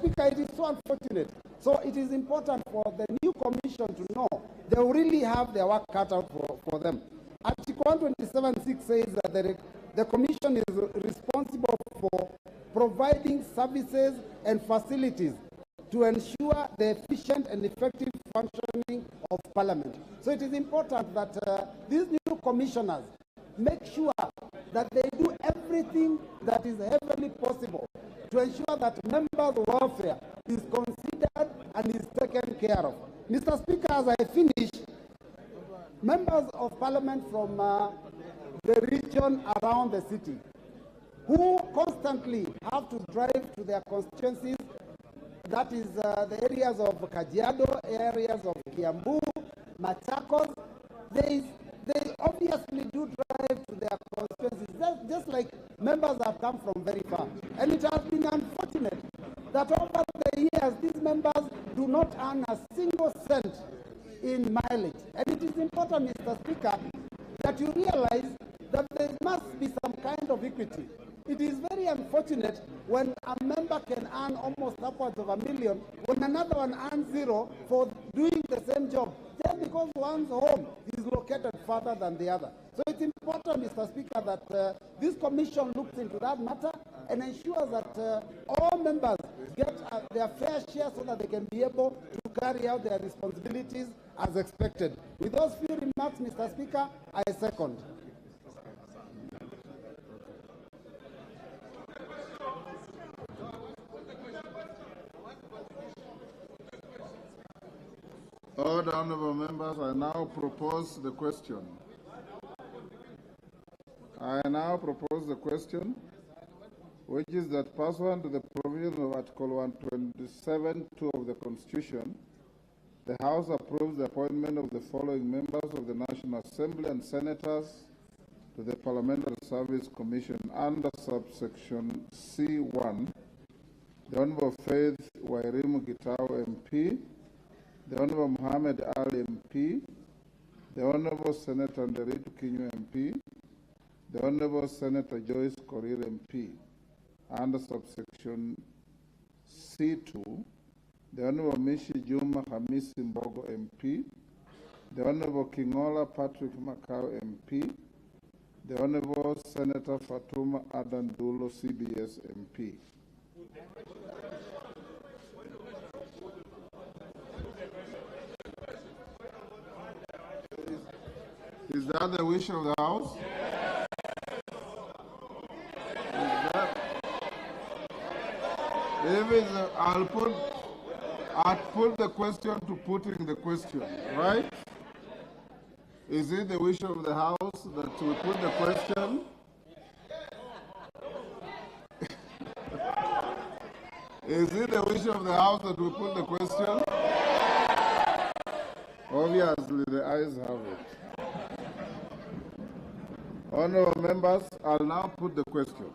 Speaker, it is so unfortunate. So it is important for the new commission to know they will really have their work cut out for them. Article 127.6 says that the commission is responsible for providing services and facilities to ensure the efficient and effective functioning of Parliament. So it is important that these new commissioners make sure that they do everything that is heavily possible to ensure that members' welfare is considered and is taken care of. Mr. Speaker, as I finish, members of Parliament from the region around the city who constantly have to drive to their constituencies, that is the areas of Kajiado, areas of Kiambu, Machakos, they obviously do drive to their constituencies, just like members have come from very far. And it has been unfortunate that over the years, these members do not earn a single cent in mileage. And it is important, Mr. Speaker, that you realize that there must be some kind of equity. It is very unfortunate when a member can earn almost upwards of $1 million, when another one earns zero for doing the same job, just because one's home is located further than the other. So it's important, Mr. Speaker, that this commission looks into that matter and ensures that all members get their fair share so that they can be able to carry out their responsibilities as expected. With those few remarks, Mr. Speaker, I second. All the honourable members, I now propose the question. I now propose the question, which is that pursuant to the provision of Article 127(2) of the Constitution, the House approves the appointment of the following members of the National Assembly and senators to the Parliamentary Service Commission under subsection C1, the Honourable Faith Wairimu Gitau MP, the Honourable Mohammed Ali MP, the Honourable Senator Nderitu Kinyu MP, the Honourable Senator Joyce Korir MP, under subsection C2, the Honourable Mishi Juma Hamisi Mbogo MP, the Honourable Kingola Patrick Makau MP, the Honourable Senator Fatuma Adan Dulo CBS MP. Is that the wish of the House? If it's, I'll put the question to putting the question, right? Is it the wish of the House that we put the question? Is it the wish of the House that we put the question? Obviously, the ayes have it. Honourable members, I'll now put the question.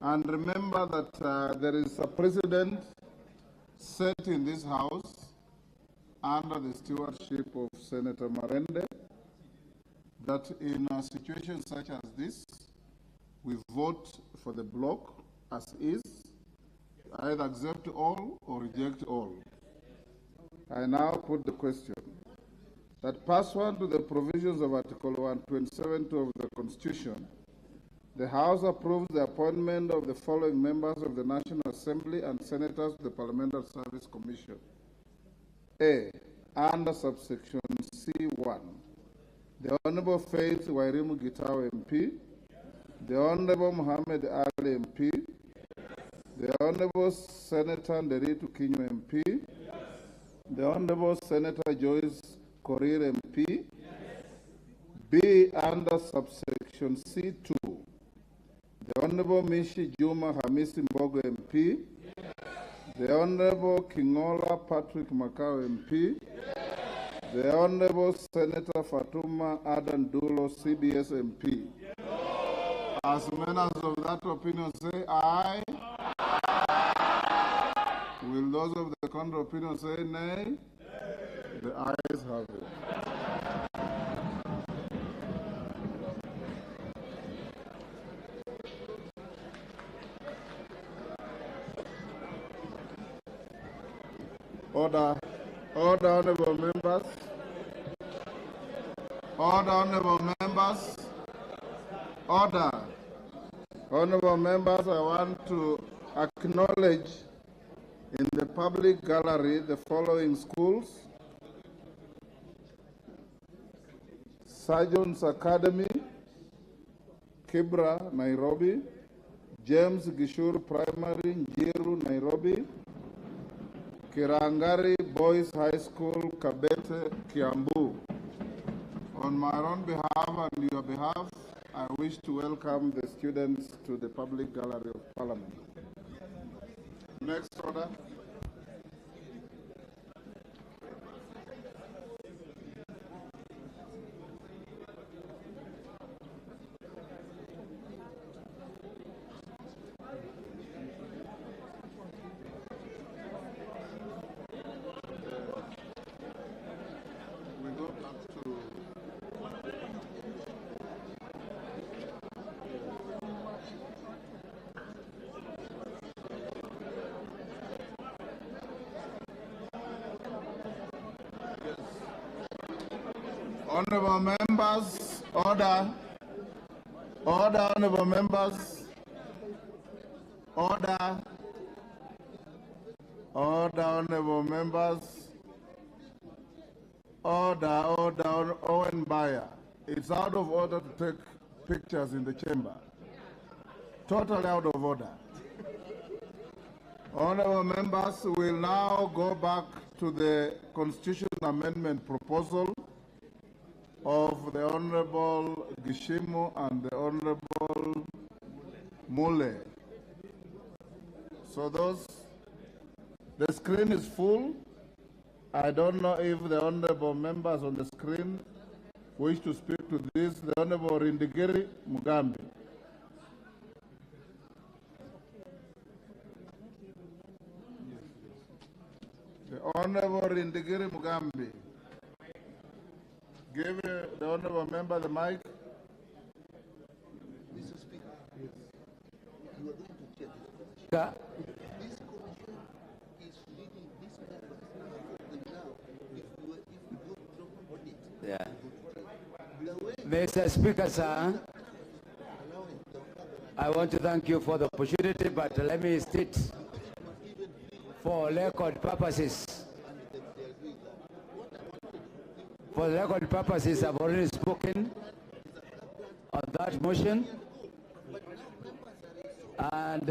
And remember that there is a precedent set in this House under the stewardship of Senator Marende that in a situation such as this, we vote for the block as is, either accept all or reject all. I now put the question that pursuant to the provisions of Article 127(2) of the Constitution, the House approves the appointment of the following members of the National Assembly and senators to the Parliamentary Service Commission. A. Under subsection C1, the Honourable Faith Wairimu Gitau MP, the Honourable Mohammed Ali MP, the Honourable Senator Nderitu Kinyu MP, the Honourable Senator Joyce Korir MP. B. Under subsection C2, the Honourable Mishi Juma Hamisi Mbogo MP, the Honourable Kingola Patrick Makau MP, the Honourable Senator Fatuma Adan Dulo CBS MP. As members of that opinion say aye. Will those of the contrary opinion say nay? The ayes have it. Order. Order, honorable members. Order, honorable members. Order. Honorable members, I want to acknowledge in the public gallery the following schools: Surgeons Academy, Kibra, Nairobi; James Gishuru Primary, Njiru, Nairobi; Kirangari Boys High School, Kabete, Kiambu. On my own behalf and your behalf, I wish to welcome the students to the public gallery of Parliament. Next order. We go back to honorable members. Order. Order, honorable members. Order. Order, honorable members. Order, Owen Bayer. It's out of order to take pictures in the chamber. Totally out of order. Honorable members, we'll now go back to the Constitution Amendment proposal of the Honorable Gishimu and the Honorable Mule. So the screen is full. I don't know if the honorable members on the screen wish to speak to this. The Honorable Rindigiri Mugambi. The Honorable Rindigiri Mugambi. Give the honorable member the mic. Mr. Speaker, yes. You are going to chair this. Yeah. This commission is leading this members now. If you go from audit, Yeah. the way Mr. Speaker, sir, allowing I want to thank you for the opportunity, but let me state for record purposes. For record purposes, I've already spoken on that motion. And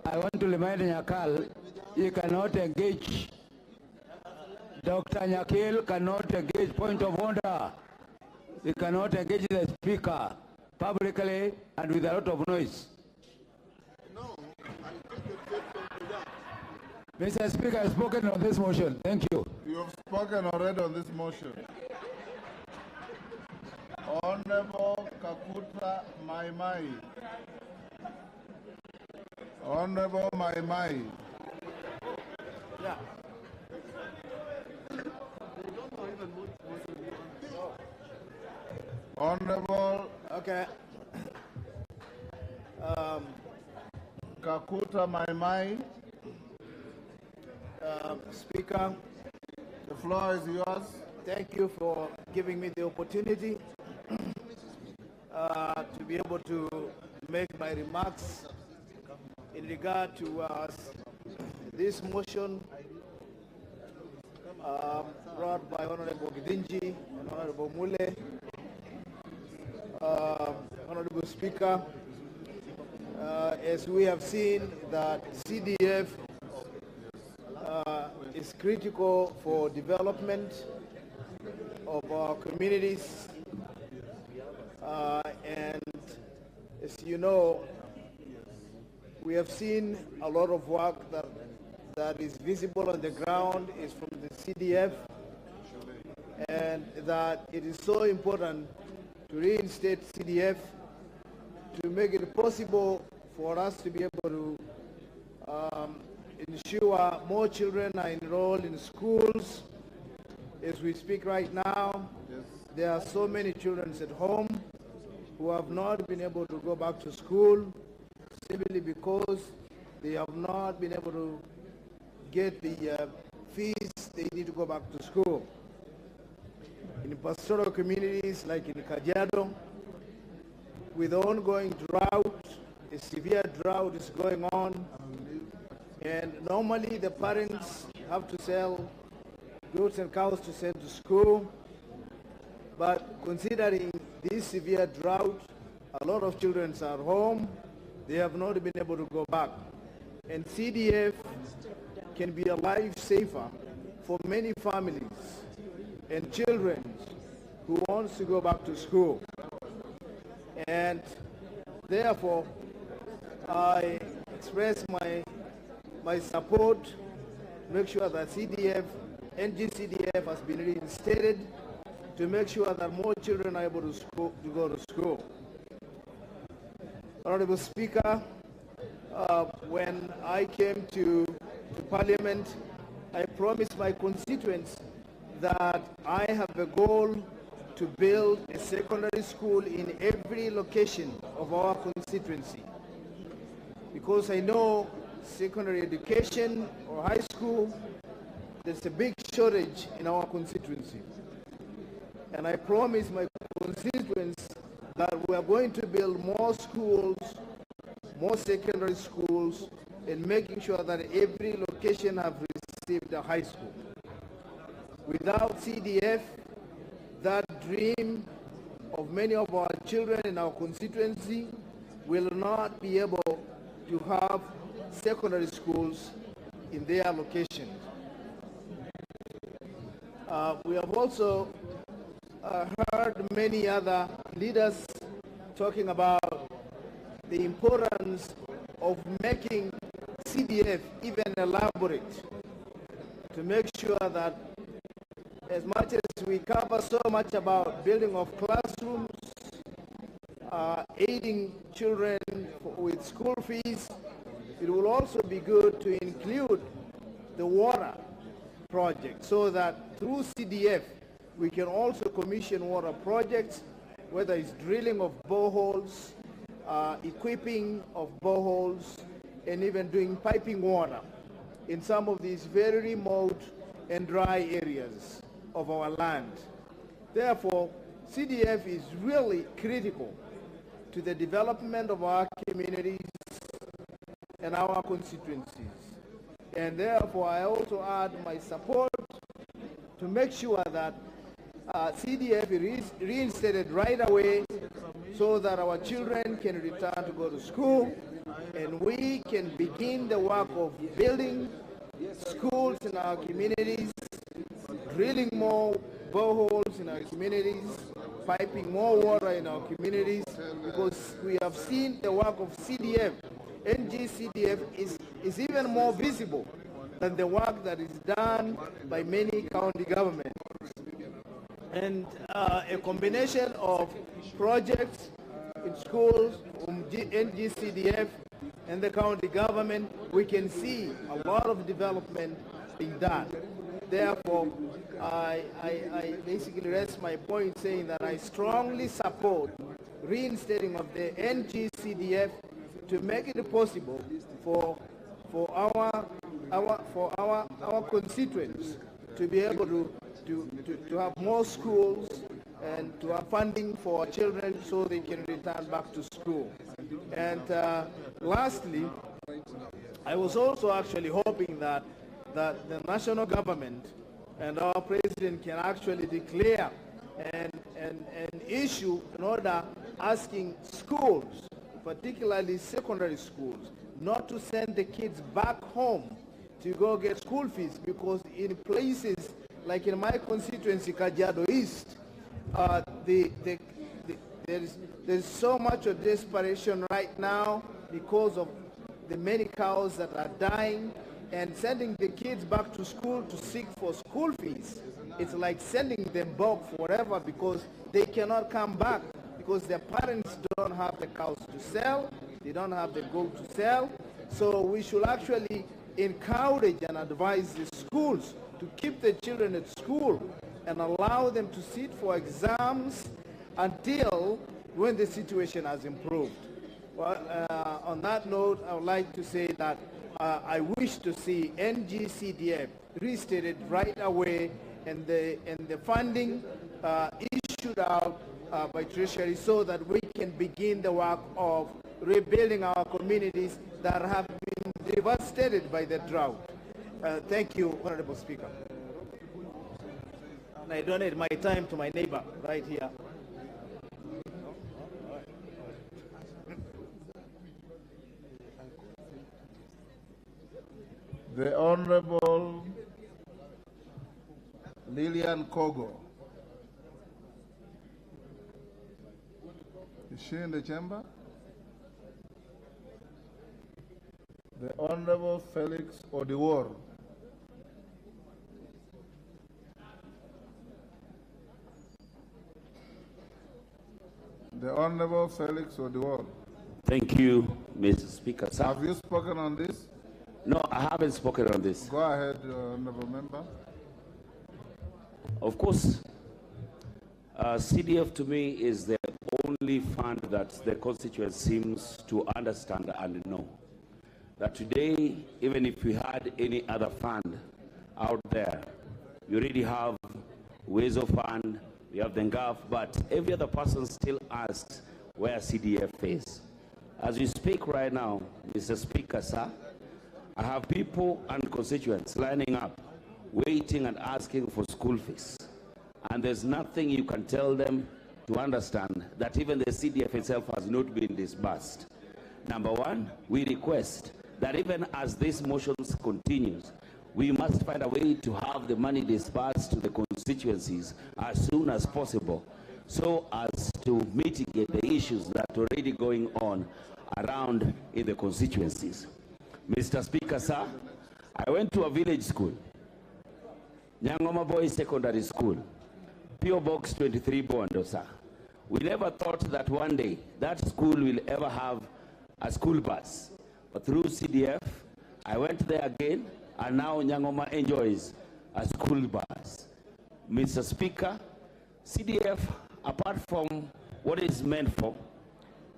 I want to remind Nyakal, he cannot engage. Dr. Nyakil cannot engage. Point of order. He cannot engage the speaker publicly and with a lot of noise. Mr. Speaker, I have spoken on this motion. Thank you. You have spoken already on this motion. Honorable Kakuta Maimai. Honorable Maimai. Yeah. Honorable Okay. Kakuta Maimai. Speaker, The floor is yours. thank you for giving me the opportunity to be able to make my remarks in regard to this motion brought by Honorable Gidinji and Honorable Mule. Honorable Speaker, as we have seen that CDF is critical for development of our communities, and as you know, we have seen a lot of work that is visible on the ground is from the CDF, and that it is so important to reinstate CDF to make it possible for us to be able to ensure more children are enrolled in schools. As we speak right now, there are so many children at home, who have not been able to go back to school simply because they have not been able to get the fees they need to go back to school. In pastoral communities like in Kajiado, with ongoing drought, a severe drought is going on, and normally the parents have to sell goats and cows to send to school, but considering this severe drought, a lot of children are home, they have not been able to go back. And CDF can be a lifesaver for many families and children who wants to go back to school. And therefore, I express my support to make sure that CDF, NGCDF has been reinstated to make sure that more children are able to go to school. Honorable Speaker, when I came to Parliament, I promised my constituents that I have a goal to build a secondary school in every location of our constituency. Because I know secondary education or high school, there's a big shortage in our constituency. And I promise my constituents that we are going to build more schools, more secondary schools, and making sure that every location have received a high school. Without CDF, that dream of many of our children in our constituency will not be able to have secondary schools in their locations. We have also heard many other leaders talking about the importance of making CDF even elaborate to make sure that as much as we cover so much about building of classrooms, aiding children with school fees, it will also be good to include the water project so that through CDF we can also commission water projects, whether it's drilling of boreholes, equipping of boreholes, and even doing piping water in some of these very remote and dry areas of our land. Therefore, CDF is really critical to the development of our communities and our constituencies. And therefore, I also add my support to make sure that CDF is reinstated right away so that our children can return to go to school and we can begin the work of building schools in our communities, drilling more boreholes in our communities, piping more water in our communities, because we have seen the work of CDF. NGCDF is even more visible than the work that is done by many county governments. And a combination of projects in schools from NGCDF and the county government, we can see a lot of development being done. Therefore, I basically rest my point saying that I strongly support reinstating of the NGCDF to make it possible for our constituents to be able to have more schools and to have funding for our children so they can return back to school. And lastly, I was also actually hoping that the national government and our president can actually declare and issue an order asking schools, particularly secondary schools, not to send the kids back home to go get school fees, because in places like in my constituency, Kajiado East, there's so much of desperation right now because of the many cows that are dying, and sending the kids back to school to seek for school fees. It's like sending them back forever because they cannot come back because their parents don't have the cows to sell, they don't have the gold to sell. So we should actually encourage and advise the schools to keep the children at school and allow them to sit for exams until when the situation has improved. Well, on that note, I would like to say that I wish to see NGCDF restated right away and the funding issued out by Treasury so that we can begin the work of rebuilding our communities that have been devastated by the drought. Thank you, Honorable Speaker. And I donate my time to my neighbor right here. The Honorable Lillian Kogo. Is she in the chamber? The Honorable Felix Odiwar. The Honorable Felix Odiwar. Thank you, Mr. Speaker. Sir. Have you spoken on this? No, I haven't spoken on this. Go ahead, Honorable Member. Of course, CDF to me is the only fund that the constituent seems to understand and know. That today, even if we had any other fund out there, you already have Wezo Fund, we have the NGAF, but every other person still asks where CDF is. As we speak right now, Mr. Speaker, sir, I have people and constituents lining up, waiting and asking for school fees. And there's nothing you can tell them to understand that even the CDF itself has not been disbursed. Number one, we request that even as this motion continues, we must find a way to have the money disbursed to the constituencies as soon as possible so as to mitigate the issues that are already going on around in the constituencies. Mr. Speaker, sir, I went to a village school, Nyangoma Boys Secondary School, PO Box 23 Bondo, sir. We never thought that one day that school will ever have a school bus. But through CDF, I went there again, and now Nyangoma enjoys a school bus. Mr. Speaker, CDF, apart from what it's meant for,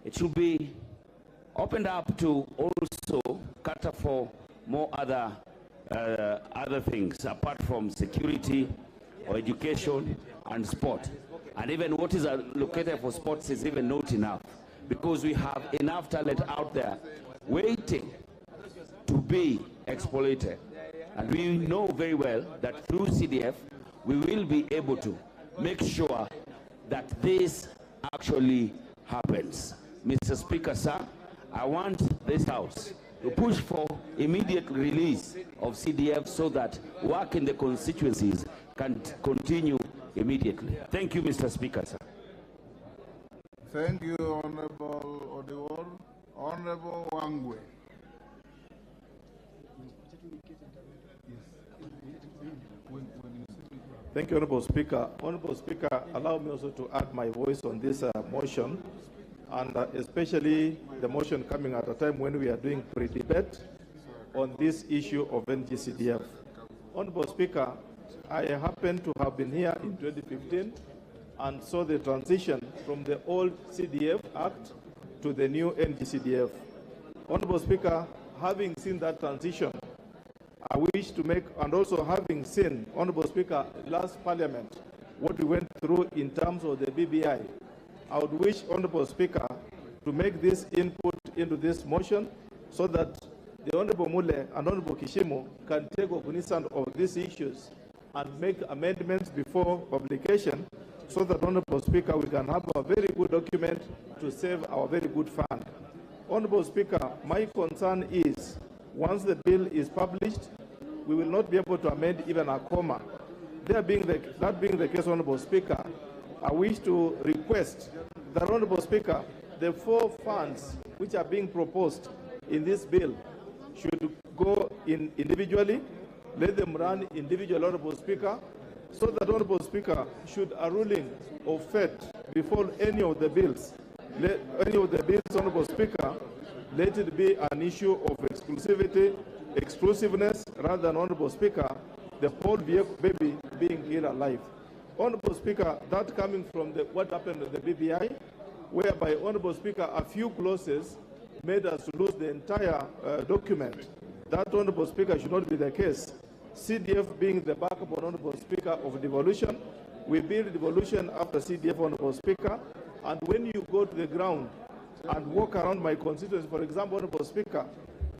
it should be opened up to also cater for more other things apart from security or education and sport. And even what is allocated for sports is even not enough, because we have enough talent out there waiting to be exploited. And we know very well that through CDF, we will be able to make sure that this actually happens. Mr. Speaker, sir, I want this House to push for immediate release of CDF so that work in the constituencies can continue immediately. Thank you, Mr. Speaker, sir. Thank you, Honorable Odiwar. Honorable Wangwe. Thank you, Honorable Speaker. Honorable Speaker, allow me also to add my voice on this motion, and especially the motion coming at a time when we are doing pre-debate on this issue of NGCDF. Honorable Speaker, I happen to have been here in 2015 and saw the transition from the old CDF Act to the new NGCDF. Honorable Speaker, having seen that transition, I wish to make, and also having seen, Honorable Speaker, last Parliament, what we went through in terms of the BBI, I would wish, Honorable Speaker, to make this input into this motion so that the Honorable Mule and Honorable Kishimu can take cognizance of these issues and make amendments before publication so that, Honorable Speaker, we can have a very good document to save our very good fund. Honorable Speaker, my concern is once the bill is published, we will not be able to amend even a comma. That being the case, Honorable Speaker, I wish to request that, Honorable Speaker, the 4 funds which are being proposed in this bill should go in individually, let them run individual, Honorable Speaker, so that, Honorable Speaker, should a ruling of fate befall any of the bills, Honorable Speaker, let it be an issue of exclusiveness, rather than, Honorable Speaker, the whole baby being here alive. Honorable Speaker, that coming from what happened in the BBI, whereby, Honorable Speaker, a few clauses made us lose the entire document. That, Honorable Speaker, should not be the case. CDF being the backbone, Honorable Speaker, of devolution, we build devolution after CDF, Honorable Speaker, and when you go to the ground and walk around my constituency, for example, Honorable Speaker,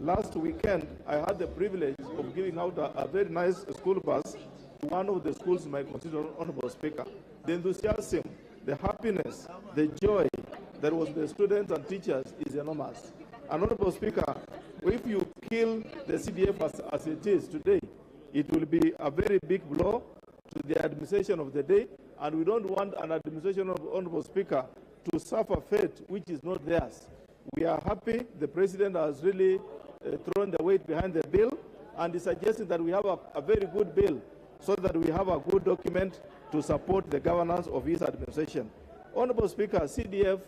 last weekend I had the privilege of giving out a very nice school bus to one of the schools in my constituency, Honorable Speaker. The enthusiasm, the happiness, the joy that was the students and teachers is enormous. And Honorable Speaker, if you kill the CDF as it is today, it will be a very big blow to the administration of the day, and we don't want an administration of Honorable Speaker to suffer fate which is not theirs. We are happy the President has really thrown the weight behind the bill and is suggesting that we have a very good bill so that we have a good document to support the governance of his administration. Honorable Speaker, CDF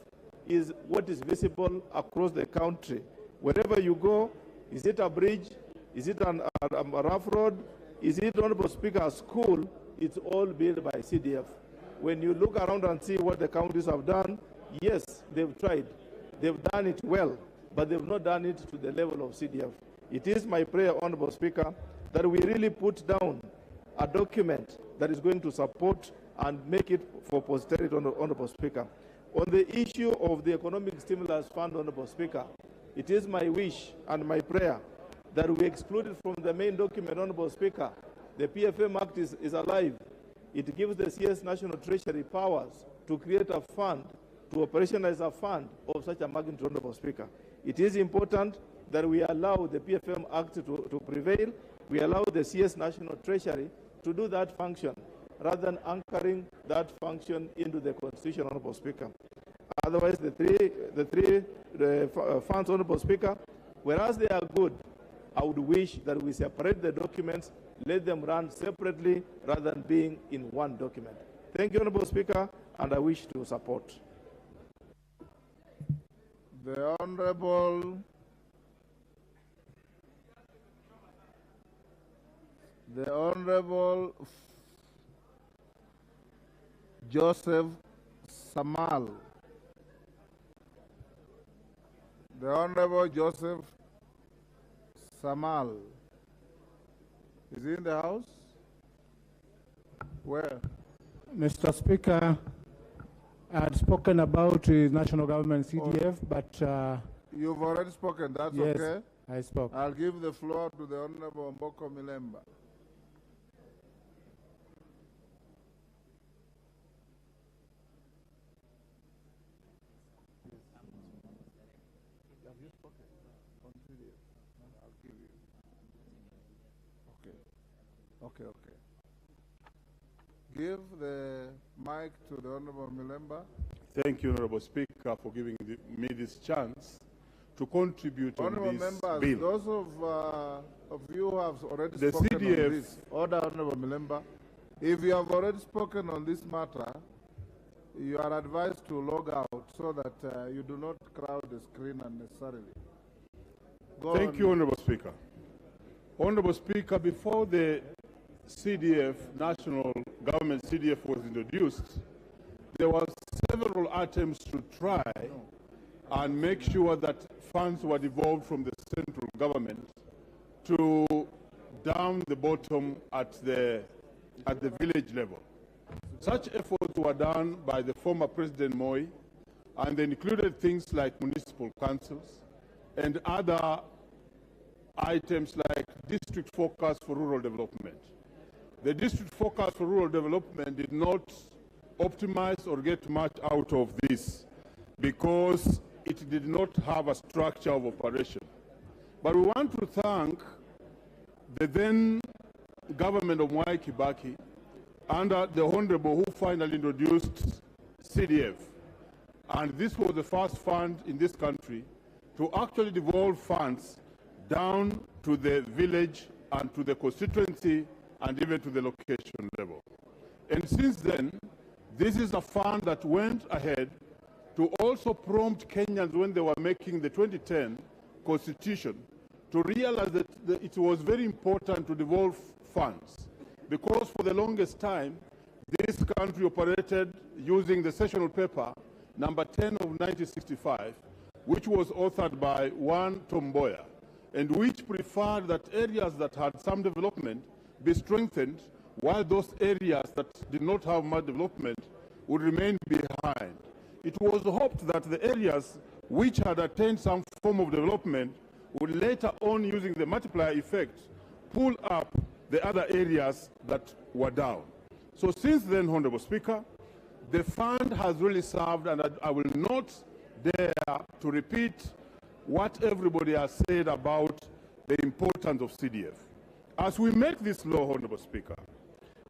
is what is visible across the country. Wherever you go, is it a bridge? Is it a rough road? Is it, Honorable Speaker, a school? It's all built by CDF. When you look around and see what the counties have done, yes, they've tried. They've done it well, but they've not done it to the level of CDF. It is my prayer, Honorable Speaker, that we really put down a document that is going to support and make it for posterity, Honorable Speaker. On the issue of the Economic Stimulus Fund, Honorable Speaker, it is my wish and my prayer that we exclude it from the main document, Honorable Speaker. The PFM Act is alive. It gives the CS National Treasury powers to create a fund, to operationalize a fund of such a magnitude, Honorable Speaker. It is important that we allow the PFM Act to prevail. We allow the CS National Treasury to do that function, rather than anchoring that function into the Constitution, Honorable Speaker. Otherwise, the three funds, Honorable Speaker, whereas they are good, I would wish that we separate the documents, let them run separately rather than being in one document. Thank you, Honorable Speaker, and I wish to support. The Honorable Joseph Samal. The Honorable Joseph Samal. Is he in the House? Where? Mr. Speaker, I had spoken about national government CDF, but... You've already spoken, that's yes, okay? I spoke. I'll give the floor to the Honorable Mboko Milemba. Have you spoken? On CDF? I'll give you. Okay. Give the mic to the Honorable Milemba. Thank you, Honorable Speaker, for giving me this chance to contribute Honorable on this members, bill. those of you who have already The spoken CDF on this, order, Honorable Milemba, if you have already spoken on this matter, you are advised to log out so that you do not crowd the screen unnecessarily. Thank you, Honorable Speaker. Honorable Speaker, before the CDF, National Government CDF, was introduced, there were several attempts to try and make sure that funds were devolved from the central government to down the bottom at the village level. Such efforts were done by the former President Moi, and they included things like municipal councils and other items like district focus for rural development. The district focus for rural development did not optimize or get much out of this because it did not have a structure of operation. But we want to thank the then government of Mwai Kibaki under the Honorable who finally introduced CDF. And this was the first fund in this country to actually devolve funds down to the village and to the constituency and even to the location level. And since then, this is a fund that went ahead to also prompt Kenyans when they were making the 2010 constitution to realize that it was very important to devolve funds, because for the longest time, this country operated using the sessional paper number 10 of 1965, which was authored by one Tomboya, and which preferred that areas that had some development be strengthened, while those areas that did not have much development would remain behind. It was hoped that the areas which had attained some form of development would later on, using the multiplier effect, pull up the other areas that were down. So since then, Honorable Speaker, the fund has really served, and I will not dare to repeat what everybody has said about the importance of CDF. As we make this law, Honorable Speaker,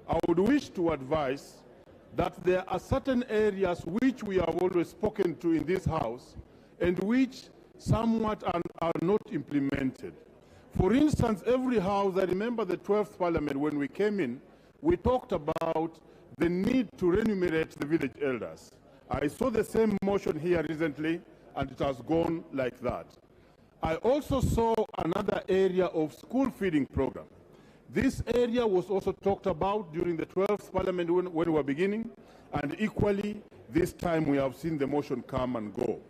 I would wish to advise that there are certain areas which we have always spoken to in this House and which somewhat are not implemented. For instance, every House, I remember the 12th Parliament, when we came in, we talked about the need to remunerate the village elders. I saw the same motion here recently, and it has gone like that. I also saw another area of school feeding program. This area was also talked about during the 12th Parliament when we were beginning, and equally, this time we have seen the motion come and go.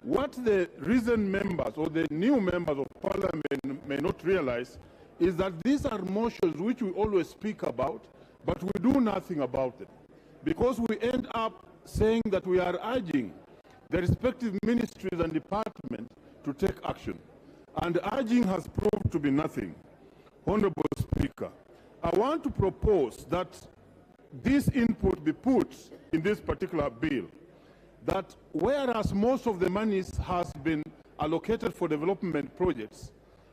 What the recent members or the new members of Parliament may not realize is that these are motions which we always speak about, but we do nothing about them, because we end up saying that we are urging the respective ministries and departments to take action. And urging has proved to be nothing. Honorable Speaker, I want to propose that this input be put in this particular bill, that whereas most of the money has been allocated for development projects,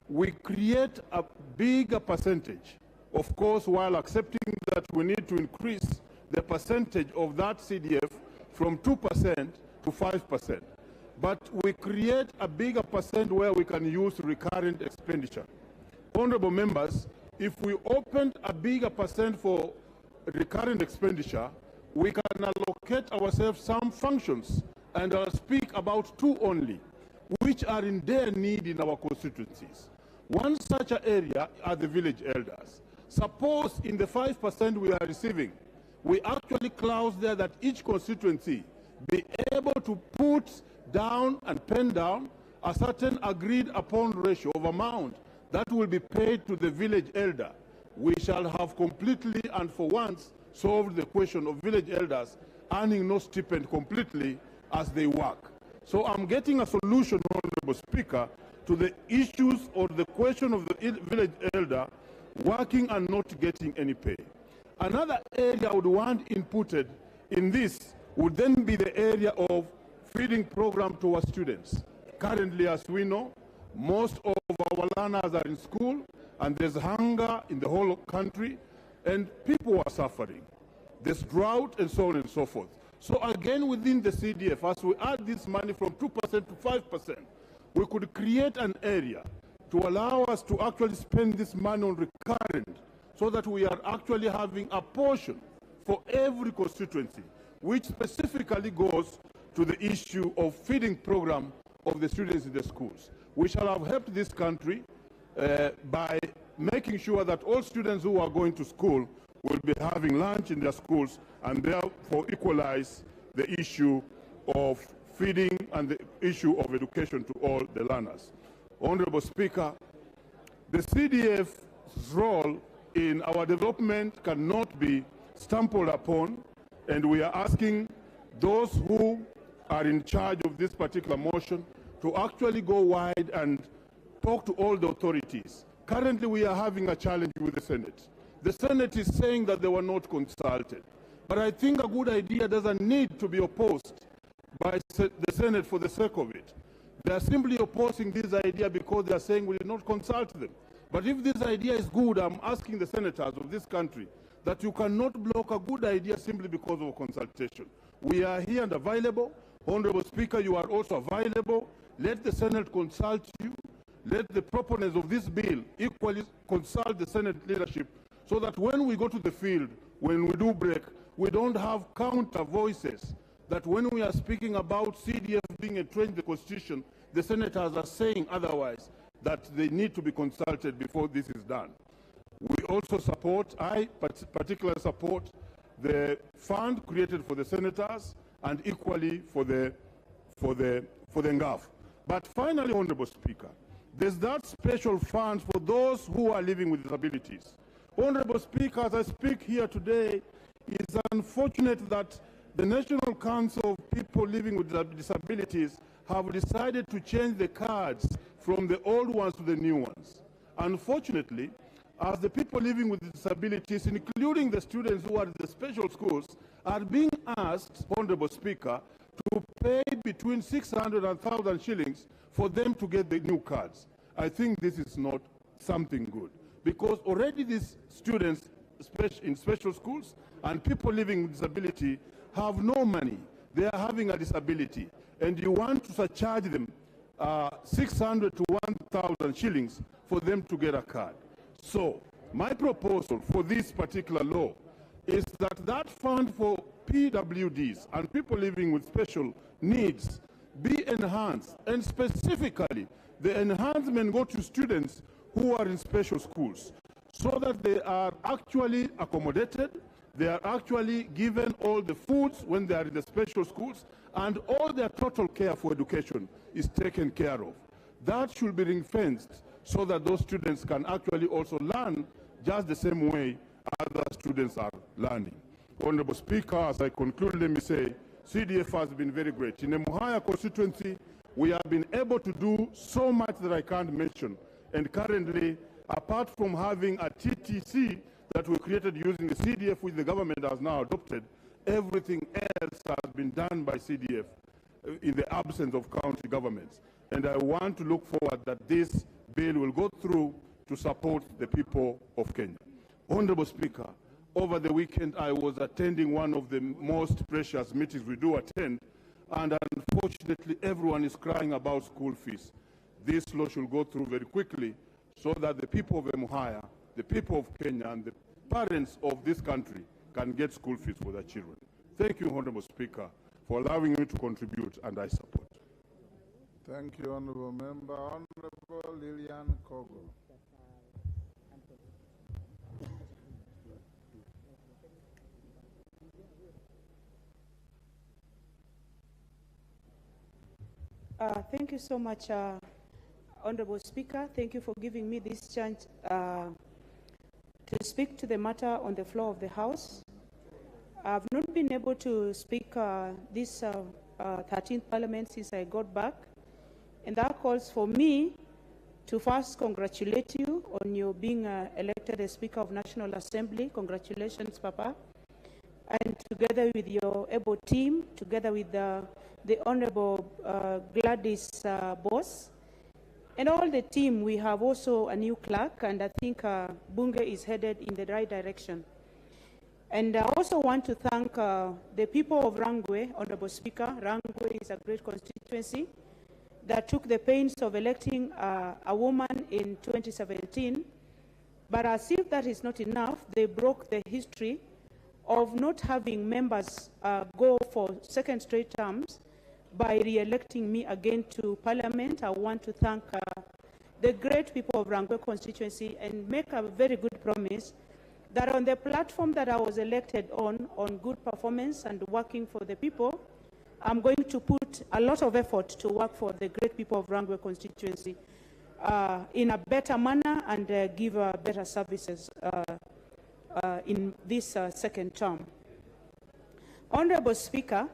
we create a bigger percentage, of course, while accepting that we need to increase the percentage of that CDF from 2% to 5%. But we create a bigger percent where we can use recurrent expenditure. Honorable members, if we opened a bigger percent for recurrent expenditure, we can allocate ourselves some functions, and I'll speak about two only, which are in their need in our constituencies. One such area are the village elders. Suppose in the 5% we are receiving, we actually clause there that each constituency be able to put down and pen down a certain agreed upon ratio of amount that will be paid to the village elder. We shall have completely and for once solved the question of village elders earning no stipend completely as they work. So I'm getting a solution, Honorable Speaker, to the issues or the question of the village elder working and not getting any pay. Another area I would want inputted in this would then be the area of feeding program to our students. Currently, as we know, most of our learners are in school, and there's hunger in the whole country, and people are suffering. There's drought and so on and so forth. So again, within the CDF, as we add this money from 2% to 5%, we could create an area to allow us to actually spend this money on recurrent, so that we are actually having a portion for every constituency, which specifically goes to the issue of feeding program of the students in the schools. We shall have helped this country by making sure that all students who are going to school will be having lunch in their schools, and therefore equalize the issue of feeding and the issue of education to all the learners. Honorable Speaker, the CDF's role in our development cannot be stumbled upon, and we are asking those who are in charge of this particular motion to actually go wide and talk to all the authorities. Currently, we are having a challenge with the Senate. The Senate is saying that they were not consulted. But I think a good idea doesn't need to be opposed by the Senate for the sake of it. They are simply opposing this idea because they are saying we did not consult them. But if this idea is good, I'm asking the senators of this country that you cannot block a good idea simply because of a consultation. We are here and available. Honorable Speaker, you are also available. Let the Senate consult you. Let the proponents of this bill equally consult the Senate leadership, so that when we go to the field, when we do break, we don't have counter voices, that when we are speaking about CDF being entrenched in the Constitution, the senators are saying otherwise, that they need to be consulted before this is done. We also support, I particularly support the fund created for the senators, and equally for the NGAF. But finally, Honorable Speaker, there's that special fund for those who are living with disabilities. Honorable Speaker, as I speak here today, it's unfortunate that the National Council of People Living with Disabilities have decided to change the cards from the old ones to the new ones. Unfortunately, as the people living with disabilities, including the students who are in the special schools, are being asked, Honorable Speaker, to pay between 600 and 1,000 shillings for them to get the new cards. I think this is not something good, because already these students in special schools and people living with disability have no money. They are having a disability, and you want to surcharge them 600 to 1,000 shillings for them to get a card. So my proposal for this particular law is that that fund for PWDs and people living with special needs be enhanced, and specifically the enhancement go to students who are in special schools, so that they are actually accommodated, they are actually given all the foods when they are in the special schools, and all their total care for education is taken care of. That should be ring-fenced so that those students can actually also learn just the same way other students are learning. Honorable Speaker, as I conclude, let me say, CDF has been very great. In the Muhaya constituency, we have been able to do so much that I can't mention. And currently, apart from having a TTC that we created using the CDF, which the government has now adopted, everything else has been done by CDF in the absence of county governments. And I want to look forward that this bill will go through to support the people of Kenya. Honorable Speaker, over the weekend I was attending one of the most precious meetings we do attend, and unfortunately everyone is crying about school fees. This law should go through very quickly so that the people of Emuhaya, the people of Kenya, and the parents of this country can get school fees for their children. Thank you, Honorable Speaker, for allowing me to contribute, and I support. Thank you, Honorable Member. Honorable Lilian Kogo. Thank you so much, Honorable Speaker. Thank you for giving me this chance to speak to the matter on the floor of the House. I've not been able to speak this 13th Parliament since I got back, and that calls for me to first congratulate you on your being elected as Speaker of National Assembly. Congratulations, Papa. And together with your able team, together with the Honorable Gladys Boss, and all the team, we have also a new clerk, and I think Bunge is headed in the right direction. And I also want to thank the people of Rangwe, Honorable Speaker. Rangwe is a great constituency that took the pains of electing a woman in 2017. But as if that is not enough, they broke the history of not having members go for second straight terms by re-electing me again to Parliament. I want to thank the great people of Rangwe constituency and make a very good promise that on the platform that I was elected on good performance and working for the people, I'm going to put a lot of effort to work for the great people of Rangwe constituency in a better manner and give better services in this second term. Honorable Speaker,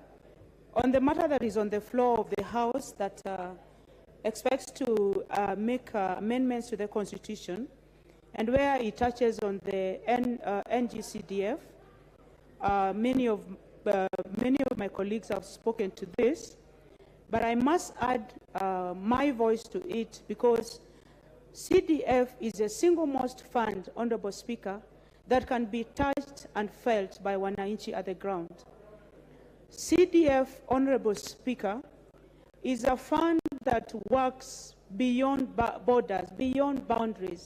on the matter that is on the floor of the House that expects to make amendments to the Constitution, and where it touches on the NGCDF, many of my colleagues have spoken to this, but I must add my voice to it because CDF is the single most fund, Honorable Speaker, that can be touched and felt by wananchi at the ground. CDF, Honorable Speaker, is a fund that works beyond borders, beyond boundaries.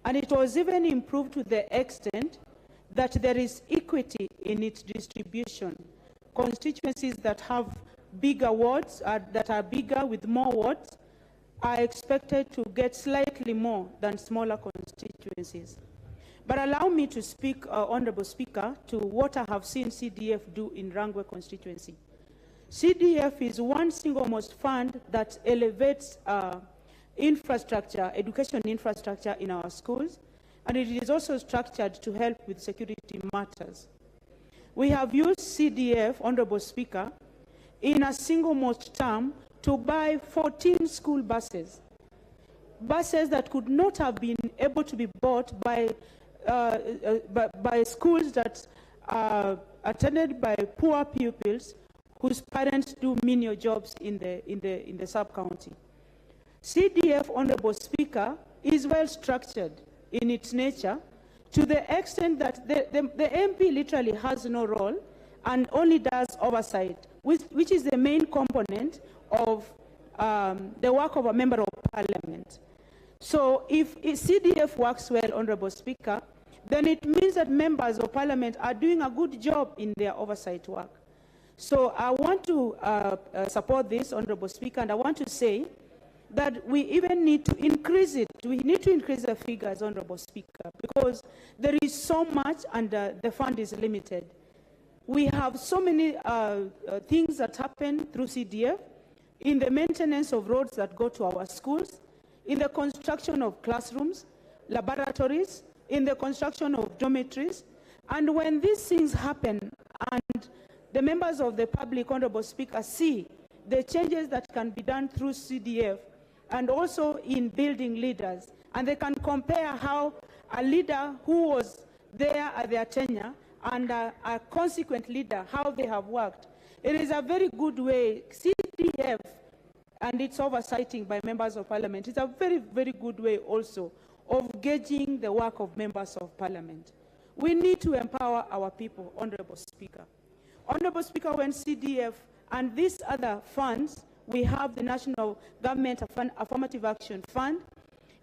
And it was even improved to the extent that there is equity in its distribution. Constituencies that have bigger wards, that are bigger with more wards, are expected to get slightly more than smaller constituencies. But allow me to speak, Honorable Speaker, to what I have seen CDF do in Rangwe constituency. CDF is one single most fund that elevates infrastructure, education infrastructure in our schools, and it is also structured to help with security matters. We have used CDF, Honorable Speaker, in a single most term to buy 14 school buses. Buses that could not have been able to be bought by schools that are attended by poor pupils whose parents do menial jobs in the sub-county. CDF, Honorable Speaker, is well structured in its nature to the extent that the MP literally has no role and only does oversight, which is the main component of the work of a member of parliament. So if CDF works well, Honorable Speaker, then it means that members of parliament are doing a good job in their oversight work. So I want to support this, Honorable Speaker, and I want to say that we even need to increase it. We need to increase the figures, Honorable Speaker, because there is so much and the fund is limited. We have so many things that happen through CDF in the maintenance of roads that go to our schools, in the construction of classrooms, laboratories, in the construction of dormitories. And when these things happen and the members of the public, Honorable Speaker, see the changes that can be done through CDF and also in building leaders, and they can compare how a leader who was there at their tenure and a consequent leader, how they have worked. It is a very good way. CDF and its oversighting by members of parliament is a very, very good way also of gauging the work of members of parliament. We need to empower our people, Honorable Speaker. Honorable Speaker, when CDF and these other funds, we have the National Government Affirmative Action Fund,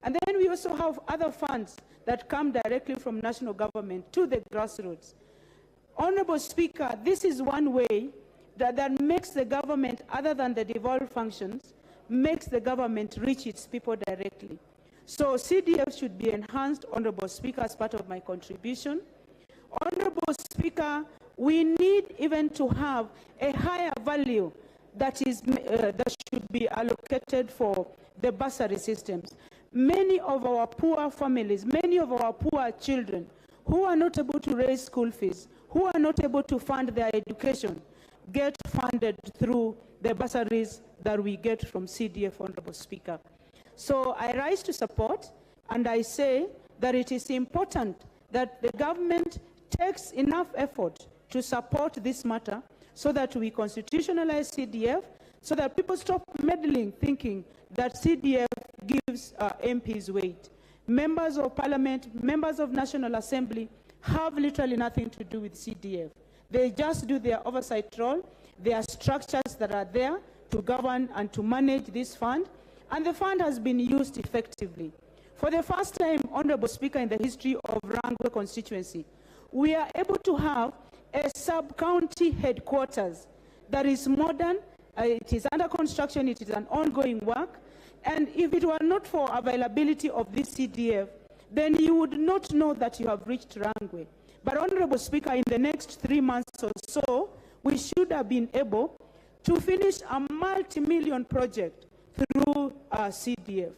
and then we also have other funds that come directly from national government to the grassroots. Honorable Speaker, this is one way that makes the government, other than the devolved functions, makes the government reach its people directly. So CDF should be enhanced, Honorable Speaker, as part of my contribution. Honorable Speaker, we need even to have a higher value that should be allocated for the bursary systems. Many of our poor families, many of our poor children who are not able to raise school fees, who are not able to fund their education, get funded through the bursaries that we get from CDF, Honorable Speaker. So I rise to support, and I say that it is important that the government takes enough effort to support this matter so that we constitutionalize CDF, so that people stop meddling thinking that CDF gives MPs weight. Members of parliament, members of National Assembly have literally nothing to do with CDF. They just do their oversight role. There are structures that are there to govern and to manage this fund, and the fund has been used effectively. For the first time, Honorable Speaker, in the history of Rangwe constituency, we are able to have a sub-county headquarters that is modern, it is under construction, it is an ongoing work, and if it were not for availability of this CDF, then you would not know that you have reached Rangwe. But Honorable Speaker, in the next 3 months or so, we should have been able to finish a multi-million project through CDF.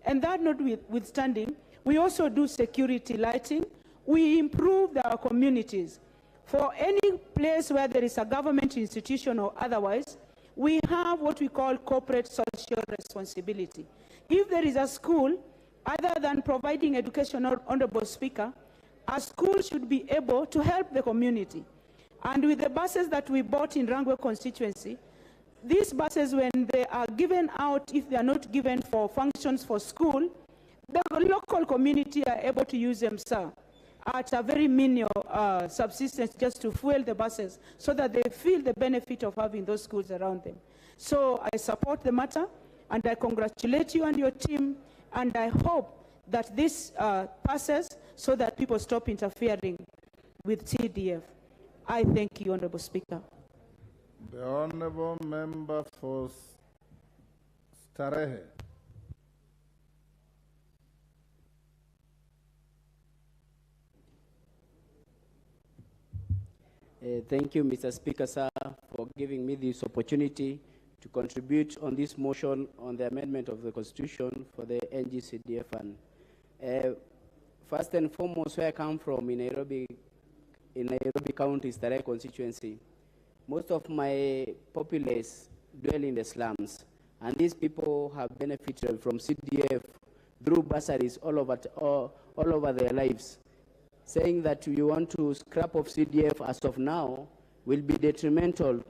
And that notwithstanding, we also do security lighting. We improved our communities. For any place where there is a government institution or otherwise, we have what we call corporate social responsibility. If there is a school, other than providing education, Honorable Speaker, a school should be able to help the community. And with the buses that we bought in Rangwe constituency, these buses, when they are given out, if they are not given for functions for school, the local community are able to use them, sir, at a very minimal subsistence just to fuel the buses so that they feel the benefit of having those schools around them. So I support the matter, and I congratulate you and your team, and I hope that this passes so that people stop interfering with CDF. I thank you, Honorable Speaker. The Honorable Member for Starehe. Thank you, Mr. Speaker, sir, for giving me this opportunity to contribute on this motion on the amendment of the Constitution for the NGCDF fund. First and foremost, where I come from in Nairobi County, Starehe constituency, most of my populace dwell in the slums, and these people have benefited from CDF through bursaries all over their lives. Saying that we want to scrap off CDF as of now will be detrimental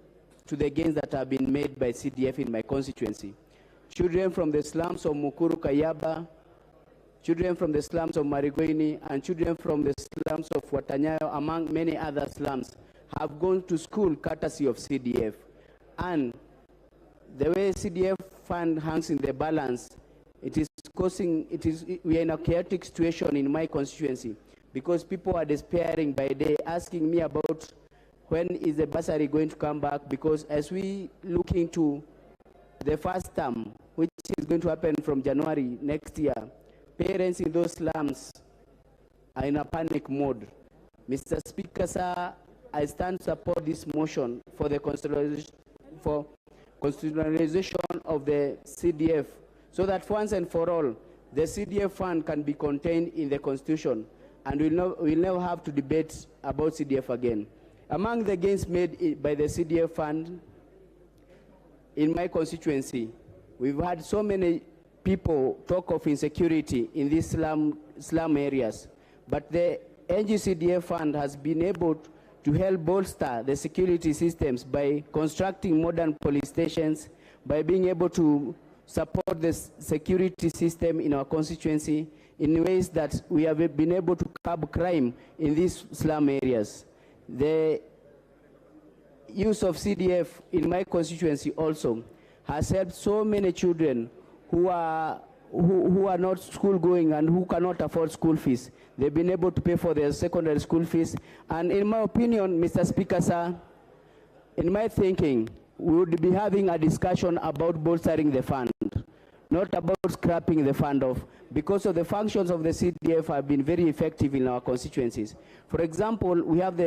to the gains that have been made by CDF in my constituency. Children from the slums of Mukuru Kayaba, children from the slums of Marigoini, and children from the slums of Watanyayo, among many other slums, have gone to school courtesy of CDF. And the way CDF fund hangs in the balance, we are in a chaotic situation in my constituency, because people are despairing by day, asking me about when is the bursary going to come back, because as we look into the first term, which is going to happen from January next year, parents in those slums are in a panic mode. Mr. Speaker, sir, I stand to support this motion for the constitutionalization of the CDF, so that once and for all, the CDF fund can be contained in the Constitution, and we'll never have to debate about CDF again. Among the gains made by the CDF fund in my constituency, we've had so many people talk of insecurity in these slum areas, but the NGCDF fund has been able to help bolster the security systems by constructing modern police stations, by being able to support the security system in our constituency in ways that we have been able to curb crime in these slum areas. The use of CDF in my constituency also has helped so many children who are not school going and who cannot afford school fees. They've been able to pay for their secondary school fees. And in my opinion, Mr. Speaker, sir, in my thinking, we would be having a discussion about bolstering the fund, not about scrapping the fund off, because of the functions of the CDF have been very effective in our constituencies. For example, we have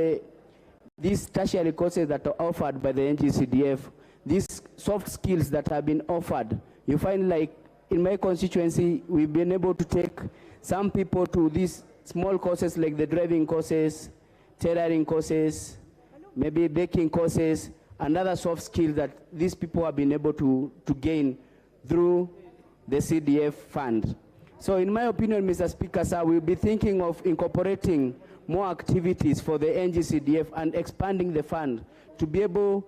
these tertiary courses that are offered by the NGCDF, these soft skills that have been offered. You find, like in my constituency, we've been able to take some people to these small courses like the driving courses, tailoring courses, maybe baking courses, and other soft skills that these people have been able to gain through the CDF fund. So in my opinion, Mr. Speaker, sir, we'll be thinking of incorporating more activities for the NGCDF and expanding the fund to be able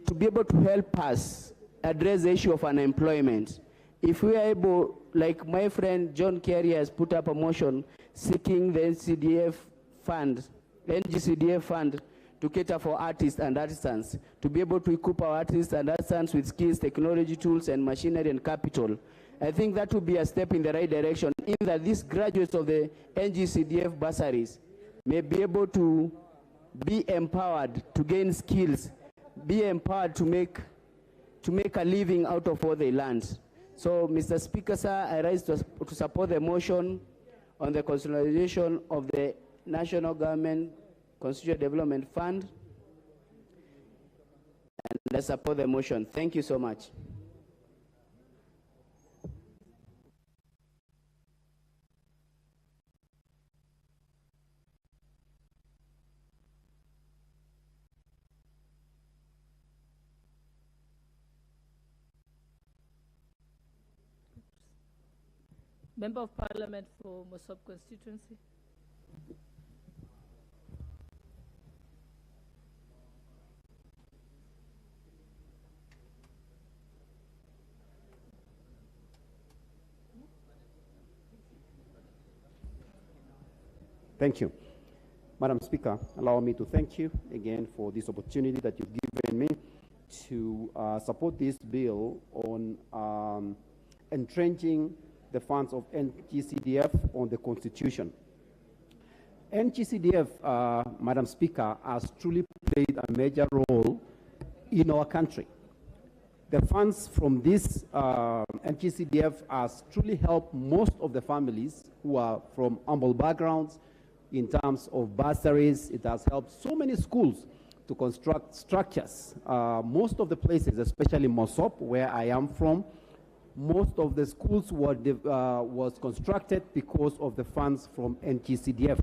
to help us address the issue of unemployment. If we are able, like my friend John Kerry has put up a motion seeking the NGCDF fund to cater for artists and artisans, to be able to equip our artists and artisans with skills, technology, tools, and machinery and capital. I think that would be a step in the right direction, in that these graduates of the NGCDF bursaries may be able to be empowered to gain skills, be empowered to make a living out of what they learned. So, Mr. Speaker, sir, I rise to support the motion on the consolidation of the National Government Constitutional Development Fund, and I support the motion. Thank you so much. Member of Parliament for Mosop constituency. Thank you. Madam Speaker, allow me to thank you again for this opportunity that you've given me to support this bill on entrenching the funds of NGCDF on the Constitution. NGCDF, Madam Speaker, has truly played a major role in our country. The funds from this NGCDF has truly helped most of the families who are from humble backgrounds in terms of bursaries. It has helped so many schools to construct structures. Most of the places, especially Mosop, where I am from, most of the schools was constructed because of the funds from NGCDF.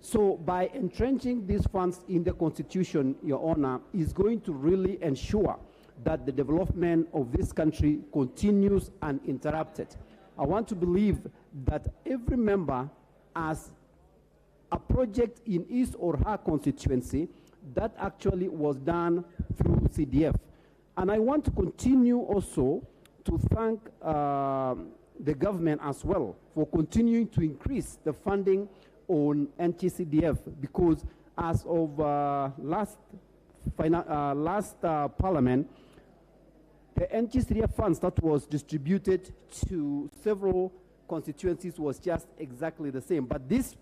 So by entrenching these funds in the Constitution, Your Honor, is going to really ensure that the development of this country continues uninterrupted. I want to believe that every member has a project in his or her constituency that actually was done through CDF. And I want to continue also to thank the government as well for continuing to increase the funding on NTCDF, because as of last parliament, the NTCDF funds that was distributed to several constituencies was just exactly the same. But this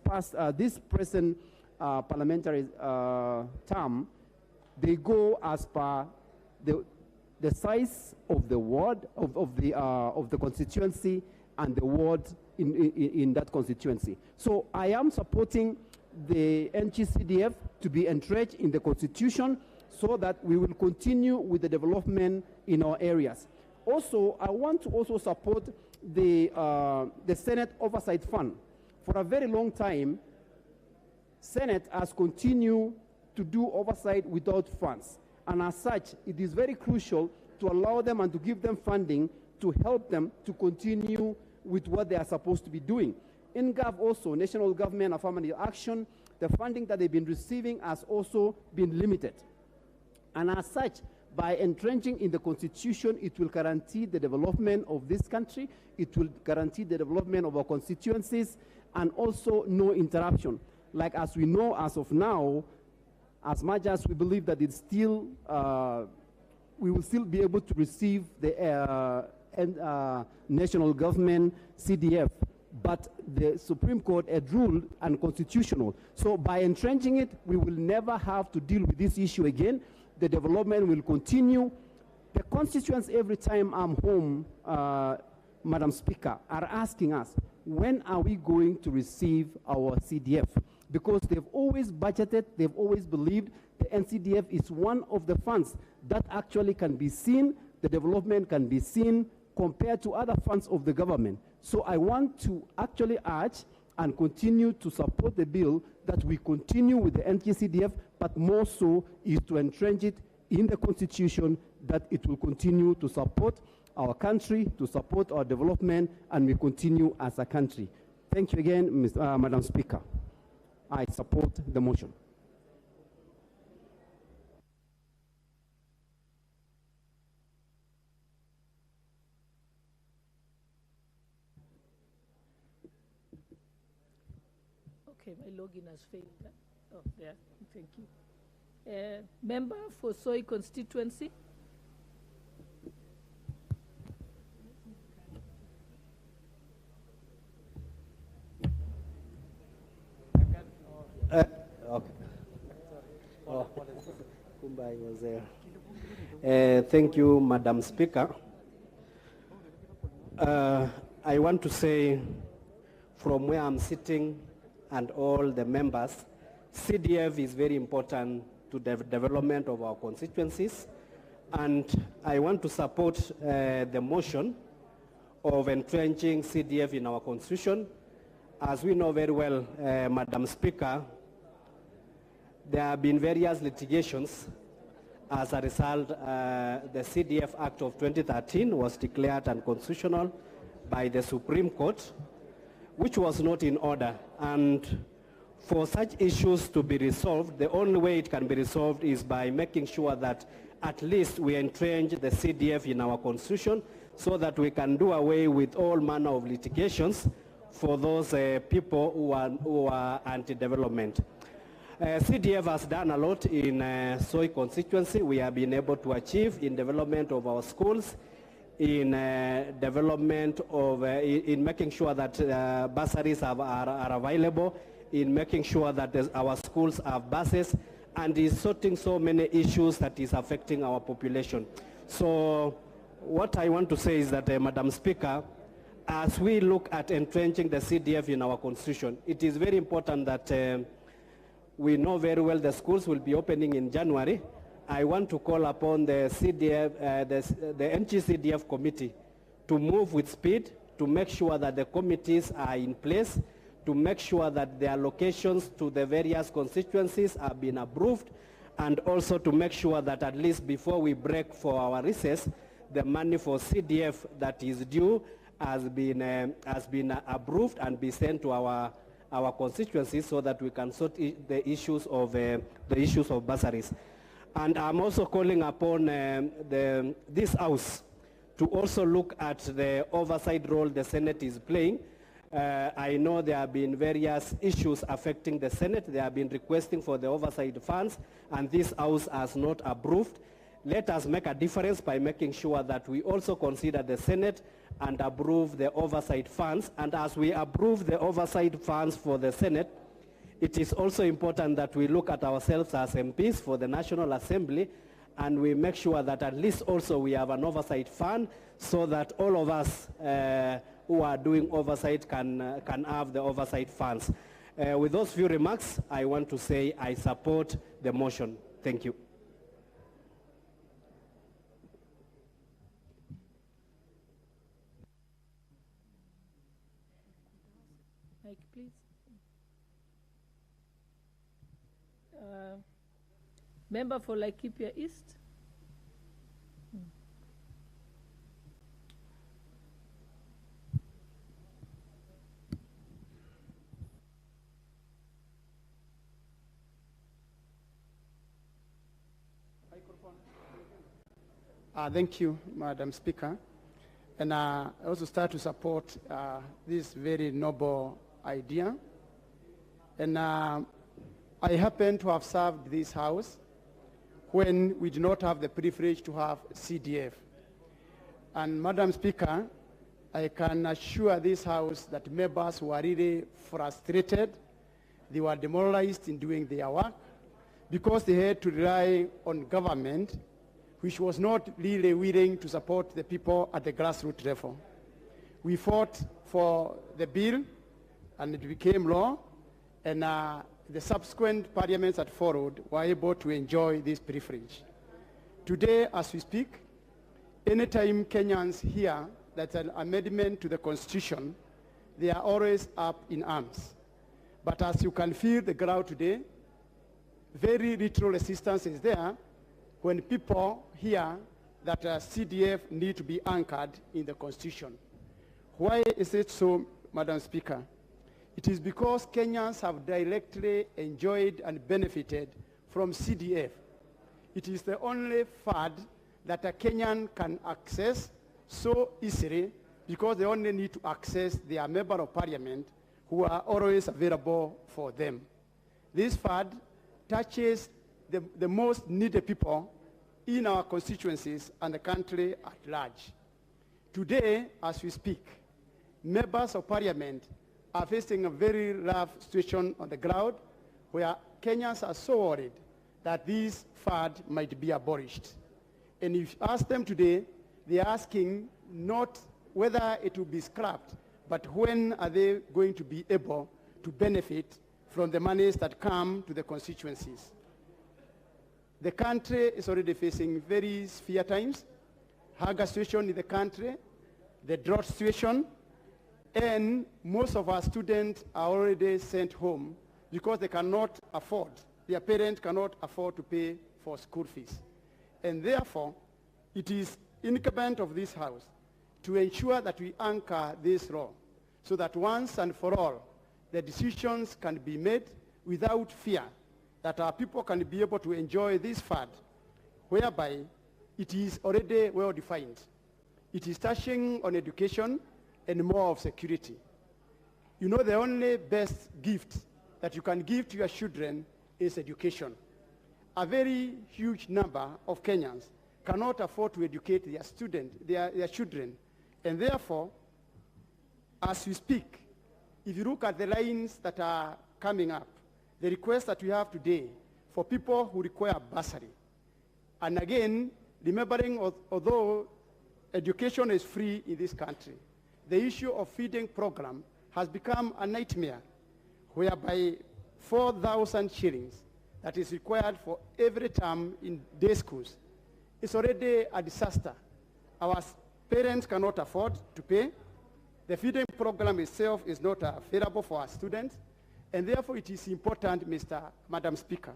present parliamentary term, they go as per the size of the ward of the constituency and the ward in that constituency. So I am supporting the NGCDF to be entrenched in the Constitution so that we will continue with the development in our areas. Also, I want to also support the Senate Oversight Fund. For a very long time, Senate has continued to do oversight without funds. And as such, it is very crucial to allow them and to give them funding to help them to continue with what they are supposed to be doing. NGAV also, National Government Affirmative Action, the funding that they've been receiving has also been limited. And as such, by entrenching in the Constitution, it will guarantee the development of this country, it will guarantee the development of our constituencies, and also no interruption. Like as we know as of now, as much as we believe that it's still, we will still be able to receive the national government CDF, but the Supreme Court had ruled unconstitutional. So by entrenching it, we will never have to deal with this issue again. The development will continue. The constituents, every time I'm home, Madam Speaker, are asking us, when are we going to receive our CDF? Because they've always budgeted, they've always believed the NCDF is one of the funds that actually can be seen, the development can be seen compared to other funds of the government. So I want to actually urge and continue to support the bill that we continue with the NTCDF, but more so is to entrench it in the Constitution, that it will continue to support our country, to support our development, and we continue as a country. Thank you again, Madam Speaker. I support the motion. Okay, my login has failed. Oh, there. Thank you. Member for Soy constituency. Okay. Oh, Kumbai was there. Thank you, Madam Speaker. I want to say, from where I'm sitting and all the members, CDF is very important to the development of our constituencies, and I want to support the motion of entrenching CDF in our constitution. As we know very well, Madam Speaker, there have been various litigations. As a result, the CDF Act of 2013 was declared unconstitutional by the Supreme Court, which was not in order. And for such issues to be resolved, the only way it can be resolved is by making sure that at least we entrench the CDF in our constitution so that we can do away with all manner of litigations for those people who are anti-development. CDF has done a lot in Soy constituency. We have been able to achieve in development of our schools, in development of, in making sure that bursaries are available, in making sure that our schools have buses, and is sorting so many issues that is affecting our population. So what I want to say is that, Madam Speaker, as we look at entrenching the CDF in our constitution, it is very important that We know very well the schools will be opening in January. I want to call upon the CDF, the NG-CDF committee to move with speed, to make sure that the committees are in place, to make sure that the allocations to the various constituencies are being approved, and also to make sure that at least before we break for our recess, the money for CDF that is due has been approved and be sent to our constituencies so that we can sort the issues of bursaries. And I'm also calling upon this House to also look at the oversight role the Senate is playing. I know there have been various issues affecting the Senate. They have been requesting for the oversight funds, and this House has not approved. Let us make a difference by making sure that we also consider the Senate and approve the oversight funds. And as we approve the oversight funds for the Senate, it is also important that we look at ourselves as MPs for the National Assembly, and we make sure that at least also we have an oversight fund so that all of us who are doing oversight can have the oversight funds. With those few remarks, I want to say I support the motion. Thank you. Mike, please. Member for Laikipia East. Thank you, Madam Speaker. And I also start to support this very noble idea. And I happen to have served this House when we do not have the privilege to have CDF. And Madam Speaker, I can assure this House that members were really frustrated. They were demoralized in doing their work because they had to rely on government which was not really willing to support the people at the grassroots level. We fought for the bill, and it became law, and the subsequent parliaments that followed were able to enjoy this privilege. Today, as we speak, anytime Kenyans hear that an amendment to the Constitution, they are always up in arms. But as you can feel the ground today, very little resistance is there when people hear that CDF need to be anchored in the Constitution. Why is it so, Madam Speaker? It is because Kenyans have directly enjoyed and benefited from CDF. It is the only fund that a Kenyan can access so easily because they only need to access their member of parliament who are always available for them. This fund touches the most needed people in our constituencies and the country at large. Today, as we speak, members of parliament are facing a very rough situation on the ground where Kenyans are so worried that this fund might be abolished. And if you ask them today, they are asking not whether it will be scrapped, but when are they going to be able to benefit from the monies that come to the constituencies. The country is already facing very severe times, hunger situation in the country, the drought situation, and most of our students are already sent home because they cannot afford, their parents cannot afford to pay for school fees. And therefore, it is incumbent of this House to ensure that we anchor this law so that once and for all, the decisions can be made without fear that our people can be able to enjoy this fund, whereby it is already well defined. It is touching on education and more of security. You know, the only best gift that you can give to your children is education. A very huge number of Kenyans cannot afford to educate their children. And therefore, as we speak, if you look at the lines that are coming up, the request that we have today for people who require bursary, and again, remembering although education is free in this country, the issue of feeding program has become a nightmare, whereby 4,000 shillings that is required for every term in day schools is already a disaster. Our parents cannot afford to pay. The feeding program itself is not available for our students, and therefore it is important, Madam Speaker,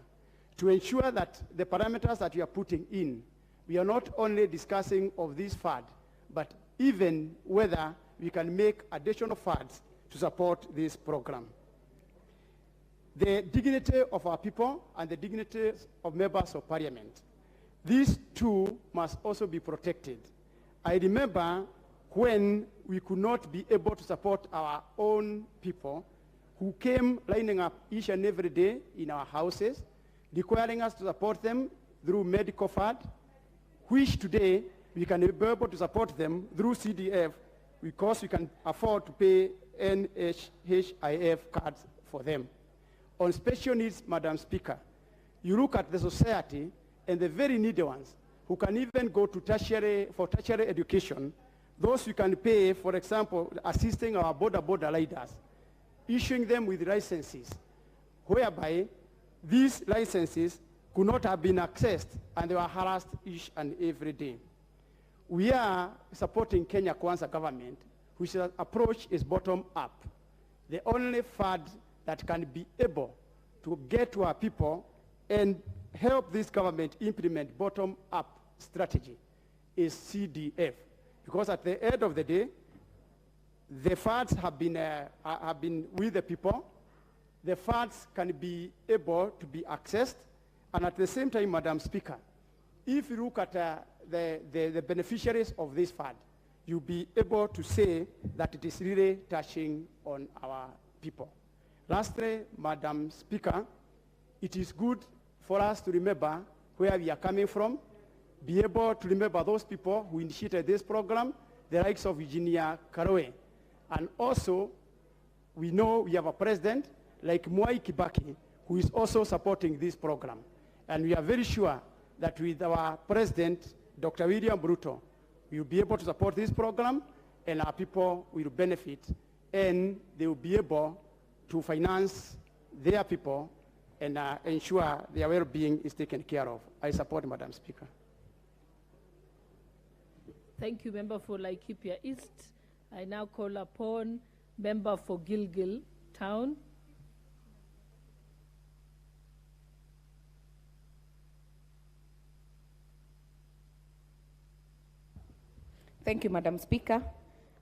to ensure that the parameters that we are putting in, we are not only discussing of this fund, but even whether we can make additional funds to support this program. The dignity of our people and the dignity of members of parliament, these two must also be protected. I remember when we could not be able to support our own people who came lining up each and every day in our houses, requiring us to support them through medical fund, which today we can be able to support them through CDF because we can afford to pay NHIF cards for them. On special needs, Madam Speaker, you look at the society and the very needy ones who can even go to tertiary education, those who can pay, for example, assisting our border riders, issuing them with licenses, whereby these licenses could not have been accessed and they were harassed each and every day. We are supporting Kenya Kwanza government, which approach is bottom up. The only fund that can be able to get to our people and help this government implement bottom-up strategy is CDF. Because at the end of the day, the funds have been with the people. The funds can be able to be accessed. And at the same time, Madam Speaker, if you look at the beneficiaries of this fund, you'll be able to say that it is really touching on our people. Lastly, Madam Speaker, it is good for us to remember where we are coming from, be able to remember those people who initiated this program, the likes of Virginia Karoe. And also, we know we have a president like Mwai Kibaki, who is also supporting this program. And we are very sure that with our president, Dr. William Bruto, we will be able to support this program, and our people will benefit, and they will be able to finance their people and ensure their well-being is taken care of. I support, Madam Speaker. Thank you, Member for Laikipia East. I now call upon Member for Gilgil Town. Thank you, Madam Speaker.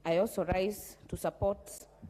I also rise to support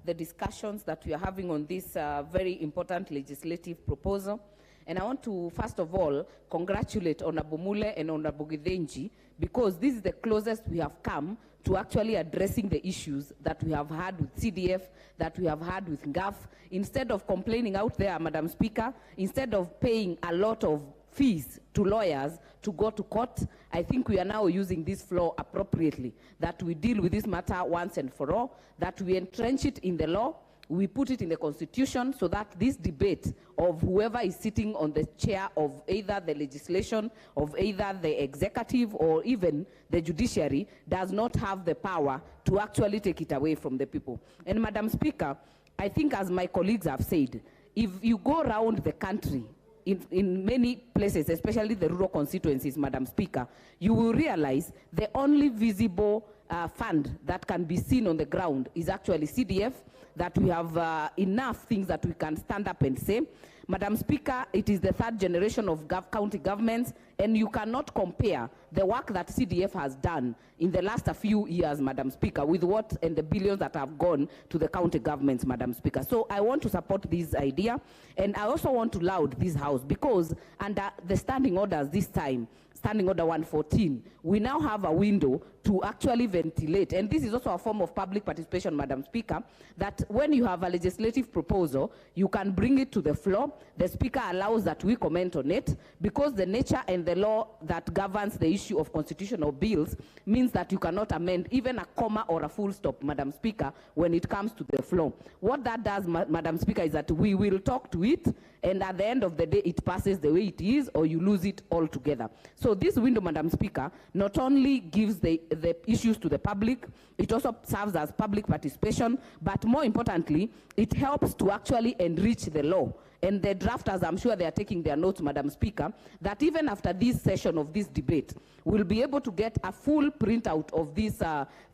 the discussions that we are having on this very important legislative proposal. And I want to, first of all, congratulate Honorable Mule and Honorable Gidenji, because this is the closest we have come to actually addressing the issues that we have had with CDF, that we have had with GAF. Instead of complaining out there, Madam Speaker, instead of paying a lot of fees to lawyers to go to court, I think we are now using this floor appropriately, that we deal with this matter once and for all, that we entrench it in the law, we put it in the Constitution, so that this debate of whoever is sitting on the chair of either the legislation, of either the executive or even the judiciary does not have the power to actually take it away from the people. And Madam Speaker, I think as my colleagues have said, if you go around the country, in many places, especially the rural constituencies, Madam Speaker, you will realize the only visible fund that can be seen on the ground is actually CDF, that we have enough things that we can stand up and say. Madam Speaker, it is the third generation of county governments, and you cannot compare the work that CDF has done in the last few years, Madam Speaker, with what and the billions that have gone to the county governments, Madam Speaker. So I want to support this idea, and I also want to laud this House, because under the standing orders this time, Standing Order 114, we now have a window to actually ventilate. And this is also a form of public participation, Madam Speaker, that when you have a legislative proposal, you can bring it to the floor. The Speaker allows that we comment on it, because the nature and the law that governs the issue of constitutional bills means that you cannot amend even a comma or a full stop, Madam Speaker, when it comes to the floor. What that does, Madam Speaker, is that we will talk to it, and at the end of the day, it passes the way it is, or you lose it altogether. So this window, Madam Speaker, not only gives the the issues to the public. It also serves as public participation, but more importantly, it helps to actually enrich the law. And the drafters, I'm sure they are taking their notes, Madam Speaker, that even after this session of this debate, we'll be able to get a full printout of this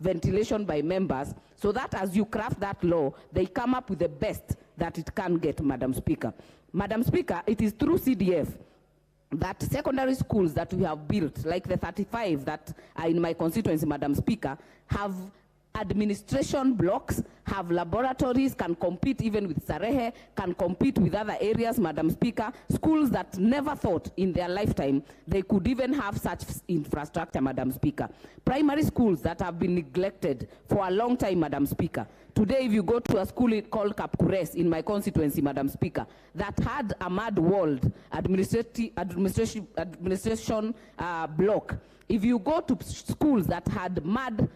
ventilation by members, so that as you craft that law, they come up with the best that it can get, Madam Speaker. Madam Speaker, it is through CDF that secondary schools that we have built, like the 35 that are in my constituency, Madam Speaker, have administration blocks, have laboratories, can compete even with Sarehe, can compete with other areas, Madam Speaker, schools that never thought in their lifetime they could even have such infrastructure, Madam Speaker. Primary schools that have been neglected for a long time, Madam Speaker. Today, if you go to a school called Kapkures in my constituency, Madam Speaker, that had a mad-walled administration block. If you go to schools that had mad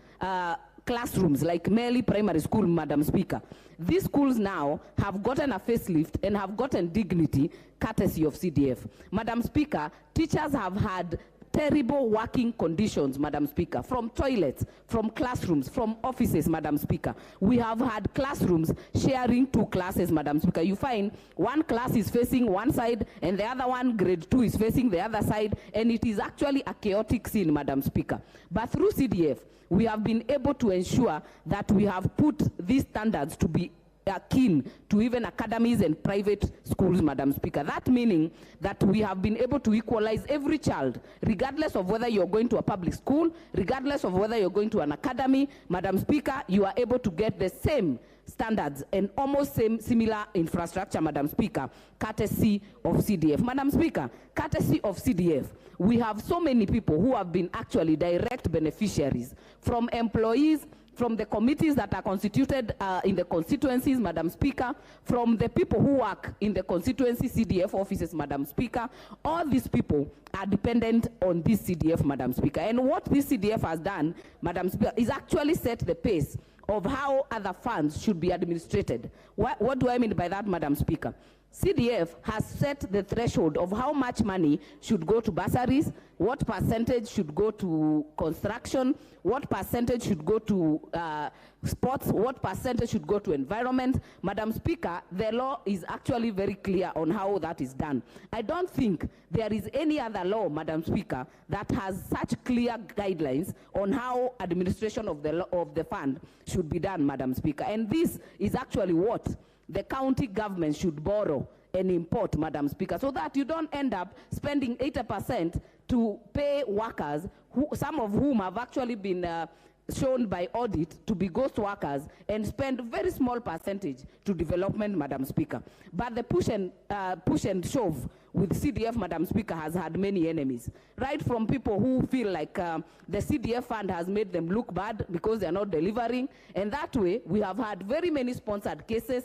classrooms like Meli Primary School, Madam Speaker, these schools now have gotten a facelift and have gotten dignity courtesy of CDF. Madam Speaker, teachers have had terrible working conditions, Madam Speaker, from toilets, from classrooms, from offices, Madam Speaker. We have had classrooms sharing 2 classes, Madam Speaker. You find one class is facing one side and the other one, grade 2, is facing the other side, and it is actually a chaotic scene, Madam Speaker. But through CDF, we have been able to ensure that we have put these standards to be akin to even academies and private schools, Madam Speaker. That meaning that we have been able to equalize every child, regardless of whether you're going to a public school, regardless of whether you're going to an academy, Madam Speaker, you are able to get the same standards and almost similar infrastructure, Madam Speaker, courtesy of CDF. Madam Speaker, courtesy of CDF, we have so many people who have been actually direct beneficiaries, from employees, from the committees that are constituted in the constituencies, Madam Speaker, from the people who work in the constituency CDF offices, Madam Speaker. All these people are dependent on this CDF, Madam Speaker. And what this CDF has done, Madam Speaker, is actually set the pace of how other funds should be administrated. What do I mean by that, Madam Speaker? CDF has set the threshold of how much money should go to bursaries, what percentage should go to construction, what percentage should go to sports, what percentage should go to environment. Madam Speaker, the law is actually very clear on how that is done. I don't think there is any other law, Madam Speaker, that has such clear guidelines on how administration of the fund should be done, Madam Speaker. And this is actually what the county government should borrow and import, Madam Speaker, so that you don't end up spending 80% to pay workers, some of whom have actually been shown by audit to be ghost workers, and spend very small percentage to development, Madam Speaker. But the push and shove with CDF, Madam Speaker, has had many enemies, right from people who feel like the CDF fund has made them look bad because they're not delivering, and that way we have had very many sponsored cases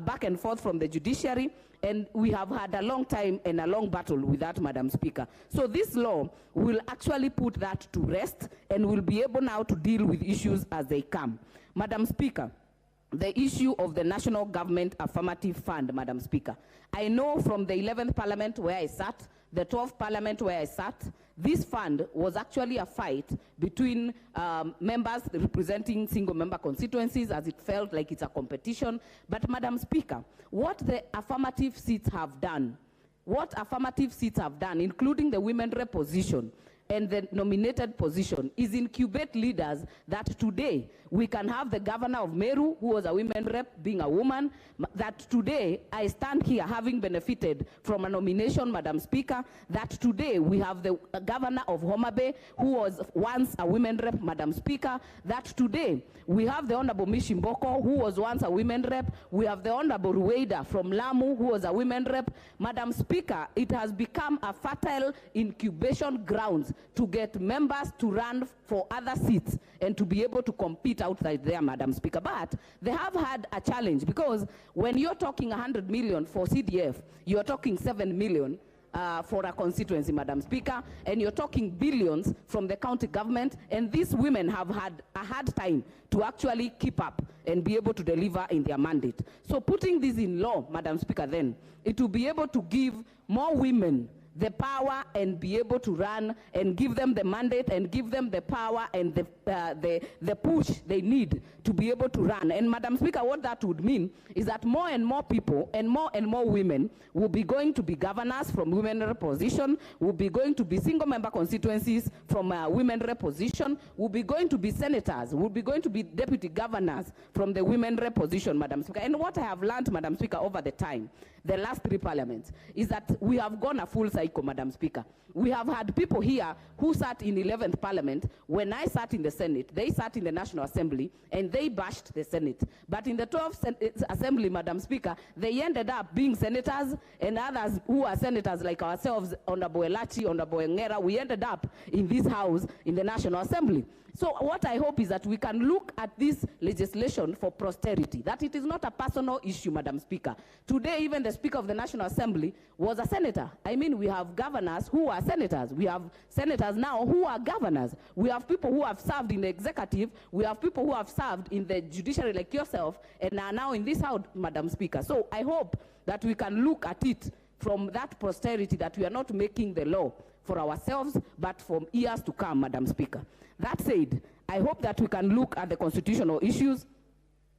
back and forth from the judiciary, and we have had a long time and a long battle with that, Madam Speaker. So this law will actually put that to rest and will be able now to deal with issues as they come. Madam Speaker, the issue of the National Government Affirmative Fund, Madam Speaker. I know from the 11th Parliament where I sat, the 12th Parliament where I sat, this fund was actually a fight between members representing single-member constituencies, as it felt like it's a competition. But, Madam Speaker, what the affirmative seats have done, including the women rep position and the nominated position, is incubate leaders that today we can have the governor of Meru, who was a women rep, being a woman, that today I stand here having benefited from a nomination, Madam Speaker, that today we have the governor of Homa Bay, who was once a women rep, Madam Speaker, that today we have the Honorable Mishimboko, who was once a women rep, we have the Honorable Rueda from Lamu, who was a women rep. Madam Speaker, it has become a fertile incubation grounds to get members to run for other seats and to be able to compete outside there, Madam Speaker. But they have had a challenge, because when you're talking 100 million for CDF, you're talking 7 million for a constituency, Madam Speaker, and you're talking billions from the county government, and these women have had a hard time to actually keep up and be able to deliver in their mandate. So putting this in law, Madam Speaker, then, it will be able to give more women the power and be able to run and give them the mandate and give them the power and the push they need to be able to run. And Madam Speaker, what that would mean is that more and more people and more women will be going to be governors from women rep position, will be going to be single member constituencies from women rep position, will be going to be senators, will be going to be deputy governors from the women rep position, Madam Speaker. And what I have learned, Madam Speaker, over the time, the last 3 parliaments, is that we have gone a full cycle, Madam Speaker. We have had people here who sat in 11th Parliament. When I sat in the Senate, they sat in the National Assembly, and they bashed the Senate. But in the 12th Assembly, Madam Speaker, they ended up being senators, and others who are senators like ourselves, Honorable Elachi, Honorable Ngera, we ended up in this house in the National Assembly. So what I hope is that we can look at this legislation for posterity, that it is not a personal issue, Madam Speaker. Today, even the Speaker of the National Assembly was a senator. I mean, we have governors who are senators. We have senators now who are governors. We have people who have served in the executive. We have people who have served in the judiciary like yourself and are now in this house, Madam Speaker. So I hope that we can look at it from that posterity, that we are not making the law for ourselves, but from years to come, Madam Speaker. That said, I hope that we can look at the constitutional issues,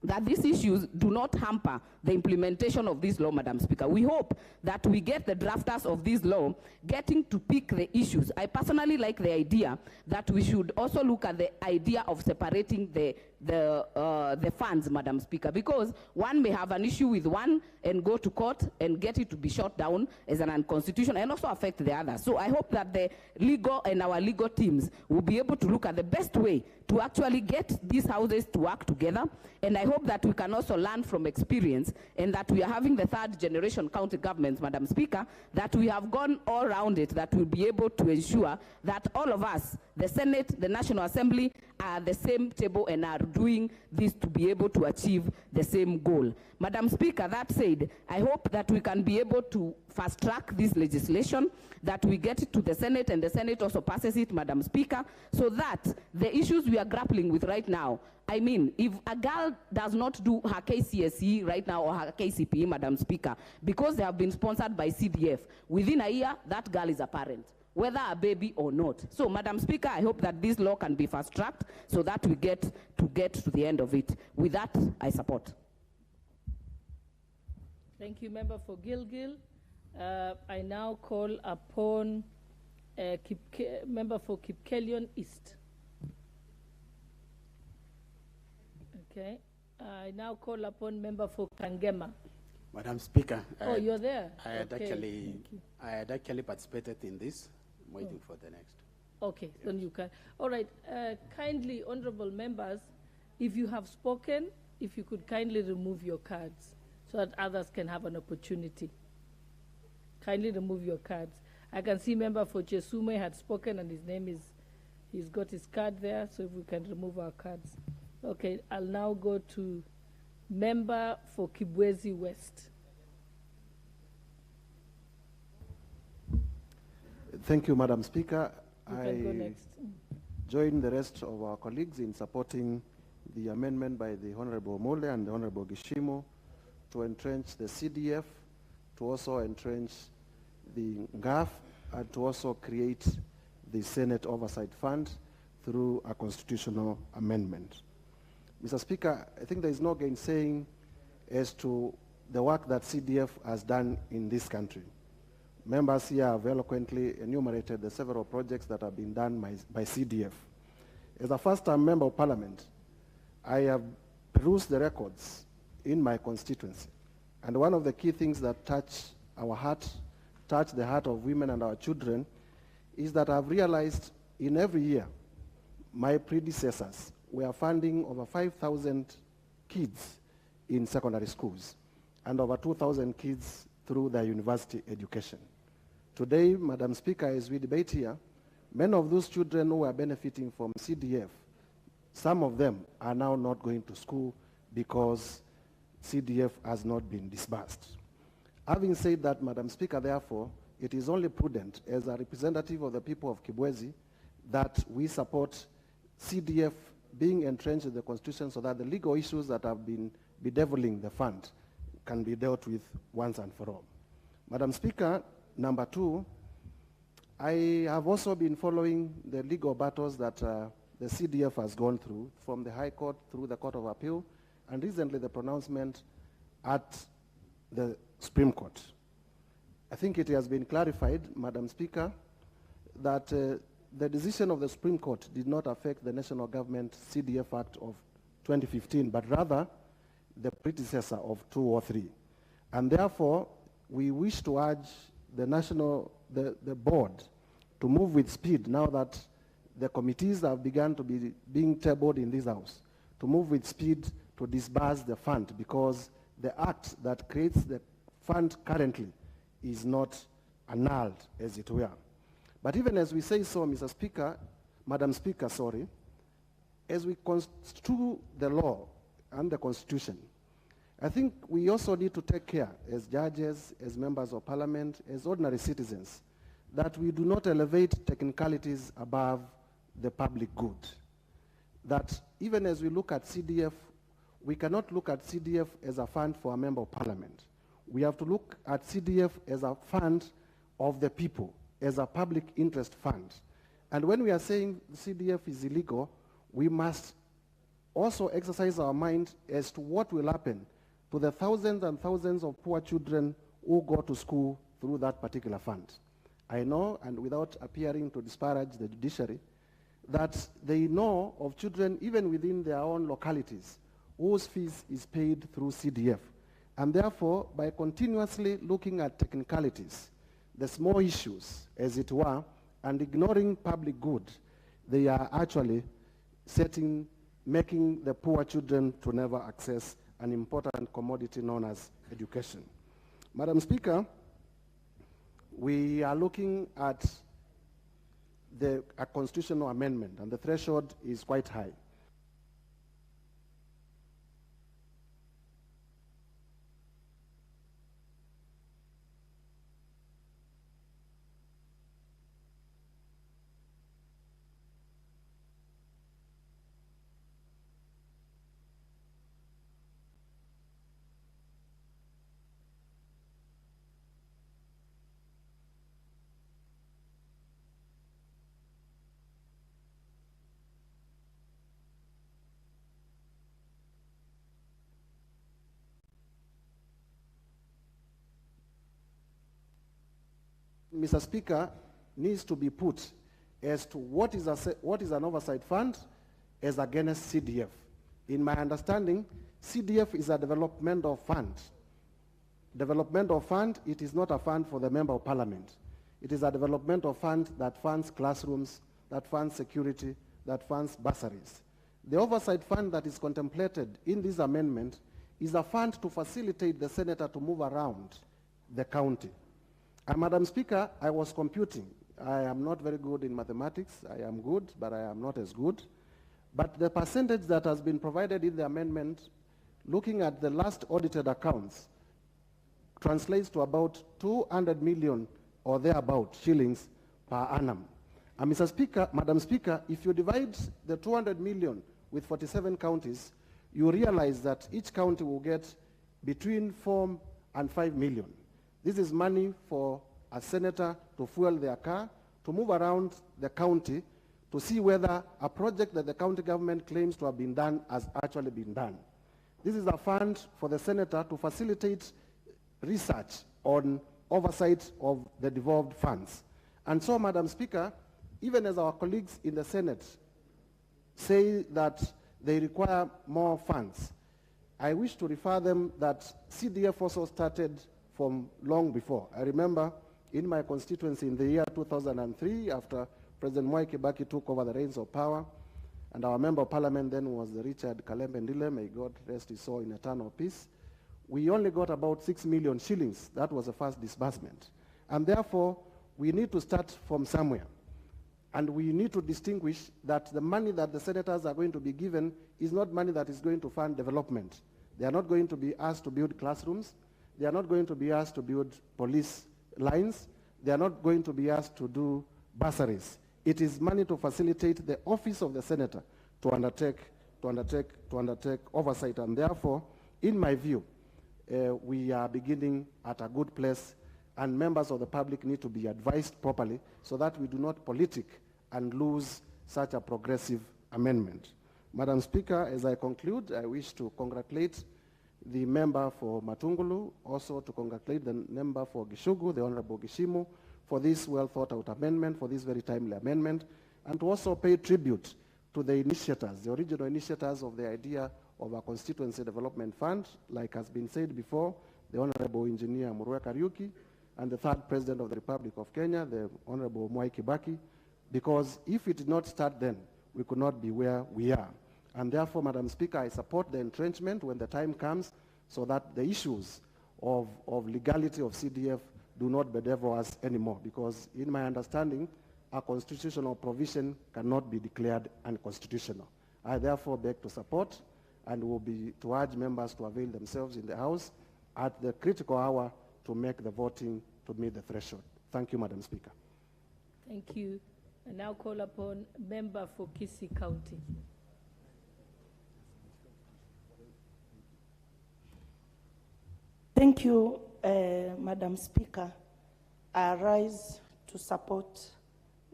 that these issues do not hamper the implementation of this law, Madam Speaker. We hope that we get the drafters of this law getting to pick the issues. I personally like the idea that we should also look at the idea of separating the funds, Madam Speaker, because one may have an issue with one and go to court and get it to be shot down as an unconstitutional and also affect the other. So I hope that the legal and our legal teams will be able to look at the best way to actually get these houses to work together. And I hope that we can also learn from experience, and that we are having the third generation county governments, Madam Speaker, that we have gone all around it, that will be able to ensure that all of us, the Senate, the National Assembly, are at the same table and are doing this to be able to achieve the same goal. Madam Speaker, that said, I hope that we can be able to fast track this legislation, that we get it to the Senate and the Senate also passes it, Madam Speaker, so that the issues we are grappling with right now, I mean, if a girl does not do her KCSE right now or her KCPE, Madam Speaker, because they have been sponsored by CDF, within a year, that girl is a parent, whether a baby or not. So, Madam Speaker, I hope that this law can be fast-tracked so that we get to the end of it. With that, I support. Thank you, Member for Gilgil. I now call upon Member for Kipkelion East. Okay. I now call upon Member for Kangema. Madam Speaker, Oh, you're there. I had Okay, actually participated in this. I'm waiting for the next. Okay, then you can. All right, kindly, honorable members, if you have spoken, if you could kindly remove your cards so that others can have an opportunity. Kindly remove your cards. I can see member for Chesume had spoken and his name is, he's got his card there, so if we can remove our cards. Okay, I'll now go to member for Kibwezi West. Thank you, Madam Speaker. You can go next. Join the rest of our colleagues in supporting the amendment by the Honorable Mole and the Honorable Gishimo to entrench the CDF, to also entrench the GAF, and to also create the Senate Oversight Fund through a constitutional amendment. Mr. Speaker, I think there is no gainsaying as to the work that CDF has done in this country. Members here have eloquently enumerated the several projects that have been done by CDF. As a first-time member of Parliament, I have perused the records in my constituency. And one of the key things that touch our heart, touch the heart of women and our children, is that I've realized in every year, my predecessors were funding over 5,000 kids in secondary schools and over 2,000 kids through their university education. Today, Madam Speaker, as we debate here, many of those children who are benefiting from CDF, some of them are now not going to school because CDF has not been disbursed. Having said that, Madam Speaker, therefore, it is only prudent as a representative of the people of Kibwezi that we support CDF being entrenched in the Constitution so that the legal issues that have been bedeviling the fund can be dealt with once and for all. Madam Speaker, number two, I have also been following the legal battles that the CDF has gone through, from the High Court through the Court of Appeal, and recently the pronouncement at the Supreme Court. I think it has been clarified, Madam Speaker, that the decision of the Supreme Court did not affect the National Government CDF Act of 2015, but rather the predecessor of 203. And therefore, we wish to urge the board to move with speed now that the committees have begun to be being tabled in this house, to move with speed to disburse the fund, because the act that creates the fund currently is not annulled, as it were. But even as we say so, Mr. Speaker, Madam Speaker, sorry, as we construe the law and the Constitution, I think we also need to take care, as judges, as members of parliament, as ordinary citizens, that we do not elevate technicalities above the public good. That even as we look at CDF, we cannot look at CDF as a fund for a member of parliament. We have to look at CDF as a fund of the people, as a public interest fund. And when we are saying CDF is illegal, we must also exercise our mind as to what will happen to the thousands and thousands of poor children who go to school through that particular fund. I know, and without appearing to disparage the judiciary, that they know of children even within their own localities whose fees is paid through CDF. And therefore, by continuously looking at technicalities, the small issues, as it were, and ignoring public good, they are actually making the poor children to never access an important commodity known as education. Madam Speaker, we are looking at a constitutional amendment, and the threshold is quite high. Mr. Speaker, needs to be put as to what is an oversight fund as against CDF. In my understanding, CDF is a developmental fund. Developmental fund, it is not a fund for the member of parliament. It is a developmental fund that funds classrooms, that funds security, that funds bursaries. The oversight fund that is contemplated in this amendment is a fund to facilitate the senator to move around the county. And Madam Speaker, I was computing. I am not very good in mathematics. I am good, but I am not as good. But the percentage that has been provided in the amendment, looking at the last audited accounts, translates to about 200 million or thereabout shillings per annum. And Mr. Speaker, Madam Speaker, if you divide the 200 million with 47 counties, you realize that each county will get between 4 and 5 million. This is money for a senator to fuel their car, to move around the county, to see whether a project that the county government claims to have been done has actually been done. This is a fund for the senator to facilitate research on oversight of the devolved funds. And so, Madam Speaker, even as our colleagues in the Senate say that they require more funds, I wish to refer them that CDF also started from long before. I remember in my constituency in the year 2003, after President Mwai Kibaki took over the reins of power, and our member of parliament then was Richard Kalembe Ndile, may God rest his soul in eternal peace, we only got about 6 million shillings. That was the first disbursement. And therefore, we need to start from somewhere. And we need to distinguish that the money that the senators are going to be given is not money that is going to fund development. They are not going to be asked to build classrooms. They are not going to be asked to build police lines. They are not going to be asked to do bursaries. It is money to facilitate the office of the senator to undertake oversight. And therefore, in my view, we are beginning at a good place. and members of the public need to be advised properly so that we do not politic and lose such a progressive amendment. Madam Speaker, as I conclude, I wish to congratulate the member for Matungulu, also to congratulate the member for Gishugu, the Honorable Gishimu, for this well-thought-out amendment, for this very timely amendment, and to also pay tribute to the initiators, the original initiators of the idea of a constituency development fund, like has been said before, the Honorable Engineer Murwe Kariuki, and the third President of the Republic of Kenya, the Honorable Mwai Kibaki, because if it did not start then, we could not be where we are. And therefore, Madam Speaker, I support the entrenchment when the time comes so that the issues of legality of CDF do not bedevil us anymore, because in my understanding, a constitutional provision cannot be declared unconstitutional. I therefore beg to support and will be to urge members to avail themselves in the House at the critical hour to make the voting to meet the threshold. Thank you, Madam Speaker. Thank you. I now call upon member for Kisii County. Thank you, Madam Speaker. I rise to support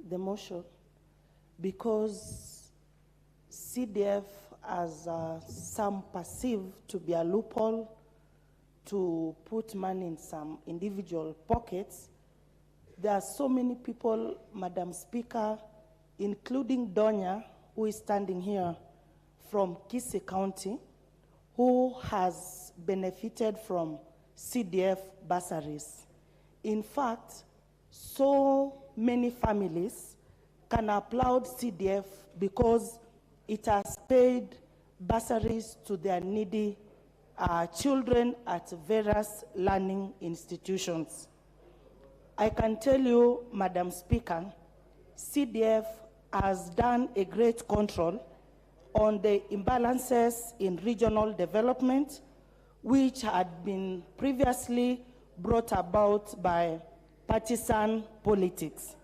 the motion because CDF, as some perceive to be a loophole to put money in some individual pockets, there are so many people, Madam Speaker, including Donya, who is standing here from Kisii County, who has benefited from CDF bursaries. In fact, so many families can applaud CDF because it has paid bursaries to their needy children at various learning institutions. I can tell you, Madam Speaker, CDF has done a great control on the imbalances in regional development, which had been previously brought about by partisan politics.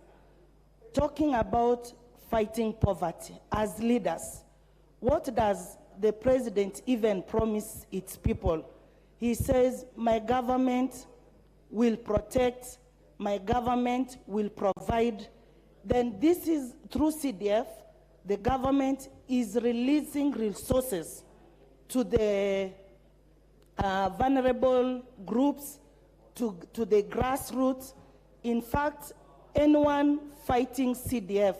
Talking about fighting poverty as leaders, what does the president even promise its people? He says, my government will protect, my government will provide. Then this is through CDF, the government is releasing resources to the vulnerable groups, to the grassroots. In fact, anyone fighting CDF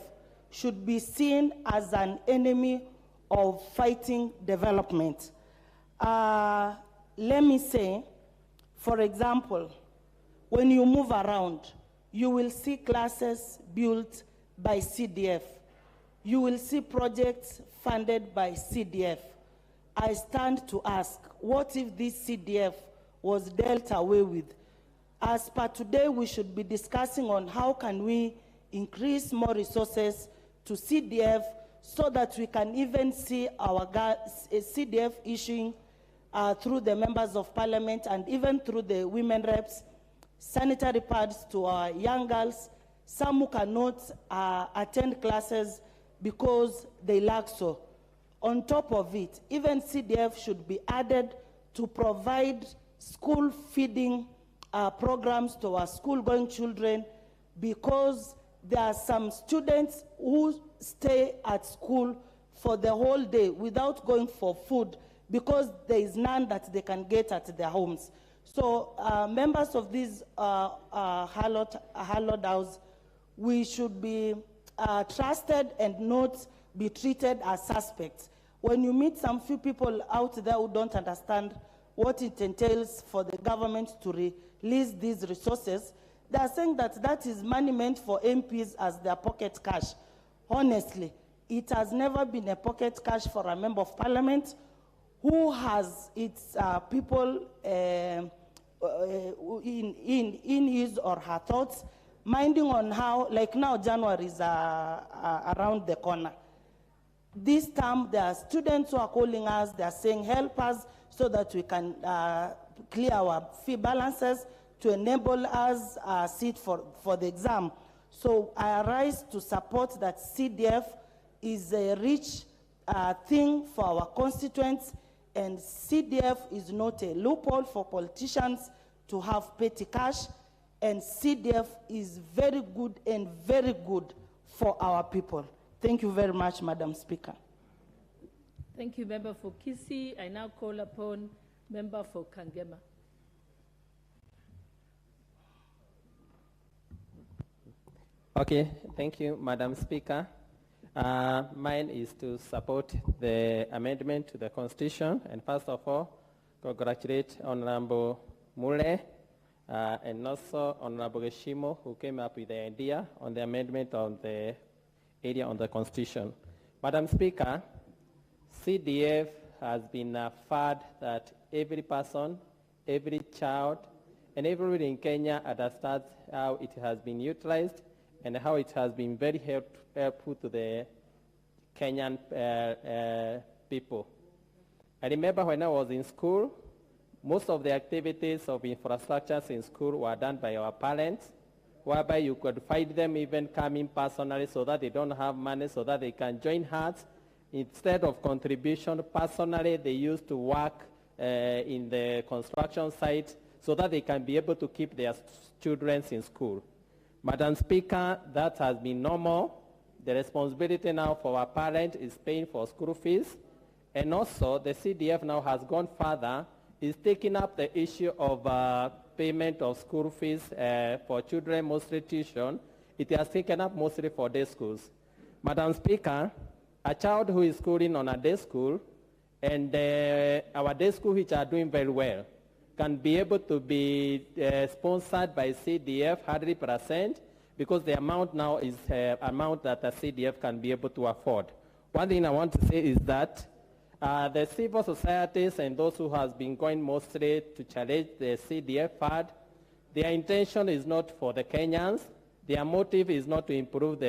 should be seen as an enemy of fighting development. Let me say, for example, when you move around, you will see classes built by CDF. You will see projects funded by CDF. I stand to ask, what if this CDF was dealt away with? As per today, we should be discussing on how can we increase more resources to CDF so that we can even see our CDF issuing through the members of parliament and even through the women reps, sanitary pads to our young girls, some who cannot attend classes because they lack so. On top of it, even CDF should be added to provide school feeding programs to our school-going children, because there are some students who stay at school for the whole day without going for food because there is none that they can get at their homes. So members of this hallowed house, we should be trusted and not be treated as suspects. When you meet some few people out there who don't understand what it entails for the government to release these resources, they are saying that that is money meant for MPs as their pocket cash. Honestly, it has never been a pocket cash for a member of parliament who has its people in his or her thoughts, minding on how, like now January is around the corner. This time, there are students who are calling us, they are saying, help us so that we can clear our fee balances to enable us sit for the exam. So I arise to support that CDF is a rich thing for our constituents, and CDF is not a loophole for politicians to have petty cash. And CDF is very good and very good for our people. Thank you very much, Madam Speaker. Thank you, Member for Kisii. I now call upon Member for Kangema. Okay, thank you, Madam Speaker. Mine is to support the amendment to the Constitution, and first of all, congratulate Honorable Mule and also Honorable Geshimo, who came up with the idea on the amendment of the area on the Constitution. Madam Speaker, CDF has been a fad that every person, every child, and everybody in Kenya understands how it has been utilized and how it has been very helpful to the Kenyan people. I remember when I was in school, most of the activities of infrastructures in school were done by our parents, whereby you could find them even coming personally so that they don't have money, so that they can join hands. Instead of contribution, personally, they used to work in the construction site so that they can be able to keep their children in school. Madam Speaker, that has been normal. The responsibility now for our parent is paying for school fees. And also, the CDF now has gone further, is taking up the issue of payment of school fees for children, mostly tuition. It has taken up mostly for day schools. Madam Speaker, a child who is schooling on a day school, and our day school which are doing very well, can be able to be sponsored by CDF 100%, because the amount now is amount that the CDF can be able to afford. One thing I want to say is that the civil societies and those who has been going mostly to challenge the CDF fund, their intention is not for the Kenyans. Their motive is not to improve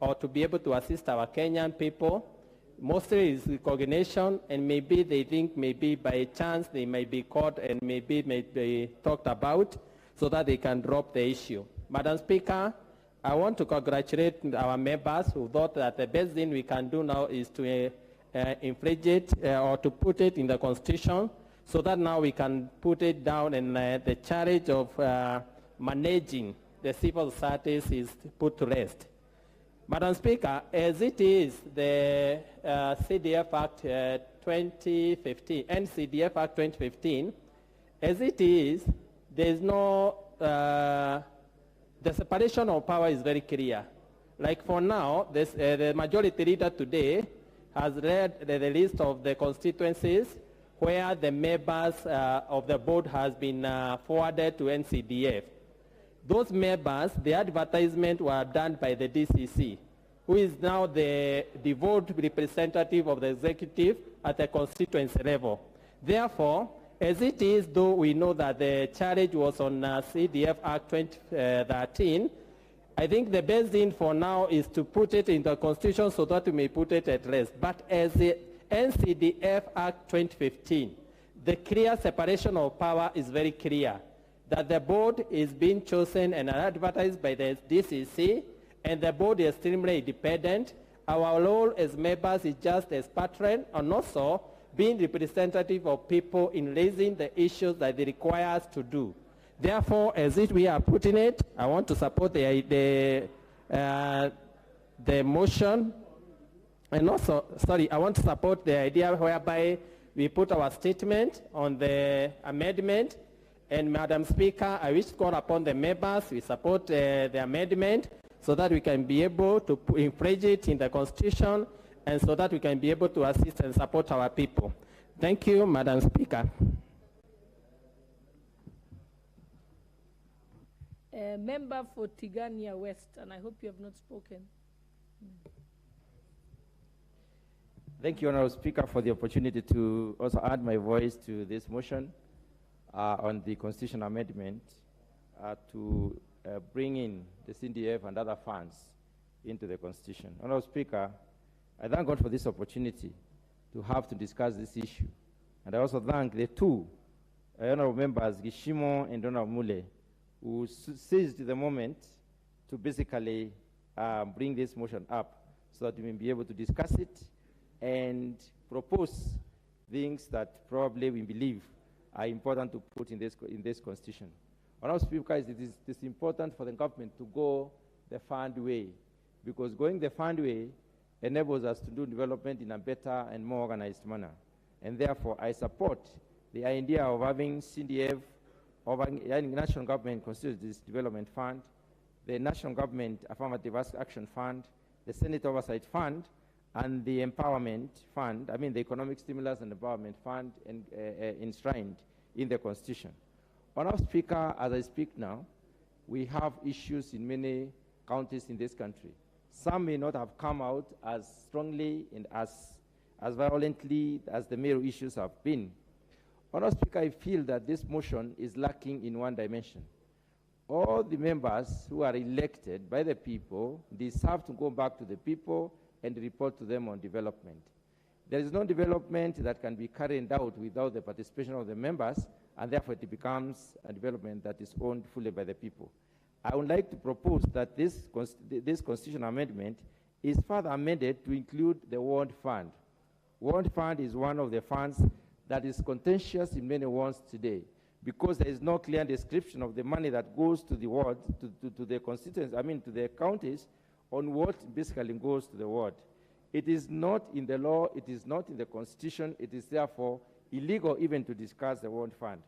or to be able to assist our Kenyan people. Mostly is recognition, and maybe they think maybe by chance they may be caught and maybe may be talked about so that they can drop the issue. Madam Speaker, I want to congratulate our members who thought that the best thing we can do now is to infringe it or to put it in the Constitution so that now we can put it down and the charge of managing the civil societies is put to rest. Madam Speaker, as it is, the CDF Act 2015, NCDF Act 2015, as it is, there is no, the separation of power is very clear. Like for now, this, the majority leader today has read the list of the constituencies where the members of the board has been forwarded to NCDF. Those members, the advertisement were done by the DCC, who is now the devolved representative of the executive at the constituency level. Therefore, as it is, though we know that the charge was on CDF Act 2013, I think the best thing for now is to put it in the Constitution so that we may put it at rest. But as the NCDF Act 2015, the clear separation of power is very clear, that the board is being chosen and advertised by the DCC, and the board is extremely independent. Our role as members is just as patron and also being representative of people in raising the issues that they require us to do. Therefore, as we are putting it, I want to support the motion, and also, I want to support the idea whereby we put our statement on the amendment. And Madam Speaker, I wish to call upon the members, we support the amendment so that we can be able to infringe it in the Constitution and so that we can be able to assist and support our people. Thank you, Madam Speaker. Member for Tigania West, and I hope you have not spoken. Thank you, Honourable Speaker, for the opportunity to also add my voice to this motion on the constitutional amendment to bring in the CDF and other funds into the Constitution. Honourable Speaker, I thank God for this opportunity to have to discuss this issue. And I also thank the two Honourable members, Geshimo and Honourable Mule, who seized the moment to basically bring this motion up so that we may be able to discuss it and propose things that probably we believe are important to put in this Constitution. Honorable Speaker, it is important for the government to go the fund way, because going the fund way enables us to do development in a better and more organized manner. And therefore, I support the idea of having CDF, of having national government constitute this development fund, the national government affirmative action fund, the Senate oversight fund, and the empowerment fund, the economic stimulus and empowerment fund enshrined in the Constitution. Honorable Speaker, as I speak now, we have issues in many counties in this country. Some may not have come out as strongly and as violently as the major issues have been. Honorable Speaker, I feel that this motion is lacking in one dimension. All the members who are elected by the people deserve to go back to the people and report to them on development. There is no development that can be carried out without the participation of the members, and therefore it becomes a development that is owned fully by the people. I would like to propose that this constitutional amendment is further amended to include the Ward Fund. Ward Fund is one of the funds that is contentious in many wards today, because there is no clear description of the money that goes to the wards, to the constituents, to the counties, on what basically goes to the ward. It is not in the law, it is not in the Constitution, it is therefore illegal even to discuss the Ward Fund.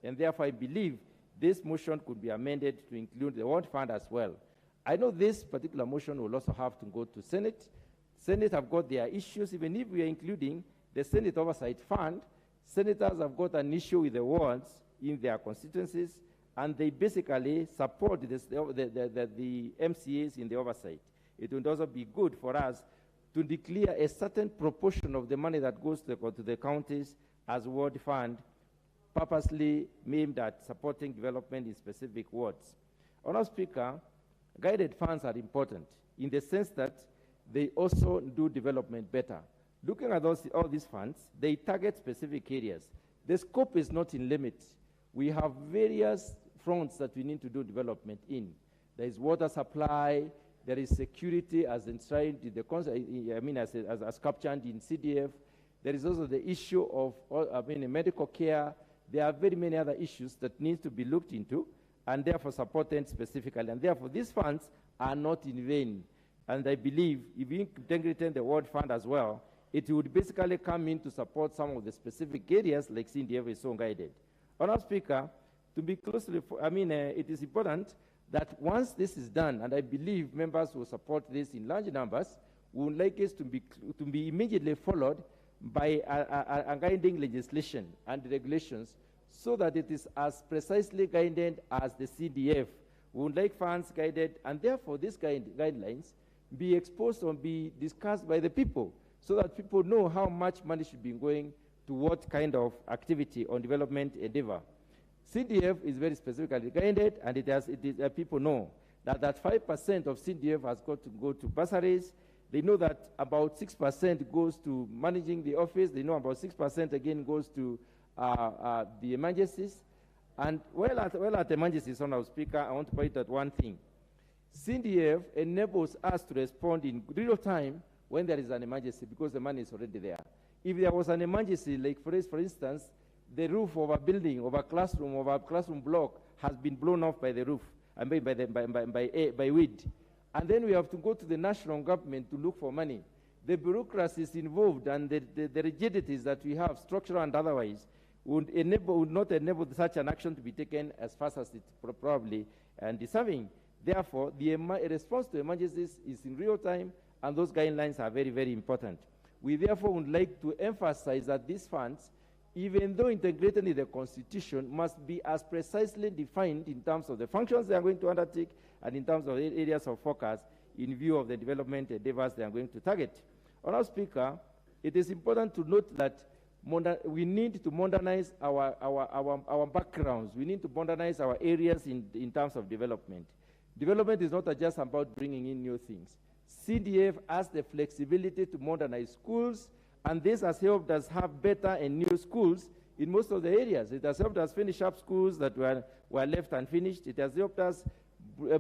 And therefore I believe this motion could be amended to include the Ward Fund as well. I know this particular motion will also have to go to Senate. Senate have got their issues, even if we are including the Senate Oversight Fund. Senators have got an issue with the wards in their constituencies, and they basically support the MCAs in the oversight. It would also be good for us to declare a certain proportion of the money that goes to the counties as ward fund, purposely aimed at supporting development in specific wards. Honorable Speaker, guided funds are important in the sense that they also do development better. Looking at all these funds, they target specific areas. The scope is not in limits. We have various fronts that we need to do development in. There is water supply, there is security as enshrined in the as captured in CDF. There is also the issue of medical care. There are very many other issues that need to be looked into and therefore supported specifically. And therefore these funds are not in vain. And I believe if we integrate the World Fund as well, it would basically come in to support some of the specific areas like CDF is so guided. Honorable Speaker, to be closely, it is important that once this is done, and I believe members will support this in large numbers, we would like it to be immediately followed by a guiding legislation and regulations so that it is as precisely guided as the CDF. We would like funds guided, and therefore these guidelines be exposed or be discussed by the people so that people know how much money should be going to what kind of activity on development endeavor. CDF is very specifically guided, and people know that 5% of CDF has got to go to bursaries. They know that about 6% goes to managing the office. They know about 6% again goes to the emergencies. And while at emergencies, Honorable Speaker, I want to point out one thing. CDF enables us to respond in real time when there is an emergency because the money is already there. If there was an emergency, like for instance, the roof of a building, of a classroom block has been blown off by the roof, and by wind. And then we have to go to the national government to look for money. The bureaucracies involved and the rigidities that we have, structural and otherwise, would not enable such an action to be taken as fast as it probably and deserving. Therefore, the response to emergencies is in real time, and those guidelines are very, very important. We therefore would like to emphasize that these funds, even though integrated in the Constitution, must be as precisely defined in terms of the functions they are going to undertake and in terms of the areas of focus in view of the development endeavors they are going to target. Honorable Speaker, it is important to note that we need to modernize our backgrounds. We need to modernize our areas in terms of development. Development is not just about bringing in new things. CDF has the flexibility to modernize schools, and this has helped us have better and new schools in most of the areas. It has helped us finish up schools that were left unfinished. It has helped us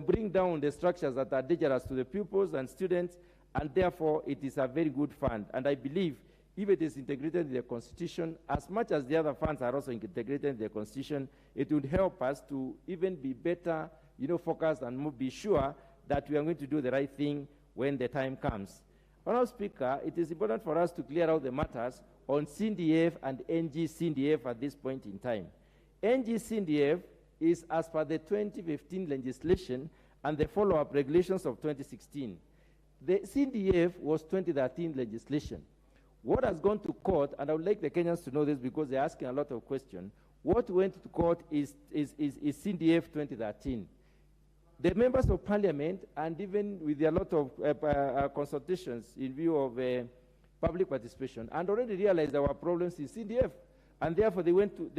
bring down the structures that are dangerous to the pupils and students, and therefore it is a very good fund. And I believe if it is integrated in the Constitution, as much as the other funds are also integrated in the Constitution, it would help us to even be better, focused and be sure that we are going to do the right thing when the time comes. Honourable Speaker, it is important for us to clear out the matters on CDF and NG-CDF at this point in time. NG-CDF is as per the 2015 legislation and the follow-up regulations of 2016. The CDF was 2013 legislation. What has gone to court, and I would like the Kenyans to know this because they're asking a lot of questions, what went to court is CDF 2013. The members of parliament, and even with a lot of consultations in view of public participation, and already realized there were problems in CDF, and therefore they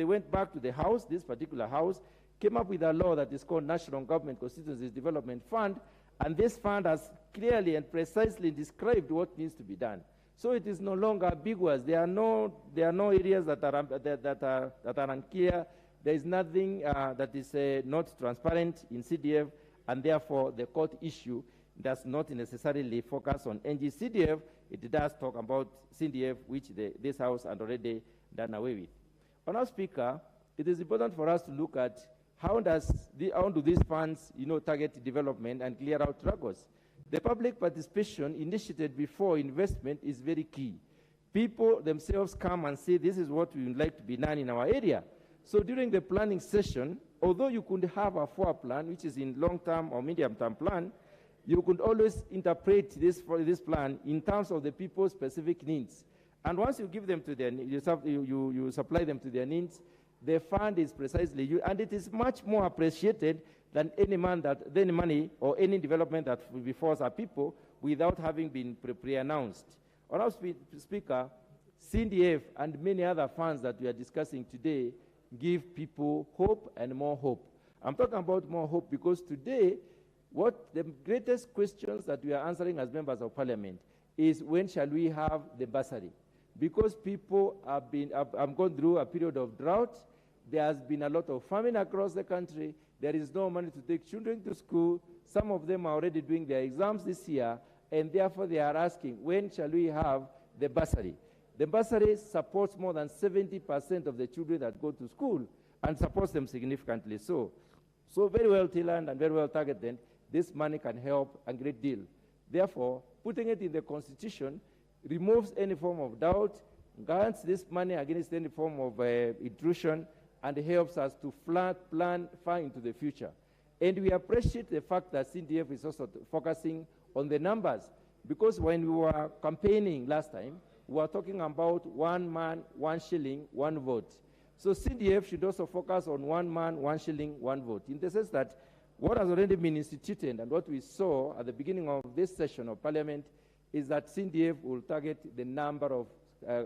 went back to the House, this particular House, came up with a law that is called National Government Constituencies Development Fund, and this fund has clearly and precisely described what needs to be done. So it is no longer ambiguous. There are no areas that are unclear. There is nothing that is not transparent in CDF, and therefore the court issue does not necessarily focus on NG-CDF. It does talk about CDF, which this House had already done away with. Honourable Speaker, it is important for us to look at how do these funds, target development and clear out records. The public participation initiated before investment is very key. People themselves come and say, this is what we would like to be done in our area. So during the planning session, although you could have a forward plan, which is in long-term or medium-term plan, you could always interpret this plan in terms of the people's specific needs. And once you give them to their needs, you supply them to their needs, the fund is precisely used, and it is much more appreciated than any money or any development that befalls our people without having been pre-announced. Honourable Speaker, CDF and many other funds that we are discussing today give people hope and more hope. I'm talking about more hope because today, what the greatest questions that we are answering as members of parliament is when shall we have the bursary? Because people have gone through a period of drought, there has been a lot of famine across the country, there is no money to take children to school, some of them are already doing their exams this year, and therefore they are asking, when shall we have the bursary? The bursary supports more than 70% of the children that go to school and supports them significantly. So very well tailored and very well targeted, this money can help a great deal. Therefore, putting it in the Constitution removes any form of doubt, guards this money against any form of intrusion, and helps us to plan far into the future. And we appreciate the fact that CDF is also focusing on the numbers, because when we were campaigning last time, we were talking about 1 man, 1 shilling, 1 vote. So CDF should also focus on 1 man, 1 shilling, 1 vote, in the sense that what has already been instituted and what we saw at the beginning of this session of Parliament is that CDF will target the number of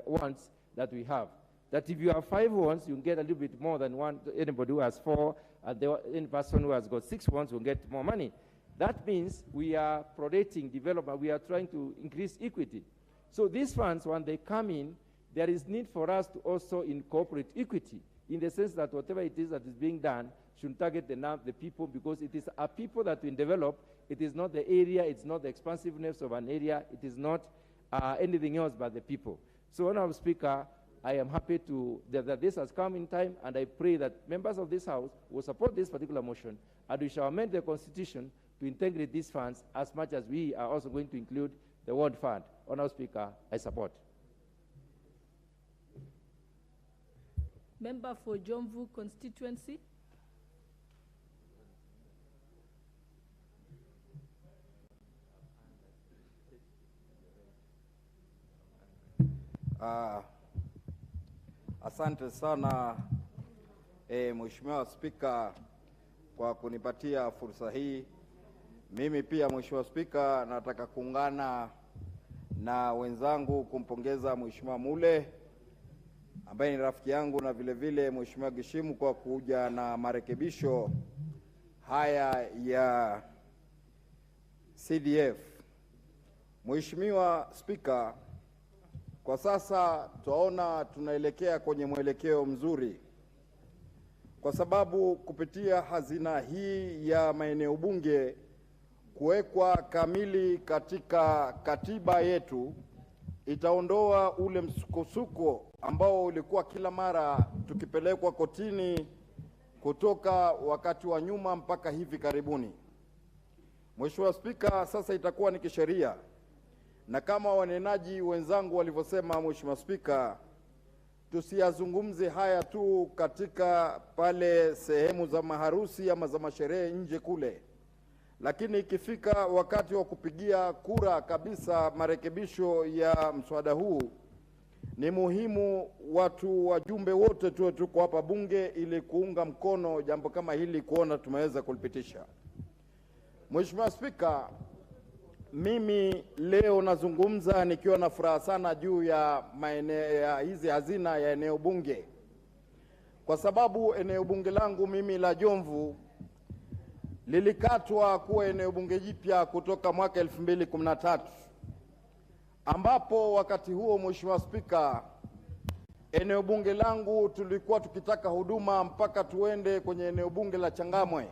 ones that we have. That if you have 5 ones, you get a little bit more than anybody who has 4, and any person who has got 6 ones will get more money. That means we are prorating development, we are trying to increase equity. So these funds, when they come in, there is need for us to also incorporate equity, in the sense that whatever it is that is being done should target the people, because it is our people that we develop. It is not the area, it's not the expansiveness of an area, it is not anything else but the people. So, Honourable Speaker, I am happy that this has come in time, and I pray that members of this House will support this particular motion, and we shall amend the Constitution to integrate these funds as much as we are also going to include the World Fund. Honourable Speaker, I support. Member for Jomvu constituency. Asante sana Mheshimiwa Spika kwa kunipatia fursa hii. Mimi pia Mheshimiwa Spika, nataka kuungana na wenzangu kumpongeza Mheshimiwa Mule ambaye ni rafiki yangu, na vile vile Mheshimiwa Gishimu kwa kuja na marekebisho haya ya CDF. Mheshimiwa Spika, kwa sasa tunaona tunaelekea kwenye mwelekeo mzuri, kwa sababu kupitia hazina hii ya maeneo bunge kuwekwa kamili katika katiba yetu, itaondoa ule msukosuko ambao ulikuwa kila mara tukipelekwa kotini kutoka wakati wa nyuma mpaka hivi karibuni. Mheshimiwa Spika, sasa itakuwa ni kisheria, na kama wanenaji wenzangu walivyosema, Mheshimiwa Spika, tusiyazungumze haya tu katika pale sehemu za maharusi ama za masherehe nje kule, lakini ikifika wakati wa kupigia kura kabisa marekebisho ya mswada huu, ni muhimu wajumbe wote tuko hapa bunge ili kuunga mkono jambo kama hili, kuona tumeweza kulipitisha. Mheshimiwa Spika, mimi leo nazungumza nikiwa na furaha sana juu ya hizi hazina ya eneo bunge, kwa sababu eneo bunge langu mimi la Jomvu lilikatwa kuwa eneo bunge jipya kutoka mwaka 2013, ambapo wakati huo, Mheshimiwa Spika, eneo bunge langu tulikuwa tukitaka huduma mpaka tuende kwenye eneo bunge la Changamwe.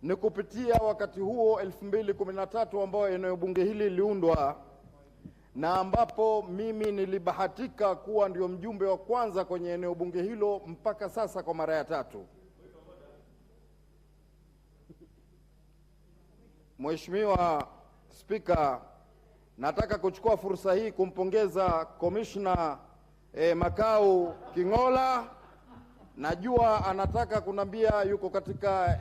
Ni kupitia wakati huo 2013 ambao eneo bunge hili liliundwa, na ambapo mimi nilibahatika kuwa ndio mjumbe wa kwanza kwenye eneo bunge hilo mpaka sasa kwa mara ya 3. Mheshimiwa Spika, nataka kuchukua fursa hii kumpongeza Commissioner Makau Kingola. Najua anataka kunambia yuko katika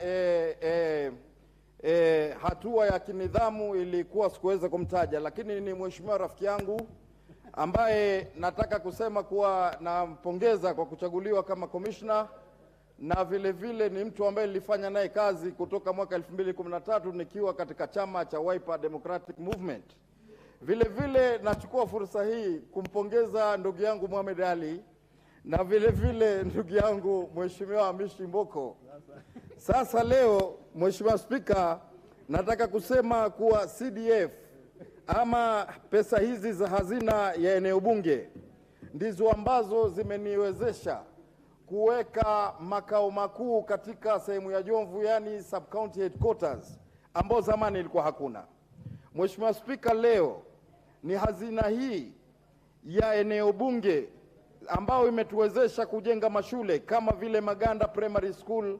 hatua ya kinidhamu, ilikuwa sikuweza kumtaja, lakini ni mheshimiwa rafiki yangu ambaye nataka kusema kuwa nampongeza kwa kuchaguliwa kama commissioner, na vile vile ni mtu ambaye nilifanya naye kazi kutoka mwaka 2013 nikiwa katika chama cha Wiper Democratic Movement. Vile vile nachukua fursa hii kumpongeza ndugu yangu Mohamed Ali, na vile vile ndugu yangu Mheshimiwa Amishi Mboko. Sasa leo, Mheshimiwa Spika, nataka kusema kuwa CDF ama pesa hizi za hazina ya eneo bunge ndizo ambazo zimeniwezesha kuweka makao makuu katika sehemu ya Jomvu, yani sub county headquarters, ambao zamani ilikuwa hakuna. Mheshimiwa Spika, leo ni hazina hii ya eneo bunge ambao imetuwezesha kujenga mashule kama vile Maganda Primary School,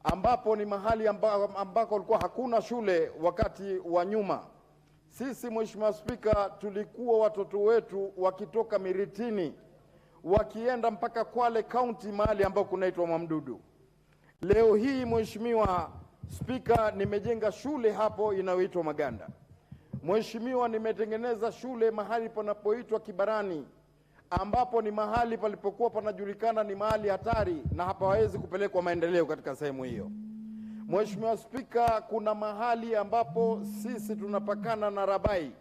ambapo ni mahali ambako kulikuwa hakuna shule wakati wa nyuma. Sisi, Mheshimiwa Spika, tulikuwa watoto wetu wakitoka Miritini wakienda mpaka Kwale County, mahali ambako kunaitwa Mwamdudu. Leo hii, Mheshimiwa Spika, nimejenga shule hapo inayoitwa Maganda. Mheshimiwa, nimetengeneza shule mahali panapoitwa Kibarani, ambapo ni mahali palipokuwa panajulikana ni mahali hatari na hapawezi kupelekwa maendeleo katika sehemu hiyo. Mheshimiwa Spika, kuna mahali ambapo sisi tunapakana na Rabai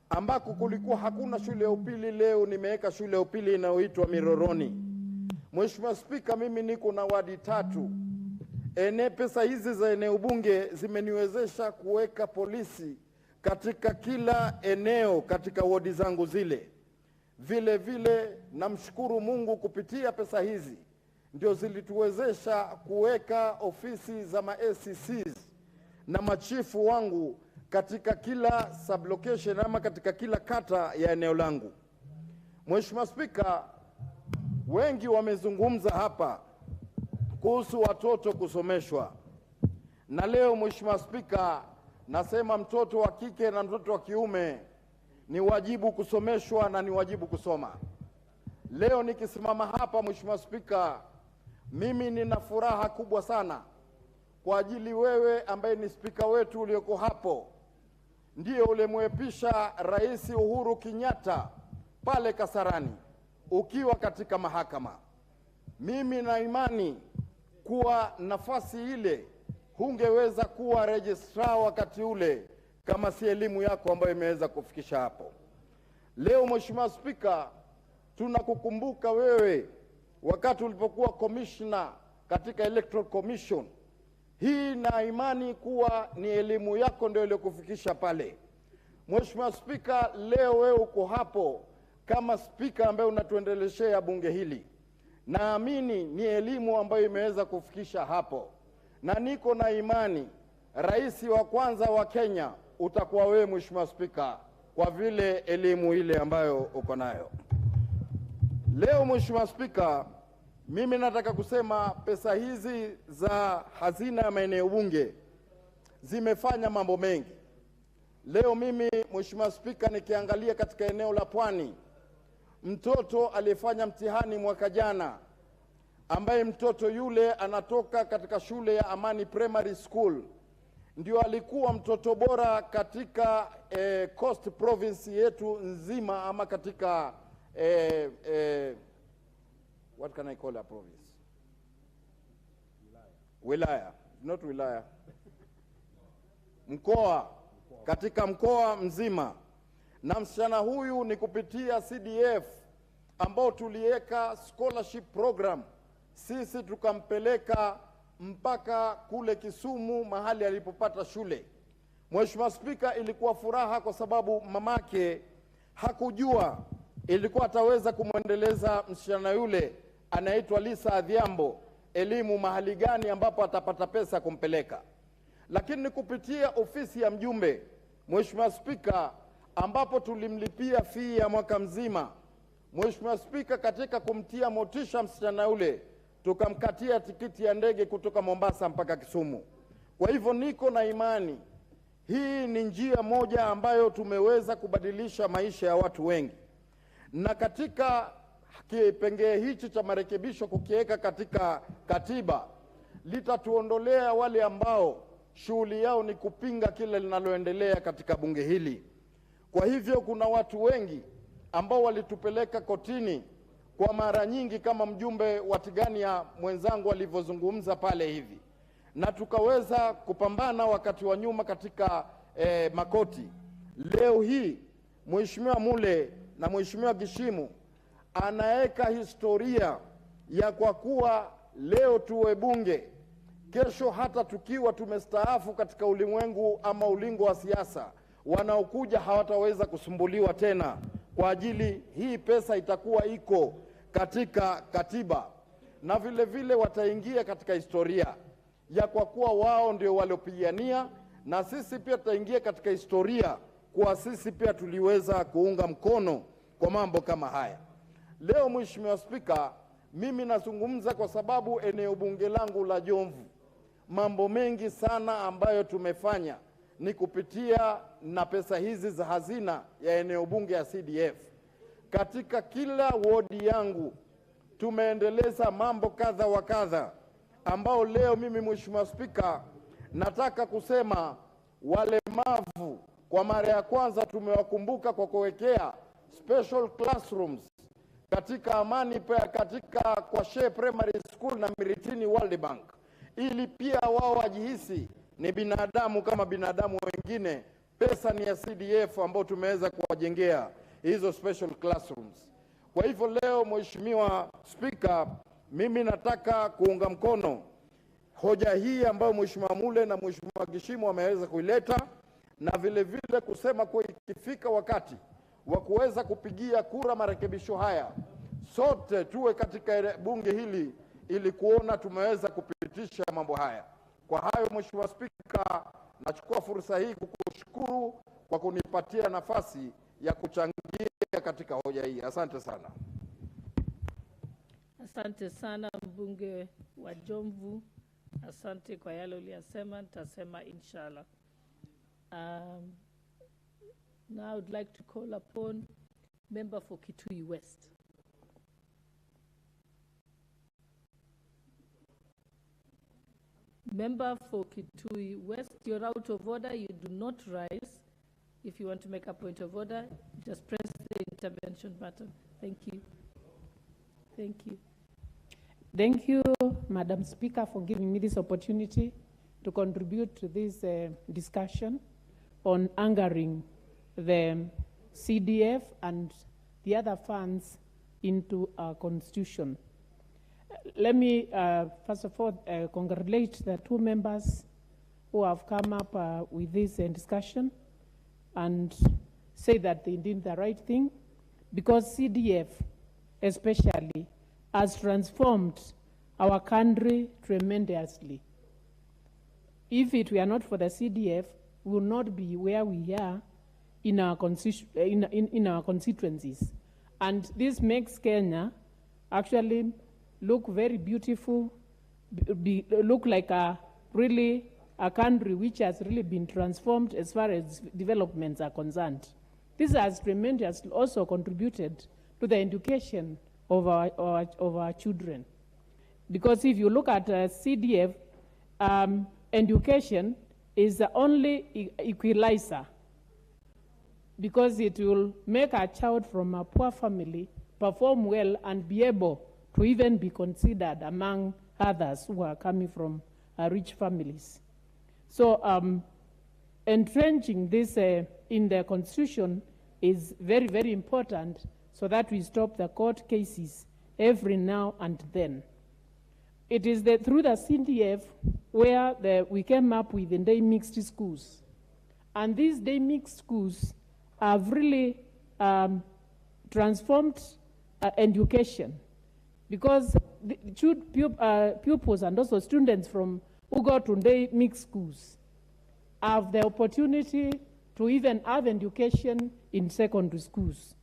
ambako kulikuwa hakuna shule ya upili. Leo nimeweka shule ya upili inayoitwa Miroroni. Mheshimiwa Spika, mimi niko na wadi 3. Pesa hizi za eneo bunge zimeniwezesha kuweka polisi katika kila eneo katika wadi zangu zile. Vile vile namshukuru Mungu, kupitia pesa hizi ndio zilituwezesha kuweka ofisi za ma-SCCs na machifu wangu katika kila sublocation ama katika kila kata ya eneo langu. Mheshimiwa Spika, wengi wamezungumza hapa kuhusu watoto kusomeshwa, na leo Mheshimiwa Spika, nasema mtoto wa kike na mtoto wa kiume ni wajibu kusomeshwa na ni wajibu kusoma. Leo nikisimama hapa, Mheshimiwa Spika, mimi nina furaha kubwa sana kwa ajili wewe ambaye ni spika wetu ulioko hapo, ndiye ulimwepisha Rais Uhuru Kenyatta pale Kasarani ukiwa katika mahakama. Mimi na imani kuwa nafasi ile hungeweza kuwa registrar wakati ule kama si elimu yako ambayo imeweza kufikisha hapo. Leo Mheshimiwa Spika, tunakukumbuka wewe wakati ulipokuwa commissioner katika Electoral Commission. Hii na imani kuwa ni elimu yako ndio iliyokufikisha pale. Mheshimiwa Spika, leo wewe uko hapo kama spika ambaye unatuendeleshea bunge hili. Naamini ni elimu ambayo imeweza kufikisha hapo, na niko na imani rais wa kwanza wa Kenya utakuwa wewe Mheshimiwa Spika, kwa vile elimu ile ambayo uko nayo. Leo Mheshimiwa Spika, mimi nataka kusema pesa hizi za hazina ya maeneo bunge zimefanya mambo mengi. Leo mimi Mheshimiwa Spika, nikiangalia katika eneo la Pwani, mtoto aliyefanya mtihani mwaka jana, ambaye mtoto yule anatoka katika shule ya Amani Primary School, ndio alikuwa mtoto bora katika Coast Province yetu nzima, ama katika what can I call a province? Wilaya, not wilaya. Mkoa, katika mkoa mzima. Na msichana huyu ni kupitia CDF ambao tuliweka scholarship program, sisi tukampeleka mpaka kule Kisumu mahali alipopata shule. Mheshimiwa Spika, ilikuwa furaha kwa sababu mamake hakujua ilikuwa ataweza kumwendeleza msichana yule anaitwa Lisa Adhiambo elimu mahali gani ambapo atapata pesa kumpeleka. Lakini ni kupitia ofisi ya mjumbe, Mheshimiwa Spika, ambapo tulimlipia fee ya mwaka mzima. Mheshimiwa Spika, katika kumtia motisha msichana yule, tukamkatia tikiti ya ndege kutoka Mombasa mpaka Kisumu. Kwa hivyo niko na imani hii ni njia moja ambayo tumeweza kubadilisha maisha ya watu wengi. Na katika kipengee hichi cha marekebisho kukiweka katika katiba, litatuondolea wale ambao shughuli yao ni kupinga kile linaloendelea katika bunge hili. Kwa hivyo kuna watu wengi ambao walitupeleka kotini kwa mara nyingi, kama mjumbe wa Tigania mwenzangu alivyozungumza pale hivi, na tukaweza kupambana wakati wa nyuma katika makoti. Leo hii Mheshimiwa Mule na Mheshimiwa Gishimu anaweka historia ya kwa kuwa leo tuwe bunge, kesho hata tukiwa tumestaafu katika ulimwengu ama ulingo wa siasa, wanaokuja hawataweza kusumbuliwa tena, kwa ajili hii pesa itakuwa iko katika katiba, na vile vile wataingia katika historia ya kwa kuwa wao ndio waliopigania, na sisi pia tutaingia katika historia kwa sisi pia tuliweza kuunga mkono kwa mambo kama haya. Leo Mheshimiwa Spika, mimi nazungumza kwa sababu eneo bunge langu la Jomvu, mambo mengi sana ambayo tumefanya ni kupitia na pesa hizi za hazina ya eneo bunge ya CDF. Katika kila wodi yangu tumeendeleza mambo kadha wa kadha, ambao leo mimi Mheshimiwa Spika nataka kusema walemavu kwa mara ya kwanza tumewakumbuka kwa kuwekea special classrooms katika Amani katika kwa Shea Primary School na Miritini World Bank, ili pia wao wajihisi ni binadamu kama binadamu wengine. Pesa ni ya CDF ambao tumeweza kuwajengea hizo special classrooms. Kwa hivyo leo Mheshimiwa Spika, mimi nataka kuunga mkono hoja hii ambayo Mheshimiwa Mule na Mheshimiwa Gishimu wameweza kuileta, na vile vile kusema kwa ikifika wakati wa kuweza kupigia kura marekebisho haya, sote tuwe katika bunge hili ili kuona tumeweza kupitisha mambo haya. Kwa hayo Mheshimiwa Spika, nachukua fursa hii kukushukuru kwa kunipatia nafasi ya kuchangia katika hoja hii. Asante sana. Asante sana mbunge wa Jomvu. Asante kwa yale uliyasema, nitasema inshallah. Now I would like to call upon member for Kitui West. Member for Kitui West, you're out of order. You do not rise. If you want to make a point of order, just press the intervention button. Thank you. Thank you. Thank you, Madam Speaker, for giving me this opportunity to contribute to this discussion on anchoring the CDF and the other funds into our constitution. Let me, first of all, congratulate the two members who have come up with this discussion and say that they did the right thing, because CDF especially has transformed our country tremendously. If it were not for the CDF, we would not be where we are in our, in our constituencies. And this makes Kenya actually look very beautiful, look like really a country which has really been transformed as far as developments are concerned. This has tremendously also contributed to the education of our children. Because if you look at CDF, education is the only equalizer, because it will make a child from a poor family perform well and be able to even be considered among others who are coming from rich families. So entrenching this in the Constitution is very, very important, so that we stop the court cases every now and then. It is through the CDF where we came up with the day mixed schools. And these day mixed schools have really transformed education, because the pupils and also students who go to day mixed schools have the opportunity to even have education in secondary schools,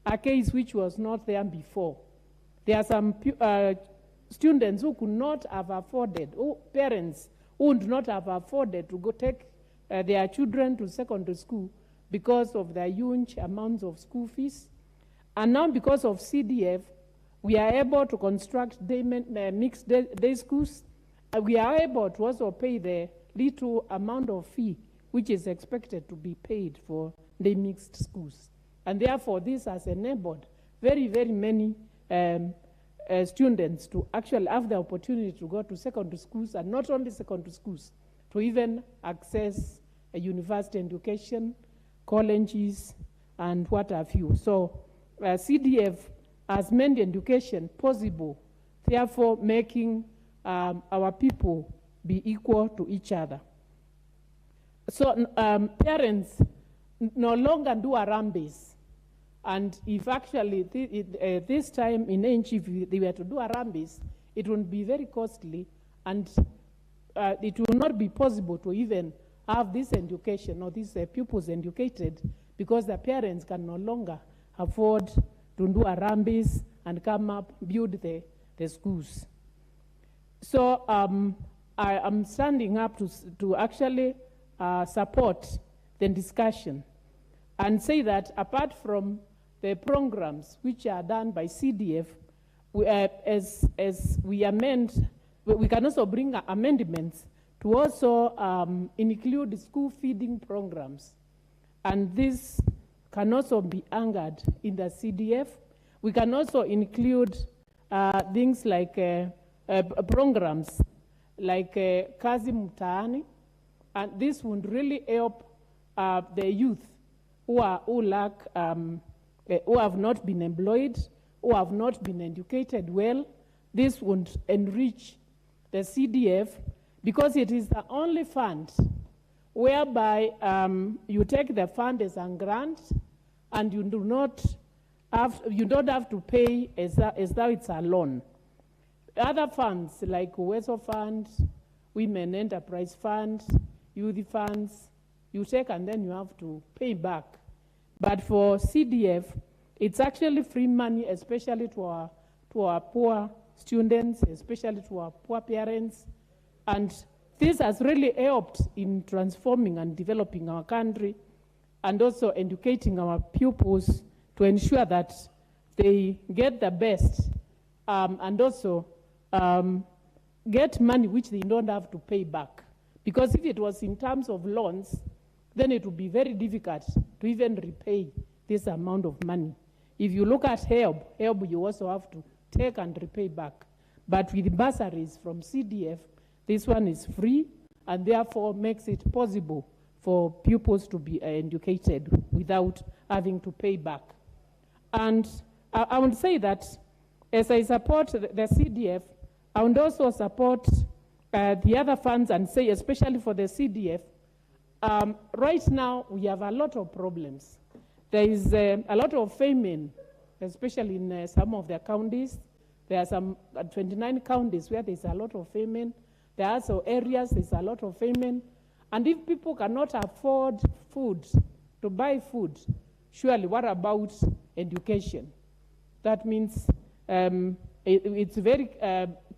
a case which was not there before. There are some students who could not have afforded, parents who would not have afforded to go take their children to secondary school because of the huge amounts of school fees. And now because of CDF, we are able to construct mixed day schools. We are able to also pay the little amount of fee which is expected to be paid for day mixed schools. And therefore, this has enabled very, very many students to actually have the opportunity to go to secondary schools, and not only secondary schools, to even access a university education, colleges, and what have you. So CDF has made education possible, therefore making our people be equal to each other. So parents no longer do Harambes. And if actually this time in age, if they were to do Harambes, it would be very costly, and it will not be possible to even have this education or these pupils educated, because the parents can no longer afford to do Harambes and come up, build the schools. So I am standing up to actually support the discussion and say that apart from the programs which are done by CDF, as we amend, we can also bring amendments to also include school feeding programs. And this can also be anchored in the CDF. We can also include things like programs like Kazi Mtaani, and this would really help the youth who have not been employed, who have not been educated well. This would enrich the CDF, because it is the only fund whereby you take the fund as a grant, and you don't have to pay as though it's a loan. Other funds like Uwezo Fund, Women Enterprise Fund, Youth Funds, you take and then you have to pay back. But for CDF, it's actually free money, especially to our poor students, especially to our poor parents. And this has really helped in transforming and developing our country, and also educating our pupils to ensure that they get the best, and also get money which they don't have to pay back. Because if it was in terms of loans, then it would be very difficult to even repay this amount of money. If you look at help you also have to take and repay back. But with bursaries from CDF, this one is free, and therefore makes it possible for pupils to be educated without having to pay back. And I would say that as I support the CDF, I would also support the other funds, and say, especially for the CDF, right now we have a lot of problems. There is a lot of famine, especially in some of the counties. There are some 29 counties where there's a lot of famine. There are also areas there's a lot of famine. And if people cannot afford food to buy food, surely what about education? That means it's very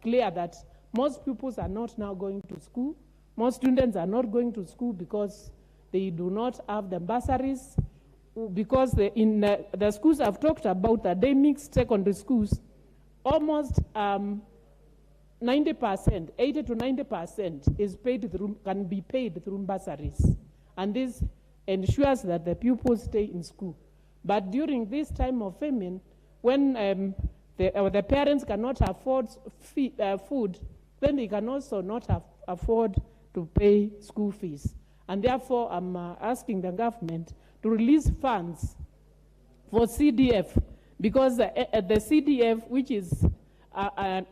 clear that most pupils are not now going to school. Most students are not going to school because they do not have the bursaries, because the schools I've talked about, the mixed secondary schools, almost 90%, 80 to 90% is paid through, can be paid through bursaries. And this ensures that the pupils stay in school. But during this time of famine, when the parents cannot afford food, then they can also not afford to pay school fees. And therefore, I'm asking the government to release funds for CDF, because the CDF, which is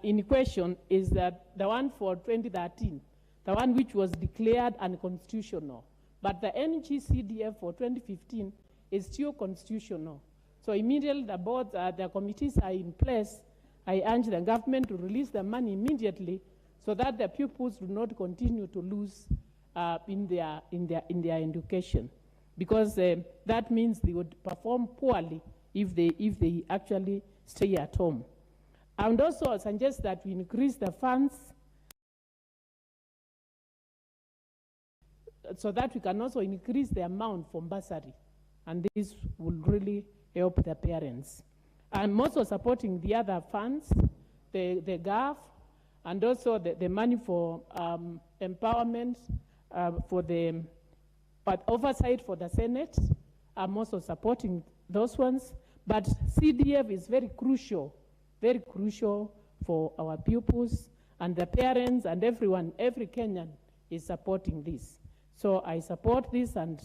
in question, is the one for 2013, the one which was declared unconstitutional. But the NG CDF for 2015 is still constitutional. So immediately the boards, the committees are in place, I urge the government to release the money immediately so that the pupils do not continue to lose in their education, because that means they would perform poorly if they actually stay at home. And also I suggest that we increase the funds so that we can also increase the amount from bursary, and this will really help the parents. I'm also supporting the other funds, the GAF, and also the money for empowerment, for the oversight for the Senate. I'm also supporting those ones. But CDF is very crucial for our pupils, and the parents and everyone, every Kenyan is supporting this. So I support this, and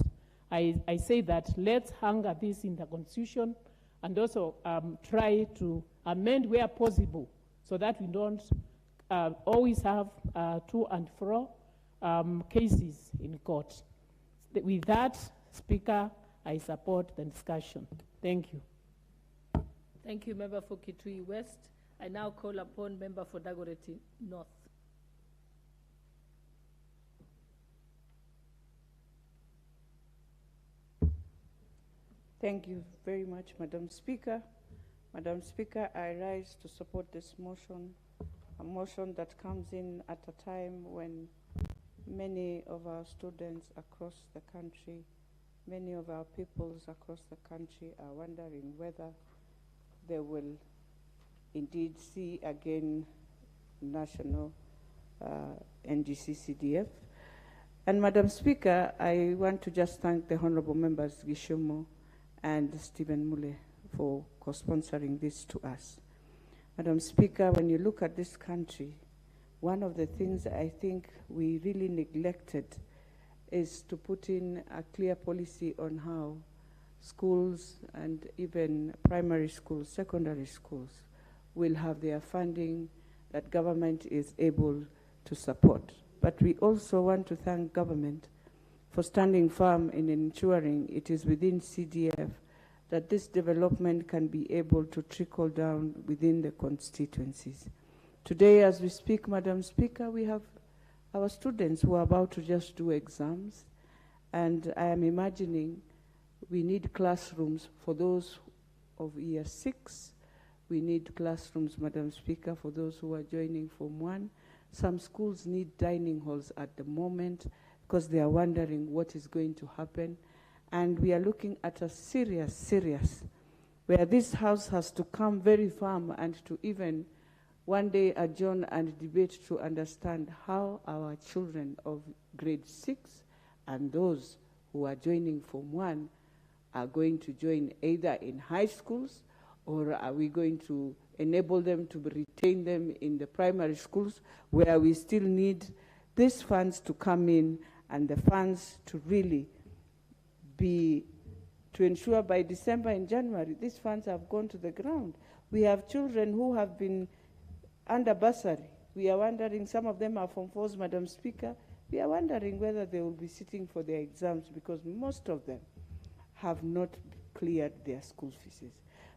I say that let's anchor this in the Constitution, and also try to amend where possible so that we don't always have to and fro cases in court. With that, Speaker, I support the discussion. Thank you. Thank you, Member for Kitui West. I now call upon Member for Dagoretti North. Thank you very much, Madam Speaker. Madam Speaker, I rise to support this motion, a motion that comes in at a time when many of our students across the country, many of our peoples across the country are wondering whether they will indeed see again national NGC CDF. And Madam Speaker, I want to just thank the Honorable Members Gishomo and Stephen Mule for co-sponsoring this to us. Madam Speaker, when you look at this country, one of the things I think we really neglected is to put in a clear policy on how schools and even primary schools, secondary schools will have their funding that government is able to support. But we also want to thank government for standing firm in ensuring it is within CDF that this development can be able to trickle down within the constituencies. Today, as we speak, Madam Speaker, we have our students who are about to just do exams, and I am imagining we need classrooms for those of year 6. We need classrooms, Madam Speaker, for those who are joining Form 1. Some schools need dining halls at the moment because they are wondering what is going to happen. And we are looking at a serious, where this House has to come very firm and to even one day adjourn and debate to understand how our children of grade 6 and those who are joining Form 1 are going to join either in high schools, or are we going to enable them to retain them in the primary schools, where we still need these funds to come in and the funds to really be, to ensure by December and January, these funds have gone to the ground. We have children who have been under bursary. We are wondering, some of them are Form 4s, Madam Speaker. We are wondering whether they will be sitting for their exams, because most of them have not cleared their school fees.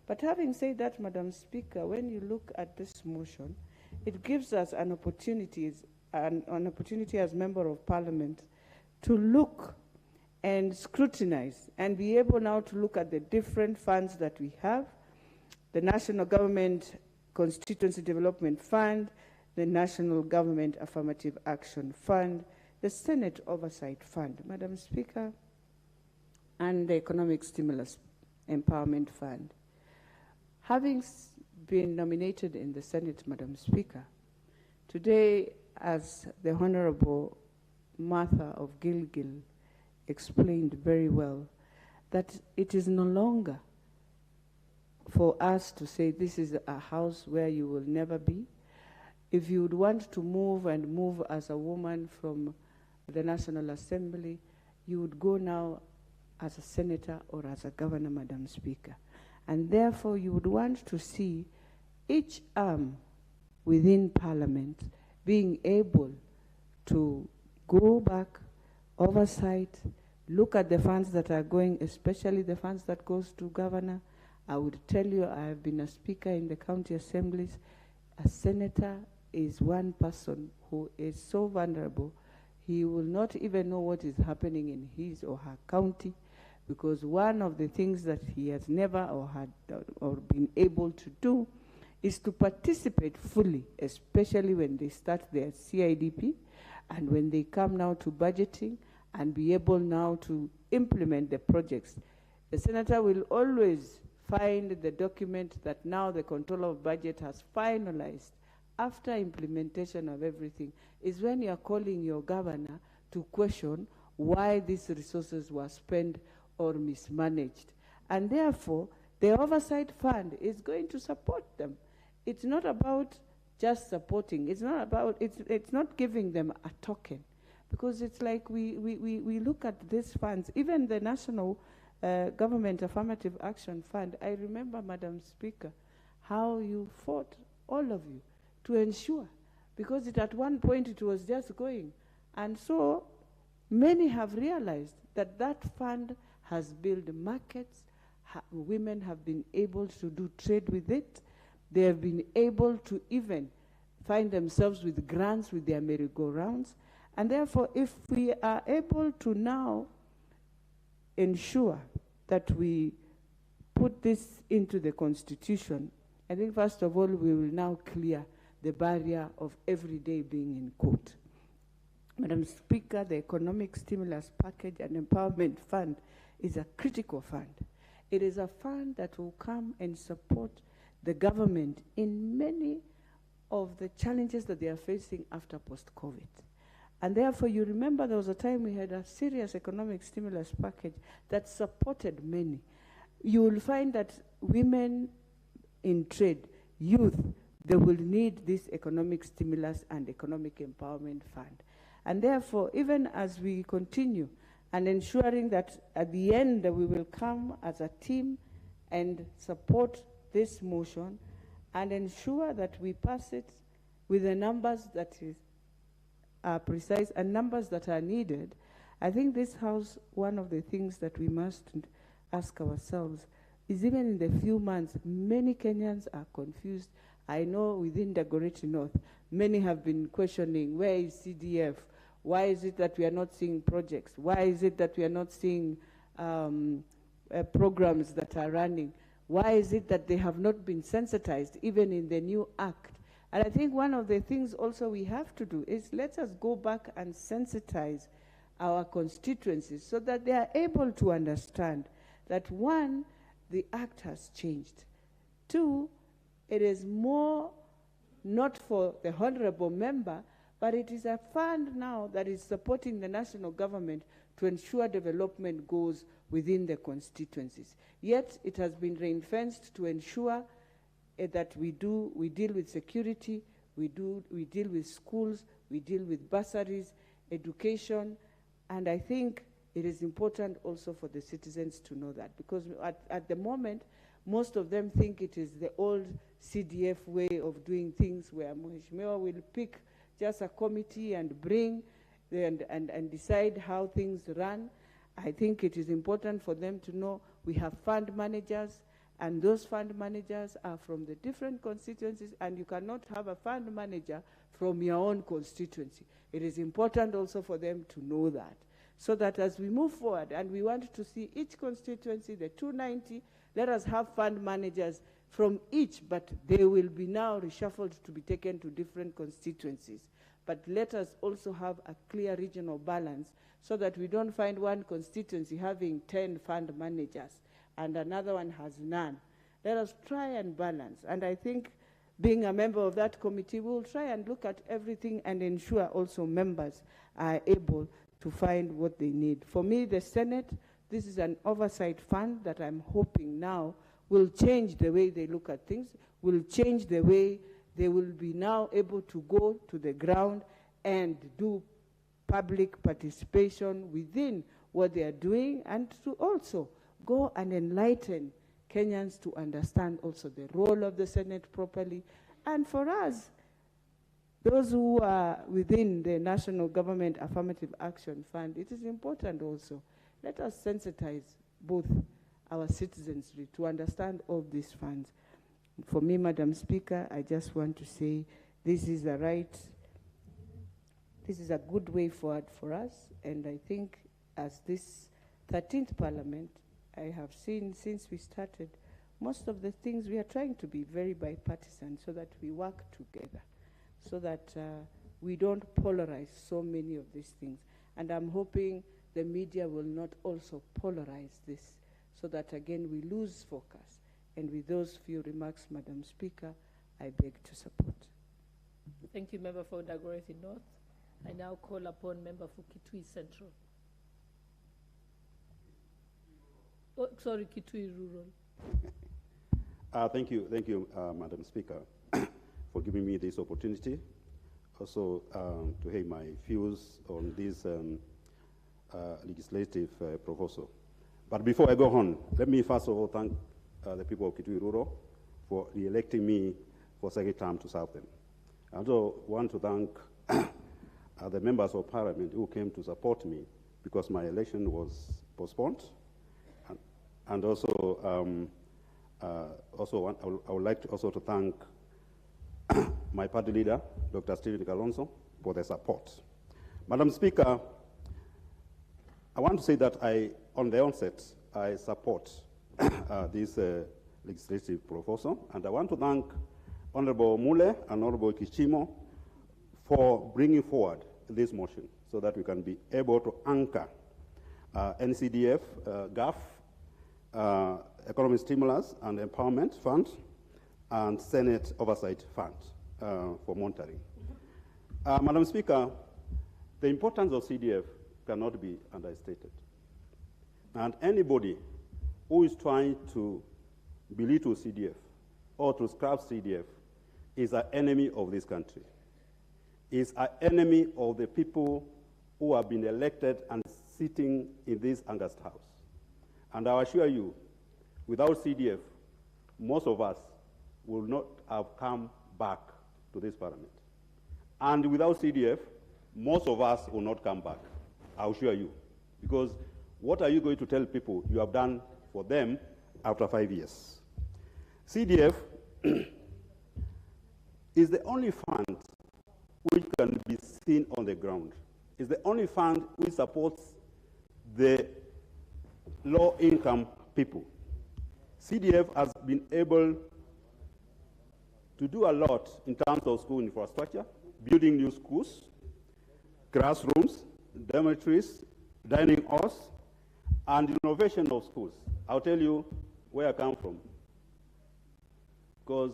But having said that, Madam Speaker, when you look at this motion, it gives us an opportunity as Member of Parliament to look and scrutinize and be able now to look at the different funds that we have, the National Government Constituency Development Fund, the National Government Affirmative Action Fund, the Senate Oversight Fund, Madam Speaker, and the Economic Stimulus Empowerment Fund. Having been nominated in the Senate, Madam Speaker, today, as the Honorable Martha of Gilgil explained very well, that it is no longer for us to say this is a house where you will never be. If you would want to move as a woman from the National Assembly, you would go now as a senator or as a governor, Madam Speaker. And therefore, you would want to see each arm within Parliament being able to go back, oversight, look at the funds that are going, especially the funds that goes to governor. I would tell you, I have been a speaker in the county assemblies. A senator is one person who is so vulnerable, he will not even know what is happening in his or her county, because one of the things that he has never or been able to do is to participate fully, especially when they start their CIDP and when they come now to budgeting and be able now to implement the projects. The senator will always find the document that now the controller of budget has finalized after implementation of everything, is when you are calling your governor to question why these resources were spent or mismanaged. And therefore, the oversight fund is going to support them. It's not about just supporting. It's not about, it's not giving them a token. Because it's like we look at these funds, even the National Government Affirmative Action Fund. I remember, Madam Speaker, how you fought, all of you, to ensure, because at one point it was just going. And so many have realized that that fund has built markets, women have been able to do trade with it, they have been able to even find themselves with grants with their merry-go-rounds. And therefore, if we are able to now ensure that we put this into the Constitution, I think first of all, we will now clear the barrier of every day being in court. Madam Speaker, the Economic Stimulus Package and Empowerment Fund is a critical fund. It is a fund that will come and support the government in many of the challenges that they are facing after post-COVID. And therefore, you remember there was a time we had a serious economic stimulus package that supported many. You will find that women in trade, youth, they will need this economic stimulus and economic empowerment fund. And therefore, even as we continue and ensuring that at the end we will come as a team and support this motion and ensure that we pass it with the numbers that are precise and numbers that are needed, I think this House, one of the things that we must ask ourselves is, even in the few months, many Kenyans are confused. I know within Dagoretti North, many have been questioning, where is CDF? Why is it that we are not seeing projects? Why is it that we are not seeing programs that are running? Why is it that they have not been sensitized, even in the new act? And I think one of the things also we have to do is, let us go back and sensitize our constituencies so that they are able to understand that, one, the act has changed. Two, it is more not for the honorable member, but it is a fund now that is supporting the national government to ensure development goes within the constituencies. Yet it has been ring-fenced to ensure that we deal with security, we deal with schools, we deal with bursaries, education, and I think it is important also for the citizens to know that, because at the moment, most of them think it is the old CDF way of doing things, where Mheshimiwa will pick just a committee and bring and decide how things run. I think it is important for them to know we have fund managers, and those fund managers are from the different constituencies, and you cannot have a fund manager from your own constituency. It is important also for them to know that. so that as we move forward, and we want to see each constituency, the 290, let us have fund managers from each, but they will be now reshuffled to be taken to different constituencies. But let us also have a clear regional balance so that we don't find one constituency having 10 fund managers and another one has none. Let us try and balance. And I think being a member of that committee, we'll try and look at everything and ensure also members are able to find what they need. For me, the Senate, this is an oversight fund that I'm hoping now will change the way they look at things, will change the way they will be now able to go to the ground and do public participation within what they are doing, and to also go and enlighten Kenyans to understand also the role of the Senate properly. And for us, those who are within the National Government Affirmative Action Fund, it is important also. Let us sensitize both our citizens to understand all these funds. For me, Madam Speaker, I just want to say this is a good way forward for us, and I think as this 13th Parliament, I have seen since we started, most of the things we are trying to be very bipartisan so that we work together, so that we don't polarize so many of these things. And I'm hoping the media will not also polarize this, so that again we lose focus. And with those few remarks, Madam Speaker, I beg to support. Thank you, Member for Dagoretti North. I now call upon Member for Kitui Central. Oh, sorry, Kitui Rural. Thank you, Madam Speaker, for giving me this opportunity. Also, to hear my views on this legislative proposal. But before I go on, let me first of all thank the people of Kitui Rural for re-electing me for second term to serve them. I also want to thank the members of Parliament who came to support me because my election was postponed. And also, I would like to also to thank my party leader, Dr. Stephen Kalonzo, for their support. Madam Speaker, I want to say that on the onset, I support this legislative proposal, and I want to thank Honorable Mule and Honorable Kishimo for bringing forward this motion so that we can be able to anchor NCDF, GAF, Economic Stimulus and Empowerment Fund, and Senate Oversight Fund for monitoring. Madam Speaker, the importance of CDF cannot be understated. And anybody who is trying to belittle CDF or to scrap CDF is an enemy of this country, is an enemy of the people who have been elected and sitting in this August House. And I assure you, without CDF, most of us will not have come back to this Parliament. And without CDF, most of us will not come back, I assure you. Because what are you going to tell people you have done for them after 5 years? CDF is the only fund which can be seen on the ground. It's the only fund which supports the low-income people. CDF has been able to do a lot in terms of school infrastructure, building new schools, classrooms, dormitories, dining halls, and renovation of schools. I'll tell you where I come from, because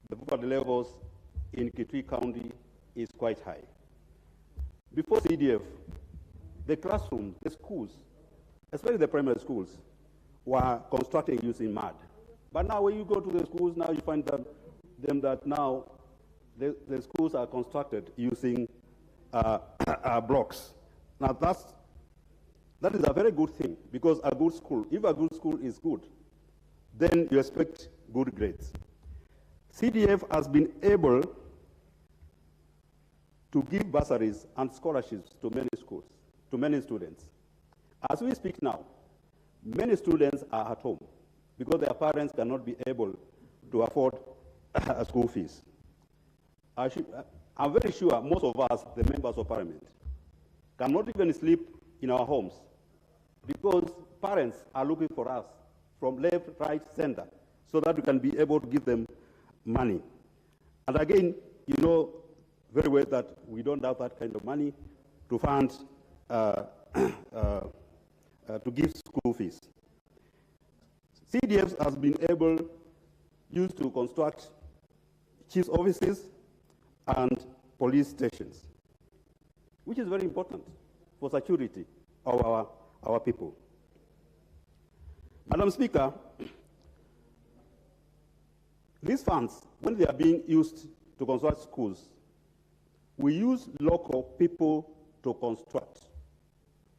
the poverty levels in Kitui County is quite high. Before CDF, the classrooms, the schools, especially the primary schools, were constructed using mud. But now when you go to the schools, now you find that now the schools are constructed using blocks. Now that is a very good thing, because a good school, if a good school is good, then you expect good grades. CDF has been able to give bursaries and scholarships to many schools, to many students. As we speak now, many students are at home because their parents cannot be able to afford school fees. I'm very sure most of us, the members of Parliament, cannot even sleep in our homes, because parents are looking for us from left, right, center, so that we can be able to give them money. And again, you know very well that we don't have that kind of money to fund, to give school fees. CDF has been used to construct chief's offices and police stations, which is very important for security of our people. Madam Speaker, these funds, when they are being used to construct schools, we use local people to construct.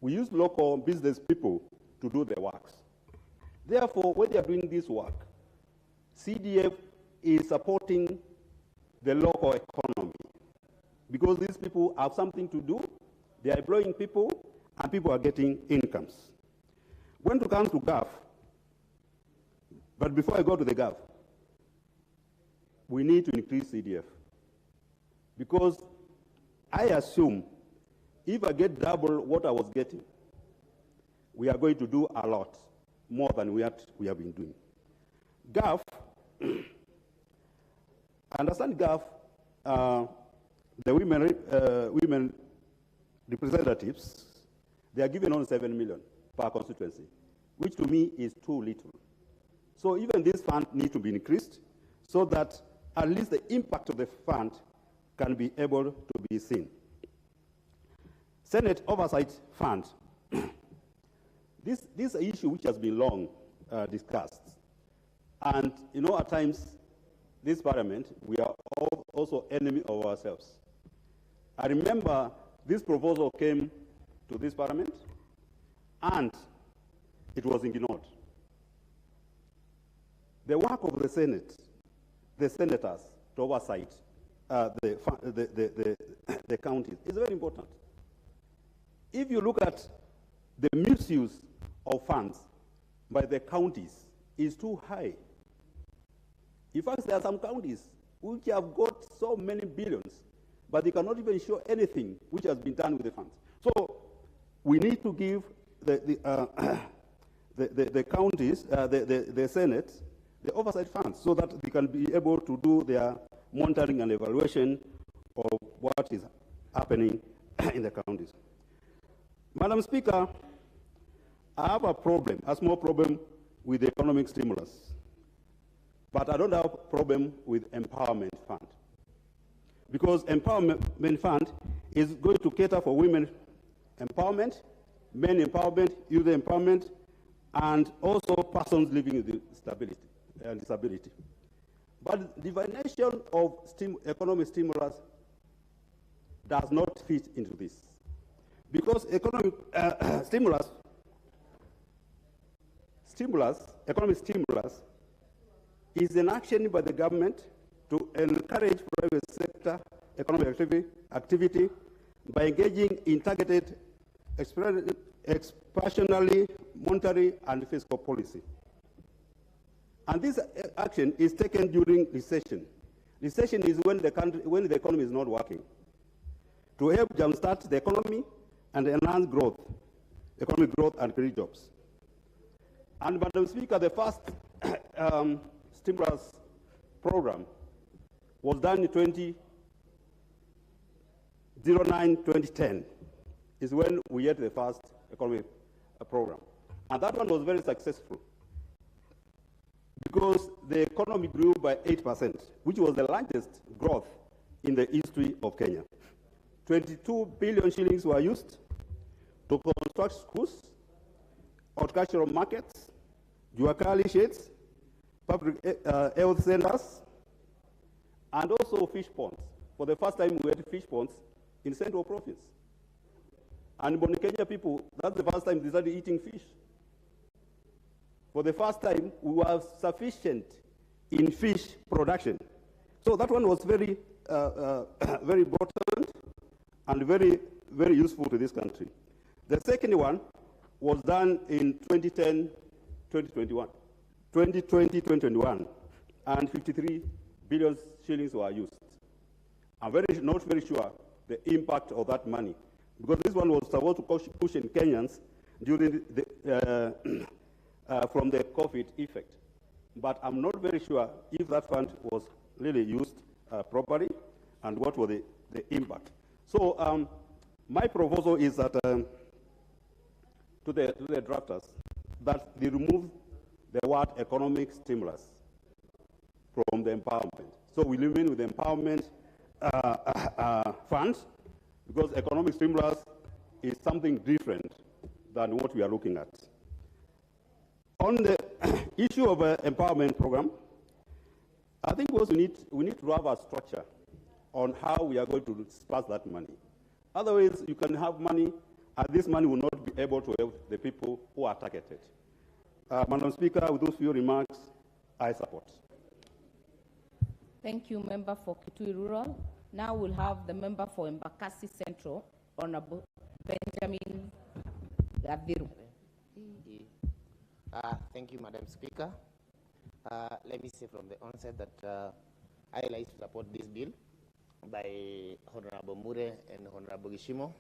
We use local business people to do their works. Therefore, when they are doing this work, CDF is supporting the local economy, because these people have something to do, they are employing people, and people are getting incomes. When it comes to GAF, but before I go to the GAF, we need to increase CDF, because I assume if I get double what I was getting, we are going to do a lot more than we have been doing. GAF, I understand GAF, the women representatives, they are given only 7 million per constituency, which to me is too little. So even this fund needs to be increased so that at least the impact of the fund can be able to be seen. Senate Oversight Fund. This is an issue which has been long discussed. And, you know, at times, this parliament, we are also enemy of ourselves. I remember this proposal came to this parliament, and it was ignored. The work of the Senate, the senators to oversight the counties is very important. If you look at the misuse of funds by the counties is too high. In fact, there are some counties which have got so many billions, but they cannot even show anything which has been done with the funds. So we need to give the counties, the Senate, the oversight funds, so that they can be able to do their monitoring and evaluation of what is happening in the counties. Madam Speaker, I have a small problem with the economic stimulus, but I don't have a problem with empowerment fund, because empowerment fund is going to cater for women empowerment, men empowerment, youth empowerment, and also persons living with disability. But the definition of economic stimulus does not fit into this, because economic economic stimulus is an action by the government to encourage private sector economic activity by engaging in targeted expansionary monetary and fiscal policy. And this action is taken during recession. Recession is when the economy is not working, to help jumpstart the economy and enhance growth, economic growth, and create jobs. And Madam Speaker, the first stimulus program was done in 2009-2010, is when we had the first economic program. And that one was very successful, because the economy grew by 8%, which was the largest growth in the history of Kenya. 22 billion shillings were used to construct schools, horticultural markets, juakali sheds, public health centers, and also fish ponds. For the first time, we had fish ponds in Central Province. And Mount Kenya people, that's the first time they started eating fish. For the first time, we were sufficient in fish production. So that one was very, very important and very, very useful to this country. The second one was done in 2020-2021, and 53 billion shillings were used. I'm not very sure the impact of that money, because this one was supposed to cushion Kenyans during the, from the COVID effect. But I'm not very sure if that fund was really used properly and what was the impact. So my proposal is that to the drafters, that they remove the word economic stimulus from the empowerment. So we remain with the empowerment funds, because economic stimulus is something different than what we are looking at. On the issue of empowerment program, I think also we need to have a structure on how we are going to disperse that money. Otherwise, you can have money, and this money will not be able to help the people who are targeted. Madam Speaker, with those few remarks, I support. Thank you, Member for Kitui Rural. Now we'll have the member for Embakasi Central, Honorable Benjamin Gaviru. Thank you, Madam Speaker. Let me say from the onset that I like to support this bill by Honorable Mure and Honorable Gishimo.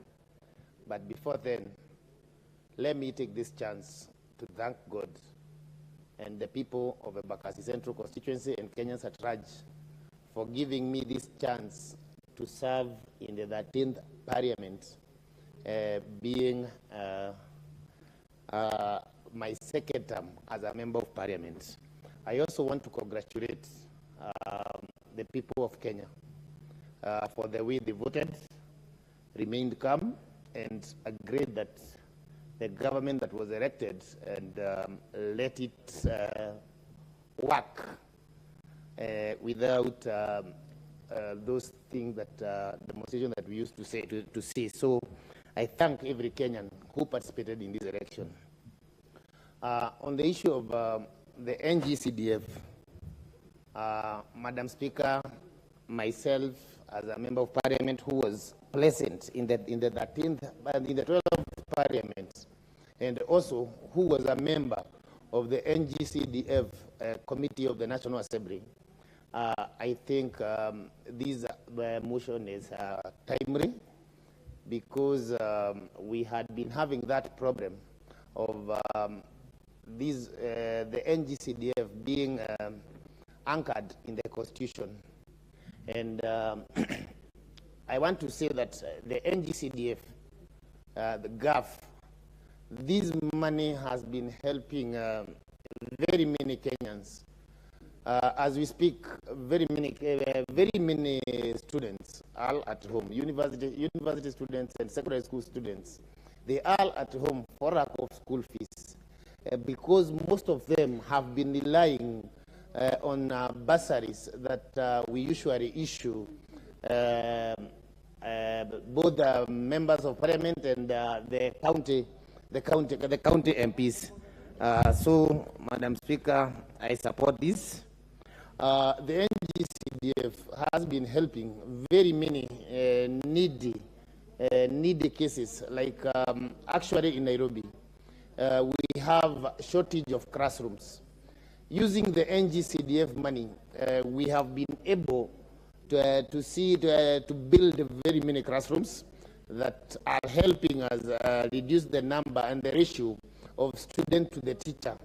But before then, let me take this chance to thank God and the people of Embakasi Central constituency and Kenyans at large for giving me this chance to serve in the 13th Parliament, being my second term as a member of Parliament. I also want to congratulate the people of Kenya for the way they voted, remained calm, and agreed that the government that was elected and let it work without those things that demonstration that we used to say to see. So I thank every Kenyan who participated in this election. On the issue of the NGCDF, Madam Speaker, myself as a member of Parliament who was present in the 12th Parliament, and also who was a member of the NGCDF Committee of the National Assembly, I think this motion is timely, because we had been having that problem of the NGCDF being anchored in the Constitution. And I want to say that the NGCDF, the GAF, this money has been helping very many Kenyans. As we speak, very many students are at home, university students and secondary school students. They are at home for lack of school fees, because most of them have been relying on bursaries that we usually issue, both the members of Parliament and the county MPs. So, Madam Speaker, I support this. The NGCDF has been helping very many needy cases, like actually in Nairobi, we have shortage of classrooms. Using the NGCDF money, we have been able to build very many classrooms that are helping us reduce the number and the ratio of student to the teacher.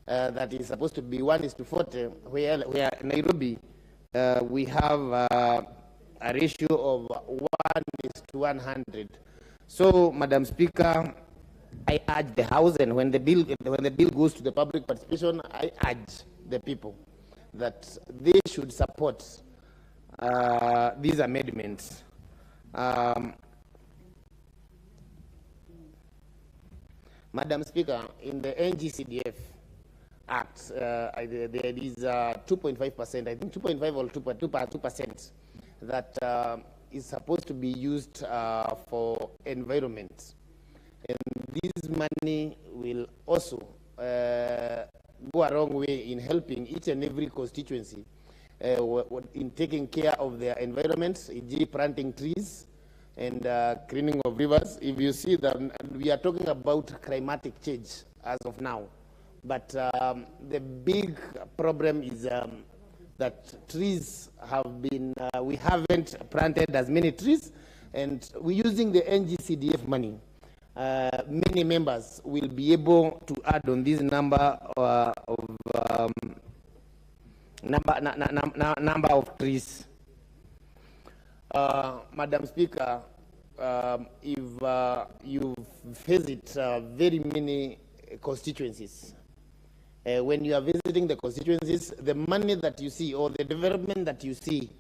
That is supposed to be 1:40, where Nairobi we have a ratio of 1:100. So, Madam Speaker, I urge the House, and when the bill goes to the public participation, I urge the people that they should support these amendments. Madam Speaker, in the NGCDF Act, there is 2.5%, I think 2.5 or 2%, that is supposed to be used for environment. And this money will also go a long way in helping each and every constituency in taking care of their environment, e.g. planting trees and cleaning of rivers. If you see that we are talking about climatic change as of now, but the big problem is that trees have been, we haven't planted as many trees, And we're using the NGCDF money. Many members will be able to add on this number of number of trees. Madam Speaker, if you visit very many constituencies, when you are visiting the constituencies, the money that you see or the development that you see,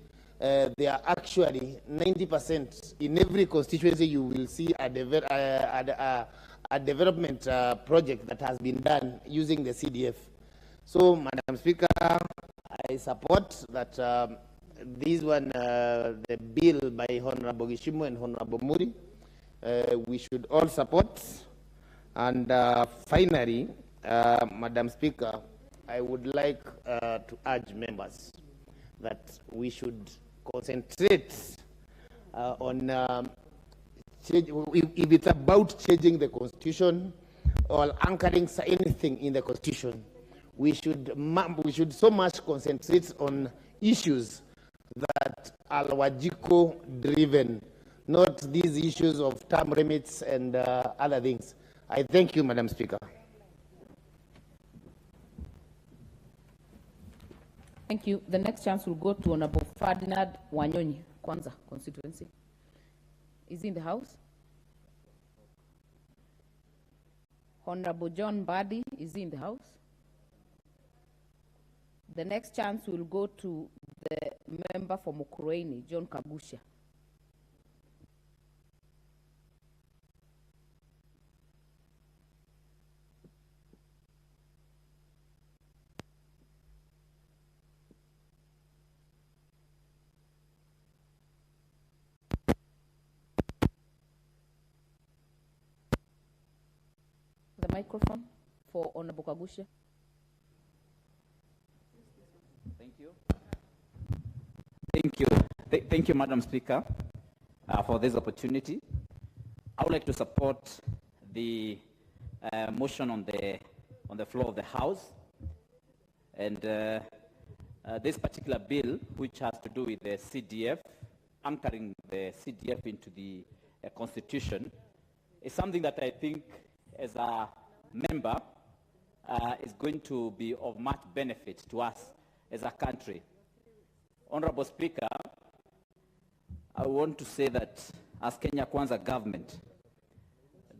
they are actually 90%. In every constituency, you will see a development project that has been done using the CDF. So, Madam Speaker, I support that this one, the bill by Honorable Gishimo and Honorable Muri, we should all support. And finally, Madam Speaker, I would like to urge members that we should concentrate on if it's about changing the Constitution or anchoring anything in the Constitution, we should so much concentrate on issues that are Wajiko driven, not these issues of term limits and other things. I thank you, Madam Speaker. Thank you. The next chance will go to Honorable Ferdinand Wanyonyi, Kwanza constituency. Is he in the House? Honorable John Badi, is he in the House? The next chance will go to the member for Mukurweini, John Kagusha. The microphone for Honorable Kagusha. Thank you. Thank you. Thank you, Madam Speaker, for this opportunity. I would like to support the motion on the floor of the House, and this particular bill, which has to do with the CDF, anchoring the CDF into the Constitution, is something that I think, as a member, is going to be of much benefit to us as a country. Honorable Speaker, I want to say that as Kenya Kwanza government,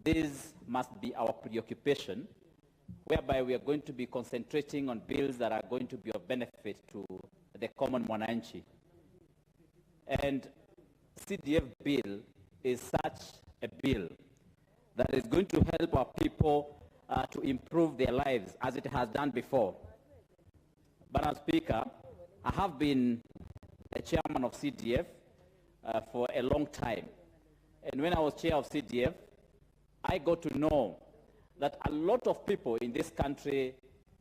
this must be our preoccupation, whereby we are going to be concentrating on bills that are going to be of benefit to the common mwananchi. And CDF bill is such a bill that is going to help our people to improve their lives as it has done before. Madam Speaker, I have been a chairman of CDF for a long time. And when I was chair of CDF, I got to know that a lot of people in this country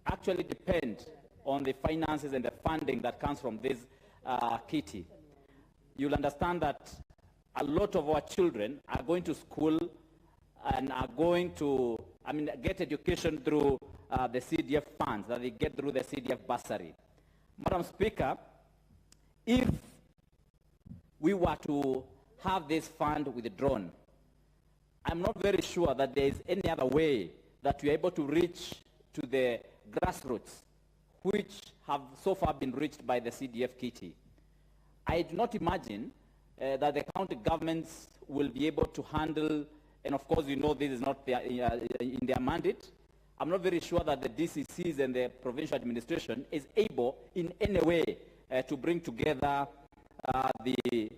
actually depend on the finances and the funding that comes from this kitty. You'll understand that a lot of our children are going to school and are going to, get education through the CDF funds that they get through the CDF bursary. Madam Speaker, if we were to have this fund withdrawn, I'm not very sure that there is any other way that we are able to reach to the grassroots, which have so far been reached by the CDF kitty. I do not imagine that the county governments will be able to handle, and of course you know this is not in their mandate. I'm not very sure that the DCCs and the provincial administration is able in any way to bring together the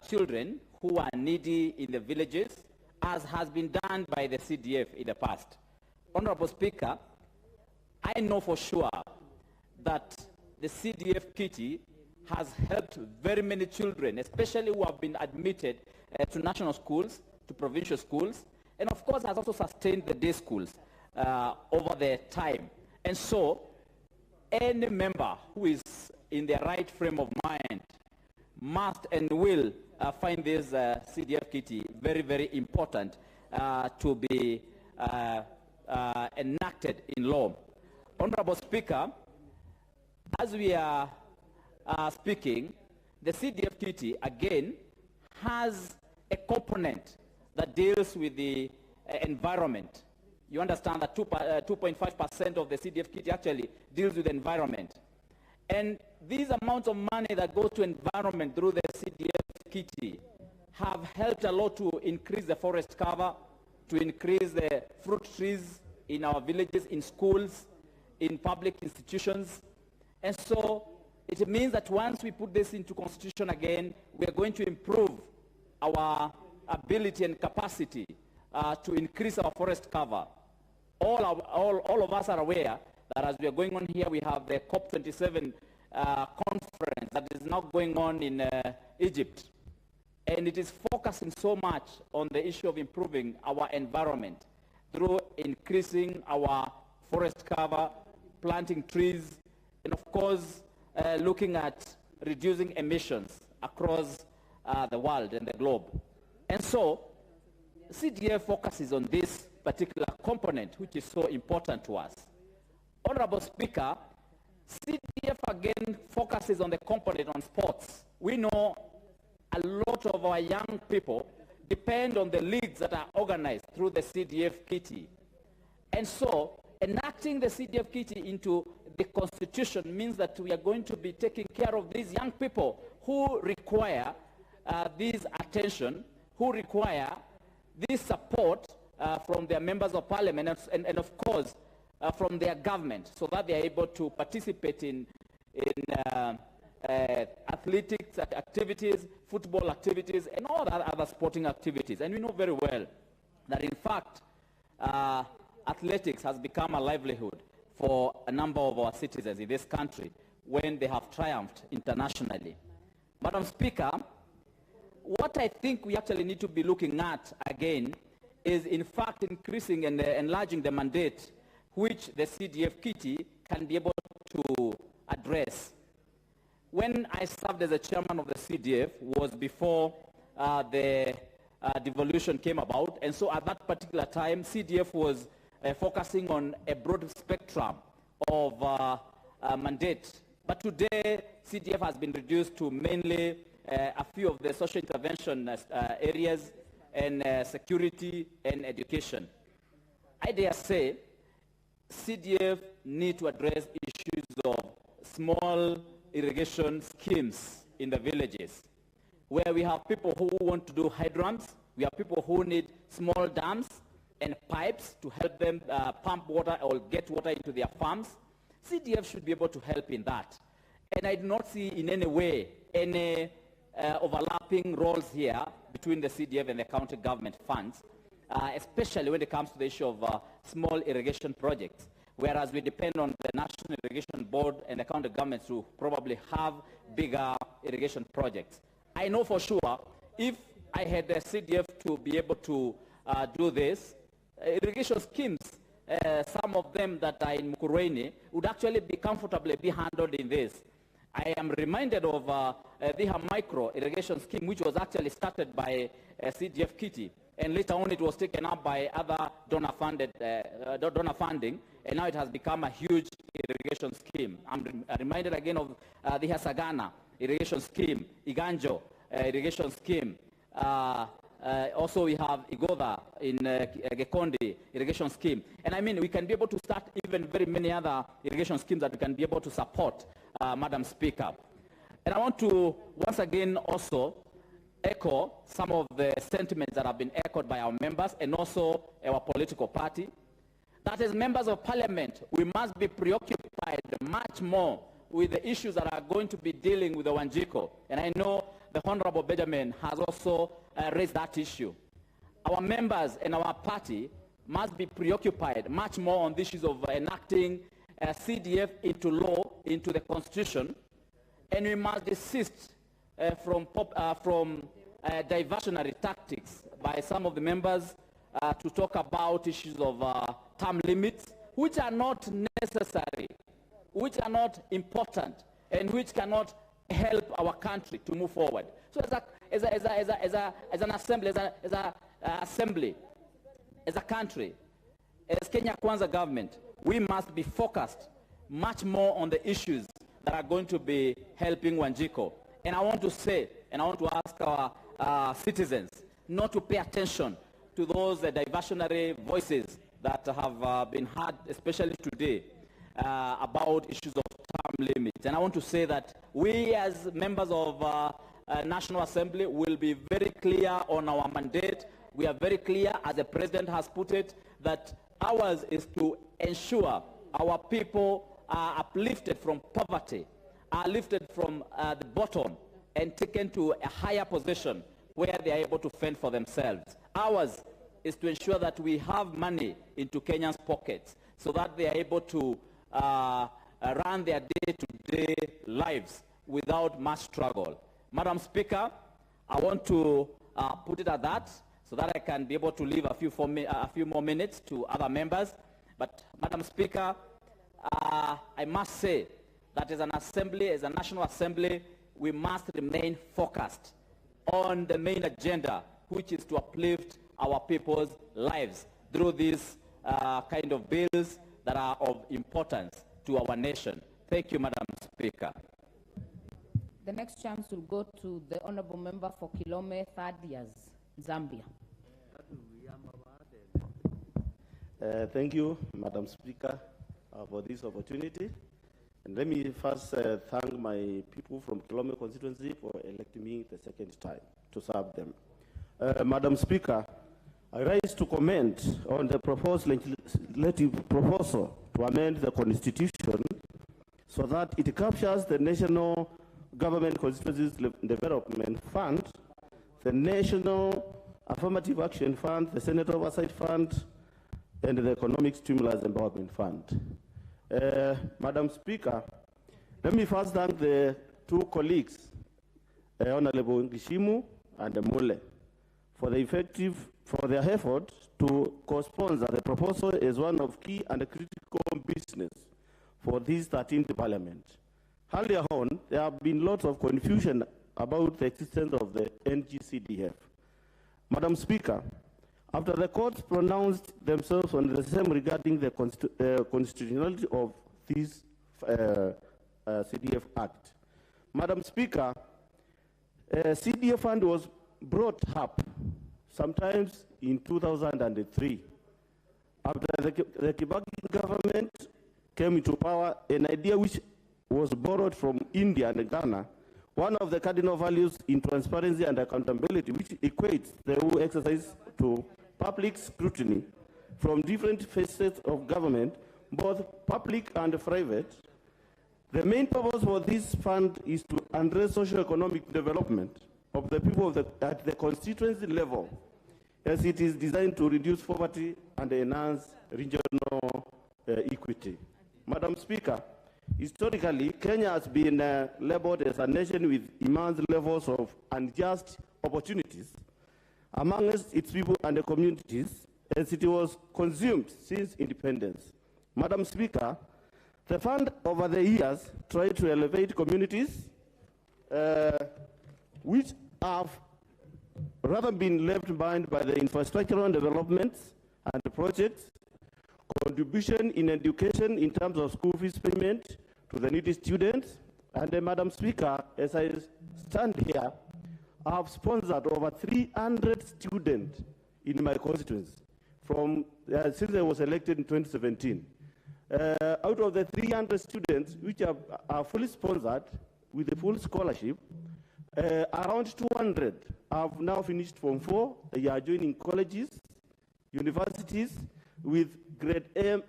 children who are needy in the villages, as has been done by the CDF in the past. Honorable Speaker, I know for sure that the CDF kitty has helped very many children, especially who have been admitted to national schools, to provincial schools, and of course has also sustained the day schools over the time. And so, any member who is in the right frame of mind must and will find this CDF kitty very, very important to be enacted in law. Honorable Speaker, as we are speaking, the CDF kitty again has a component that deals with the environment. You understand that 2.5% of the CDF kitty actually deals with the environment. And these amounts of money that go to environment through the CDF kitty have helped a lot to increase the forest cover, to increase the fruit trees in our villages, in schools, in public institutions. And so it means that once we put this into constitution again, we are going to improve our ability and capacity to increase our forest cover. All of us are aware that as we are going on here, we have the COP27 conference that is now going on in Egypt. And it is focusing so much on the issue of improving our environment through increasing our forest cover, planting trees, and of course, looking at reducing emissions across the world and the globe. And so, CDF focuses on this particular component, which is so important to us. Honorable Speaker, CDF again focuses on the component on sports. We know a lot of our young people depend on the leagues that are organized through the CDF kitty. And so, enacting the CDF kitty into the Constitution means that we are going to be taking care of these young people who require this attention, who require this support from their members of parliament and of course, from their government, so that they are able to participate in athletics activities, football activities, and all other sporting activities. And we know very well that, in fact, athletics has become a livelihood for a number of our citizens in this country when they have triumphed internationally. Madam Speaker, what I think we actually need to be looking at again is, in fact, increasing and enlarging the mandate which the CDF kitty can be able to address. When I served as a chairman of the CDF was before the devolution came about, and so at that particular time, CDF was focusing on a broad spectrum of mandate. But today, CDF has been reduced to mainly a few of the social intervention areas and security and education. I dare say CDF need to address issues of small irrigation schemes in the villages, where we have people who want to do hydrants, we have people who need small dams and pipes to help them pump water or get water into their farms. CDF should be able to help in that. And I do not see in any way any overlapping roles here between the CDF and the county government funds, especially when it comes to the issue of small irrigation projects, whereas we depend on the National Irrigation Board and the county governments to probably have bigger irrigation projects. I know for sure if I had the CDF to be able to do this, irrigation schemes, some of them that are in Mukurweini, would actually be comfortably be handled in this. I am reminded of the micro irrigation scheme, which was actually started by CDF kitty, and later on it was taken up by other donor funding, and now it has become a huge irrigation scheme. I'm reminded again of the Sagana irrigation scheme, Iganjo irrigation scheme. Also we have Igoda in Gekondi irrigation scheme. And I mean, we can be able to start even very many other irrigation schemes that we can be able to support, Madam Speaker. And I want to once again also echo some of the sentiments that have been echoed by our members and also our political party. That as members of parliament, we must be preoccupied much more with the issues that are going to be dealing with the Wanjiko. And I know the Honorable Benjamin has also raised that issue. Our members and our party must be preoccupied much more on the issues of enacting CDF into law, into the Constitution, and we must desist from diversionary tactics by some of the members to talk about issues of term limits, which are not necessary, which are not important, and which cannot help our country to move forward. So as an assembly, as a country, as Kenya Kwanza government, we must be focused much more on the issues that are going to be helping Wanjiko. And I want to say, and I want to ask our citizens not to pay attention to those diversionary voices that have been heard, especially today, about issues of term limits. And I want to say that we as members of National Assembly will be very clear on our mandate. We are very clear, as the President has put it, that ours is to ensure our people are uplifted from poverty, are lifted from the bottom and taken to a higher position where they are able to fend for themselves. Ours is to ensure that we have money into Kenyans' pockets so that they are able to run their day-to-day lives without much struggle. Madam Speaker, I want to put it at that so that I can be able to leave a few more minutes to other members. But Madam Speaker, I must say that as an assembly, as a National Assembly, we must remain focused on the main agenda, which is to uplift our people's lives through these kind of bills that are of importance to our nation. Thank you, Madam Speaker. The next chance will go to the Honorable Member for Kilome, 3rd years, Zambia. Thank you, Madam Speaker, for this opportunity. And let me first thank my people from Kilome constituency for electing me the second time to serve them. Madam Speaker, I rise to comment on the proposed legislative proposal to amend the Constitution so that it captures the National Government Constituencies Development Fund, the National Affirmative Action Fund, the Senate Oversight Fund, and the Economic Stimulus Empowerment Fund. Madam Speaker, let me first thank the two colleagues, Honorable Ngishimu and Mule, for their effort to co-sponsor the proposal as one of key and critical business for this 13th Parliament. Earlier on, there have been lots of confusion about the existence of the NGCDF. Madam Speaker, after the courts pronounced themselves on the same regarding the constitutionality of this CDF Act, Madam Speaker, CDF fund was brought up sometimes in 2003. After the Kibaki government came into power, an idea which was borrowed from India and Ghana, one of the cardinal values in transparency and accountability, which equates the whole exercise to public scrutiny from different facets of government, both public and private. The main purpose for this fund is to address socio-economic development of the people at the constituency level, as it is designed to reduce poverty and enhance regional equity. Madam Speaker, historically, Kenya has been labeled as a nation with immense levels of unjust opportunities amongst its people and the communities, as it was consumed since independence. Madam Speaker, the fund over the years tried to elevate communities which have rather been left behind by the infrastructural developments and projects, contribution in education in terms of school fees payment to the needy students. And Madam Speaker, as I stand here, I have sponsored over 300 students in my constituency from since I was elected in 2017. Out of the 300 students which are fully sponsored with a full scholarship, around 200 have now finished Form 4. They are joining colleges, universities with grade A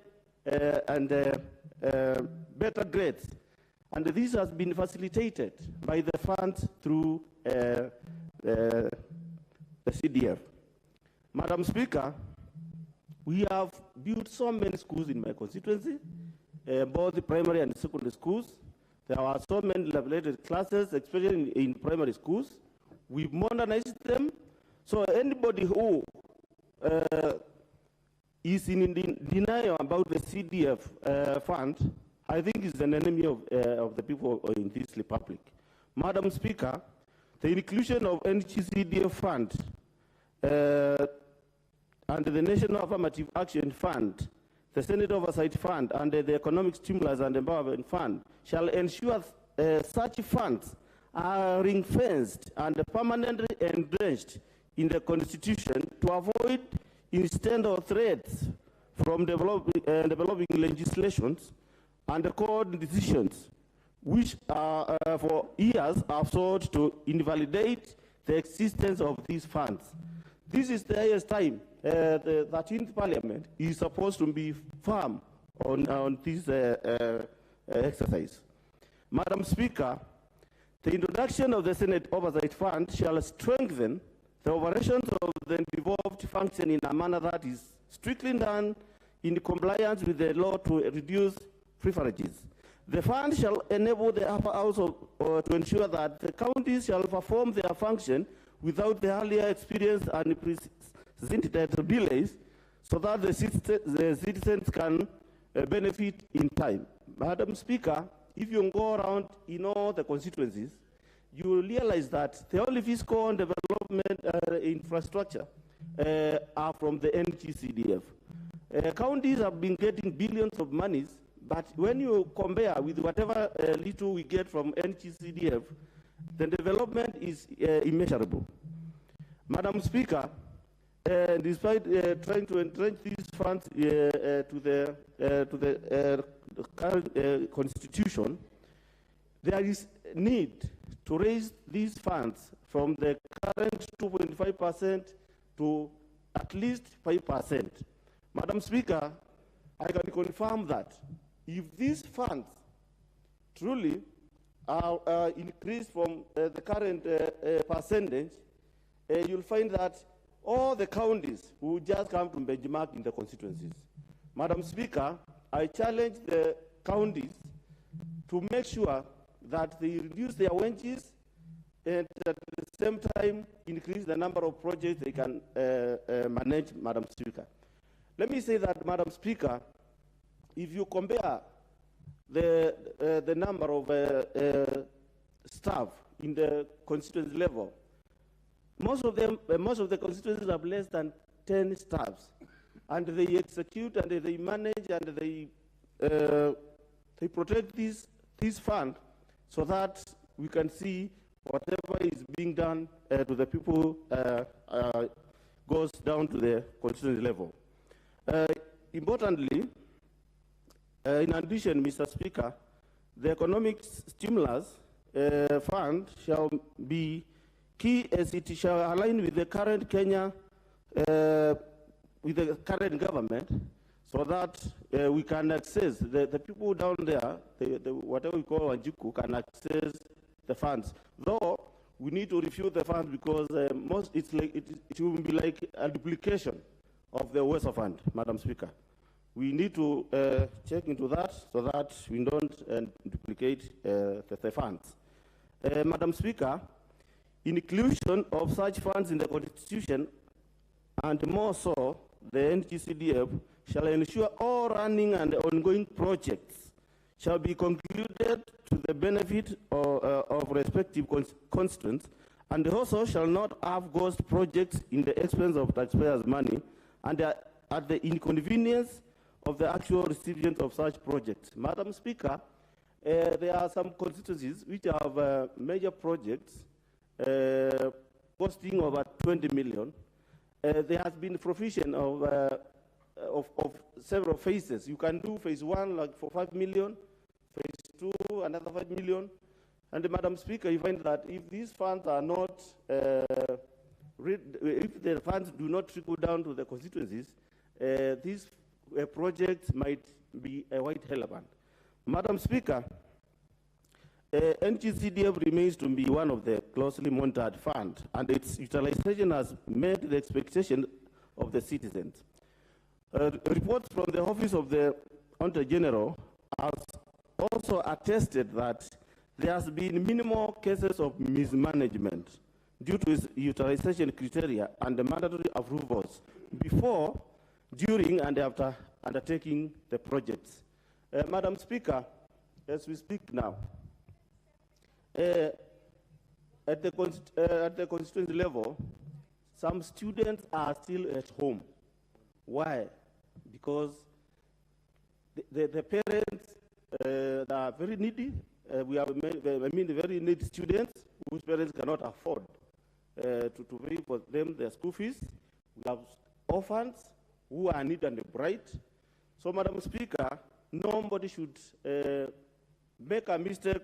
and better grades. And this has been facilitated by the funds through the CDF. Madam Speaker, we have built so many schools in my constituency, both the primary and secondary schools. There are so many level classes, especially in primary schools. We've modernized them. So anybody who is in denial about the CDF fund, I think is an enemy of the people in this republic. Madam Speaker, the inclusion of NGCDF fund and the National Affirmative Action Fund, the Senate Oversight Fund, and the Economic Stimulus and Empowerment Fund shall ensure such funds are ring-fenced and permanently entrenched in the Constitution to avoid incidental threats from developing legislations and court decisions, which for years have sought to invalidate the existence of these funds. This is the highest time the 13th Parliament is supposed to be firm on this exercise. Madam Speaker, the introduction of the Senate Oversight Fund shall strengthen the operations of the devolved function in a manner that is strictly done in compliance with the law to reduce privileges. The fund shall enable the upper house to ensure that the counties shall perform their function without the earlier experience and unprecedented delays, so that the citizens can benefit in time. Madam Speaker, if you go around in all the constituencies, you will realize that the only fiscal and development infrastructure are from the NGCDF. Counties have been getting billions of monies, but when you compare with whatever little we get from NGCDF, the development is immeasurable. Madam Speaker, despite trying to entrench these funds to the current constitution, there is need to raise these funds from the current 2.5% to at least 5%. Madam Speaker, I can confirm that if these funds truly are increased from the current percentage, you'll find that all the counties will just come to benchmark in the constituencies. Madam Speaker, I challenge the counties to make sure that they reduce their wages and at the same time increase the number of projects they can manage, Madam Speaker. Let me say that, Madam Speaker, if you compare the number of staff in the constituency level, most of the constituencies have less than 10 staffs, and they execute and they manage and they protect this fund so that we can see whatever is being done to the people goes down to the constituency level. Importantly, in addition, Mr. Speaker, the economic stimulus fund shall be key as it shall align with the current Kenya, with the current government, so that we can access, the people down there, whatever we call Wanjiku, can access the funds. Though we need to review the funds because it will be like a duplication of the WESA fund, Madam Speaker. We need to check into that so that we don't duplicate the funds. Madam Speaker, inclusion of such funds in the Constitution, and more so the NGCDF, shall ensure all running and ongoing projects shall be concluded to the benefit of respective constituents, and also shall not have ghost projects in the expense of taxpayers' money and at the inconvenience of the actual recipients of such projects. Madam Speaker, there are some constituencies which have major projects costing over 20 million. There has been provision of several phases. You can do phase 1 like for 5 million, phase 2 another 5 million. And Madam Speaker, you find that if these funds are not, if the funds do not trickle down to the constituencies, these projects might be quite relevant. Madam Speaker, NGCDF remains to be one of the closely monitored funds, and its utilization has met the expectation of the citizens. Reports from the Office of the Auditor General has also attested that there has been minimal cases of mismanagement due to its utilization criteria and the mandatory approvals before, during, and after undertaking the projects. Madam Speaker, as we speak now, at the constituency level, some students are still at home. Why? Because the parents are very needy. We have, very needy students whose parents cannot afford to pay for them their school fees. We have orphans who are in need and bright. So, Madam Speaker, nobody should make a mistake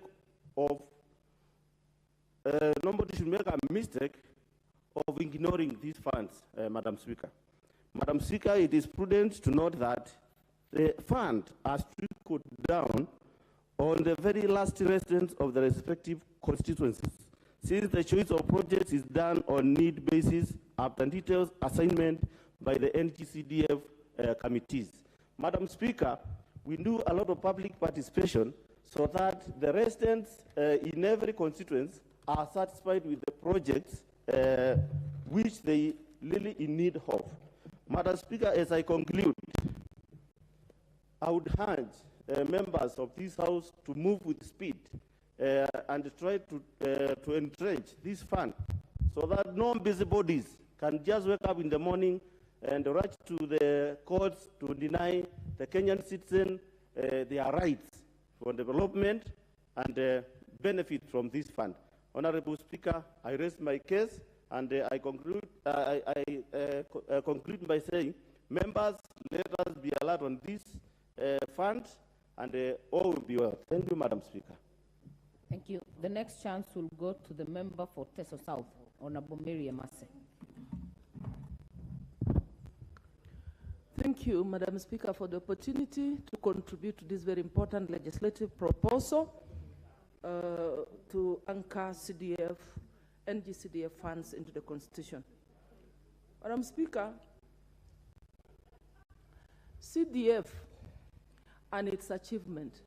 of ignoring these funds, Madam Speaker. Madam Speaker, it is prudent to note that the fund has trickled down on the very last residents of the respective constituencies, since the choice of projects is done on need basis after detailed assignment by the NGCDF committees. Madam Speaker, we do a lot of public participation so that the residents in every constituency are satisfied with the projects which they really in need of. Madam Speaker, as I conclude, I would urge members of this House to move with speed and try to entrench this fund so that no busybodies can just wake up in the morning and rush to the courts to deny the Kenyan citizen their rights for development and benefit from this fund. Honorable Speaker, I raise my case and I conclude by saying, members, let us be alert on this fund and all will be well. Thank you, Madam Speaker. Thank you. The next chance will go to the member for Teso South, Honorable Mary Emase. Thank you, Madam Speaker, for the opportunity to contribute to this very important legislative proposal to anchor CDF, NGCDF funds into the Constitution. Madam Speaker, CDF and its achievement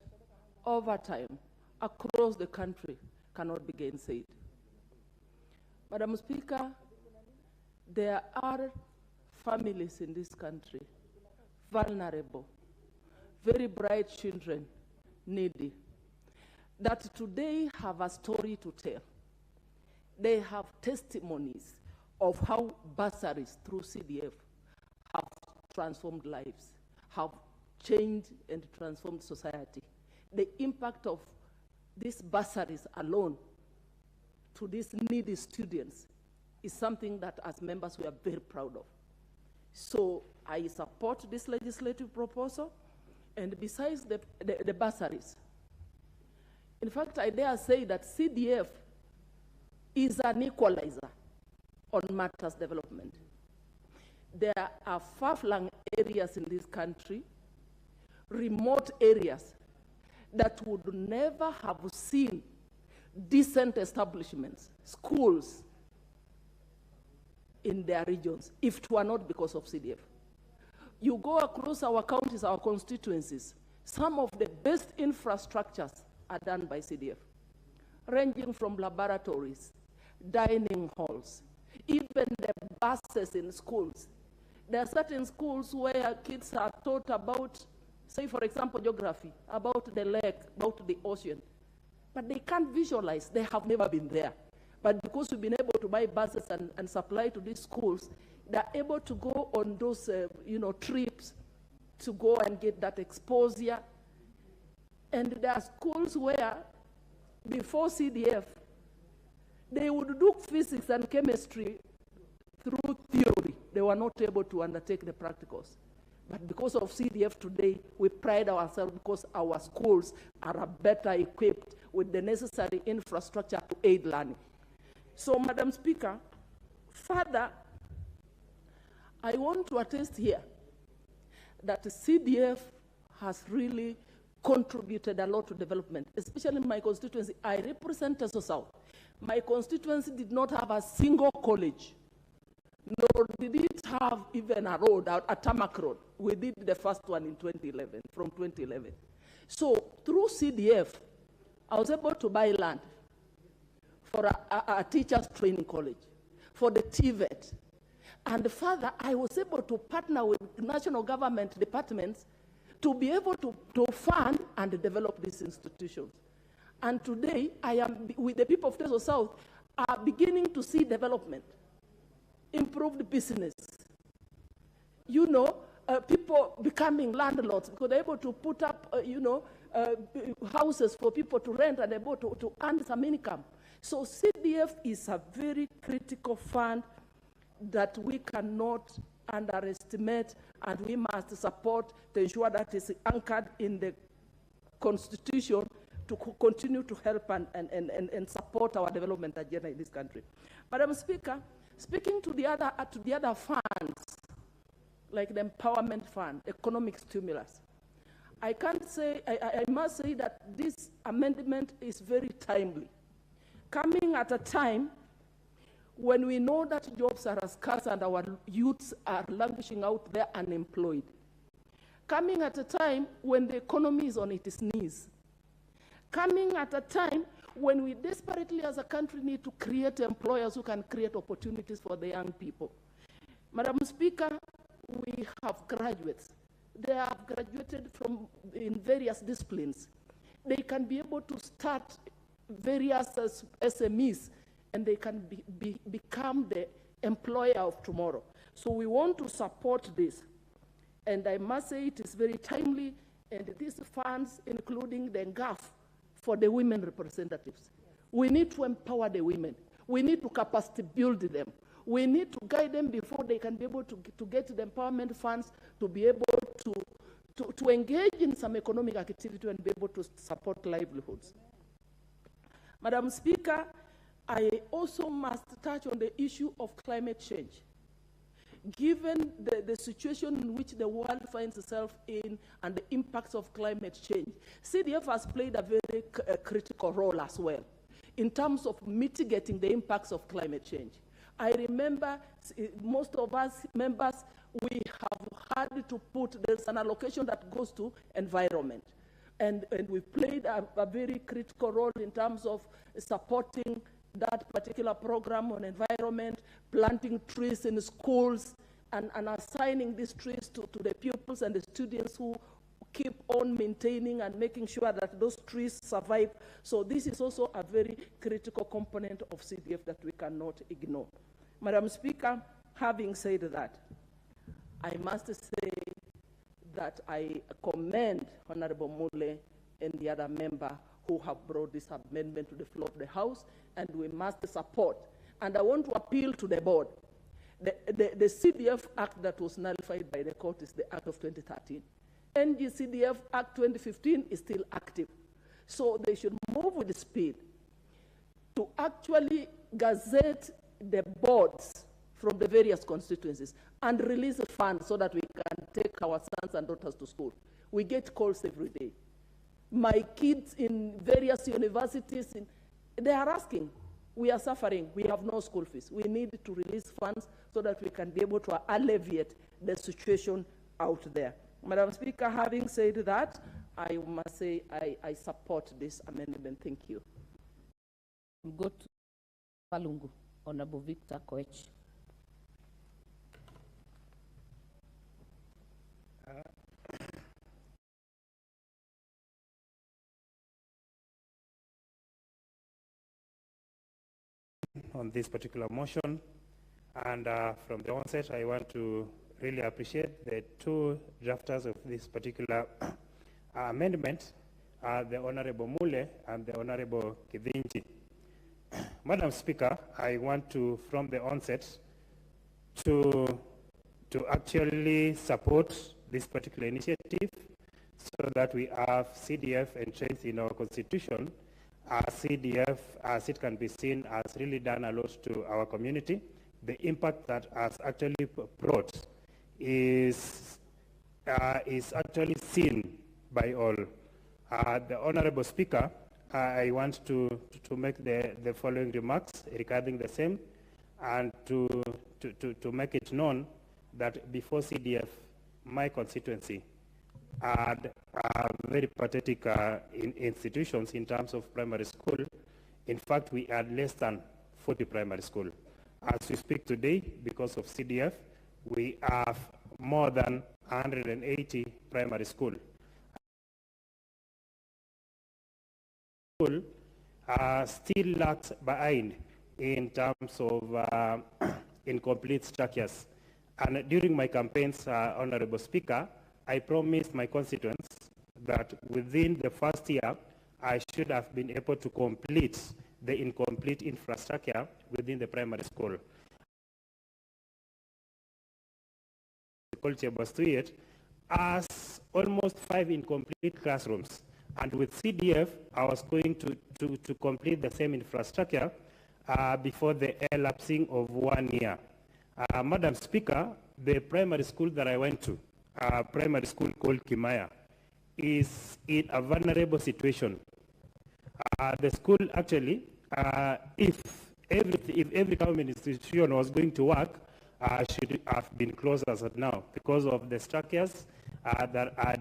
over time across the country cannot be gainsaid. Madam Speaker, there are families in this country, vulnerable, very bright children, needy, that today have a story to tell. They have testimonies of how bursaries through CDF have transformed lives, have changed and transformed society. The impact of these bursaries alone to these needy students is something that as members we are very proud of. So I support this legislative proposal, and besides the bursaries, in fact, I dare say that CDF is an equalizer on matters development. There are far-flung areas in this country, remote areas, that would never have seen decent establishments, schools in their regions if it were not because of CDF. You go across our counties, our constituencies, some of the best infrastructures are done by CDF, ranging from laboratories, dining halls, even the buses in schools. There are certain schools where kids are taught about, say for example, geography, about the lake, about the ocean, but they can't visualize, they have never been there. But because we've been able to buy buses and supply to these schools, they're able to go on those trips to go and get that exposure. And there are schools where, before CDF, they would do physics and chemistry through theory. They were not able to undertake the practicals. But because of CDF today, we pride ourselves because our schools are better equipped with the necessary infrastructure to aid learning. So, Madam Speaker, further, I want to attest here that CDF has really contributed a lot to development, especially in my constituency. I represent Teso South. My constituency did not have a single college, nor did it have even a road, a tarmac road. We did the first one in 2011, from 2011. So through CDF, I was able to buy land for a teacher's training college, for the TVET. And further, I was able to partner with national government departments to be able to fund and develop these institutions. And today, I am, with the people of Teso South, are beginning to see development, improved business. People becoming landlords because they're able to put up, houses for people to rent and able to earn some income. So CDF is a very critical fund that we cannot underestimate, and we must support to ensure that it's anchored in the Constitution to continue to help and support our development agenda in this country. Madam Speaker, speaking to the other funds, like the Empowerment Fund, Economic Stimulus, I must say that this amendment is very timely, coming at a time when we know that jobs are scarce and our youths are languishing out there unemployed, coming at a time when the economy is on its knees, coming at a time when we desperately as a country need to create employers who can create opportunities for the young people. Madam Speaker, we have graduates. They have graduated in various disciplines. They can be able to start various SMEs, and they can become the employer of tomorrow. So we want to support this. And I must say it is very timely, and these funds, including the GAF for the women representatives. We need to empower the women. We need to capacity build them. We need to guide them before they can be able to get the empowerment funds to be able to engage in some economic activity and be able to support livelihoods. Madam Speaker, I also must touch on the issue of climate change. Given the situation in which the world finds itself in and the impacts of climate change, CDF has played a very critical role as well in terms of mitigating the impacts of climate change. I remember most of us members, we have had to put, there's an allocation that goes to environment. And we played a very critical role in terms of supporting that particular program on environment, planting trees in schools, and assigning these trees to the pupils and the students who keep on maintaining and making sure that those trees survive. So this is also a very critical component of CDF that we cannot ignore. Madam Speaker, having said that, I must say that I commend Honorable Mule and the other member who have brought this amendment to the floor of the House, and we must support. And I want to appeal to the board. The CDF Act that was nullified by the court is the Act of 2013. NGCDF Act 2015 is still active. So they should move with speed to actually gazette the boards from the various constituencies and release the funds so that we can take our sons and daughters to school. We get calls every day. My kids in various universities, they are asking, we are suffering, we have no school fees. We need to release funds so that we can be able to alleviate the situation out there. Madam Speaker, having said that, I must say I support this amendment. Thank you. We'll go to Palungu, Honorable Victor Koech. On this particular motion, and from the onset I want to really appreciate the two drafters of this particular amendment, the Honorable Mule and the Honorable Kidinji. Madam Speaker, I want to, from the onset, to actually support this particular initiative so that we have CDF entrenched in our constitution. CDF, as it can be seen, has really done a lot to our community. The impact that has actually brought is actually seen by all. The Honorable Speaker, I want to make the following remarks regarding the same, and to make it known that before CDF, my constituency had very pathetic institutions in terms of primary school. In fact, we had less than 40 primary schools. As we speak today, because of CDF, we have more than 180 primary schools. Still lags behind in terms of incomplete structures. And during my campaigns, Honorable Speaker, I promised my constituents that within the first year, I should have been able to complete the incomplete infrastructure within the primary school. As almost 5 incomplete classrooms. And with CDF, I was going to complete the same infrastructure before the elapsing of 1 year. Madam Speaker, the primary school that I went to, primary school called Kimaya, is in a vulnerable situation. The school actually, if every government institution was going to work, should have been closed as of now because of the structures that are in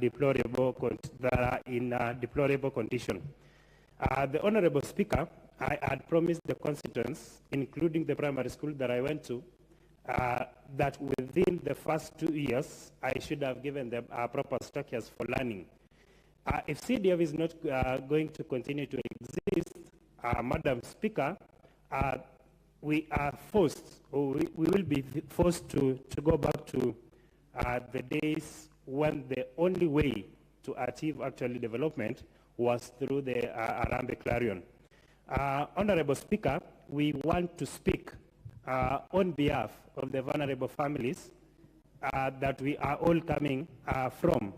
deplorable condition. The Honorable Speaker, I had promised the constituents, including the primary school that I went to, that within the first 2 years, I should have given them proper structures for learning. If CDF is not going to continue to exist, Madam Speaker, we are forced, or we will be forced to go back to the days when the only way to achieve actually development was through the Arambe Clarion. Honorable Speaker, we want to speak on behalf of the vulnerable families that we are all coming from.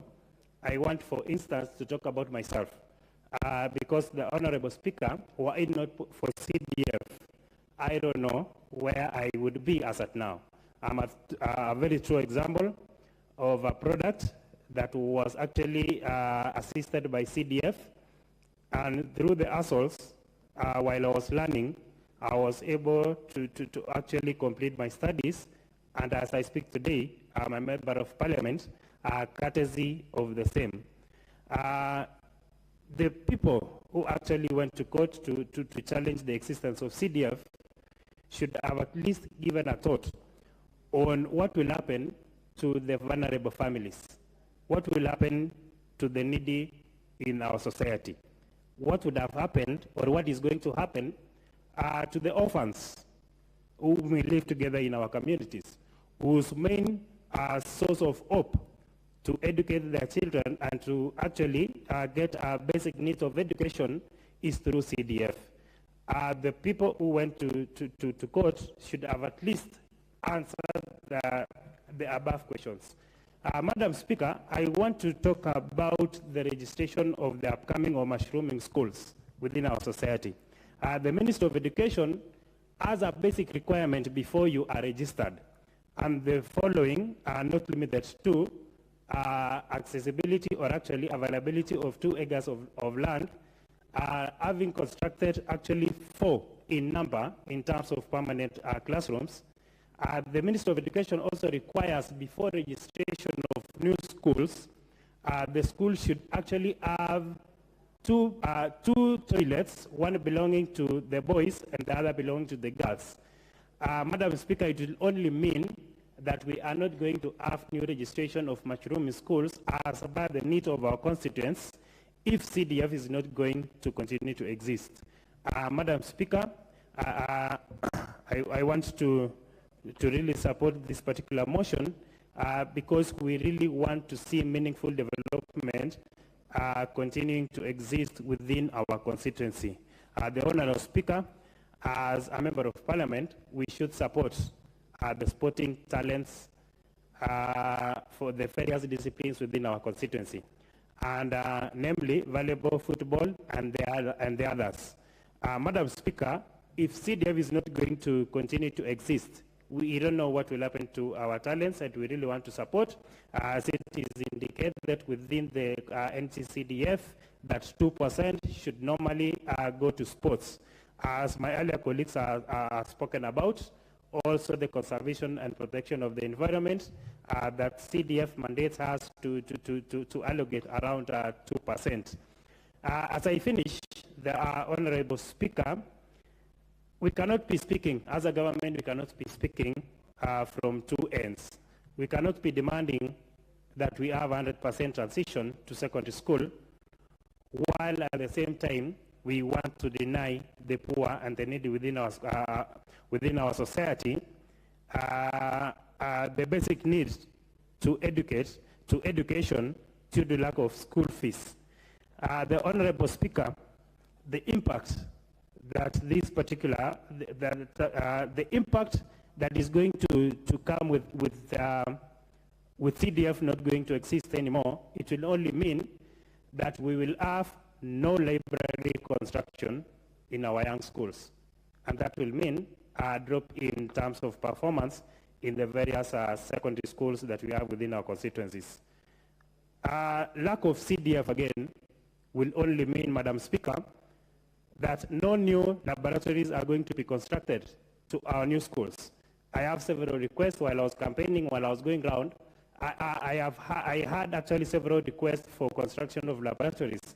I want, for instance, to talk about myself, because the Honorable Speaker, were it not for CDF, I don't know where I would be as at now. I'm a very true example of a product that was actually assisted by CDF, and through the assaults, while I was learning, I was able to actually complete my studies, and as I speak today, I'm a member of parliament, courtesy of the same. The people who actually went to court to challenge the existence of CDF should have at least given a thought on what will happen to the vulnerable families, what will happen to the needy in our society, what would have happened or what is going to happen to the orphans who may live together in our communities, whose main source of hope to educate their children and to actually get basic needs of education is through CDF. The people who went to court should have at least answered the above questions. Madam Speaker, I want to talk about the registration of the upcoming or mushrooming schools within our society. The Ministry of Education has a basic requirement before you are registered, and the following are not limited to accessibility or actually availability of 2 acres of land, having constructed actually 4 in number in terms of permanent classrooms. The Ministry of Education also requires, before registration of new schools, the school should actually have two toilets, one belonging to the boys and the other belonging to the girls. Madam Speaker, it will only mean that we are not going to have new registration of mushroom schools as per the need of our constituents if CDF is not going to continue to exist. Madam Speaker, I want to really support this particular motion because we really want to see meaningful development continuing to exist within our constituency. The Honourable Speaker, as a member of Parliament, we should support the sporting talents for the various disciplines within our constituency, and namely volleyball, football, and the others. Madam Speaker, if CDF is not going to continue to exist, we don't know what will happen to our talents, and we really want to support, as it is indicated within the NCCDF, that 2% should normally go to sports. As my earlier colleagues have spoken about, also the conservation and protection of the environment, that CDF mandates us to allocate around 2%. As I finish, the Honourable Speaker, we cannot be speaking, as a government, we cannot be speaking from 2 ends. We cannot be demanding that we have 100% transition to secondary school, while at the same time, we want to deny the poor and the needy within our society the basic needs to education due to the lack of school fees. The Honourable Speaker, the impact that this particular, the impact that is going to come with CDF not going to exist anymore, it will only mean that we will have no library construction in our young schools. And that will mean a drop in terms of performance in the various secondary schools that we have within our constituencies. Lack of CDF, again, will only mean, Madam Speaker, that no new laboratories are going to be constructed to our new schools. I have several requests while I was campaigning, while I was going around. I had actually several requests for construction of laboratories.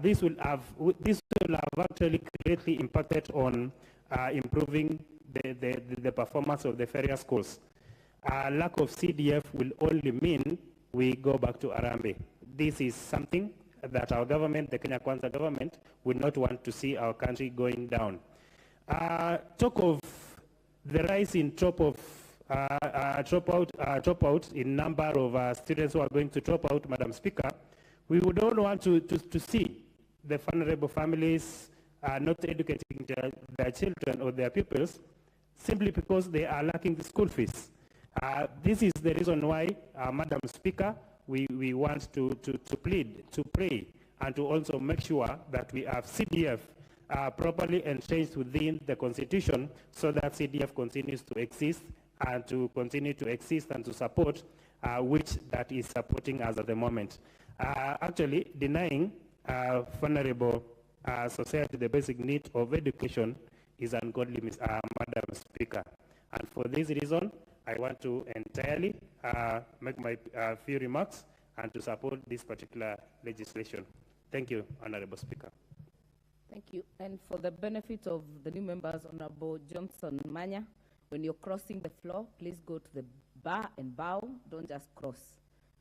This will have actually greatly impacted on improving the performance of the various schools. Lack of CDF will only mean we go back to Arambe. This is something that our government, the Kenya Kwanza government, would not want to see our country going down. Talk of the rise in dropout in number of students who are going to drop out, Madam Speaker, we would all want to see the vulnerable families not educating their children or their pupils simply because they are lacking the school fees. This is the reason why, Madam Speaker, we want to plead, to pray, and to also make sure that we have CDF properly entrenched within the Constitution so that CDF continues to exist and to continue to exist and to support which that is supporting us at the moment. Actually, denying vulnerable society the basic need of education is ungodly, Madam Speaker. And for this reason, I want to entirely make my few remarks and to support this particular legislation. Thank you, Honorable Speaker. Thank you. And for the benefit of the new members, Honorable Johnson Manya, when you're crossing the floor, please go to the bar and bow. Don't just cross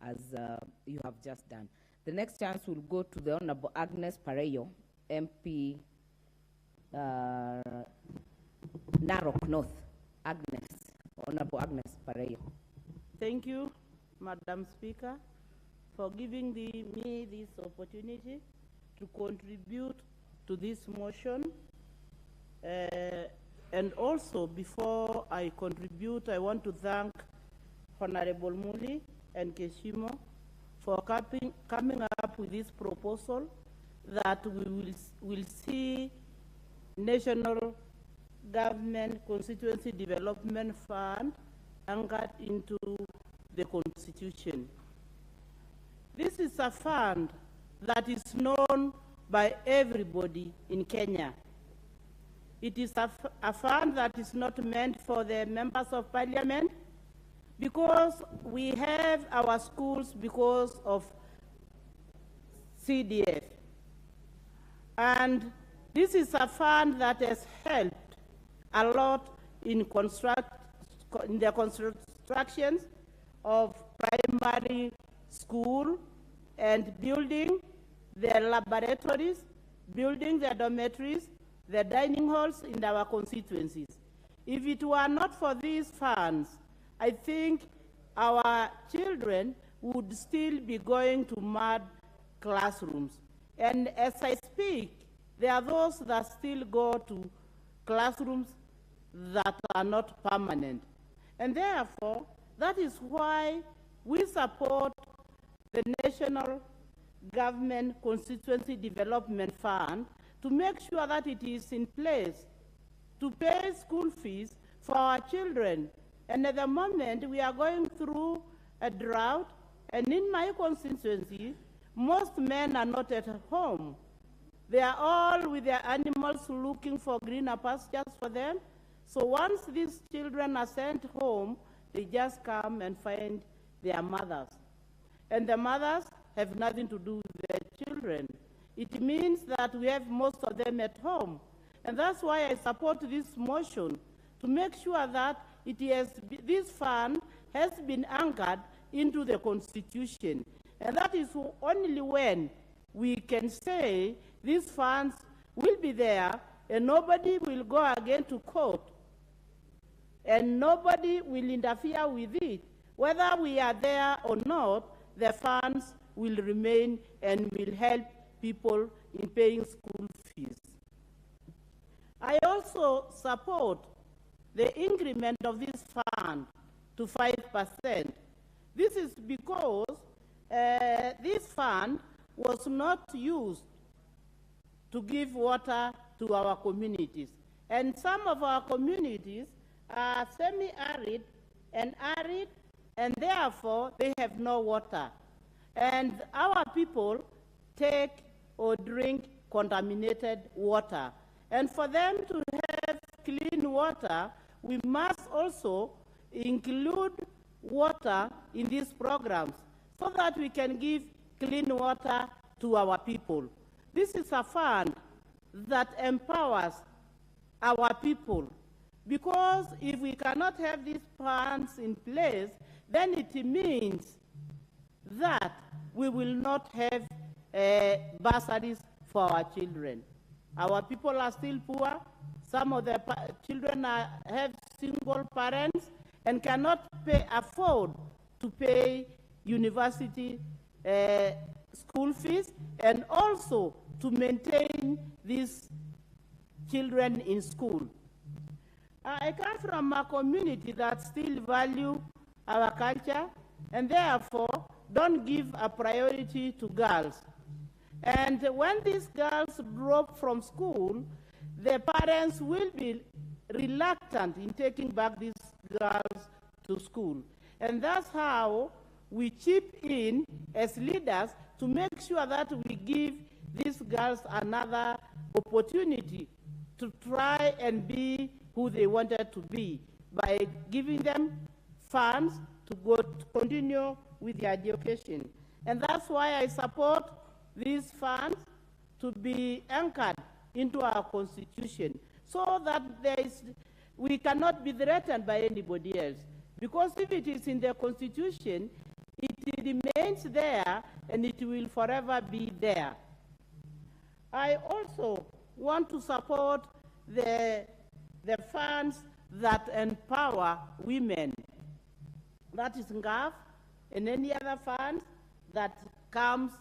as you have just done. The next chance will go to the Honorable Agnes Pareyo, MP Narok North. Agnes, Honorable Agnes Pareyo. Thank you, Madam Speaker, for giving me this opportunity to contribute to this motion. And also, before I contribute, I want to thank Honorable Muli and Keshimo for coming up with this proposal that we will see National Government Constituency Development Fund anchored into the Constitution. This is a fund that is known by everybody in Kenya. It is a fund that is not meant for the members of parliament because we have our schools because of CDF. And this is a fund that has helped a lot in the constructions of primary school and building the laboratories, building the dormitories, the dining halls in our constituencies. If it were not for these funds, I think our children would still be going to mud classrooms. And as I speak, there are those that still go to classrooms that are not permanent. And therefore, that is why we support the National Government Constituency Development Fund to make sure that it is in place to pay school fees for our children. And at the moment, we are going through a drought, and in my constituency, most men are not at home. They are all with their animals looking for greener pastures for them. So once these children are sent home, they just come and find their mothers. And the mothers have nothing to do with their children. It means that we have most of them at home. And that's why I support this motion, to make sure that this fund has been anchored into the Constitution. And that is only when we can say these funds will be there and nobody will go again to court and nobody will interfere with it. Whether we are there or not, the funds will remain and will help people in paying school fees. I also support the increment of this fund to 5%. This is because this fund was not used to give water to our communities. And some of our communities are semi-arid and arid, and therefore they have no water. And our people take or drink contaminated water. And for them to have clean water, we must also include water in these programs so that we can give clean water to our people. This is a fund that empowers our people, because if we cannot have these funds in place, then it means that we will not have bursaries for our children. Our people are still poor. Some of the children have single parents and cannot afford to pay university school fees, and also to maintain these children in school. I come from a community that still value our culture and therefore don't give a priority to girls. And when these girls drop from school, the parents will be reluctant in taking back these girls to school. And that's how we chip in as leaders to make sure that we give these girls another opportunity to try and be who they wanted to be by giving them funds to continue with their education. And that's why I support these funds to be anchored into our constitution, so that we cannot be threatened by anybody else. Because if it is in the constitution, it remains there and it will forever be there. I also want to support the funds that empower women. That is NGAF and any other funds that comes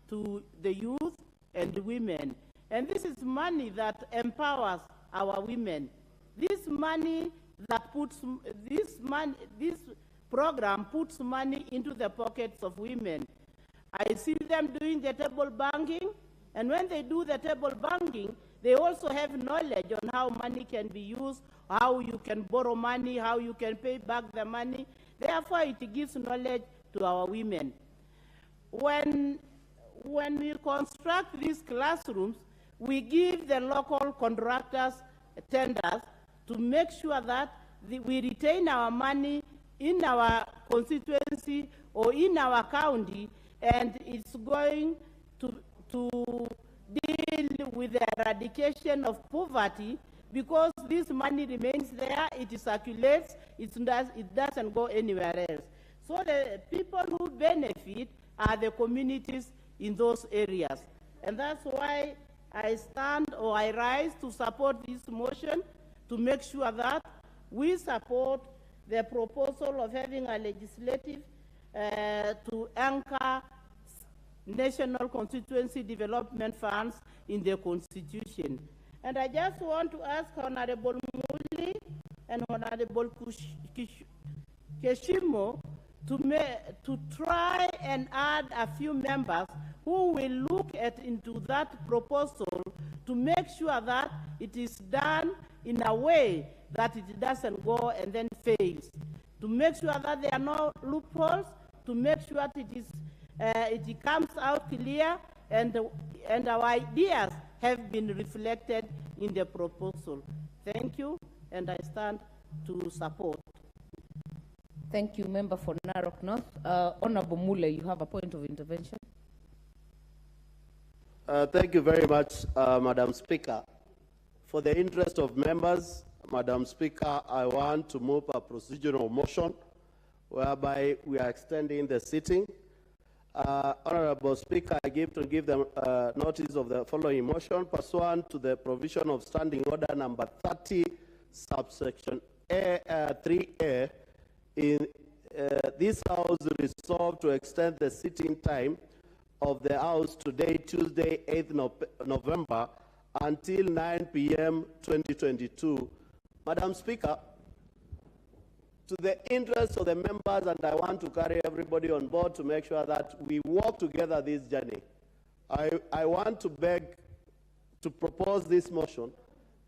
to the youth and the women. And this is money that empowers our women. This money that puts, this program puts money into the pockets of women. I see them doing the table banking, and when they do the table banking, they also have knowledge on how money can be used, how you can borrow money, how you can pay back the money. Therefore, it gives knowledge to our women. When we construct these classrooms, we give the local contractors tenders to make sure that we retain our money in our constituency or in our county, and it's going to deal with the eradication of poverty, because this money remains there, it circulates, it doesn't go anywhere else. So the people who benefit are the communities in those areas. And that's why I stand or I rise to support this motion, to make sure that we support the proposal of having a legislative to anchor national constituency development funds in the constitution. And I just want to ask Honorable Muli and Honorable Keshimo to try and add a few members who will look into that proposal to make sure that it is done in a way that it doesn't go and then fails, to make sure that there are no loopholes, to make sure that it comes out clear and our ideas have been reflected in the proposal. Thank you, and I stand to support. Thank you, Member for Narok North. Honorable Mule, you have a point of intervention. Thank you very much, Madam Speaker. For the interest of members, Madam Speaker, I want to move a procedural motion whereby we are extending the sitting. Honorable Speaker, I give them notice of the following motion pursuant to the provision of Standing Order number 30, subsection 3A. In this House resolved to extend the sitting time of the House today, Tuesday, 8th November, until 9 p.m. 2022. Madam Speaker, to the interest of the members, and I want to carry everybody on board to make sure that we walk together this journey, I want to beg to propose this motion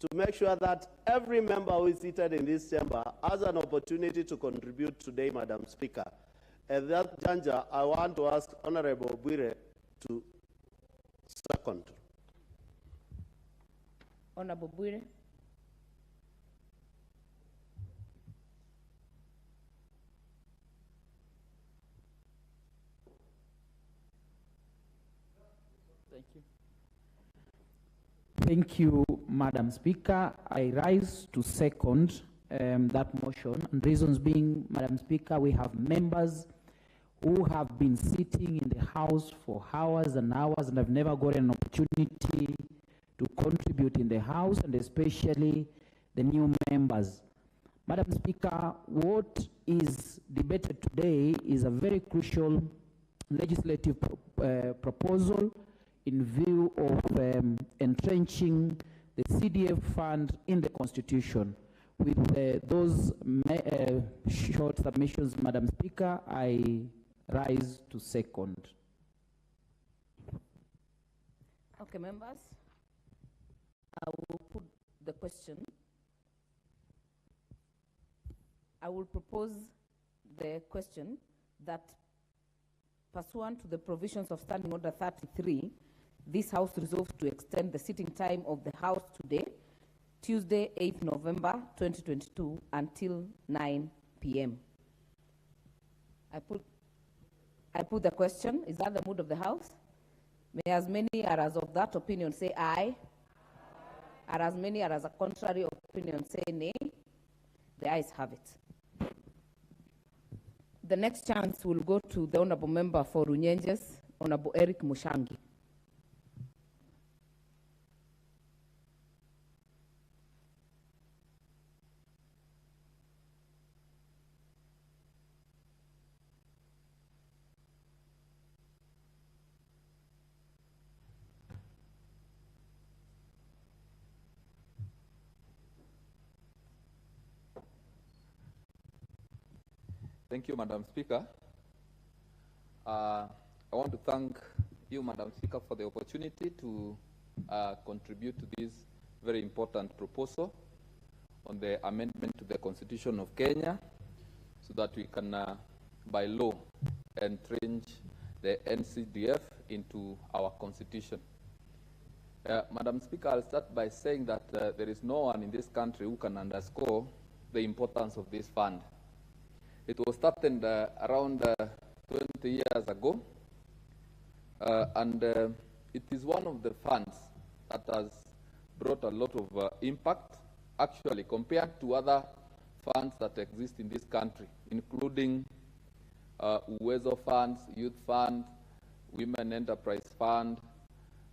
to make sure that every member who is seated in this chamber has an opportunity to contribute today, Madam Speaker. At that juncture, I want to ask Honorable Bwire to second. Honorable Bwire. Thank you. Thank you, Madam Speaker. I rise to second that motion, and reasons being, Madam Speaker, we have members who have been sitting in the House for hours and hours and have never got an opportunity to contribute in the House, and especially the new members. Madam Speaker, what is debated today is a very crucial legislative proposal in view of entrenching the CDF fund in the Constitution. With those short submissions, Madam Speaker, I rise to second. Okay, members, I will put the question. I will propose the question that pursuant to the provisions of Standing Order 33, this House resolves to extend the sitting time of the House today, Tuesday, 8th November 2022, until 9 p.m. I put the question. Is that the mood of the House? May as many as of that opinion say aye. Are as many as a contrary opinion say nay. The ayes have it. The next chance will go to the Honourable Member for Runyenjes, Honourable Eric Mushangi. Thank you, Madam Speaker. I want to thank you, Madam Speaker, for the opportunity to contribute to this very important proposal on the amendment to the Constitution of Kenya so that we can, by law, entrench the NCDF into our Constitution. Madam Speaker, I'll start by saying that there is no one in this country who can underscore the importance of this fund. It was started around 20 years ago, and it is one of the funds that has brought a lot of impact, actually, compared to other funds that exist in this country, including Uwezo funds, Youth Fund, Women Enterprise Fund.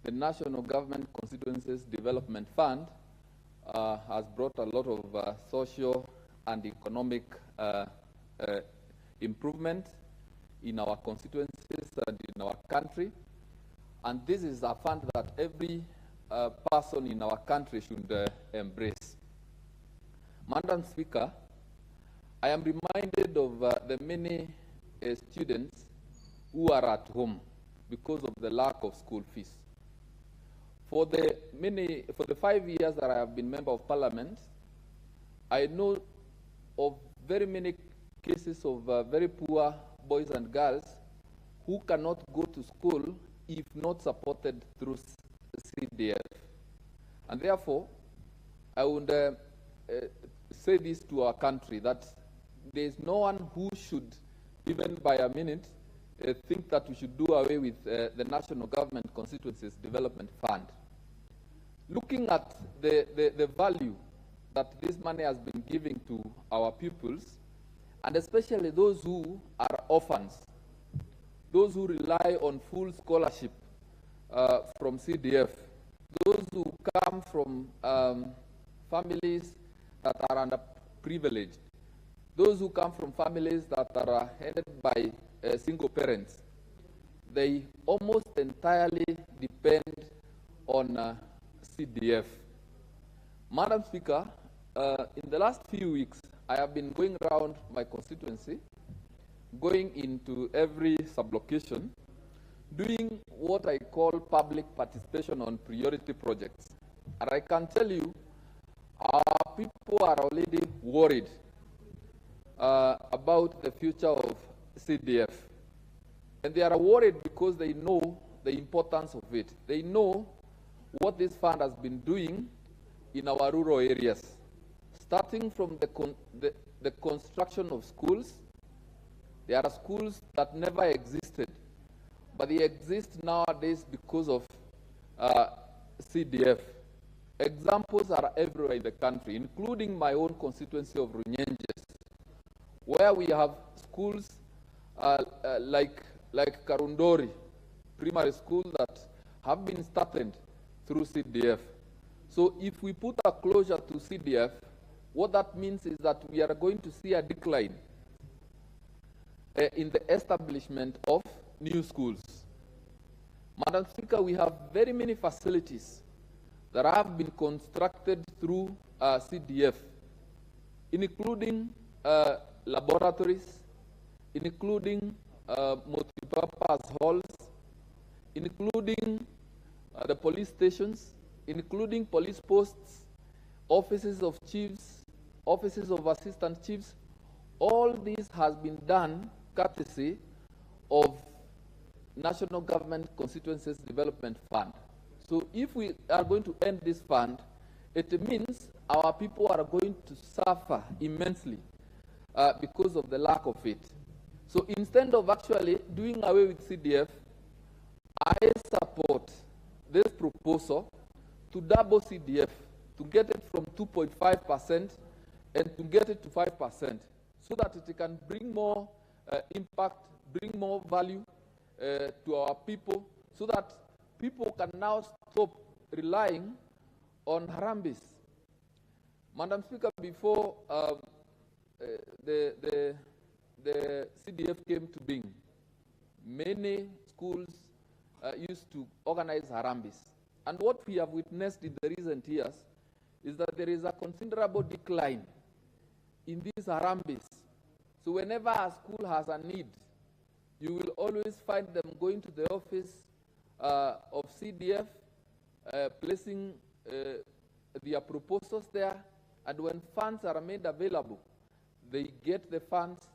The National Government Constituencies Development Fund has brought a lot of social and economic improvement in our constituencies and in our country. And this is a fund that every person in our country should embrace. Madam Speaker, I am reminded of the many students who are at home because of the lack of school fees. For the 5 years that I have been Member of Parliament, I know of very many cases of very poor boys and girls who cannot go to school if not supported through CDF. And therefore, I would say this to our country, that there is no one who should, even by a minute, think that we should do away with the National Government Constituencies Development Fund. Looking at the value that this money has been giving to our pupils, and especially those who are orphans, those who rely on full scholarship from CDF, those who come from families that are underprivileged, those who come from families that are headed by single parents, they almost entirely depend on CDF. Madam Speaker, in the last few weeks, I have been going around my constituency, going into every sublocation, doing what I call public participation on priority projects. And I can tell you, our people are already worried about the future of CDF. And they are worried because they know the importance of it. They know what this fund has been doing in our rural areas, starting from the construction of schools. There are schools that never existed, but they exist nowadays because of CDF. Examples are everywhere in the country, including my own constituency of Runyenjes, where we have schools like Karundori Primary School that have been started through CDF. So if we put a closure to CDF, what that means is that we are going to see a decline in the establishment of new schools. Madam Speaker, we have very many facilities that have been constructed through CDF, including laboratories, including multipurpose halls, including the police stations, including police posts, offices of chiefs, offices of assistant chiefs. All this has been done courtesy of National Government Constituencies Development Fund. So if we are going to end this fund, it means our people are going to suffer immensely because of the lack of it. So instead of actually doing away with CDF, I support this proposal to double CDF, to get it from 2.5% and to get it to 5%, so that it can bring more impact, bring more value to our people, so that people can now stop relying on Harambes. Madam Speaker, before the CDF came to being, many schools used to organize Harambes. And what we have witnessed in the recent years is that there is a considerable decline in these Harambes. So whenever a school has a need, you will always find them going to the office of CDF, placing their proposals there, and when funds are made available, they get the funds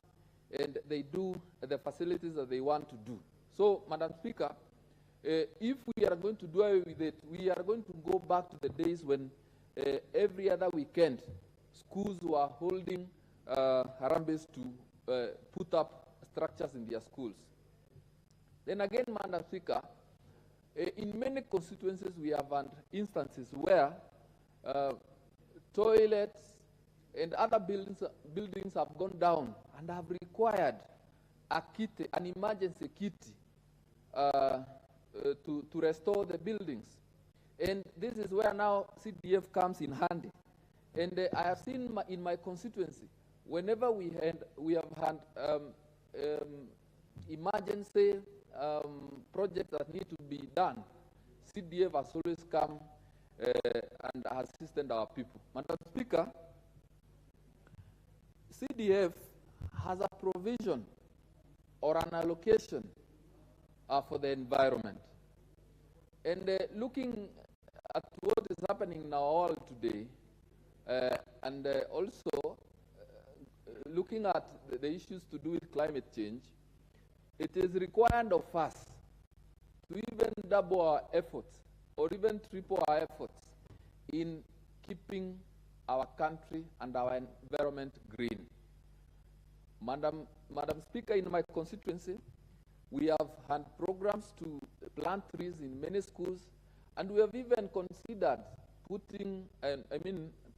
and they do the facilities that they want to do. So, Madam Speaker, if we are going to do away with it, we are going to go back to the days when every other weekend schools were holding Harambes to put up structures in their schools. Then again, Madam Speaker, in many constituencies we have had instances where toilets and other buildings have gone down and have required a kit, an emergency kit, to restore the buildings. And this is where now CDF comes in handy. And I have seen in my constituency, whenever we have had emergency projects that need to be done, CDF has always come and assisted our people. Madam Speaker, CDF has a provision or an allocation for the environment. And looking at what is happening in our world today, and also looking at the issues to do with climate change, it is required of us to even double our efforts or even triple our efforts in keeping our country and our environment green. Madam Speaker, in my constituency, we have had programs to plant trees in many schools, and we have even considered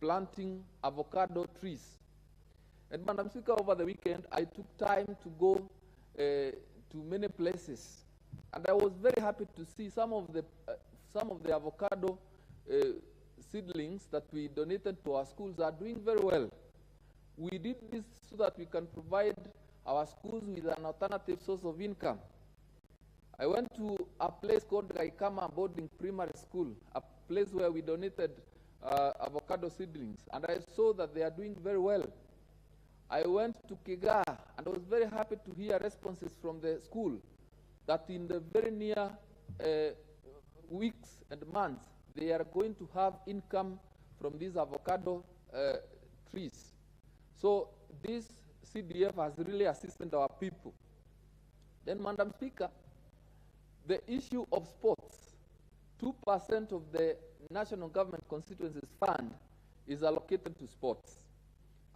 planting avocado trees. And Madam Speaker, over the weekend, I took time to go to many places, and I was very happy to see some of the avocado seedlings that we donated to our schools are doing very well. We did this so that we can provide our schools with an alternative source of income. I went to a place called Gaikama Boarding Primary School, a place where we donated avocado seedlings, and I saw that they are doing very well. I went to Kiga, and I was very happy to hear responses from the school that in the very near weeks and months, they are going to have income from these avocado trees. So this CDF has really assisted our people. Then, Madam Speaker, the issue of sports, 2% of the national government constituencies fund is allocated to sports.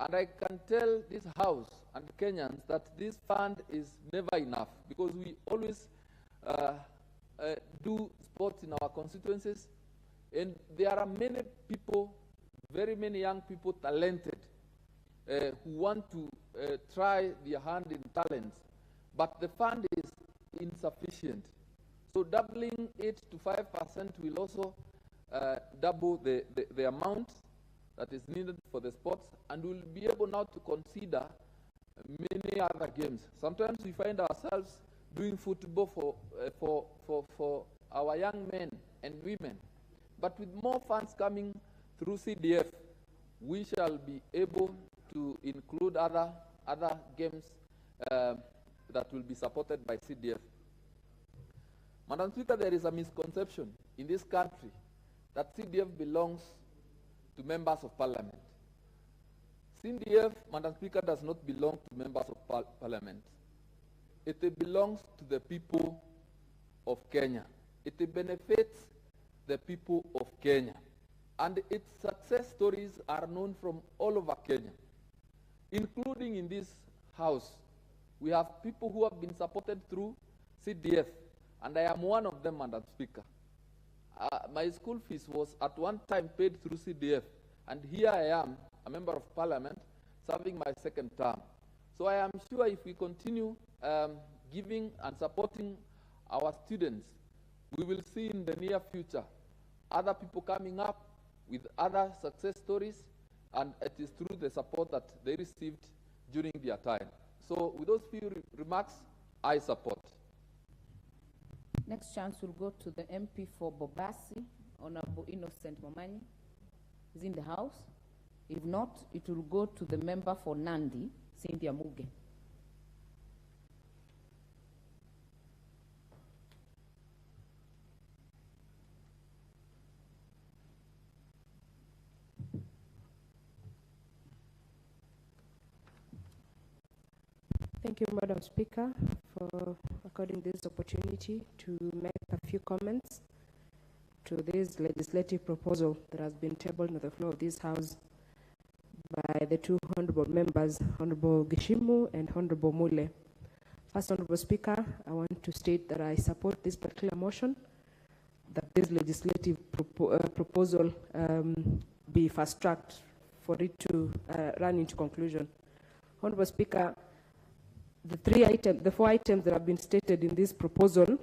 And I can tell this House and Kenyans that this fund is never enough, because we always do sports in our constituencies, and there are many people, very many young people, talented, who want to try their hand in talents, but the fund is insufficient. So doubling it to 5% will also double the amount that is needed for the sports, and we'll be able now to consider many other games. Sometimes we find ourselves doing football for our young men and women, but with more funds coming through CDF, we shall be able to include other games that will be supported by CDF. Madam Speaker, there is a misconception in this country that CDF belongs to members of parliament. CDF, Madam Speaker, does not belong to members of parliament. It belongs to the people of Kenya. It benefits the people of Kenya. And its success stories are known from all over Kenya, including in this House. We have people who have been supported through CDF, and I am one of them, Madam Speaker. My school fees was at one time paid through CDF, and here I am, a member of parliament, serving my second term. So I am sure if we continue giving and supporting our students, we will see in the near future other people coming up with other success stories, and it is through the support that they received during their time. So with those few remarks, I support. Next chance will go to the MP for Bobasi, Honorable Innocent Momanyi. Is in the House. If not, it will go to the member for Nandi, Cynthia Muge. Thank you, Madam Speaker, for according this opportunity to make a few comments to this legislative proposal that has been tabled on the floor of this House by the two honorable members, Honorable Gishimu and Honorable Mule. First, Honorable Speaker, I want to state that I support this particular motion, that this legislative proposal be fast-tracked for it to run into conclusion. Honorable Speaker, the four items that have been stated in this proposal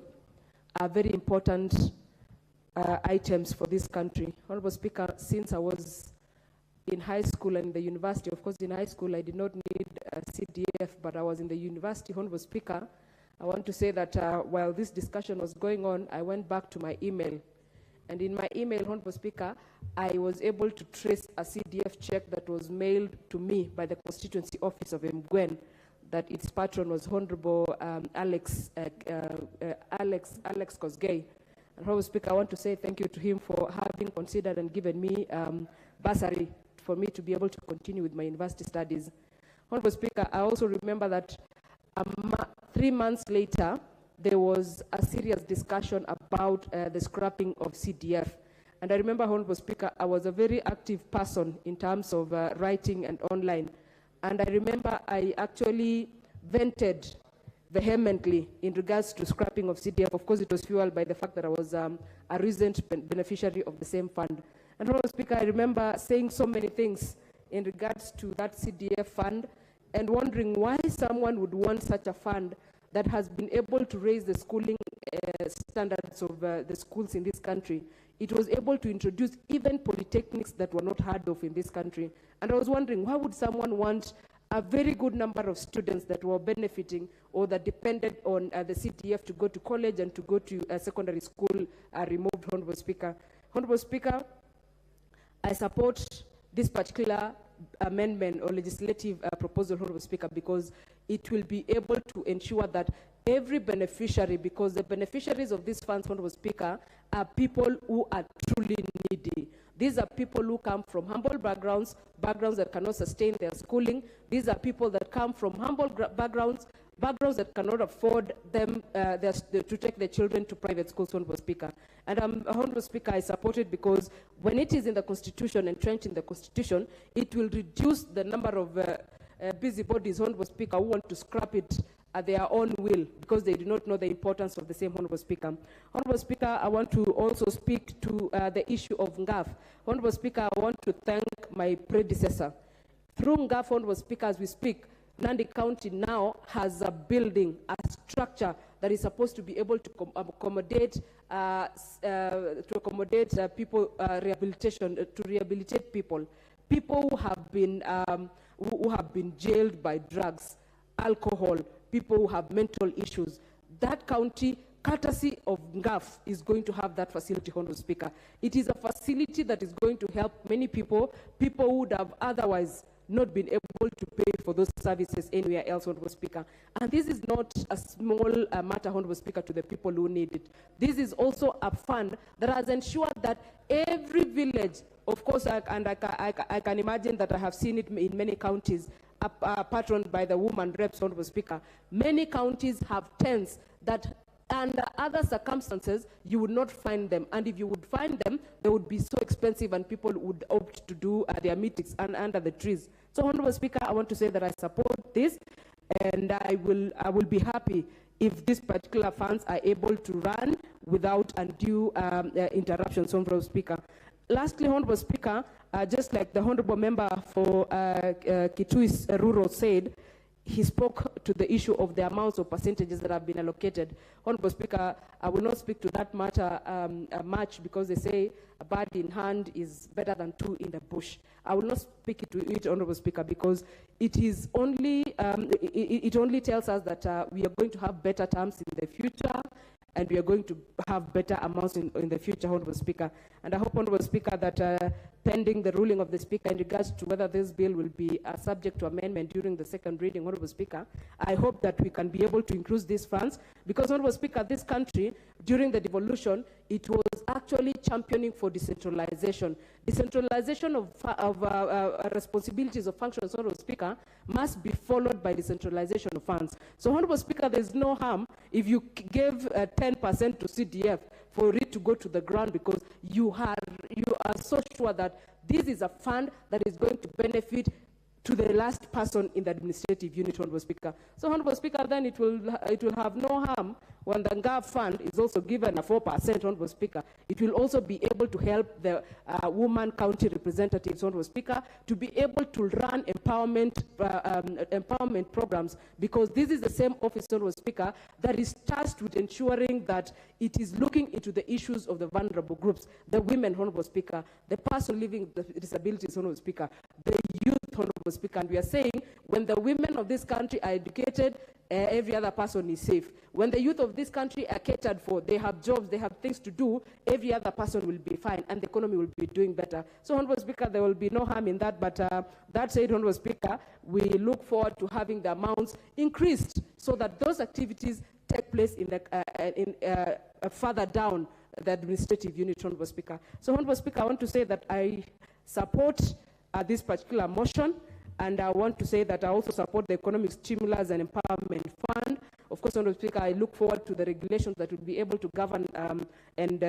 are very important items for this country. Honorable Speaker, since I was in high school and the university, of course in high school I did not need a CDF, but I was in the university. Honorable Speaker, I want to say that while this discussion was going on, I went back to my email. And in my email, Honorable Speaker, I was able to trace a CDF check that was mailed to me by the constituency office of Mgwen, that its patron was Honorable Alex Kosgei. And Honorable Speaker, I want to say thank you to him for having considered and given me bursary for me to be able to continue with my university studies. Honorable Speaker, I also remember that 3 months later, there was a serious discussion about the scrapping of CDF. And I remember, Honorable Speaker, I was a very active person in terms of writing and online. And I remember I actually vented vehemently in regards to scrapping of CDF. Of course, it was fueled by the fact that I was a recent beneficiary of the same fund. And Honorable Speaker, I remember saying so many things in regards to that CDF fund and wondering why someone would want such a fund that has been able to raise the schooling standards of the schools in this country. It was able to introduce even polytechnics that were not heard of in this country. And I was wondering, why would someone want a very good number of students that were benefiting or that depended on the CDF to go to college and to go to secondary school are removed, Honorable Speaker. Honorable Speaker, I support this particular amendment or legislative proposal, Honorable Speaker, because it will be able to ensure that every beneficiary, because the beneficiaries of these funds, Honorable Speaker, are people who are truly needy. These are people who come from humble backgrounds that cannot sustain their schooling. These are people that come from humble backgrounds that cannot afford them to take their children to private schools, Honorable Speaker. And Honorable Speaker, I support it because when it is in the Constitution, entrenched in the Constitution, it will reduce the number of busybodies, Honorable Speaker, who want to scrap it at their own will because they do not know the importance of the same, Honorable Speaker. Honorable Speaker, I want to also speak to the issue of NGAF. Honorable Speaker, I want to thank my predecessor. Through NGAF, Honorable Speaker, as we speak, Nandi County now has a building, a structure that is supposed to be able to accommodate people rehabilitation, to rehabilitate people who have been jailed by drugs, alcohol, people who have mental issues. That county, courtesy of NGAF, is going to have that facility, Honorable Speaker. It is a facility that is going to help many people who would have otherwise not been able to pay for those services anywhere else, Honorable Speaker. And this is not a small matter, Honorable Speaker, to the people who need it. This is also a fund that has ensured that every village, of course, I can imagine that I have seen it in many counties, patroned by the woman reps, Honorable Speaker. Many counties have tents that under other circumstances, you would not find them. And if you would find them, they would be so expensive and people would opt to do their meetings under the trees. So, Honorable Speaker, I want to say that I support this, and I will be happy if these particular funds are able to run without undue interruptions, Honorable Speaker. Lastly, Honorable Speaker, just like the Honorable Member for Kitui's Rural said, he spoke to the issue of the amounts of percentages that have been allocated. Honorable Speaker, I will not speak to that matter much because they say a bird in hand is better than two in the bush. I will not speak to it, Honorable Speaker, because it is only, it only tells us that we are going to have better terms in the future, and we are going to have better amounts in the future, Honorable Speaker. And I hope, Honorable Speaker, that pending the ruling of the Speaker in regards to whether this bill will be subject to amendment during the second reading, Honorable Speaker, I hope that we can be able to increase these funds because, Honorable Speaker, this country, during the devolution, it was actually championing for decentralization. Decentralization of responsibilities of functions, Honorable Speaker, must be followed by decentralization of funds. So, Honorable Speaker, there's no harm if you gave 10% to CDF for it to go to the ground because you are so sure that this is a fund that is going to benefit to the last person in the administrative unit, Honorable Speaker. So, Honorable Speaker, then it will have no harm when the NGAF fund is also given a 4%, Honorable Speaker. It will also be able to help the woman county representatives, Honorable Speaker, to be able to run empowerment programs because this is the same office, Honorable Speaker, that is tasked with ensuring that it is looking into the issues of the vulnerable groups, the women, Honorable Speaker, the person living with disabilities, Honorable Speaker, the youth, Honorable Speaker, and we are saying when the women of this country are educated, every other person is safe. When the youth of this country are catered for, they have jobs, they have things to do, every other person will be fine and the economy will be doing better. So, Honorable Speaker, there will be no harm in that, but that said, Honorable Speaker, we look forward to having the amounts increased so that those activities take place in the, further down the administrative unit, Honorable Speaker. So, Honorable Speaker, I want to say that I support this particular motion, and I want to say that I also support the Economic Stimulus and Empowerment Fund. Of course, Honorable Speaker, I look forward to the regulations that will be able to govern and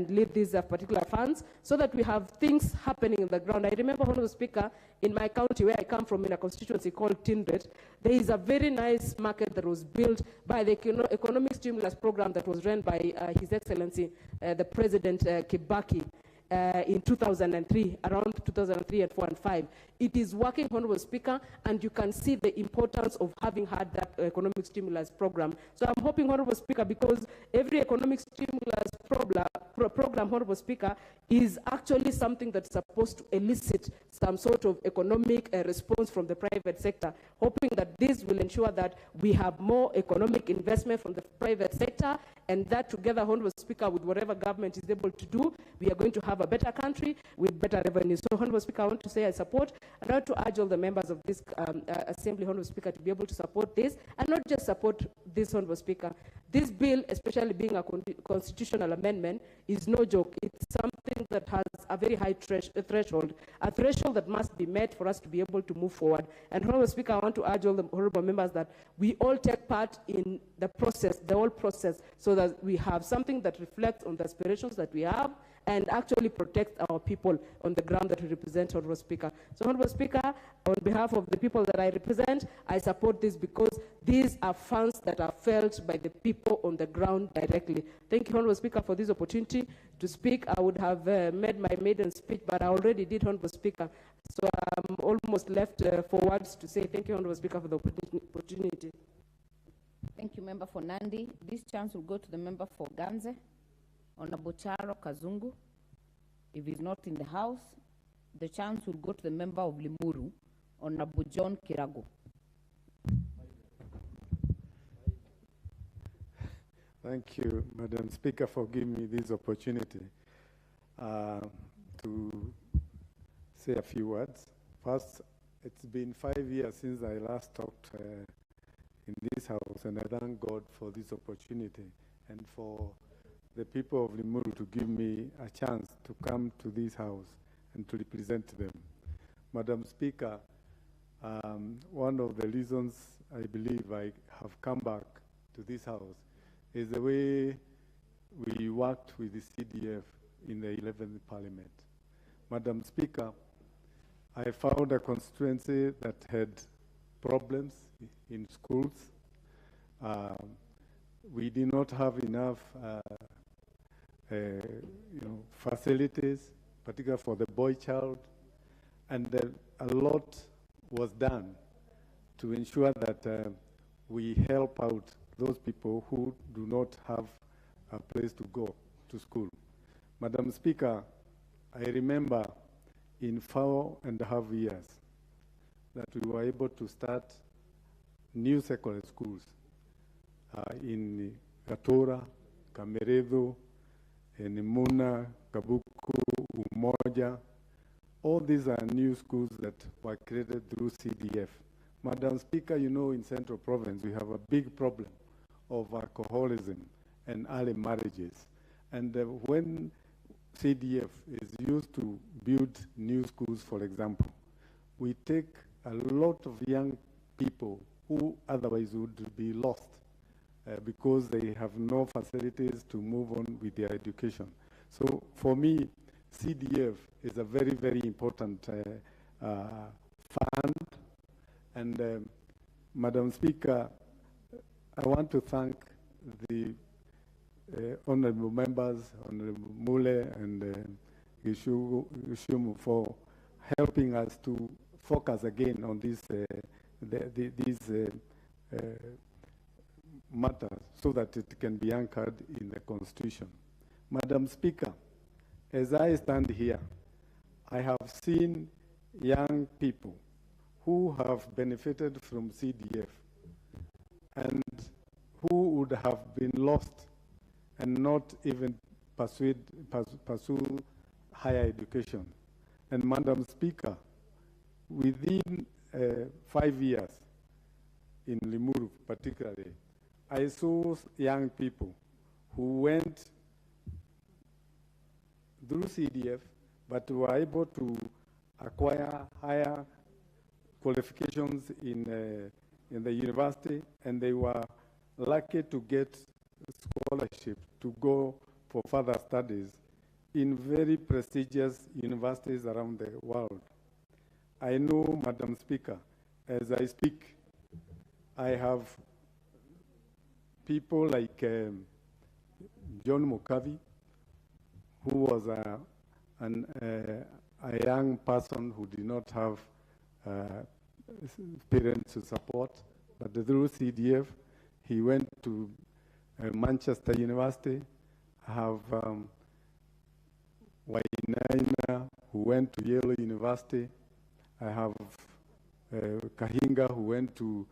lead these particular funds so that we have things happening on the ground. I remember, Honorable Speaker, in my county where I come from, in a constituency called Tindret, there is a very nice market that was built by the Economic Stimulus Program that was run by His Excellency, the President Kibaki. In 2003, around 2003 and 4 and 5. It is working, Honorable Speaker, and you can see the importance of having had that economic stimulus program. So I'm hoping, Honorable Speaker, because every economic stimulus program, Honorable Speaker, is actually something that's supposed to elicit some sort of economic response from the private sector, hoping that this will ensure that we have more economic investment from the private sector, and that together, Honorable Speaker, with whatever government is able to do, we are going to have a better country with better revenue. So, Honorable Speaker, I want to say I support, and I want to urge all the members of this Assembly, Honorable Speaker, to be able to support this, and not just support this, Honorable Speaker. This bill, especially being a constitutional amendment, is no joke. It's something that has a very high threshold, a threshold that must be met for us to be able to move forward. And, Honorable Speaker, I want to urge all the honorable members that we all take part in the process, the whole process, so that we have something that reflects on the aspirations that we have and actually protects our people on the ground that we represent, Honorable Speaker. So, Honorable Speaker, on behalf of the people that I represent, I support this because these are funds that are felt by the people on the ground directly. Thank you, Honorable Speaker, for this opportunity to speak. I would have made my maiden speech, but I already did, Honorable Speaker. So I'm almost left for words to say thank you, Honorable Speaker, for the opportunity. Thank you, Member for Nandi. This chance will go to the member for Ganze, Honorable Charo Kazungu. If he's not in the house, the chance will go to the member of Limuru, Honorable John Kirago. Thank you, Madam Speaker, for giving me this opportunity to say a few words. First, it's been 5 years since I last talked in this house, and I thank God for this opportunity and for the people of Limuru to give me a chance to come to this house and to represent them. Madam Speaker, one of the reasons I believe I have come back to this house is the way we worked with the CDF in the 11th Parliament. Madam Speaker, I found a constituency that had problems in schools. We did not have enough facilities, particularly for the boy child, and a lot was done to ensure that we help out those people who do not have a place to go to school. Madam Speaker, I remember in 4.5 years that we were able to start new secondary schools in Gatora, Kameredo, Nimuna, Kabuku, Umoja. All these are new schools that were created through CDF. Madam Speaker, you know in Central Province we have a big problem of alcoholism and early marriages. And when CDF is used to build new schools, for example, we take a lot of young people who otherwise would be lost because they have no facilities to move on with their education. So for me, CDF is a very, very important fund. And Madam Speaker, I want to thank the honorable members, Honorable Mule and Gishumu, for helping us to focus again on these matters so that it can be anchored in the Constitution. Madam Speaker, as I stand here, I have seen young people who have benefited from CDF and who would have been lost and not even pursue higher education. And Madam Speaker, within 5 years, in Limuru particularly, I saw young people who went through CDF but were able to acquire higher qualifications in the university, and they were lucky to get scholarship to go for further studies in very prestigious universities around the world. I know, Madam Speaker, as I speak, I have people like John Mukavi, who was a young person who did not have parents to support, but through CDF, he went to Manchester University I have Wainaina, who went to Yale University. I have Kahinga, who went to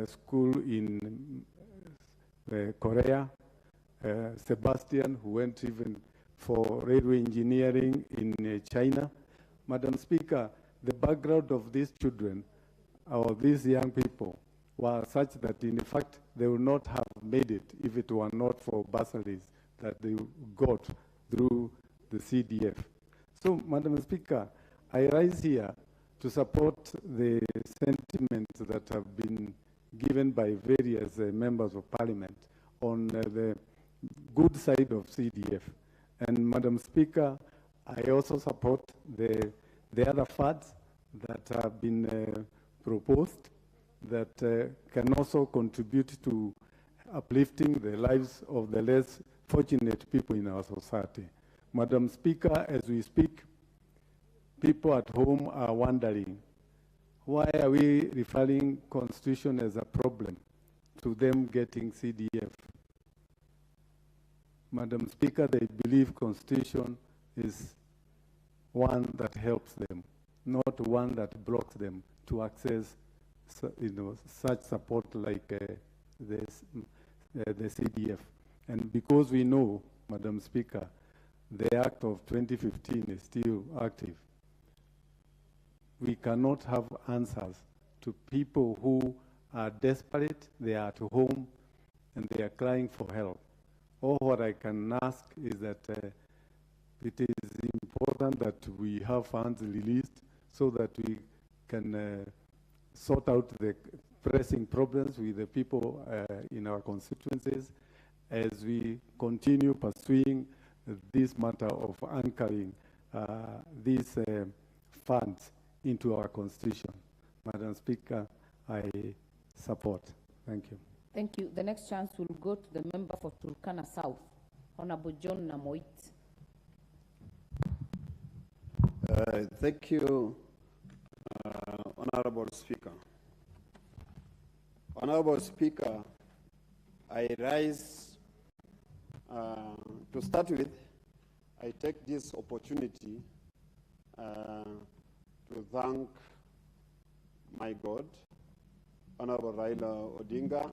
school in Korea. Sebastian, who went even for railway engineering in China. Madam Speaker, the background of these children, or these young people, were such that in fact they would not have made it if it were not for bursaries that they got through the CDF. So, Madam Speaker, I rise here to support the sentiments that have been given by various members of parliament on the good side of CDF. And Madam Speaker, I also support the other funds that have been proposed that can also contribute to uplifting the lives of the less fortunate people in our society. Madam Speaker, as we speak, people at home are wondering, why are we referring Constitution as a problem to them getting CDF? Madam Speaker, they believe Constitution is one that helps them, not one that blocks them to access such support like the CDF. And because we know, Madam Speaker, the Act of 2015 is still active, we cannot have answers to people who are desperate, they are at home, and they are crying for help. All what I can ask is that it is important that we have funds released so that we can sort out the pressing problems with the people in our constituencies as we continue pursuing this matter of anchoring these funds into our constitution. Madam Speaker, I support. Thank you. Thank you. The next chance will go to the member for Turkana South, Honorable John Namoit. Thank you, Honorable Speaker. Honorable Speaker, I rise to start with. I take this opportunity to thank my God, Honorable Raila Odinga,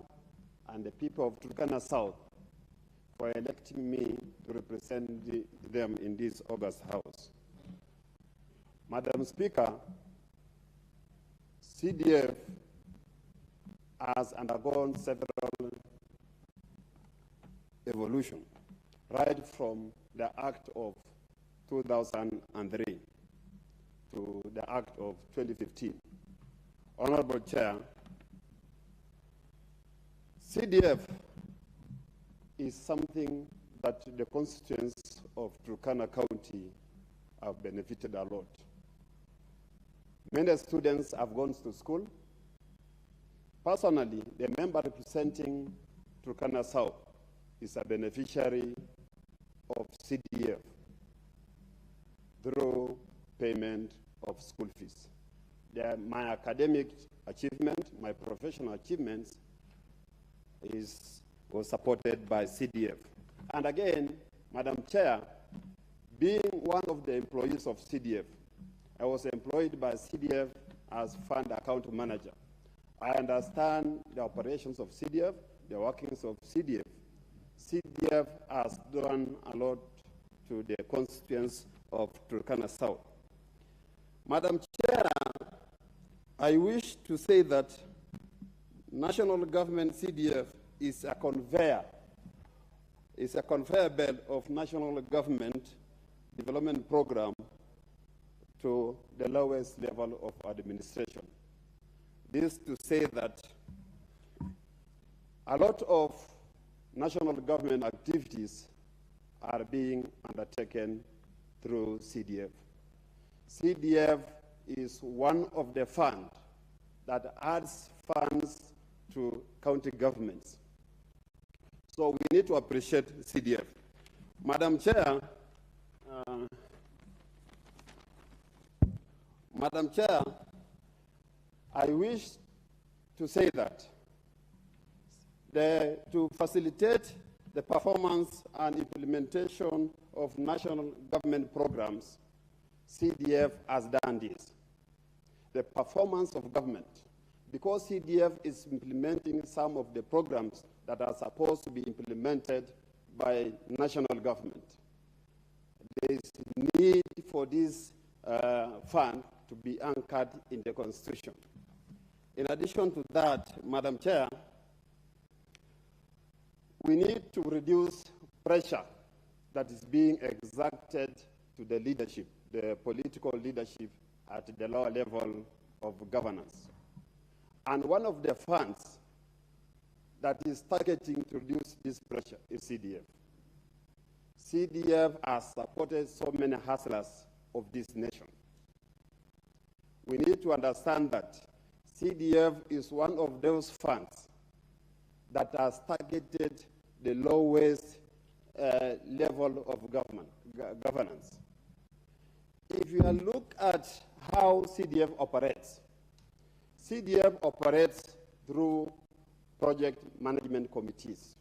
and the people of Turkana South for electing me to represent them in this August House. Madam Speaker, CDF has undergone several evolutions, right from the Act of 2003 to the Act of 2015. Honorable Chair, CDF is something that the constituents of Turkana County have benefited a lot. Many students have gone to school. Personally, the member representing Turkana South is a beneficiary of CDF through payment of school fees. My academic achievement, my professional achievements was supported by CDF. And again, Madam Chair, being one of the employees of CDF, I was employed by CDF as fund account manager. I understand the operations of CDF, the workings of CDF. CDF has done a lot to the constituents of Turkana South. Madam Chair, I wish to say that national government CDF is a conveyor belt of national government development program to the lowest level of administration. This to say that a lot of national government activities are being undertaken through CDF. CDF is one of the funds that adds funds to county governments. So we need to appreciate CDF. Madam Chair, I wish to say that to facilitate the performance and implementation of national government programs, CDF has done this. The performance of government, because CDF is implementing some of the programs that are supposed to be implemented by national government. There is need for this fund to be anchored in the Constitution. In addition to that, Madam Chair, we need to reduce pressure that is being exerted to the leadership, the political leadership at the lower level of governance. And one of the funds that is targeting to reduce this pressure is CDF. CDF has supported so many hustlers of this nation. We need to understand that CDF is one of those funds that has targeted the lowest level of governance. If you look at how CDF operates through project management committees.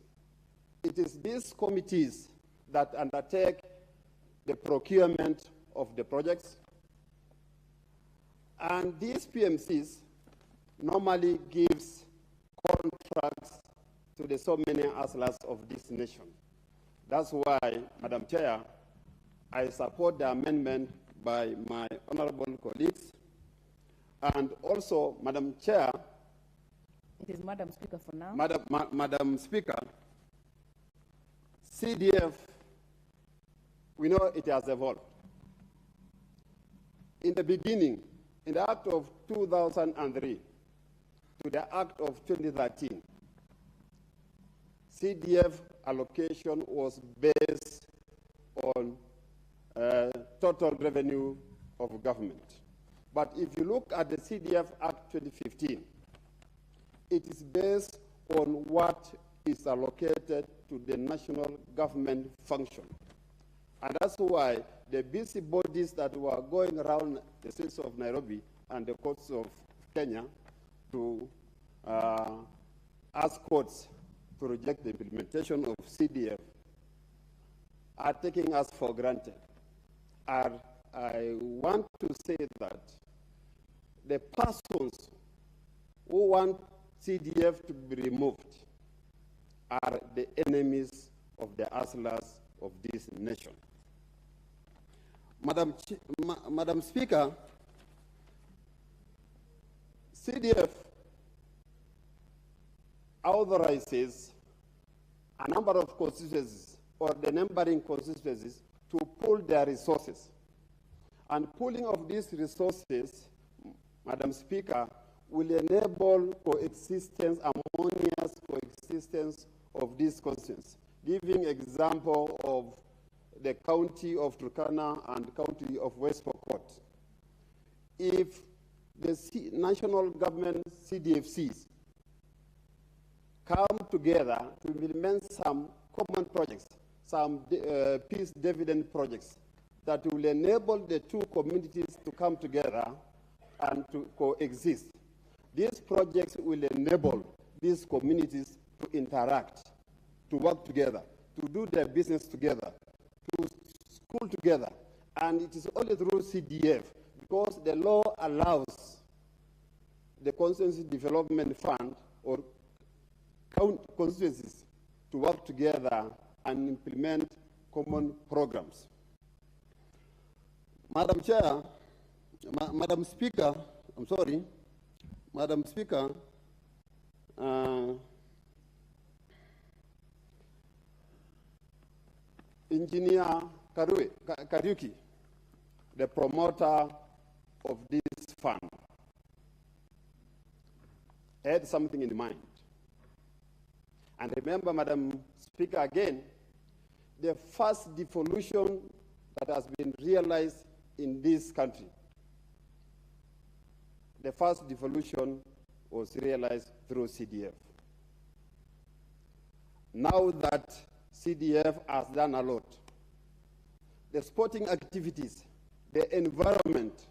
It is these committees that undertake the procurement of the projects, and these PMCs normally gives contracts to the so many hustlers of this nation. That's why, Madam Chair, I support the amendment by my honorable colleagues. And also, Madam Chair, it is Madam Speaker for now. Madam Speaker, CDF, we know it has evolved. In the beginning, in the Act of 2003 to the Act of 2013, CDF allocation was based on total revenue of government. But if you look at the CDF Act 2015, it is based on what is allocated to the national government function. And that's why the busy bodies that were going around the streets of Nairobi and the courts of Kenya to ask courts to reject the implementation of CDF are taking us for granted. I want to say that the persons who want CDF to be removed are the enemies of the hustlers of this nation. Madam Speaker, CDF authorizes a number of constituencies or the neighboring constituencies to pool their resources. And pooling of these resources, Madam Speaker, will enable coexistence, harmonious coexistence of these constituencies. Giving example of the county of Turkana and county of West Pokot. If the national government CDFCs come together to implement some common projects, some peace dividend projects that will enable the two communities to come together and to coexist. These projects will enable these communities to interact, to work together, to do their business together, to school together. And it is only through CDF, because the law allows the Constituency Development Fund or constituencies to work together and implement common programs. Madam Chair, Madam Speaker, I'm sorry, Madam Speaker, Engineer Kariuki, the promoter of this fund, had something in mind. And remember, Madam Speaker, again, the first devolution that has been realized in this country, the first devolution was realized through CDF. Now that CDF has done a lot, the sporting activities, the environment,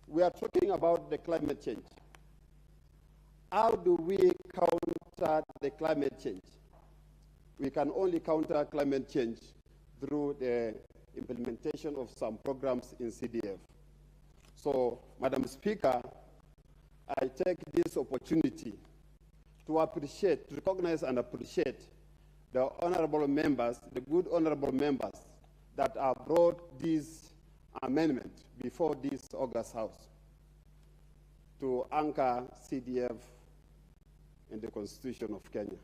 we are talking about the climate change. How do we counter the climate change? we can only counter climate change through the implementation of some programs in CDF. So, Madam Speaker, I take this opportunity to appreciate, to recognize and appreciate the honorable members, the good honorable members that have brought this amendment before this August House to anchor CDF in the Constitution of Kenya.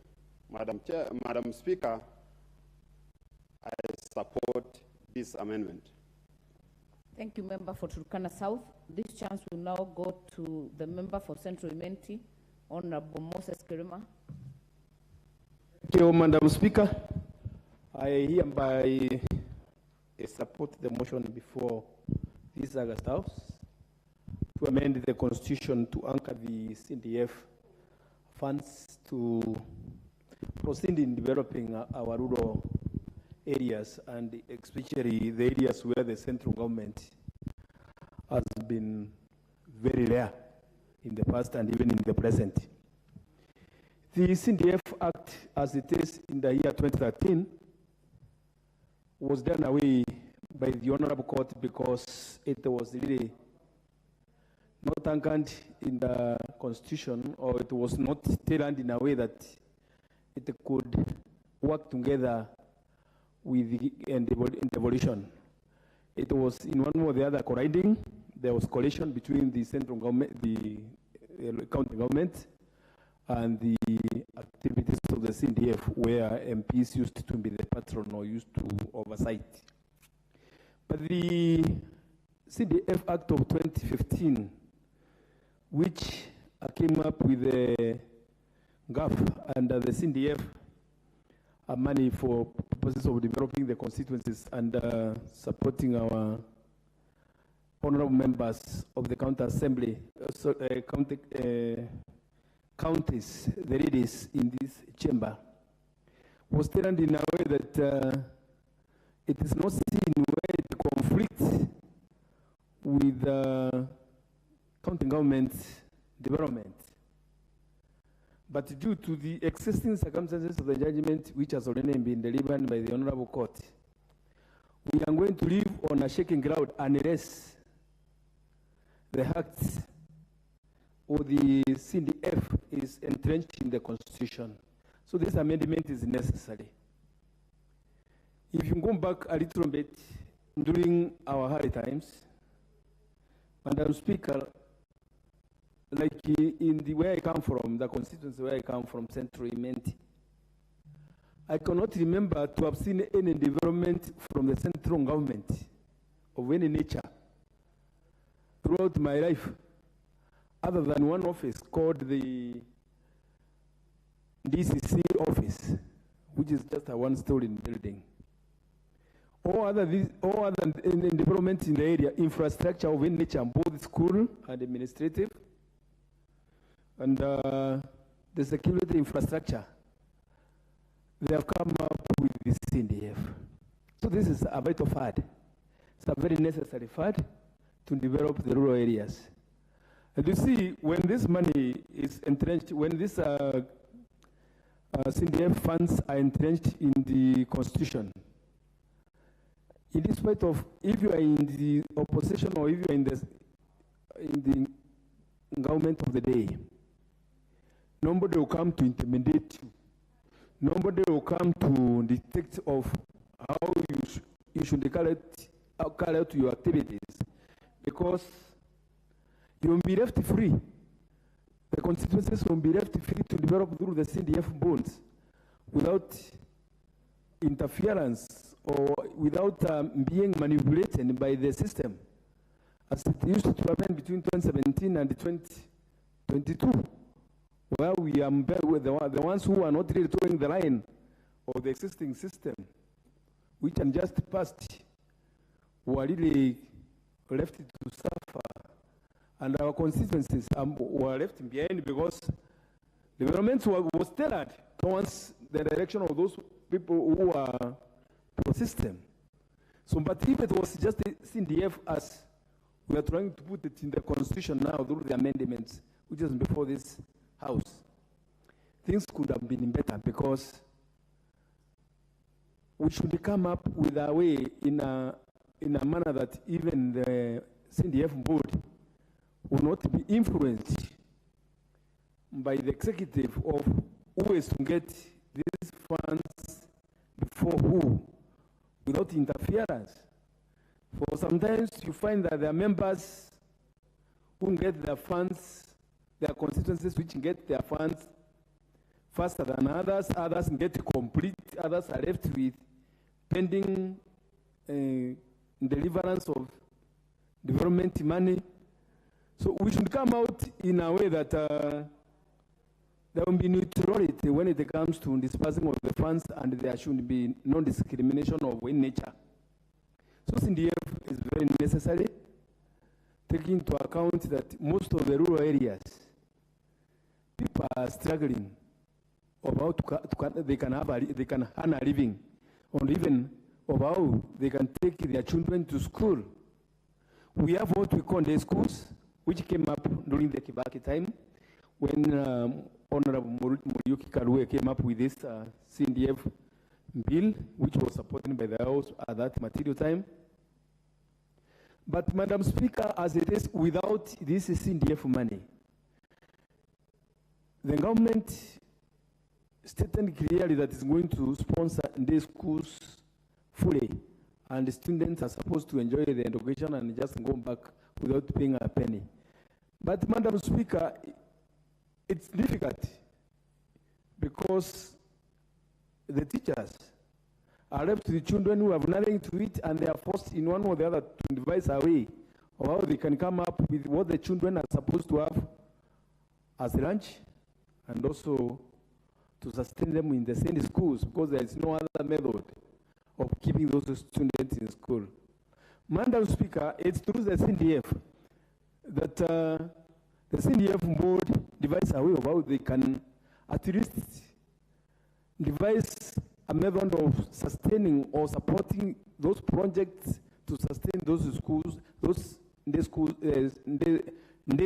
Madam Speaker, I support this amendment. Thank you, Member for Turkana South. This chance will now go to the Member for Central Imenti, Honorable Moses Kirima. Thank you, Madam Speaker. I hereby support the motion before this August House to amend the Constitution to anchor the CDF funds to proceed in developing our rural areas, and especially the areas where the central government has been very rare in the past and even in the present. The CDF Act, as it is in the year 2013, was done away by the Honorable Court because it was really not anchored in the Constitution, or it was not tailored in a way that it could work together with the devolution. It was in one or the other colliding. There was coalition between the central government, the county government, and the activities of the CDF, where MPs used to be the patron or used to oversight. But the CDF Act of 2015, which came up with a gap under the CDF money for purposes of developing the constituencies and supporting our honorable members of the county assembly, counties, the leaders in this chamber, was turned in a way that it is not seen where it conflicts with county government development. But due to the existing circumstances of the judgment, which has already been delivered by the Honorable Court, we are going to live on a shaking ground unless the Act or the CDF is entrenched in the Constitution. So this amendment is necessary. If you go back a little bit during our hard times, Madam Speaker, like in the where I come from, the constituency where I come from, Central Imenti, I cannot remember to have seen any development from the central government of any nature throughout my life, other than one office called the DCC office, which is just a one-story building. All other development in the area, infrastructure of any nature, both school and administrative, and the security infrastructure, they have come up with this CDF. So this is a vital fund. It's a very necessary fund to develop the rural areas. And you see, when this money is entrenched, when this CDF funds are entrenched in the Constitution, in spite of, if you are in the opposition or if you are in the government of the day, nobody will come to intimidate you. Nobody will come to detect of how you should carry out your activities, because you will be left free. The constituencies will be left free to develop through the CDF bonds without interference or without being manipulated by the system, as it used to happen between 2017 and 2022. Well, we are the ones who are not really towing the line of the existing system, which had just passed, were really left to suffer. And our constituencies were left behind because development was tailored towards the direction of those people who are pro-system. So, but if it was just the CDF, as we are trying to put it in the Constitution now through the amendments, which is before this House, things could have been better, because we should come up with a way in a manner that even the CDF board will not be influenced by the executive of who is to get these funds before who, without interference. For sometimes you find that there are members who get their funds, their constituencies which get their funds faster than others, others get complete, others are left with pending deliverance of development money. So we should come out in a way that there will be neutrality when it comes to dispersing of the funds, and there should be no discrimination of any nature. So CDF is very necessary, taking into account that most of the rural areas, people are struggling about they can earn a living, or even of how they can take their children to school. We have what we call day schools, which came up during the Kibaki time, when Honorable Muriuki Karue came up with this CDF bill, which was supported by the House at that material time. But, Madam Speaker, as it is, without this CDF money, the government stated clearly that it's going to sponsor day schools fully, and the students are supposed to enjoy the education and just go back without paying a penny. But, Madam Speaker, it's difficult because the teachers are left to the children who have nothing to eat, and they are forced in one or the other to devise a way of how they can come up with what the children are supposed to have as lunch, and also to sustain them in the same schools, because there is no other method of keeping those students in school. Madam Speaker, it's through the CDF that the CDF board devise a way of how they can at least devise a method of sustaining or supporting those projects to sustain those schools, those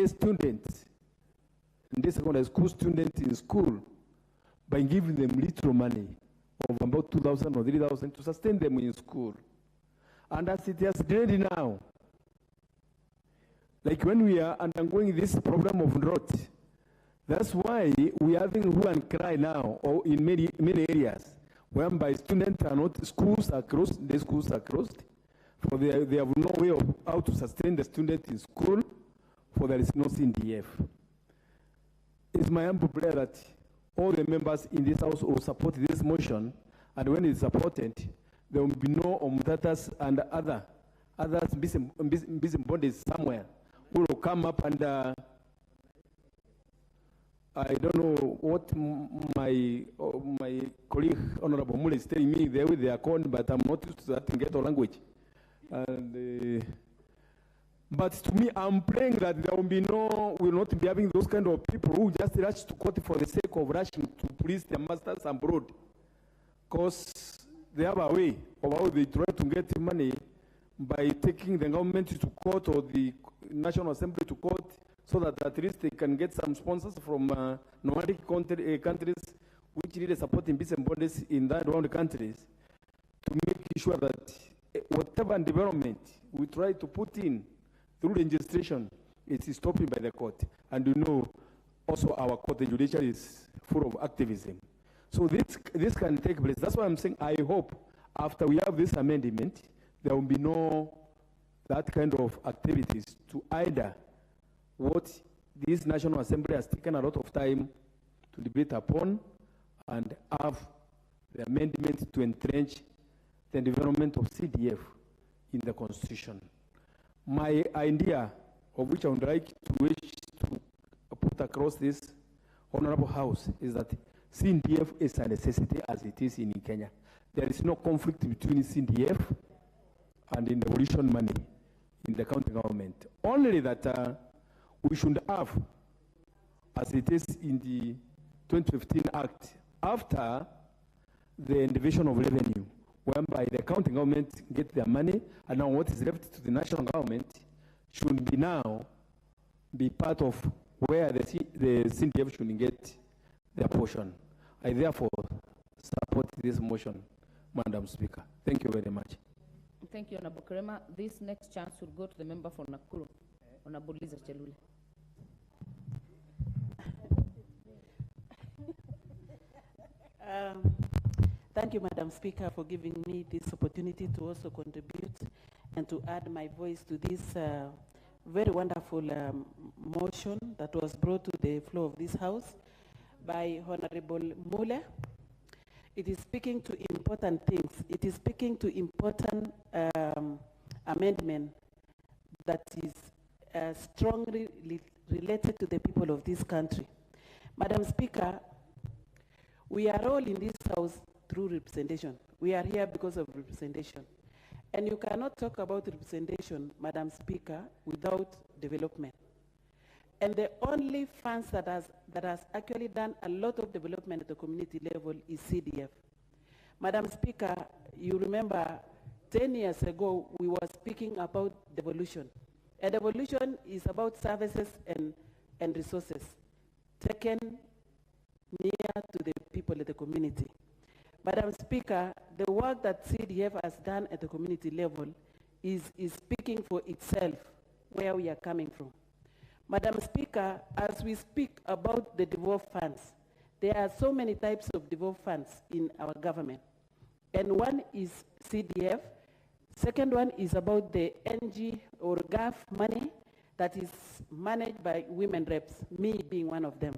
students, secondary school students in school, by giving them little money of about 2,000 or 3,000 to sustain them in school. And as it has grade now, like when we are undergoing this problem of drought, that's why we are having hue and cry now, or in many areas, whereby students are not, schools are closed, the schools are closed, for they have no way of how to sustain the students in school, for there is no CDF. It's my humble prayer that all the members in this house will support this motion, and when it's supported, there will be no omtatas and others busy bodies somewhere who will come up and I don't know what my colleague Honorable Mule is telling me there with their code, but I'm not used to that in ghetto language. And but to me, I'm praying that there will be will not be having those kind of people who just rush to court for the sake of rushing to please their masters abroad, because they have a way of how they try to get money by taking the government to court or the National Assembly to court, so that at least they can get some sponsors from nomadic countries which need supporting business bodies in that round countries, to make sure that whatever development we try to put in through legislation, it is stopped by the court. And you know, also our court, the judiciary is full of activism. So this can take place. That's why I'm saying I hope after we have this amendment, there will be no that kind of activities to either what this National Assembly has taken a lot of time to debate upon, and have the amendment to entrench the development of CDF in the Constitution. My idea, of which I would like to wish to put across this Honorable House, is that CDF is a necessity as it is in Kenya. There is no conflict between CDF and in devolution money in the county government. Only that we should have, as it is in the 2015 Act, after the division of revenue, whereby the county government get their money, and now what is left to the national government should be now be part of where the CDF should get their portion. I therefore support this motion. Madam Speaker. Thank you very much. Thank you, Honorable Krema. This next chance will go to the member for Nakuru, Honorable Liza Chelule. Thank you, Madam Speaker, for giving me this opportunity to also contribute and to add my voice to this very wonderful motion that was brought to the floor of this House by Honorable Mule. It is speaking to important things. It is speaking to important amendment that is strongly related to the people of this country. Madam Speaker, we are all in this House through representation. We are here because of representation. And you cannot talk about representation, Madam Speaker, without development. And the only funds that has actually done a lot of development at the community level is CDF. Madam Speaker, you remember 10 years ago, we were speaking about devolution. And devolution is about services and resources taken near to the people at the community. Madam Speaker, the work that CDF has done at the community level is speaking for itself where we are coming from. Madam Speaker, as we speak about the devolved funds, there are so many types of devolved funds in our government. And one is CDF. Second one is about the NG or GAF money that is managed by women reps, me being one of them.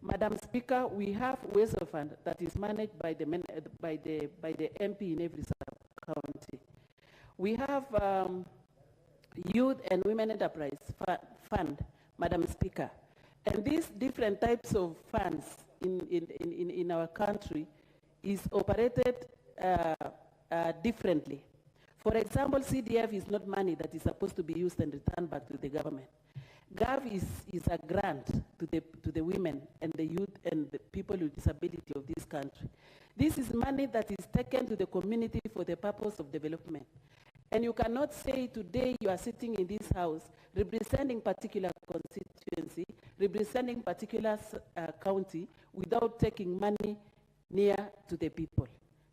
Madam Speaker, we have ways of fund that is managed by the MP in every sub-county. We have Youth and Women Enterprise Fund, Madam Speaker. And these different types of funds in our country is operated differently. For example, CDF is not money that is supposed to be used and returned back to the government. GAV is a grant to the women and the youth and the people with disability of this country. This is money that is taken to the community for the purpose of development. And you cannot say today you are sitting in this House representing particular constituency, representing particular county without taking money near to the people.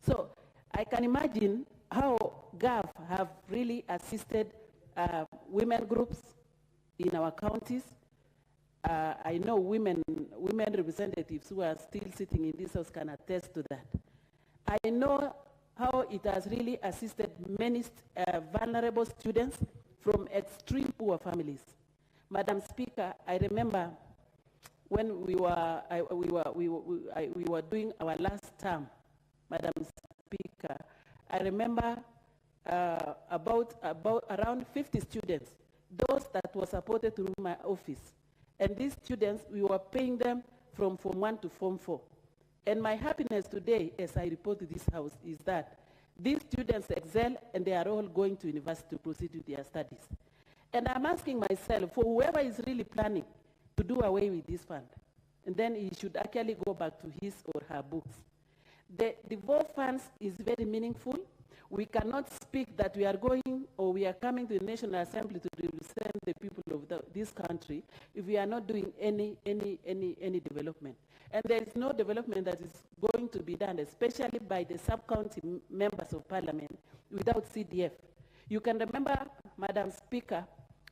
So I can imagine how GAV have really assisted women groups in our counties. I know women representatives who are still sitting in this House can attest to that. I know how it has really assisted many vulnerable students from extreme poor families. Madam Speaker, I remember when we were doing our last term, Madam Speaker, I remember about around 50 students, those that were supported through my office. And these students, we were paying them from Form 1 to Form 4. And my happiness today, as I report to this House, is that these students excel and they are all going to university to proceed with their studies. And I'm asking myself, for whoever is really planning to do away with this fund, and then he should actually go back to his or her books. The devolved funds is very meaningful. We cannot speak that we are going or we are coming to the National Assembly to represent the people of this country if we are not doing any development. And there is no development that is going to be done, especially by the sub-county members of parliament, without CDF. You can remember, Madam Speaker,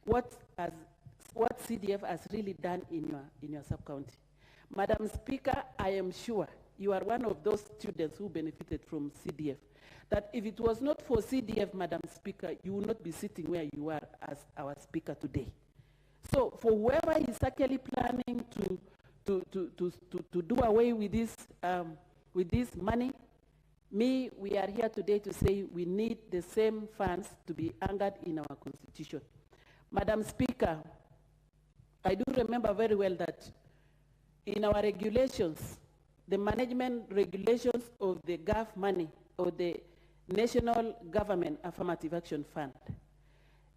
what CDF has really done in your sub-county. Madam Speaker, I am sure you are one of those students who benefited from CDF. That if it was not for CDF, Madam Speaker, you would not be sitting where you are as our Speaker today. So for whoever is actually planning to do away with this money, we are here today to say we need the same funds to be anchored in our Constitution. Madam Speaker, I do remember very well that in our regulations, the management regulations of the GAF money or the National Government Affirmative Action Fund,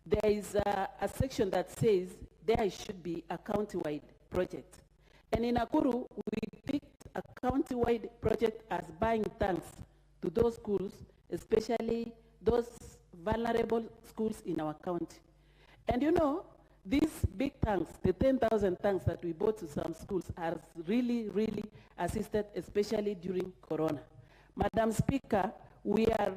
there is a section that says there should be a county-wide project. And in Nakuru, we picked a county-wide project as buying tanks to those schools, especially those vulnerable schools in our county. And you know, these big tanks, the 10,000 tanks that we bought to some schools, has really, really assisted, especially during Corona. Madam Speaker, we are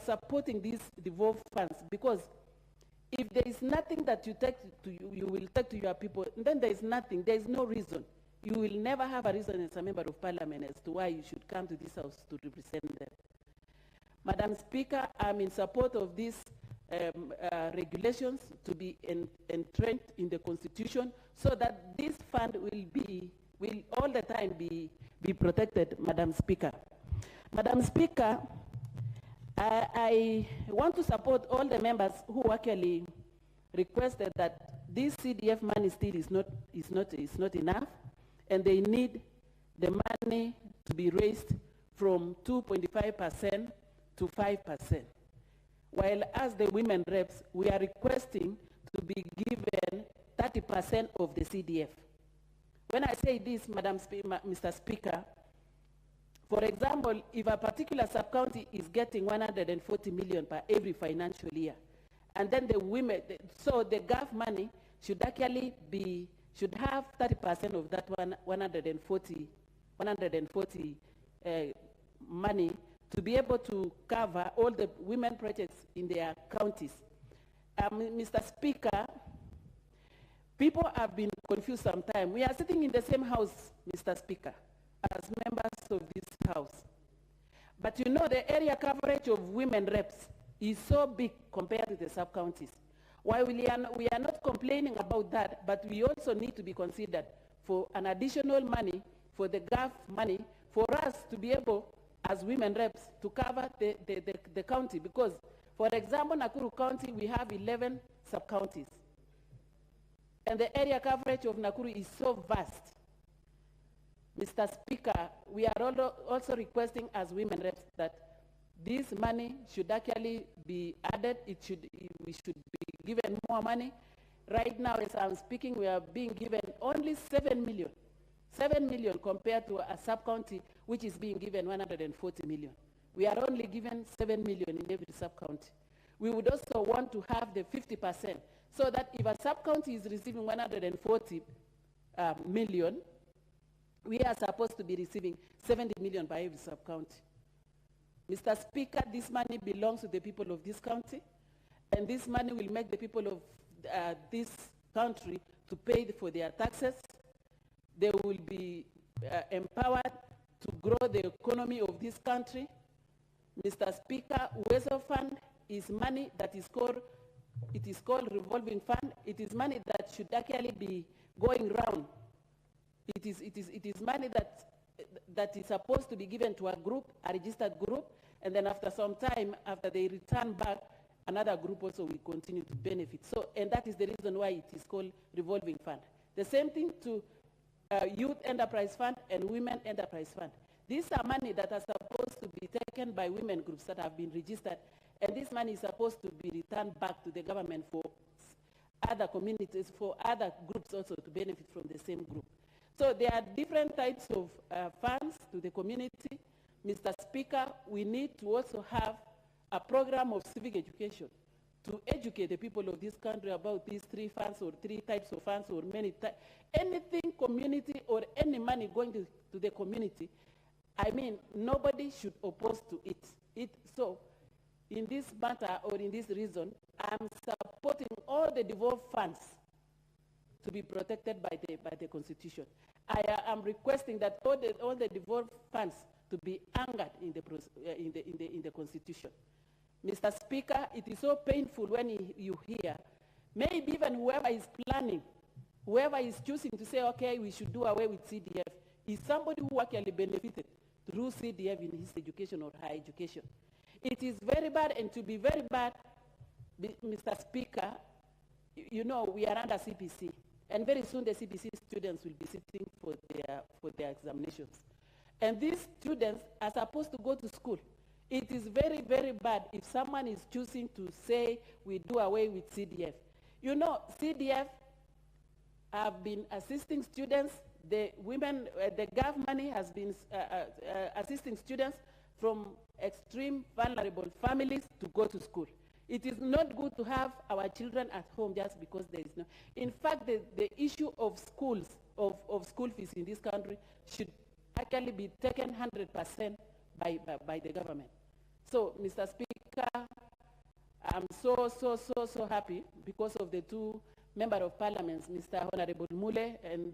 supporting these devolved funds, because if there is nothing that you take to you will take to your people, then there is nothing, there is no reason. You will never have a reason as a member of parliament as to why you should come to this house to represent them. Madam Speaker, I'm in support of these regulations to be entrenched in the Constitution, so that this fund will all the time be protected, Madam Speaker. Madam Speaker, I want to support all the members who actually requested that this CDF money still is not enough, and they need the money to be raised from 2.5% to 5%. While as the women reps, we are requesting to be given 30% of the CDF. When I say this, Mr. Speaker, for example, if a particular sub-county is getting 140 million per every financial year, and then the women, so the GAF money should actually should have 30% of that 140 money to be able to cover all the women projects in their counties. Mr. Speaker, people have been confused sometimes. We are sitting in the same house, Mr. Speaker, as members of this house. But you know, the area coverage of women reps is so big compared to the sub-counties. While we are not complaining about that, but we also need to be considered for an additional money, for the GAF money, for us to be able, as women reps, to cover the county. Because, for example, Nakuru County, we have 11 sub-counties. And the area coverage of Nakuru is so vast. Mr. Speaker, we are also requesting as women reps that this money should actually be added. We should be given more money. Right now, as I'm speaking, we are being given only 7 million. 7 million compared to a sub-county which is being given 140 million. We are only given 7 million in every sub-county. We would also want to have the 50%, so that if a sub-county is receiving 140 million, we are supposed to be receiving 70 million by every sub-county. Mr. Speaker, this money belongs to the people of this county, and this money will make the people of this country to pay for their taxes. They will be empowered to grow the economy of this country. Mr. Speaker, Weso Fund is money that is called, it is called revolving fund. It is money that should actually be going round. It is money that is supposed to be given to a group, a registered group, and then after some time, after they return back, another group also will continue to benefit. So, and that is the reason why it is called revolving fund. The same thing to Youth Enterprise Fund and Women Enterprise Fund. These are money that are supposed to be taken by women groups that have been registered, and this money is supposed to be returned back to the government for other communities, for other groups also to benefit from the same group. So there are different types of funds to the community. Mr. Speaker, we need to also have a program of civic education to educate the people of this country about these three funds or three types of funds or many types. Anything community or any money going to the community, I mean, nobody should oppose to it. So in this matter or in this reason, I'm supporting all the devolved funds to be protected by the Constitution. I am requesting that all the devolved funds to be anchored in the Constitution. Mr. Speaker, it is so painful when you hear, maybe even whoever is planning, whoever is choosing to say, okay, we should do away with CDF, is somebody who actually benefited through CDF in his education or her education. It is very bad, and to be very bad, Mr. Speaker, you know, we are under CPC, and very soon the CPC students will be sitting for their examinations. And these students are supposed to go to school. It is very, very bad if someone is choosing to say we do away with CDF. You know, CDF have been assisting students. The women, the GAF money has been assisting students from extreme vulnerable families to go to school. It is not good to have our children at home just because there is no. In fact, the issue of schools, of school fees in this country should actually be taken 100% by the government. So, Mr. Speaker, I'm so happy because of the two Member of Parliament, Mr. Honorable Mule and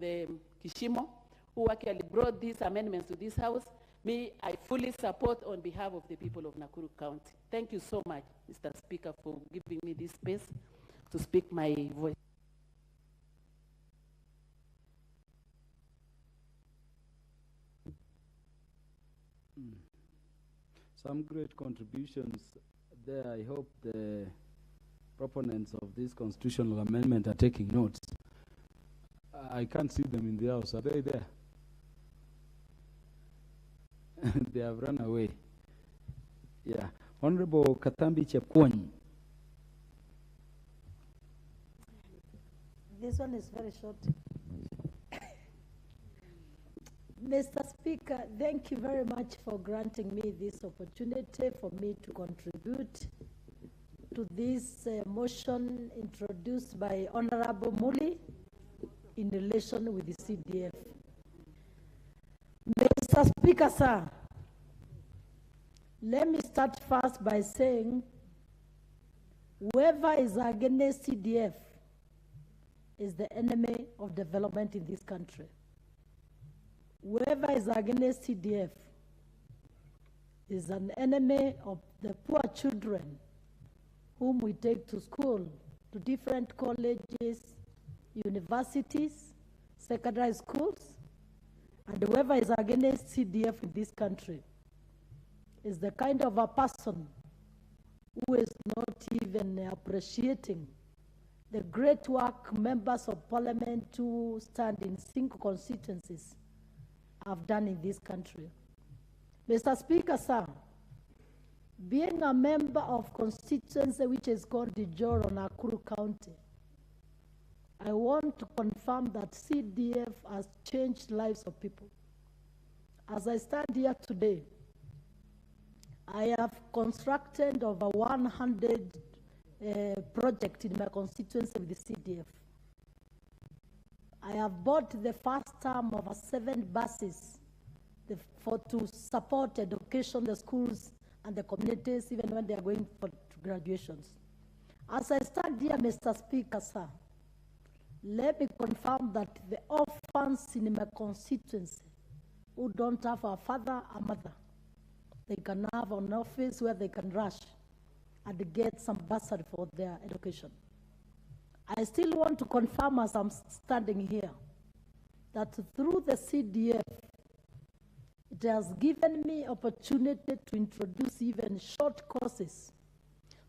Kishimo, who actually brought these amendments to this House. Me, I fully support on behalf of the people of Nakuru County. Thank you so much, Mr. Speaker, for giving me this space to speak my voice. Some great contributions there. I hope the proponents of this constitutional amendment are taking notes. I can't see them in the house. Are they there? They have run away. Yeah. Honorable Katambi Chepkwony. This one is very short. Mr. Speaker, thank you very much for granting me this opportunity for me to contribute to this motion introduced by Honorable Muli in relation with the CDF. Mr. Speaker, sir, let me start first by saying whoever is against CDF is the enemy of development in this country. Whoever is against CDF is an enemy of the poor children whom we take to school, to different colleges, universities, secondary schools, and whoever is against CDF in this country is the kind of a person who is not even appreciating the great work members of parliament who stand in single constituencies have done in this country. Mr. Speaker, sir, being a member of constituency which is called the Joro Nakuru County, I want to confirm that CDF has changed lives of people. As I stand here today, I have constructed over 100 projects in my constituency with the CDF. I have bought the first term of 7 buses to support education, the schools and the communities, even when they are going for graduations. As I stand here, Mr. Speaker, sir, let me confirm that the orphans in my constituency who don't have a father or mother, they can have an office where they can rush and get some bursary for their education. I still want to confirm as I'm standing here that through the CDF, it has given me opportunity to introduce even short courses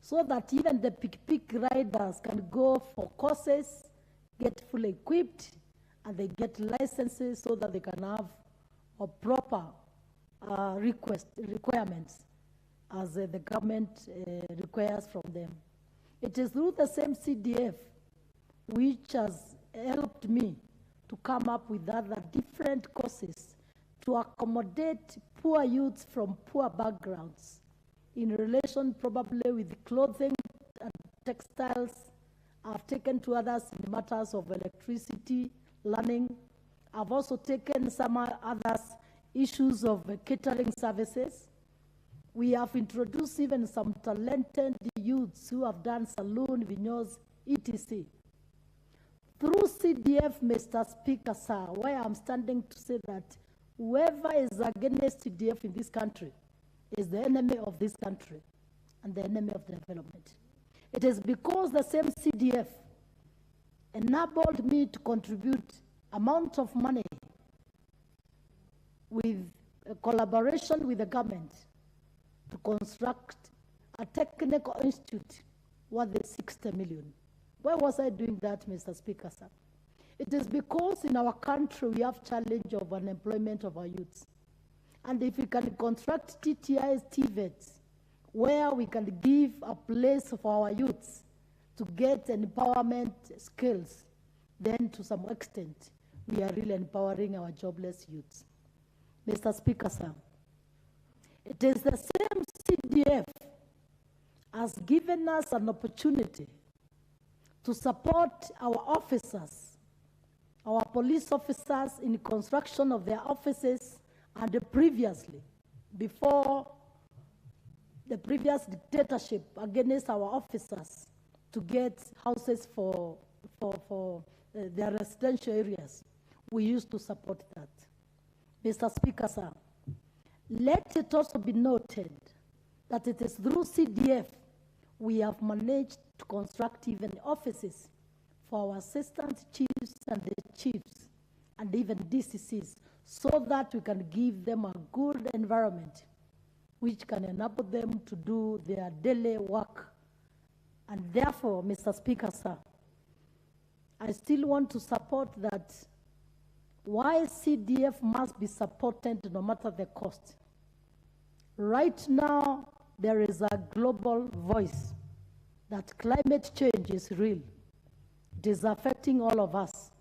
so that even the pick riders can go for courses, get fully equipped, and they get licenses so that they can have a proper requirements as the government requires from them. It is through the same CDF which has helped me to come up with other different courses to accommodate poor youths from poor backgrounds in relation probably with clothing and textiles. I've taken to others in matters of electricity, learning. I've also taken some others issues of catering services. We have introduced even some talented youths who have done saloon, vineyards, etc. Through CDF, Mr. Speaker, sir, where I'm standing to say that whoever is against CDF in this country is the enemy of this country and the enemy of development. It is because the same CDF enabled me to contribute amount of money with a collaboration with the government to construct a technical institute worth 60 million. Why was I doing that, Mr. Speaker, sir? It is because in our country we have challenge of unemployment of our youths. And if we can construct TTIs, TVETs, where we can give a place for our youths to get empowerment skills, then to some extent, we are really empowering our jobless youths. Mr. Speaker, sir, it is the same CDF has given us an opportunity to support our officers, our police officers in construction of their offices, and previously before the previous dictatorship against our officers to get houses for their residential areas. We used to support that. Mr. Speaker, sir, let it also be noted that it is through CDF we have managed to construct even offices for our assistant chiefs and the chiefs and even DCCs, so that we can give them a good environment which can enable them to do their daily work. And therefore, Mr. Speaker, sir, I still want to support that why CDF must be supported no matter the cost. Right now, there is a global voice that climate change is real. It is affecting all of us.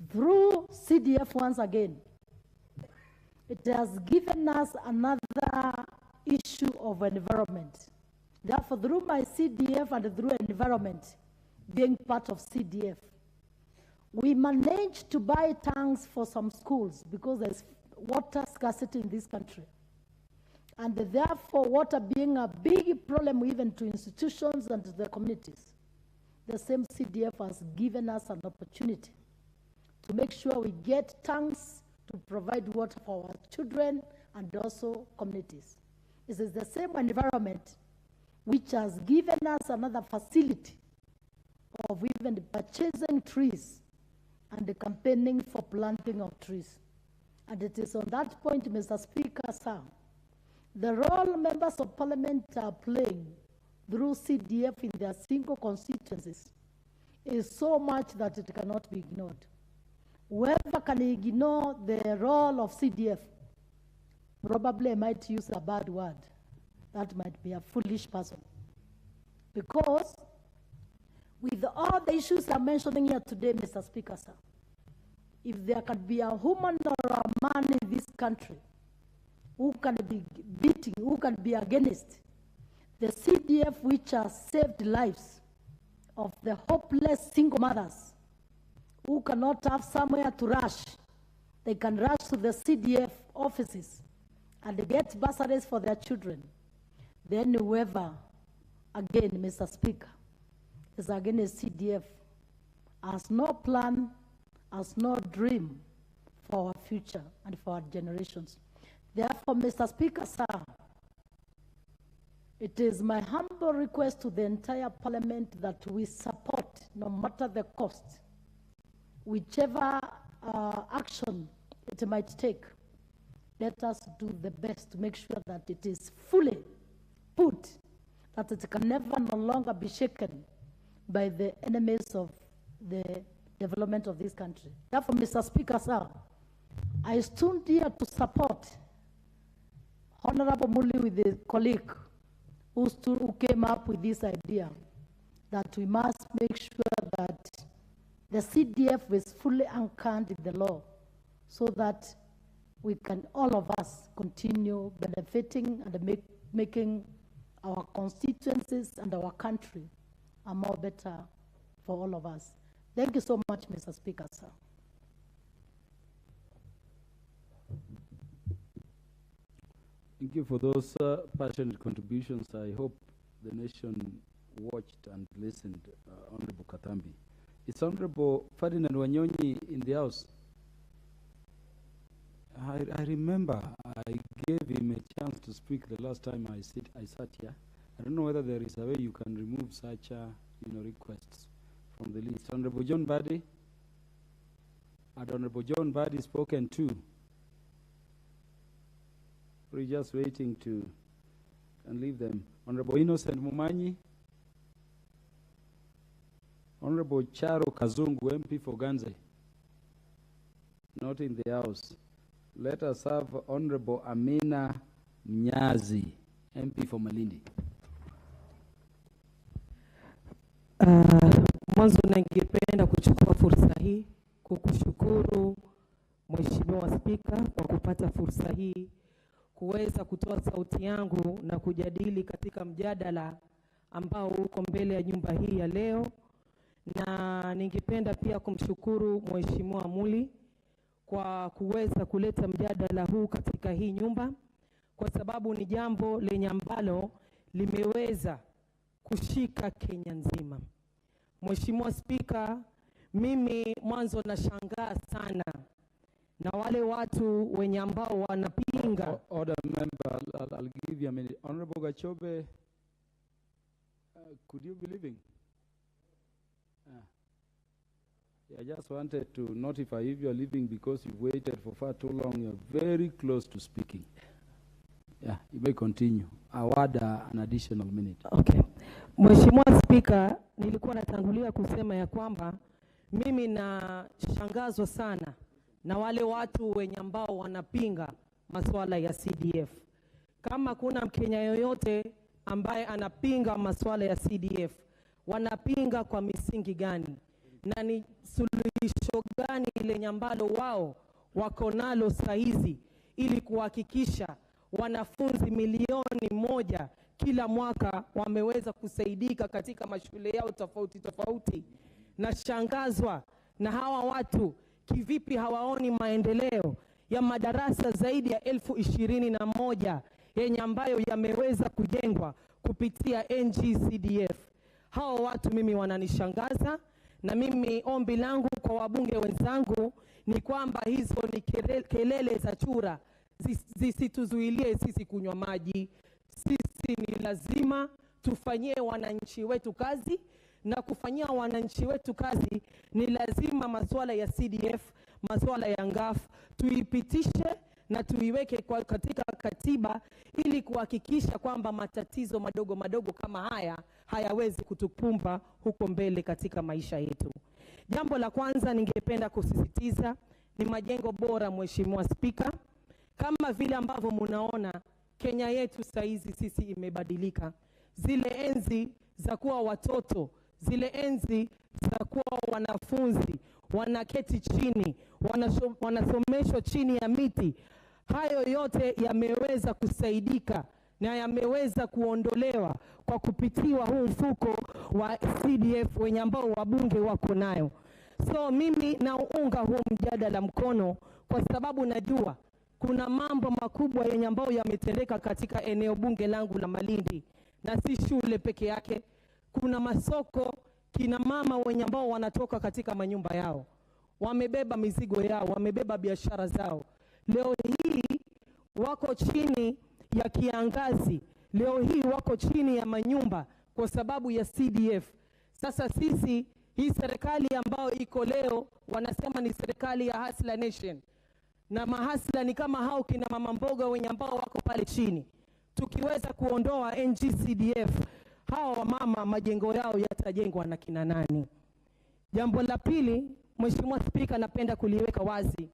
Through CDF, once again, it has given us another issue of environment. Therefore, through my CDF and through environment, being part of CDF, we managed to buy tanks for some schools because there's water scarcity in this country. And therefore, water being a big problem even to institutions and to the communities, the same CDF has given us an opportunity to make sure we get tanks to provide water for our children and also communities. This is the same environment which has given us another facility of even purchasing trees and the campaigning for planting of trees. And it is on that point, Mr. Speaker, sir, the role members of parliament are playing through CDF in their single constituencies is so much that it cannot be ignored. Whoever can ignore the role of CDF probably might use a bad word. That might be a foolish person. Because with all the issues I'm mentioning here today, Mr. Speaker, sir, if there can be a woman or a man in this country who can be beating, who can be against the CDF which has saved lives of the hopeless single mothers who cannot have somewhere to rush, they can rush to the CDF offices and they get bursaries for their children. Then whoever, again, Mr. Speaker, is against CDF has no plan, has no dream for our future and for our generations. Therefore, Mr. Speaker, sir, it is my humble request to the entire parliament that we support, no matter the cost, whichever action it might take. Let us do the best to make sure that it is fully put, that it can never no longer be shaken by the enemies of the development of this country. Therefore, Mr. Speaker, sir, I stood here to support Honorable Muli with his colleague who came up with this idea that we must make sure that the CDF is fully anchored in the law so that we can, all of us, continue benefiting and making our constituencies and our country a more better for all of us. Thank you so much, Mr. Speaker, sir. Thank you for those passionate contributions. I hope the nation watched and listened, Honorable Katambi. It's Honorable Ferdinand Wanyonyi in the House. I remember I gave him a chance to speak the last time I sat here. I don't know whether there is a way you can remove such requests from the list. Honorable John Badi, and Honorable John Badi spoken to. We're just waiting to and leave them. Honorable Innocent Mumanyi, Honorable Charo Kazungu, MP for Ganze, not in the House. Let us have Honorable Amina Mnyazi, MP for Malindi. Mwanzo ningependa kuchukua fursa hii kukushukuru Mheshimiwa Spika kwa kupata fursa hii kuweza kutoa sauti yangu na kujadili katika mjadala ambao uko mbele ya nyumba hii ya leo, na ningependa pia kumshukuru Mheshimiwa Muli kwa kuweza kuleta mjadala huu katika hii nyumba, kwa sababu ni jambo lenye ambalo limeweza kushika Kenya nzima. Mheshimiwa Spika, mimi mwanzo nashangaa sana na wale watu wenye ambao wanapinga. Order member, I'll give you a minute. Honorable Gachobe, could you be leaving? I just wanted to notify if you are leaving because you've waited for far too long. You're very close to speaking. Yeah, you may continue. Award an additional minute. Okay. Mheshimiwa Spika, nilikuwa natangulia kusema ya kwamba mimi nashangazwa sana na wale watu wenye ambao wanapinga masuala ya CDF. Kama kuna Mkenya yoyote ambaye anapinga masuala ya CDF, wanapinga kwa misingi gani? Na ni suluhisho gani lenye ambalo wao wako nalo saizi ili kuhakikisha wanafunzi milioni 1 kila mwaka wameweza kusaidika katika mashule yao tofauti tofauti? Nashangazwa na hawa watu kivipi hawaoni maendeleo ya madarasa zaidi ya 21,000 yenye ambayo yameweza kujengwa kupitia NG-CDF. Hawa watu mimi wananishangaza, na mimi ombi langu kwa wabunge wenzangu ni kwamba hizo ni kelele za chura, zisituzuilie sisi kunywa maji. Sisi ni lazima tufanyie wananchi wetu kazi, na kufanyia wananchi wetu kazi ni lazima masuala ya CDF, masuala ya ngaf tuipitishe na tuiweke katika katiba ili kuhakikisha kwamba matatizo madogo madogo kama haya hayawezi kutukumba huko mbele katika maisha yetu. Jambo la kwanza ningependa kusisitiza ni majengo bora, Mheshimiwa Spika. Kama vile ambavyo mnaona Kenya yetu saizi sisi imebadilika. Zile enzi za kuwa watoto, zile enzi za kuwa wanafunzi wanaketi chini, wanasomeshwa chini ya miti, hayo yote yameweza kusaidika na yameweza kuondolewa kwa kupitiwa huu mfuko wa CDF wenye ambao wabunge wako nayo. So mimi naunga huu mjadala mkono kwa sababu najua kuna mambo makubwa yenye ambao yametendeka katika eneo bunge langu la Malindi, na si shule peke yake. Kuna masoko, kina mama wenye ambao wanatoka katika manyumba yao, wamebeba mizigo yao, wamebeba biashara zao. Leo hii wako chini ya kiangazi, leo hii wako chini ya manyumba kwa sababu ya CDF. Sasa sisi, hii serikali ambayo iko leo, wanasema ni serikali ya Hustler Nation, na mahasla ni kama hao kina mama mboga wenye ambao wako pale chini. Tukiweza kuondoa NG-CDF, hao mama majengo yao yatajengwa na kina nani? Jambo la pili, Mheshimiwa Spika, napenda kuliweka wazi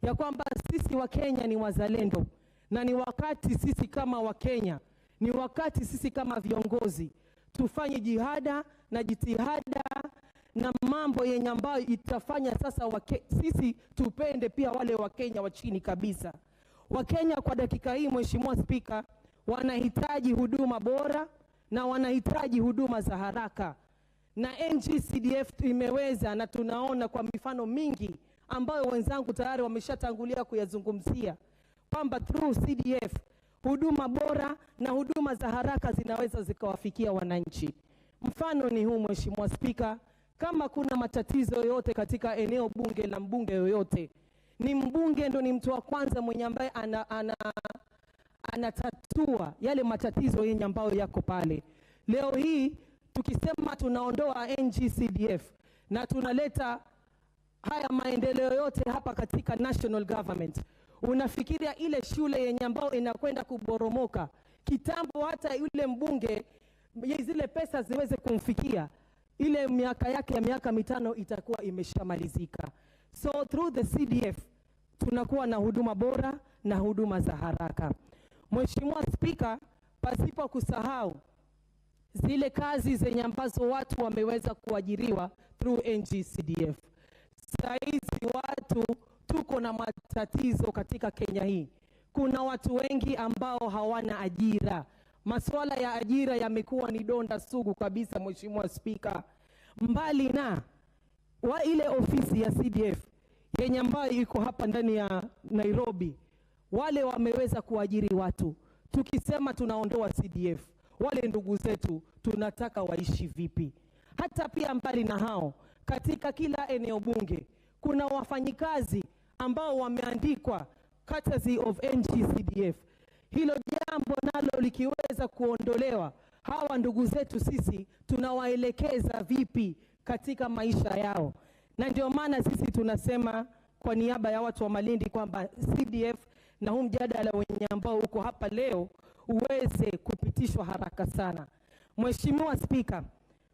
ya kwamba sisi wa Kenya ni wazalendo, na ni wakati sisi kama wa Kenya, ni wakati sisi kama viongozi tufanye jihada na jitihada na mambo yenye ambayo itafanya sasa sisi tupende pia wale wa Kenya wa chini kabisa. Wa Kenya kwa dakika hii, Mheshimiwa Spika, wanahitaji huduma bora na wanahitaji huduma za haraka. Na NG-CDF imeweza, na tunaona kwa mifano mingi ambayo wenzangu tayari wameshatangulia kuyazungumzia kwamba through CDF huduma bora na huduma za haraka zinaweza zikawafikia wananchi. Mfano ni huu, Mheshimiwa Spika, kama kuna matatizo yoyote katika eneo bunge la mbunge yoyote, ni mbunge ndo ni mtu wa kwanza mwenye ambaye anatatua yale matatizo yenye ambayo yako pale. Leo hii tukisema tunaondoa NG-CDF na tunaleta haya maendeleo yote hapa katika national government, unafikiria ile shule yenye ambayo inakwenda kuboromoka kitambo, hata yule mbunge zile pesa ziweze kumfikia, ile miaka yake ya miaka 5 itakuwa imeshamalizika. So through the CDF tunakuwa na huduma bora na huduma za haraka. Mheshimiwa Spika, pasipo kusahau zile kazi zenye ambazo watu wameweza kuajiriwa through NG-CDF. Saizi watu tuko na matatizo katika Kenya hii. Kuna watu wengi ambao hawana ajira. Masuala ya ajira yamekuwa ni donda sugu kabisa, Mheshimiwa Spika. Mbali na ile ofisi ya CDF yenye ambayo iko hapa ndani ya Nairobi, wale wameweza kuajiri watu. tukisema tunaondoa CDF, wale ndugu zetu tunataka waishi vipi? Hata pia mbali na hao, katika kila eneo bunge kuna wafanyikazi ambao wameandikwa courtesy of NG-CDF. Hilo jambo nalo likiweza kuondolewa, hawa ndugu zetu sisi tunawaelekeza vipi katika maisha yao? Na ndio maana sisi tunasema kwa niaba ya watu wa Malindi kwamba CDF na huu mjadala wenye ambao uko hapa leo uweze kupitishwa haraka sana. Mheshimiwa Spika,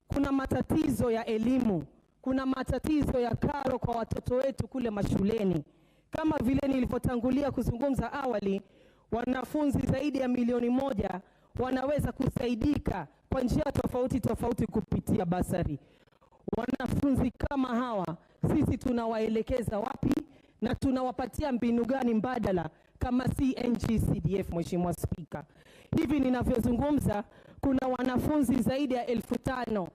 kuna matatizo ya elimu, kuna matatizo ya karo kwa watoto wetu kule mashuleni. Kama vile nilivyotangulia kuzungumza awali, wanafunzi zaidi ya 1,000,000 wanaweza kusaidika kwa njia tofauti tofauti kupitia basari. Wanafunzi kama hawa sisi tunawaelekeza wapi na tunawapatia mbinu gani mbadala kama CNG-CDF? Mheshimiwa Spika, hivi ninavyozungumza kuna wanafunzi zaidi ya 5,000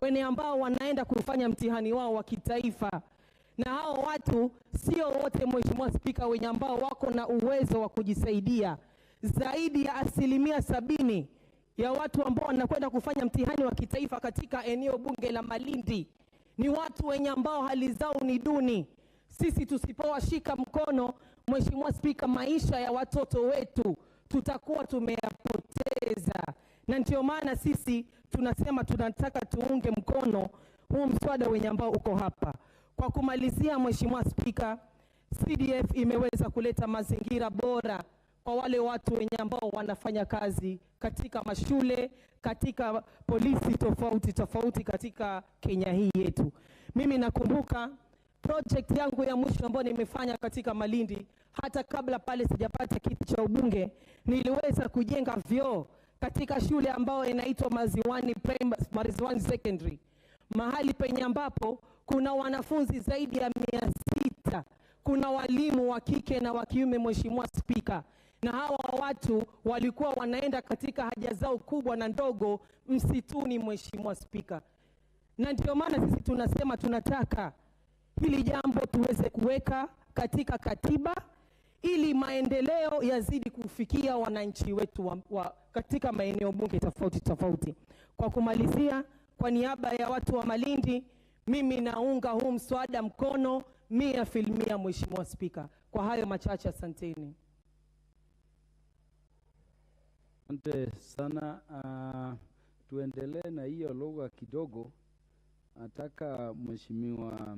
wene ambao wanaenda kufanya mtihani wao wa kitaifa, na hao watu sio wote Mheshimiwa Spika wenye ambao wako na uwezo wa kujisaidia. Zaidi ya 70% ya watu ambao wanakwenda kufanya mtihani wa kitaifa katika eneo bunge la Malindi ni watu wenye ambao hali zao ni duni. Sisi tusipowashika mkono Mheshimiwa Spika, maisha ya watoto wetu tutakuwa tumeyapoteza. Na ndio maana sisi tunasema tunataka tuunge mkono huu mswada wenye ambao uko hapa. Kwa kumalizia Mheshimiwa Spika, CDF imeweza kuleta mazingira bora kwa wale watu wenye ambao wanafanya kazi katika mashule, katika polisi tofauti tofauti katika Kenya hii yetu. Mimi nakumbuka project yangu ya mwisho ambayo nimefanya katika Malindi, hata kabla pale sijapata kiti cha ubunge, niliweza kujenga vyoo katika shule ambayo inaitwa Maziwani Maziwani Secondary, mahali penye ambapo kuna wanafunzi zaidi ya 600, kuna walimu wa kike na wa kiume Mheshimiwa Spika, na hawa watu walikuwa wanaenda katika haja zao kubwa na ndogo msituni Mheshimiwa Spika. Na ndio maana sisi tunasema tunataka hili jambo tuweze kuweka katika katiba ili maendeleo yazidi kufikia wananchi wetu katika maeneo bunge tofauti tofauti. Kwa kumalizia, kwa niaba ya watu wa Malindi, mimi naunga huu mswada mkono 100% Mheshimiwa Spika. Kwa hayo machache, asanteni. Asante sana. Tuendelee na hiyo lugha kidogo. Nataka Mheshimiwa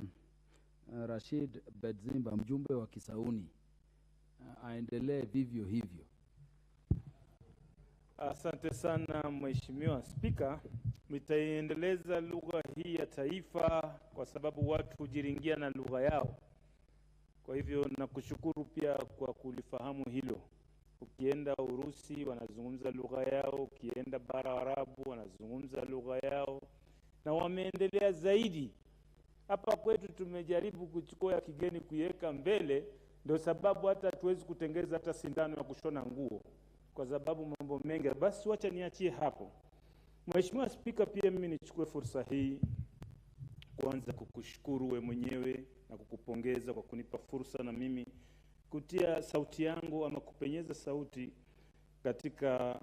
Rashid Bedzimba, mjumbe wa Kisauni, aendelee vivyo hivyo. Asante sana Mheshimiwa Spika. Nitaendeleza lugha hii ya taifa kwa sababu watu hujiringia na lugha yao. Kwa hivyo nakushukuru pia kwa kulifahamu hilo. Ukienda Urusi wanazungumza lugha yao, ukienda bara Arabu wanazungumza lugha yao, na wameendelea zaidi. Hapa kwetu tumejaribu kuchukua ya kigeni kuiweka mbele, ndio sababu hata tuwezi kutengeza hata sindano ya kushona nguo kwa sababu mambo mengi. Basi wacha niachie hapo. Mheshimiwa Spika, pia mimi nichukue fursa hii kwanza kukushukuru we mwenyewe na kukupongeza kwa kunipa fursa na mimi kutia sauti yangu ama kupenyeza sauti katika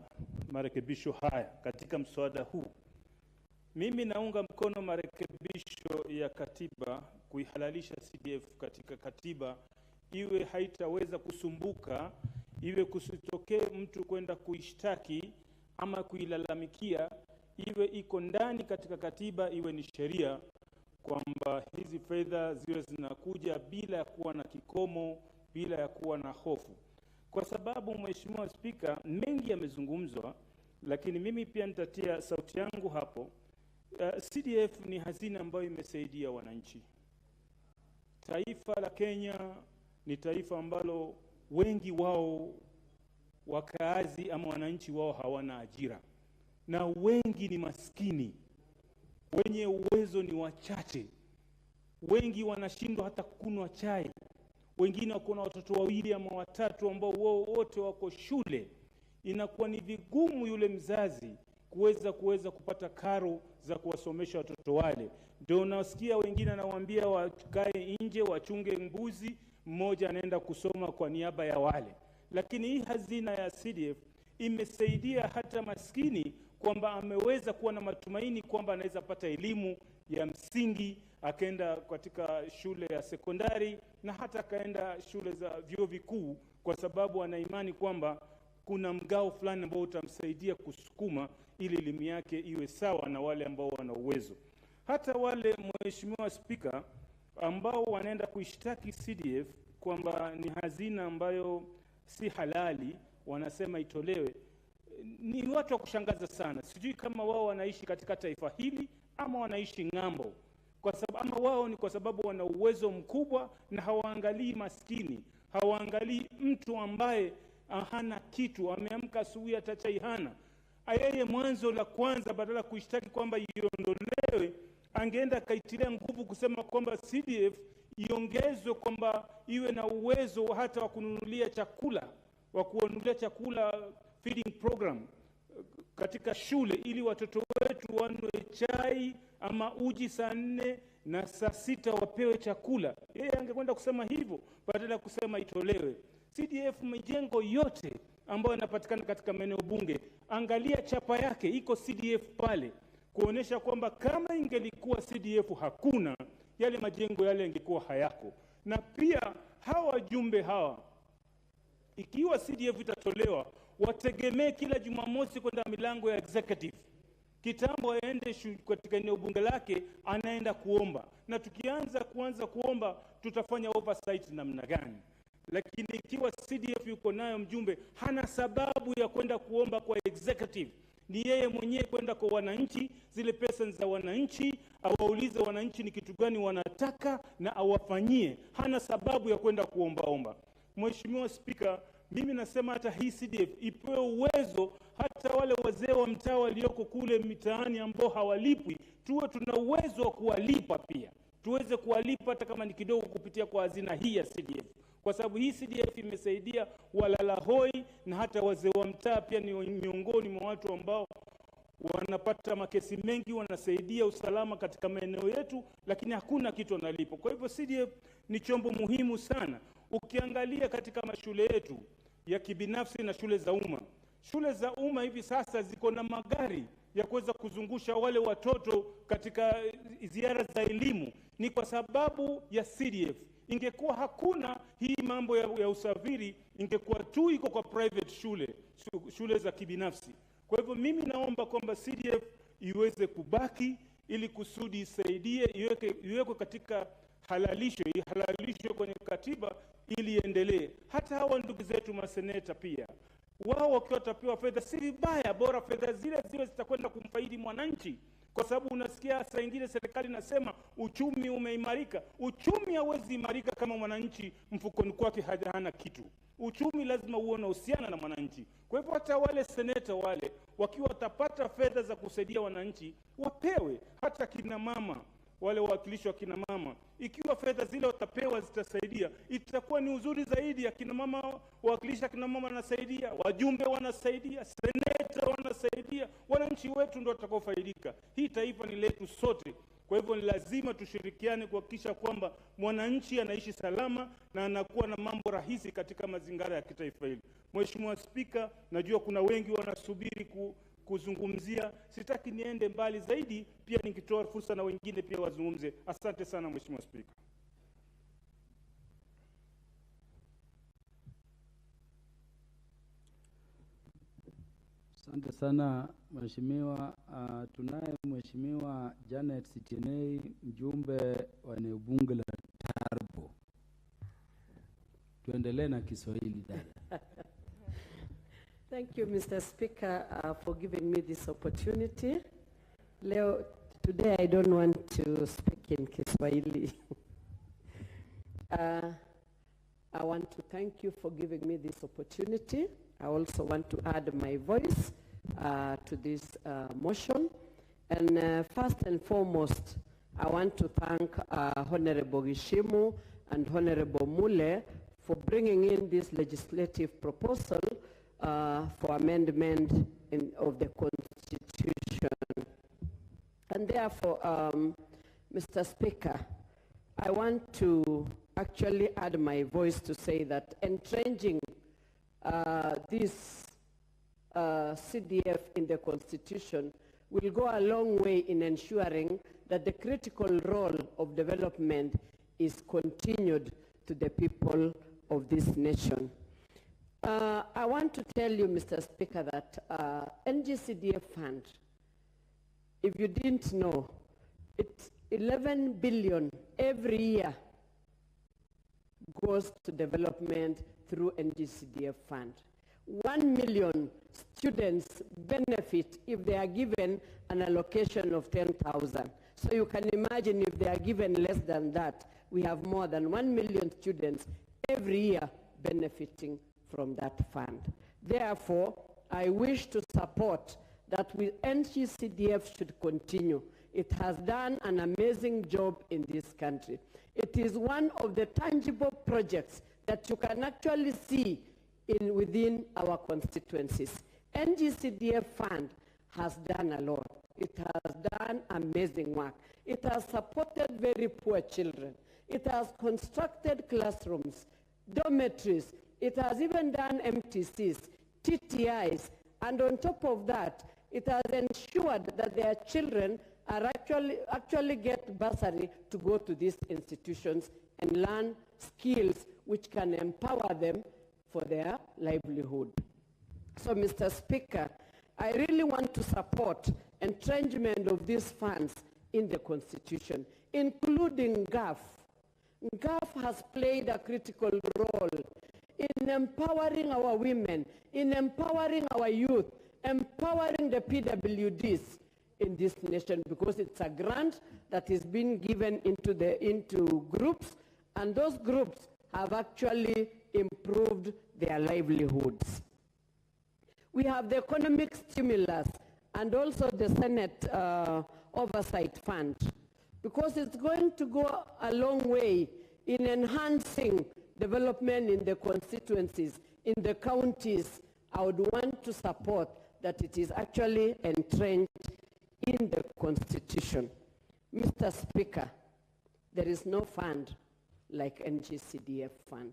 marekebisho haya katika mswada huu. Mimi naunga mkono marekebisho ya katiba kuihalalisha CDF katika katiba, iwe haitaweza kusumbuka, iwe kusitokee mtu kwenda kuishtaki ama kuilalamikia, iwe iko ndani katika katiba, iwe ni sheria, kwamba hizi fedha ziwe zinakuja bila ya kuwa na kikomo, bila ya kuwa na hofu. Kwa sababu Mheshimiwa Spika, mengi yamezungumzwa, lakini mimi pia nitatia sauti yangu hapo. CDF ni hazina ambayo imesaidia wananchi. Taifa la Kenya ni taifa ambalo wengi wao wakaazi ama wananchi wao hawana ajira, na wengi ni maskini, wenye uwezo ni wachache, wengi wanashindwa hata kunywa chai, wengine wako na watoto 2 ama 3 ambao wote wako shule. Inakuwa ni vigumu yule mzazi kuweza kupata karo za kuwasomesha watoto wale. Ndio unasikia wengine anawaambia wakae nje wachunge mbuzi, mmoja anaenda kusoma kwa niaba ya wale. Lakini hii hazina ya CDF imesaidia hata maskini kwamba ameweza kuwa na matumaini kwamba anaweza pata elimu ya msingi, akaenda katika shule ya sekondari na hata akaenda shule za vyuo vikuu, kwa sababu ana imani kwamba kuna mgao fulani ambao utamsaidia kusukuma ili elimu yake iwe sawa na wale ambao wana uwezo. Hata wale, Mheshimiwa Spika, ambao wanaenda kuishtaki CDF kwamba ni hazina ambayo si halali, wanasema itolewe, ni watu wa kushangaza sana. Sijui kama wao wanaishi katika taifa hili ama wanaishi ng'ambo, kwa sababu ama wao ni kwa sababu wana uwezo mkubwa na hawaangalii maskini, hawaangalii mtu ambaye hana kitu, ameamka asubuhi hata chai hana. Yeye mwanzo la kwanza, badala kuishtaki kwamba iondolewe, angeenda kaitilia nguvu kusema kwamba CDF iongezwe, kwamba iwe na uwezo hata wa kununulia chakula, wa kununulia chakula, feeding program katika shule, ili watoto wetu wanwe chai ama uji saa 4 na saa 6 wapewe chakula. Yeye angekwenda kusema hivyo badala ya kusema itolewe. CDF majengo yote ambayo yanapatikana katika maeneo bunge, angalia chapa yake, iko CDF pale, kuonesha kwamba kama ingelikuwa CDF hakuna, yale majengo yale yangekuwa hayako. Na pia hawa wajumbe hawa, ikiwa CDF itatolewa, wategemee kila Jumamosi kwenda milango ya executive. Kitambo aende katika eneo bunge lake, anaenda kuomba. Na tukianza kuomba, tutafanya oversight namna gani? Lakini ikiwa CDF yuko nayo mjumbe, hana sababu ya kwenda kuomba kwa executive. Ni yeye mwenyewe kwenda kwa wananchi, zile pesa za wananchi, awaulize wananchi ni kitu gani wanataka na awafanyie. Hana sababu ya kwenda kuomba. Mheshimiwa Spika, mimi nasema hata hii CDF ipewe uwezo, hata wale wazee wa mtaa walioko kule mitaani ambao hawalipwi, tuwe tuna uwezo wa kuwalipa pia. Tuweze kuwalipa hata kama ni kidogo kupitia kwa hazina hii ya CDF. Kwa sababu hii CDF imesaidia walala hoi, na hata wazee wa mtaa pia ni miongoni mwa watu ambao wanapata makesi mengi, wanasaidia usalama katika maeneo yetu, lakini hakuna kitu wanalipo. Kwa hivyo CDF ni chombo muhimu sana. Ukiangalia katika mashule yetu ya kibinafsi na shule za umma, shule za umma hivi sasa ziko na magari ya kuweza kuzungusha wale watoto katika ziara za elimu, ni kwa sababu ya CDF. Ingekuwa hakuna hii mambo ya usafiri, ingekuwa tu iko kwa private shule za kibinafsi. Kwa hivyo mimi naomba kwamba CDF iweze kubaki, ili kusudi isaidie, iwekwe katika halalishwe kwenye katiba ili iendelee. Hata hawa ndugu zetu maseneta pia, wao wakiwa watapewa fedha, si vibaya, bora fedha zile zitakwenda kumfaidi mwananchi. Kwa sababu unasikia saa nyingine serikali nasema uchumi umeimarika. Uchumi hauwezi imarika kama mwananchi mfukoni kwake hana kitu. Uchumi lazima uwe unahusiana na mwananchi. Kwa hivyo hata wale seneta wale, wakiwa watapata fedha za kusaidia wananchi, wapewe. Hata kina mama, wale wawakilishi wa kina mama, ikiwa fedha zile watapewa zitasaidia, itakuwa ni uzuri zaidi. Ya kina mama, wawakilishi kina mama wanasaidia, wajumbe wanasaidia, seneta wanasaidia, wananchi wetu ndio watakaofaidika. Hii taifa ni letu sote. Kwa hivyo ni lazima tushirikiane kuhakikisha kwamba mwananchi anaishi salama na anakuwa na mambo rahisi katika mazingira ya kitaifa hili. Mheshimiwa Spika, najua kuna wengi wanasubiri kuzungumzia. Sitaki niende mbali zaidi, pia nikitoa fursa na wengine pia wazungumze. Asante sana Mheshimiwa Spika. Asante sana Mheshimiwa. Tunaye Mheshimiwa Janet Sitienei, mjumbe wa eneo bunge la Tarbo. Tuendelee na Kiswahili dada. Thank you, Mr. Speaker, for giving me this opportunity. Today I don't want to speak in Kiswahili. I want to thank you for giving me this opportunity. I also want to add my voice to this motion. And first and foremost, I want to thank Honorable Gishimu and Honorable Mule for bringing in this legislative proposal for amendment of the Constitution. And therefore, Mr. Speaker, I want to actually add my voice to say that entrenching this CDF in the Constitution will go a long way in ensuring that the critical role of development is continued to the people of this nation. I want to tell you, Mr. Speaker, that NGCDF fund, if you didn't know, it's 11 billion every year goes to development through NGCDF fund. 1 million students benefit if they are given an allocation of 10,000. So you can imagine if they are given less than that, we have more than 1 million students every year benefiting from that fund. Therefore, I wish to support that NGCDF should continue. It has done an amazing job in this country. It is one of the tangible projects that you can actually see within our constituencies. NGCDF fund has done a lot. It has done amazing work. It has supported very poor children. It has constructed classrooms, dormitories. It has even done MTCs, TTIs, and on top of that, it has ensured that their children are actually get bursary to go to these institutions and learn skills which can empower them for their livelihood. So, Mr. Speaker, I really want to support entrenchment of these funds in the Constitution, including GAF. GAF has played a critical role in empowering our women, in empowering our youth, empowering the PWDs in this nation, because it's a grant that is being given into groups, and those groups have actually improved their livelihoods. We have the economic stimulus and also the Senate Oversight Fund, because it's going to go a long way in enhancing development in the constituencies, in the counties. I would want to support that it is actually entrenched in the Constitution. Mr. Speaker, there is no fund like NGCDF fund.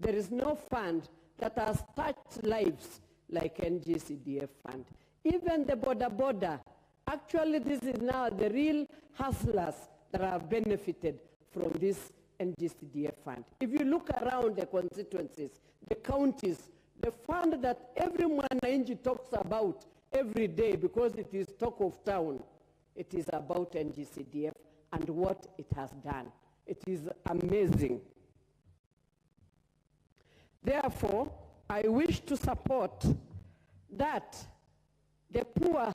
There is no fund that has touched lives like NGCDF fund. Even the border, actually this is now the real hustlers that have benefited from this NGCDF fund. If you look around the constituencies, the counties, the fund that every Mwananchi talks about every day because it is talk of town, it is about NGCDF and what it has done. It is amazing. Therefore, I wish to support that the poor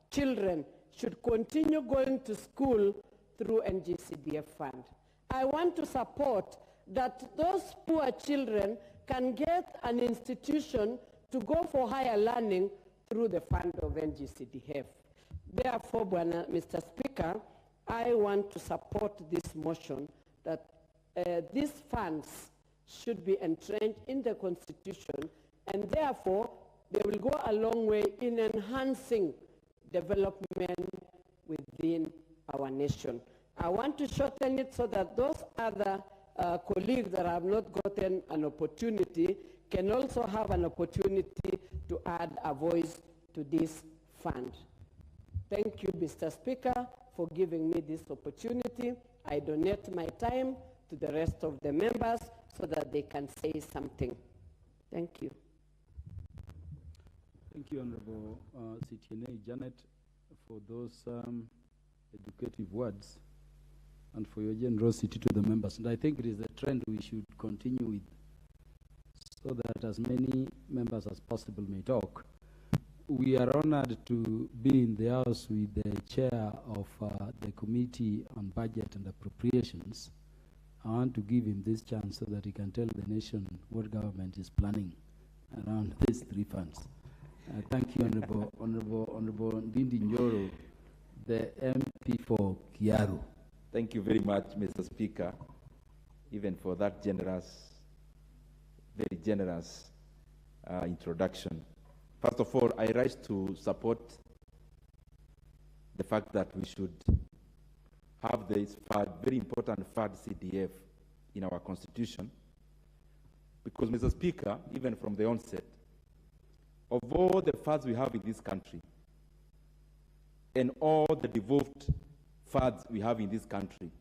children should continue going to school through NGCDF fund. I want to support that those poor children can get an institution to go for higher learning through the fund of NGCDF. Therefore, Mr. Speaker, I want to support this motion that these funds should be entrenched in the Constitution, and therefore they will go a long way in enhancing development within our nation. I want to shorten it so that those other colleagues that have not gotten an opportunity can also have an opportunity to add a voice to this fund. Thank you, Mr. Speaker, for giving me this opportunity. I donate my time to the rest of the members so that they can say something. Thank you. Thank you, Honorable CTNA Janet, for those educative words and for your generosity to the members. And I think it is a trend we should continue with so that as many members as possible may talk. We are honored to be in the House with the chair of the Committee on Budget and Appropriations. I want to give him this chance so that he can tell the nation what government is planning around these three funds. Thank you, Honorable Ndindi Njoro, the MP for Kiaru. Thank you very much, Mr. Speaker, even for that generous, very generous introduction. First of all, I rise to support the fact that we should have this FAD, very important FAD CDF in our constitution, because, Mr. Speaker, even from the onset, of all the funds we have in this country and all the devolved funds we have in this country,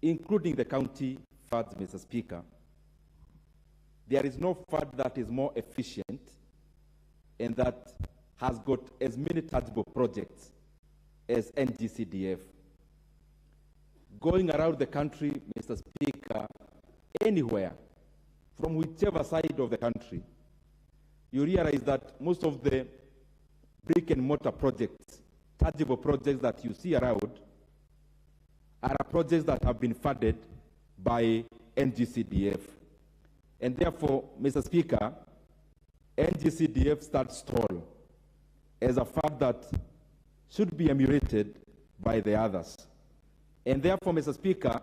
including the county funds, Mr. Speaker, there is no fund that is more efficient and that has got as many tangible projects as NGCDF. Going around the country, Mr. Speaker, anywhere, from whichever side of the country, you realize that most of the brick and mortar projects, tangible projects that you see around, are projects that have been funded by NGCDF. And therefore, Mr. Speaker, NGCDF starts tall as a fund that should be emulated by the others. And therefore, Mr. Speaker,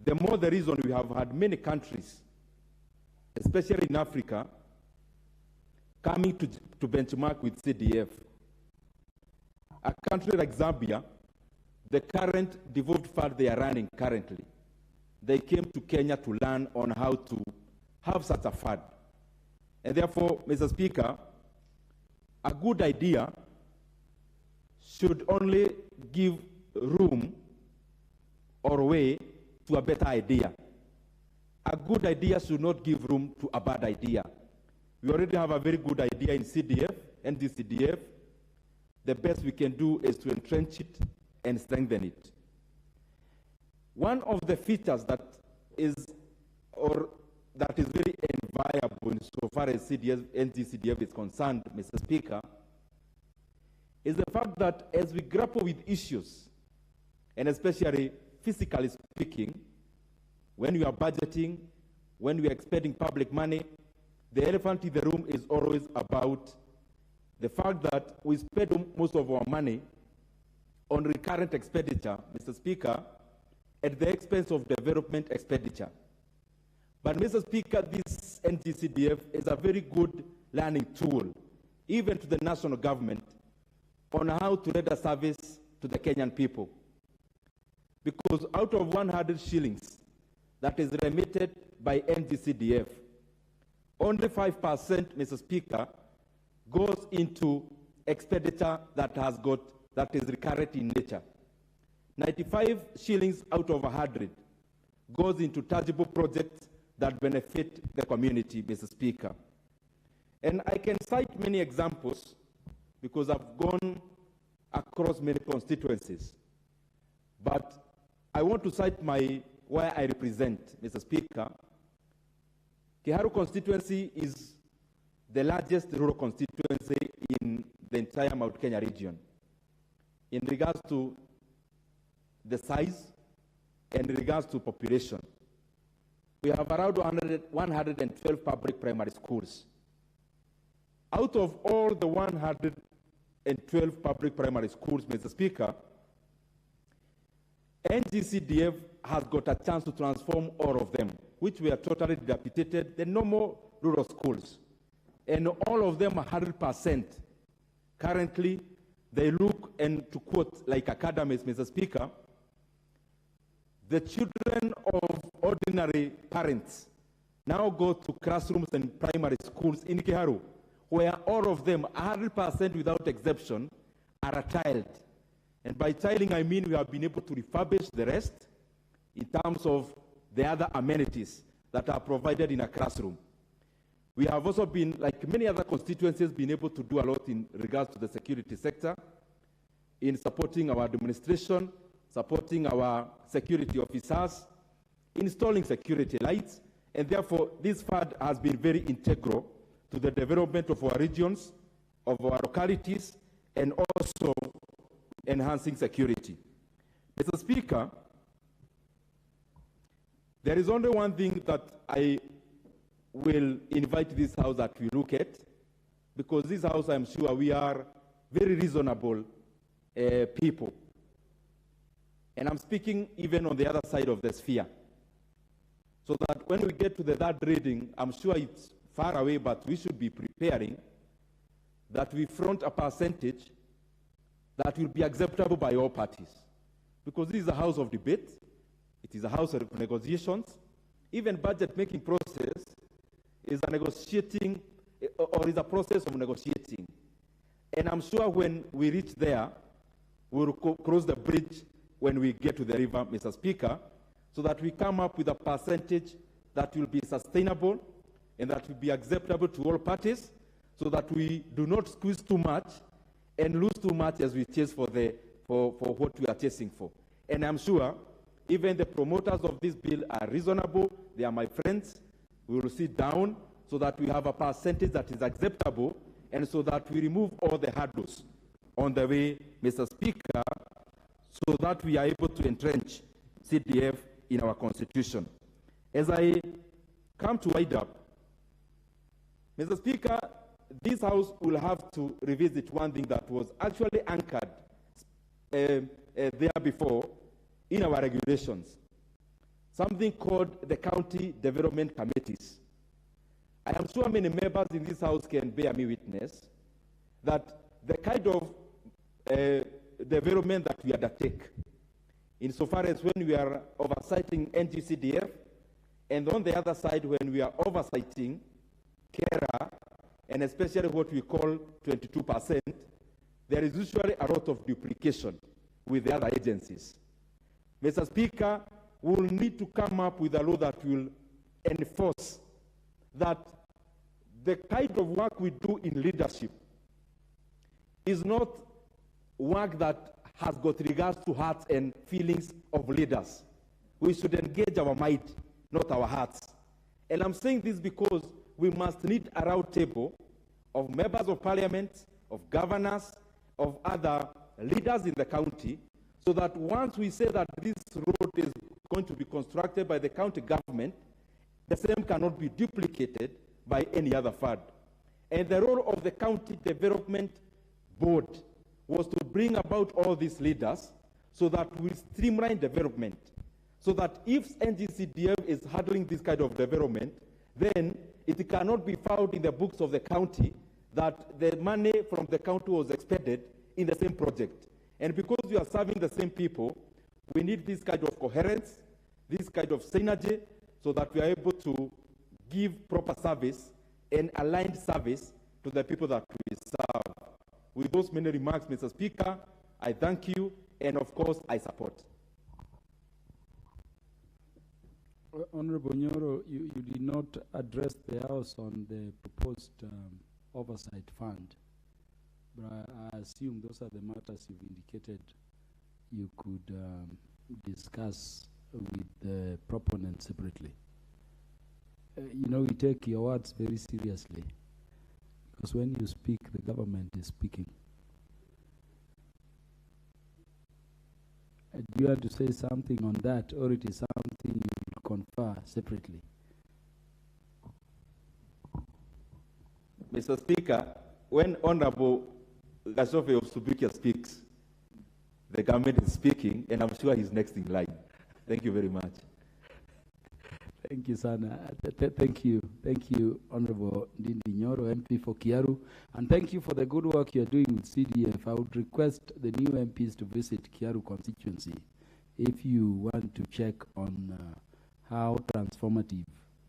the more the reason we have had many countries, especially in Africa, coming to benchmark with CDF. A country like Zambia, the current devolved fund they are running currently, they came to Kenya to learn on how to have such a fund. And therefore, Mr. Speaker, a good idea should only give room or way to a better idea. A good idea should not give room to a bad idea. We already have a very good idea in CDF and DCDF. The best we can do is to entrench it and strengthen it. One of the features that is very enviable insofar as CDF and DCDF is concerned, Mr. Speaker, is the fact that as we grapple with issues, and especially physically speaking, when we are budgeting, when we are expending public money, the elephant in the room is always about the fact that we spend most of our money on recurrent expenditure, Mr. Speaker, at the expense of development expenditure. But, Mr. Speaker, this NGCDF is a very good learning tool, even to the national government, on how to render service to the Kenyan people. Because out of 100 shillings that is remitted by NGCDF, only 5%, Mr. Speaker, goes into expenditure that is recurrent in nature. 95 shillings out of 100 goes into tangible projects that benefit the community, Mr. Speaker. And I can cite many examples because I've gone across many constituencies. But I want to cite where I represent, Mr. Speaker. Kiharu constituency is the largest rural constituency in the entire Mount Kenya region in regards to the size and in regards to population. We have around 112 public primary schools. Out of all the 112 public primary schools, Mr. Speaker, NGCDF has got a chance to transform all of them, which were totally dilapidated, the normal rural schools. And all of them are 100%. Currently, they look, and to quote like academies, Mr. Speaker, the children of ordinary parents now go to classrooms and primary schools in Kiharu, where all of them, 100% without exception, are a child. And by childing, I mean we have been able to refurbish the rest in terms of the other amenities that are provided in a classroom. We have also been, like many other constituencies, been able to do a lot in regards to the security sector, in supporting our administration, supporting our security officers, installing security lights, and therefore this fund has been very integral to the development of our regions, of our localities, and also enhancing security. Mr. Speaker, there is only one thing that I will invite this House that we look at, because this House, I'm sure, we are very reasonable people. And I'm speaking even on the other side of the sphere. So that when we get to the third reading, I'm sure it's far away, but we should be preparing that we front a percentage that will be acceptable by all parties. Because this is a house of debate, it is a house of negotiations. Even budget making process is a negotiating or is a process of negotiating. And I'm sure when we reach there, we'll cross the bridge when we get to the river, Mr. Speaker, so that we come up with a percentage that will be sustainable and that will be acceptable to all parties, so that we do not squeeze too much and lose too much as we chase for what we are chasing for. And I'm sure even the promoters of this bill are reasonable. They are my friends. We will sit down so that we have a percentage that is acceptable, and so that we remove all the hurdles on the way, Mr. Speaker, so that we are able to entrench CDF in our constitution. As I come to wind up, Mr. Speaker, this House will have to revisit one thing that was actually anchored there before in our regulations, something called the county development committees. I am sure many members in this House can bear me witness that the kind of development that we undertake, insofar as when we are oversighting NGCDF, and on the other side when we are oversighting KERA, and especially what we call 22%, there is usually a lot of duplication with the other agencies. Mr. Speaker, we will need to come up with a law that will enforce that the kind of work we do in leadership is not work that has got regards to hearts and feelings of leaders. We should engage our mind, not our hearts. And I'm saying this because we must need a round table of members of parliament, of governors, of other leaders in the county, so that once we say that this road is going to be constructed by the county government, the same cannot be duplicated by any other fund. And the role of the county development board was to bring about all these leaders so that we streamline development, so that if NGCDF is handling this kind of development, then it cannot be found in the books of the county that the money from the county was expended in the same project. And because we are serving the same people, we need this kind of coherence, this kind of synergy, so that we are able to give proper service and aligned service to the people that we serve. With those many remarks, Mr. Speaker, I thank you, and of course, I support. Honorable Nyoro, you did not address the House on the proposed oversight fund, but I assume those are the matters you've indicated you could discuss with the proponent separately. You know, we take your words very seriously, because when you speak, the government is speaking. Do you want to say something on that, or it is something you will confer separately? Mr. Speaker, when Honorable Gashofe of Subukia speaks, the government is speaking, and I'm sure he's next in line. Thank you very much. Thank you, Sana. Thank you, Honorable Ndindi Nyoro, MP for Kiaru, and thank you for the good work you're doing with CDF. I would request the new MPs to visit Kiaru constituency if you want to check on how transformative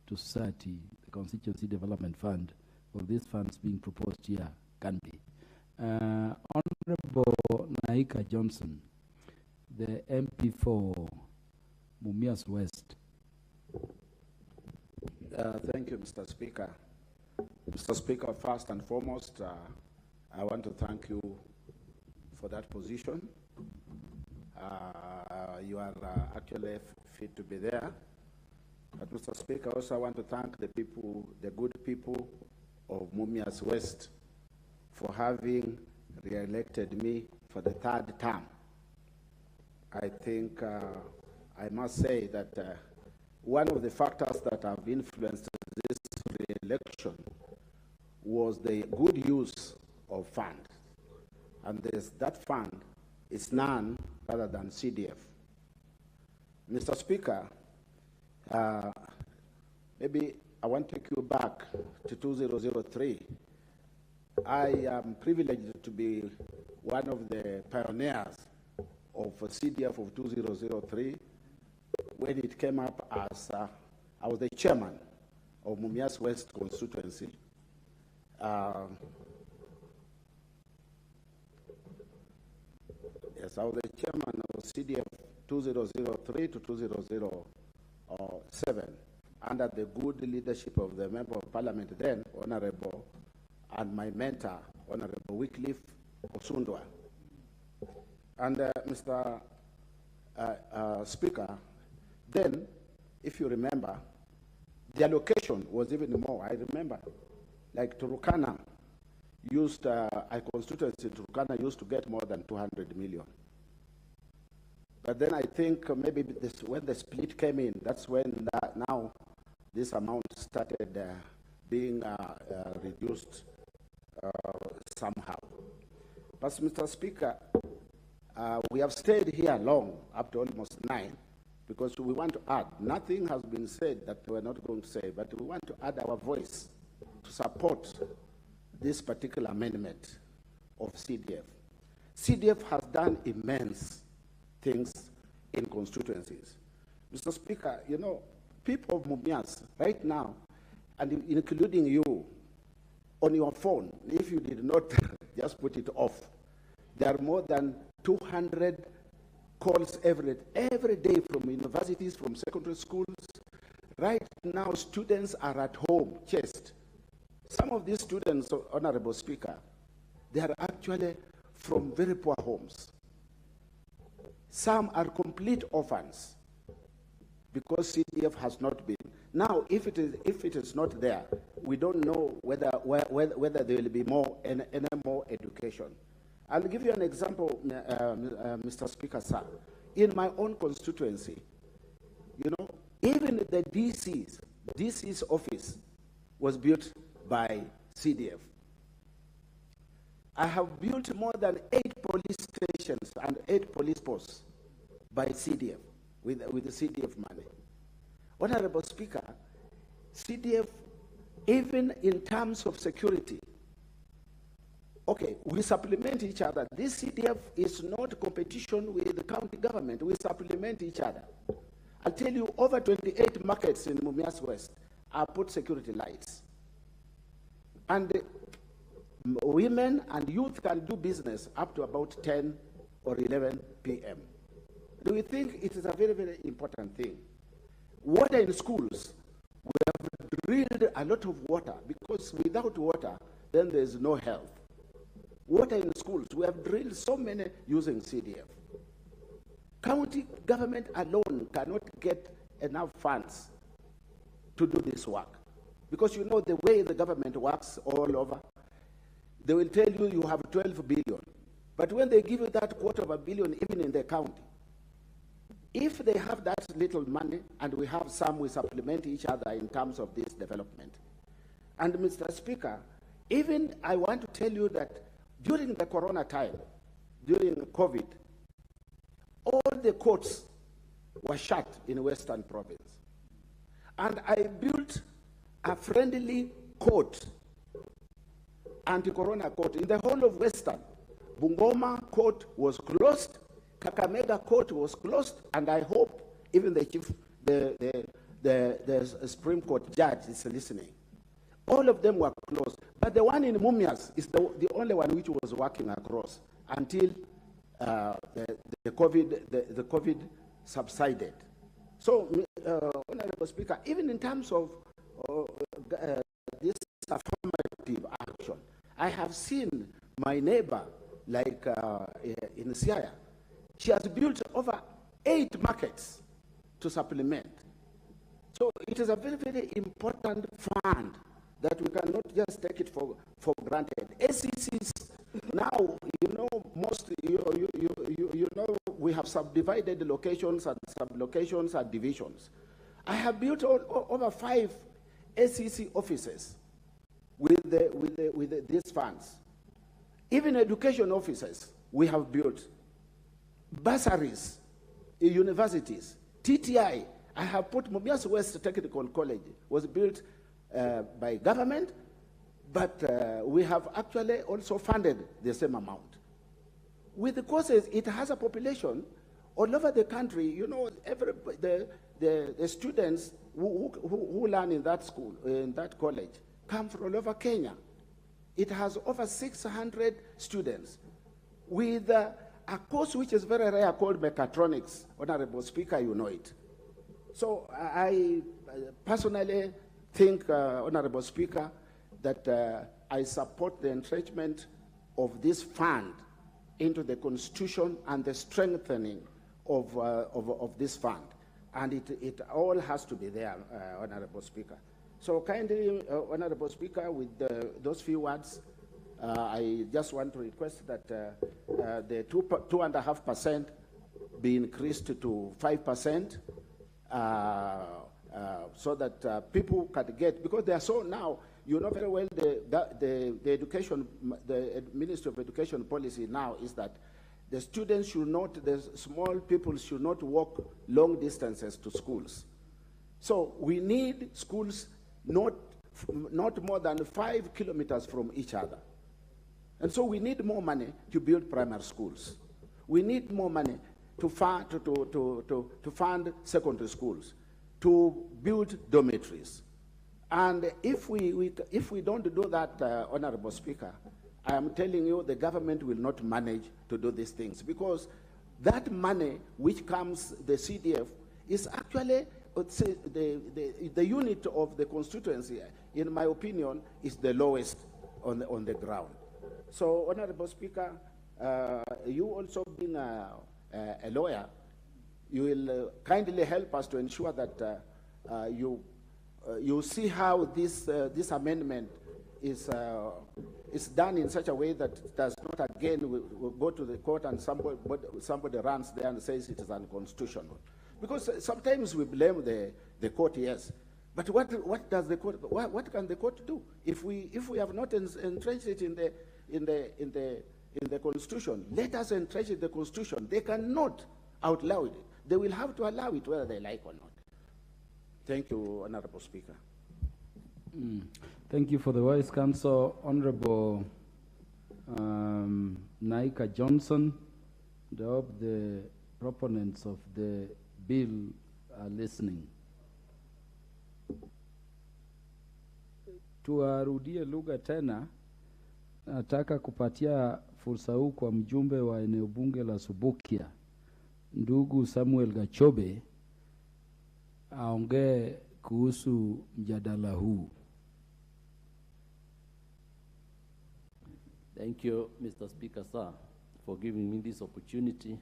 to society the Constituency Development Fund, or these funds being proposed here, can be. Honorable Naika Johnson, the MP for Mumias West. Thank you, Mr. Speaker. Mr. Speaker, first and foremost, I want to thank you for that position. You are actually fit to be there. But Mr. Speaker, also I want to thank the people, the good people of Mumias West for having re-elected me for the third term. I think I must say that one of the factors that have influenced this re-election was the good use of fund. And that fund is none other than CDF. Mr. Speaker, maybe I want to take you back to 2003. I am privileged to be one of the pioneers of CDF of 2003 when it came up as I was the chairman of Mumias West constituency. Yes, I was the chairman of CDF 2003 to 2007, under the good leadership of the Member of Parliament then, Honorable, and my mentor, Honorable Wycliffe Osundwa. And Mr. Speaker, then, if you remember, the allocation was even more. I remember, like Turkana used, a constituency in Turkana used to get more than 200 million. But then I think maybe this, when the split came in, that's when now this amount started being reduced somehow. But Mr. Speaker, we have stayed here long, up to almost 9, because we want to add. Nothing has been said that we're not going to say, but we want to add our voice to support this particular amendment of CDF. CDF has done immense things in constituencies. Mr. Speaker, you know, people of Mumias right now, and including you, on your phone, if you did not just put it off, there are more than 200 calls every day from universities, from secondary schools. Right now, students are at home, chest. Some of these students, Honorable Speaker, they are actually from very poor homes. Some are complete orphans because CDF has not been. Now, if it is not there, we don't know whether there will be any more education. I'll give you an example, Mr. Speaker, sir. In my own constituency, you know, even the DC's office was built by CDF. I have built more than 8 police stations and 8 police posts by CDF, with the CDF money. Honorable Speaker, CDF, even in terms of security, okay, we supplement each other. This CDF is not competition with the county government. We supplement each other. I'll tell you, over 28 markets in Mumias West are put security lights. And women and youth can do business up to about 10 or 11 p.m. Do we think it is a very, very important thing? Water in schools, we have drilled a lot of water, because without water, then there is no health. Water in schools, we have drilled so many using CDF. County government alone cannot get enough funds to do this work. Because you know the way the government works all over, they will tell you you have 12 billion. But when they give you that $250 million, even in the county, if they have that little money and we have some, we supplement each other in terms of this development. And Mr. Speaker, even I want to tell you that during the corona time, during COVID, all the courts were shut in Western Province. And I built a friendly court, anti-corona court, in the whole of Western. Bungoma court was closed, Kakamega court was closed, and I hope even the Supreme Court judge is listening. All of them were closed, but the one in Mumias is the only one which was working across until the COVID subsided. So, Honorable Speaker, even in terms of this affirmative action, I have seen my neighbor, like in Siaya, she has built over 8 markets to supplement. So it is a very, very important fund that we cannot just take it for granted. SECs, now, you know, you know, we have subdivided locations and sub-locations and divisions. I have built over 5 SEC offices with these funds. Even education offices we have built. Bursaries, universities, TTI. I have put Mumias West Technical College, was built by government, but we have actually also funded the same amount. With the courses, it has a population all over the country. You know, the students who learn in that school, in that college, come from all over Kenya. It has over 600 students with a course which is very rare called mechatronics. Honorable Speaker, you know it. So I personally think, Honorable Speaker, that I support the entrenchment of this fund into the Constitution and the strengthening of this fund. And it all has to be there, Honorable Speaker. So kindly, Honorable Speaker, with those few words, I just want to request that the 2.5% be increased to 5%, so that people can get, because they are so now, you know very well, the education, the Ministry of Education policy now is that the students should not, the small people should not walk long distances to schools. So we need schools not more than 5 kilometers from each other. And so we need more money to build primary schools. We need more money to fund secondary schools, to build dormitories. And if we don't do that, Honorable Speaker, I am telling you the government will not manage to do these things, because that money which comes, the CDF, is actually the unit of the constituency, in my opinion, is the lowest on the ground. So, Honorable Speaker, you also being a lawyer, you will kindly help us to ensure that you see how this amendment is done in such a way that it does not again will go to the court and somebody runs there and says it is unconstitutional. Because sometimes we blame the court, yes, but what does the court? What can the court do if we have not entrenched it in the Constitution? Let us entrench it in the Constitution. They cannot outlaw it. They will have to allow it whether they like or not. Thank you, Honorable Speaker. Thank you for the wise counsel, Honorable Naika Johnson. I hope the proponents of the bill are listening. Tuarudie lugha tena. Nataka kupatia fursa huu kwa mjumbe wa eneo bunge la Subukia, ndugu Samuel Gachobe, aongee kuhusu mjadala huu. Thank you, Mr. Speaker, sir, for giving me this opportunity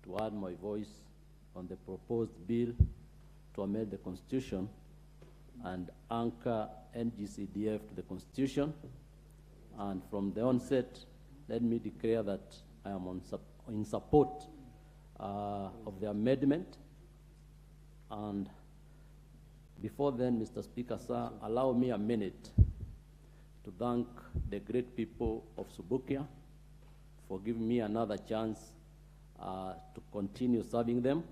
to add my voice on the proposed bill to amend the Constitution and anchor NGCDF to the Constitution. And from the onset, let me declare that I am in support of the amendment. And before then, Mr. Speaker, sir, allow me a minute to thank the great people of Subukia for giving me another chance to continue serving them.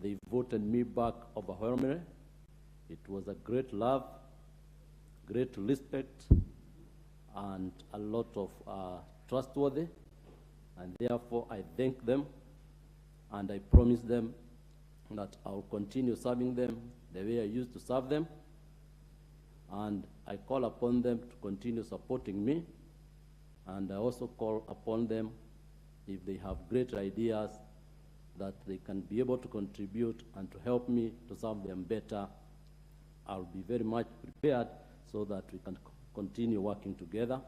They voted me back overwhelmingly. It was a great love, great respect, and a lot of trustworthy. And therefore, I thank them, and I promise them that I'll continue serving them the way I used to serve them. And I call upon them to continue supporting me. And I also call upon them, if they have great ideas that they can be able to contribute and to help me to serve them better, I'll be very much prepared so that we can continue working together.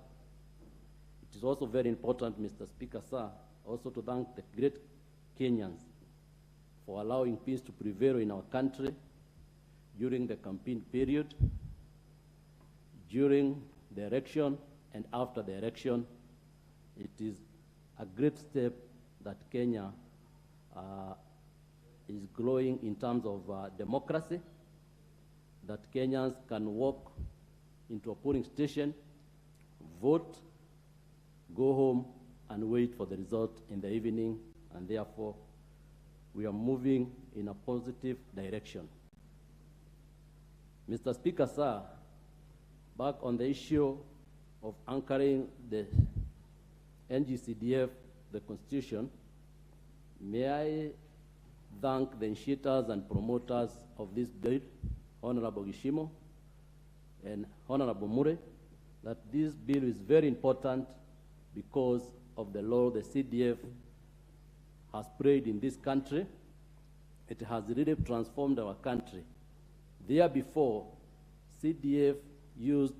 It is also very important, Mr. Speaker, sir, also to thank the great Kenyans for allowing peace to prevail in our country during the campaign period, during the election, and after the election. It is a great step that Kenya is growing in terms of democracy, that Kenyans can walk into a polling station, vote, go home, and wait for the result in the evening, and therefore we are moving in a positive direction. Mr. Speaker, sir, back on the issue of anchoring the NGCDF, the Constitution, may I thank the initiators and promoters of this bill, Honorable Gishimo and Honorable Mure, that this bill is very important because of the role the CDF has played in this country. It has really transformed our country. There before, CDF used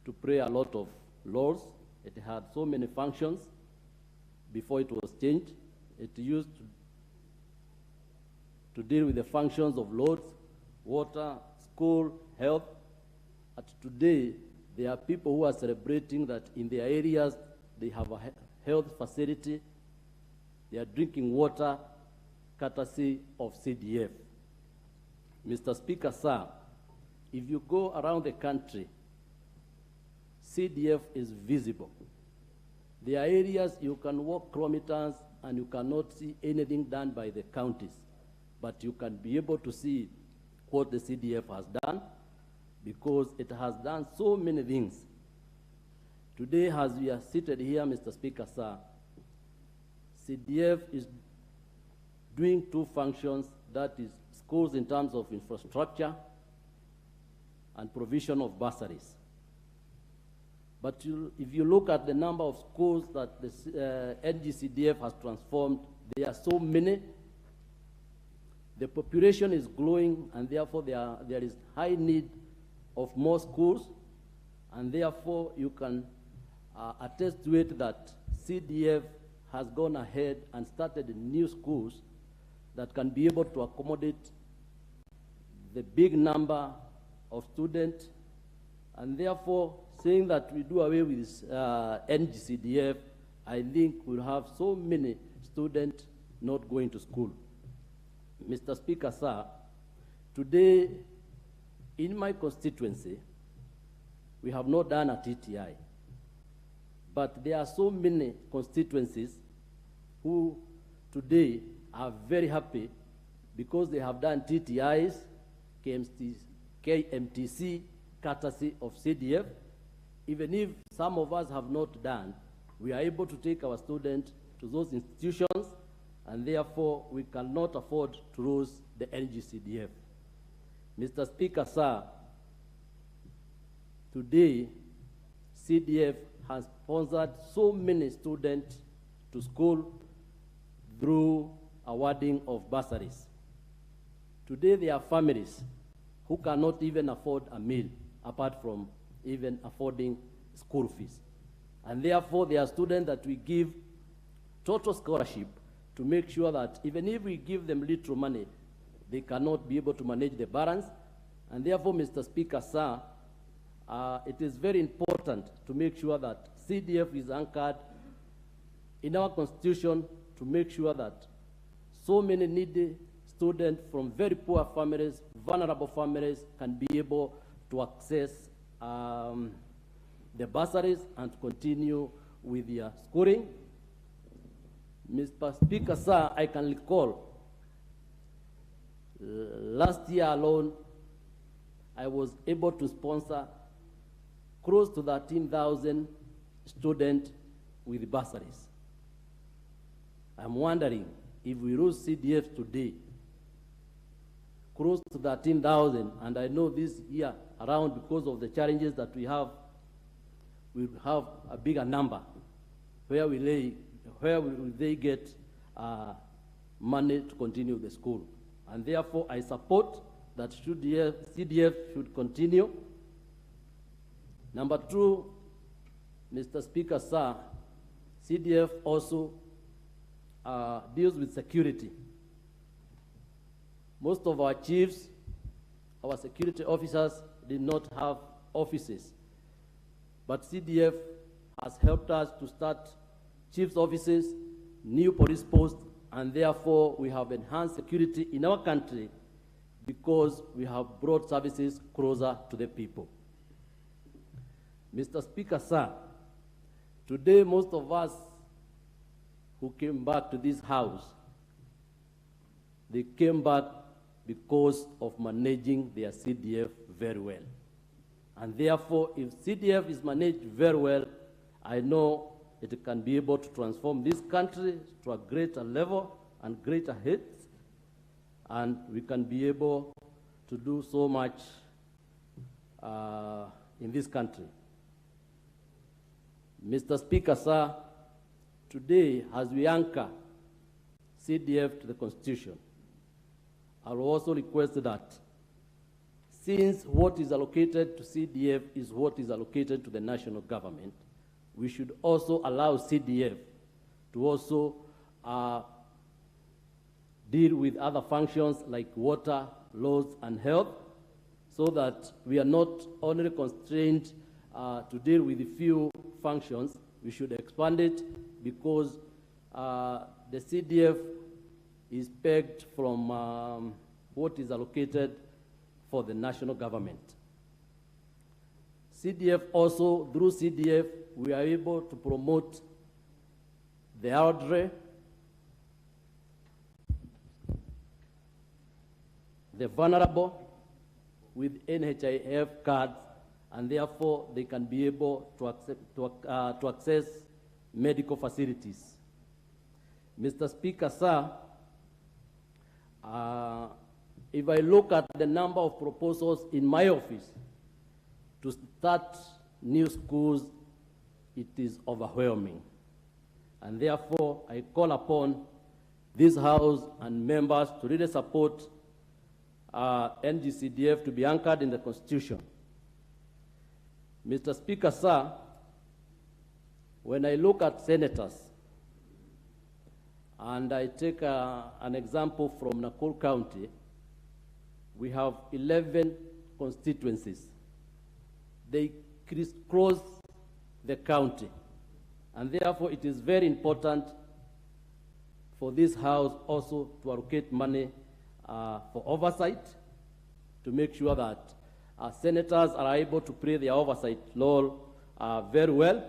to play a lot of roles. It had so many functions before it was changed. It used to deal with the functions of roads, water, school, health. But today, there are people who are celebrating that in their areas they have a health facility, they are drinking water courtesy of CDF. Mr. Speaker, sir, if you go around the country, CDF is visible. There are areas you can walk kilometers and you cannot see anything done by the counties, but you can be able to see what the CDF has done because it has done so many things. Today, as we are seated here, Mr. Speaker, sir, CDF is doing two functions, that is schools in terms of infrastructure and provision of bursaries. But if you look at the number of schools that the NGCDF has transformed, there are so many. The population is growing, and therefore there is high need of more schools, and therefore you can attest to it that CDF has gone ahead and started new schools that can be able to accommodate the big number of students, and therefore saying that we do away with NGCDF, I think we'll have so many students not going to school. Mr. Speaker, sir, today in my constituency, we have not done a TTI, but there are so many constituencies who today are very happy because they have done TTIs, KMTC, courtesy of CDF. Even if some of us have not done, we are able to take our students to those institutions, and therefore we cannot afford to lose the NGCDF. Mr. Speaker, sir, today CDF has sponsored so many students to school through awarding of bursaries. Today there are families who cannot even afford a meal apart from even affording school fees. And therefore there are students that we give total scholarship to make sure that even if we give them little money, they cannot be able to manage the balance. And therefore, Mr. Speaker, sir, it is very important to make sure that CDF is anchored in our constitution to make sure that so many needy students from very poor families, vulnerable families, can be able to access the bursaries and to continue with their schooling. Mr. Speaker, sir, I can recall last year alone, I was able to sponsor close to 13,000 students with bursaries. I'm wondering if we lose CDF today, close to 13,000, and I know this year around because of the challenges that we have a bigger number. Where will they get money to continue the school? And therefore, I support that CDF should continue. Number two, Mr. Speaker, sir, CDF also deals with security. Most of our chiefs, our security officers did not have offices. But CDF has helped us to start chief's offices, new police posts, and therefore we have enhanced security in our country because we have brought services closer to the people. Mr. Speaker, sir, today most of us who came back to this house, they came back because of managing their CDF very well. And therefore, if CDF is managed very well, I know it can be able to transform this country to a greater level and greater heights, and we can be able to do so much in this country. Mr. Speaker, sir, today, as we anchor CDF to the Constitution, I will also request that since what is allocated to CDF is what is allocated to the national government, we should also allow CDF to also deal with other functions like water, laws, and health, so that we are not only constrained to deal with a few functions. We should expand it because the CDF is pegged from what is allocated for the national government. CDF also, through CDF, we are able to promote the elderly, the vulnerable with NHIF cards, and therefore they can be able to access medical facilities. Mr. Speaker, sir, if I look at the number of proposals in my office to start new schools, it is overwhelming. And therefore, I call upon this House and members to really support NGCDF to be anchored in the Constitution. Mr. Speaker, sir, when I look at senators, and I take an example from Nakuru County, we have 11 constituencies. They crisscross the county. And therefore, it is very important for this House also to allocate money for oversight, to make sure that senators are able to play their oversight role very well,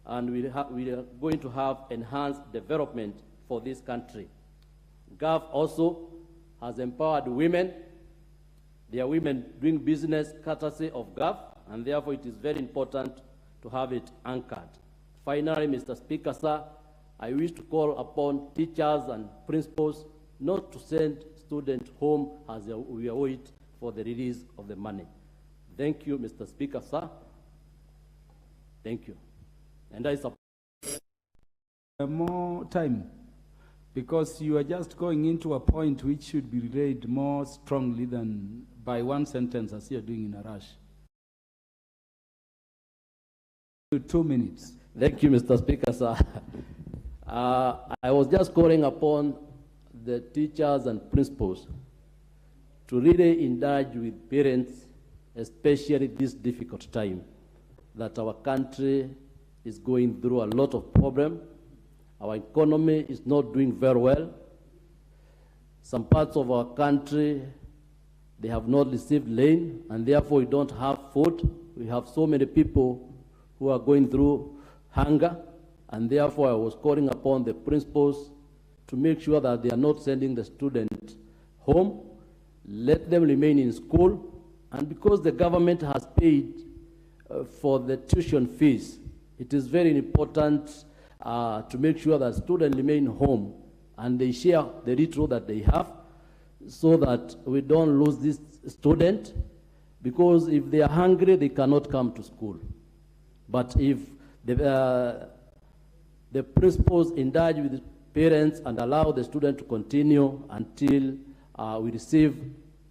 and we are going to have enhanced development for this country. GAV also has empowered women. There are women doing business courtesy of GAV, and therefore it is very important to have it anchored. Finally, Mr. Speaker, sir, I wish to call upon teachers and principals not to send students home as we await for the release of the money. Thank you, Mr. Speaker, sir. Thank you. And I support. More time, because you are just going into a point which should be relayed more strongly than by one sentence as you are doing in a rush. 2 minutes. Thank you, Mr. Speaker, sir. I was just calling upon the teachers and principals to really indulge with parents, especially this difficult time that our country is going through a lot of problems. Our economy is not doing very well. Some parts of our country, they have not received rain, and therefore we don't have food. We have so many people who are going through hunger, and therefore I was calling upon the principals to make sure that they are not sending the students home. Let them remain in school, and because the government has paid for the tuition fees, it is very important to make sure that students remain home and they share the little that they have, so that we don't lose this student, because if they are hungry, they cannot come to school. But if the principals indulge with the parents and allow the student to continue until we receive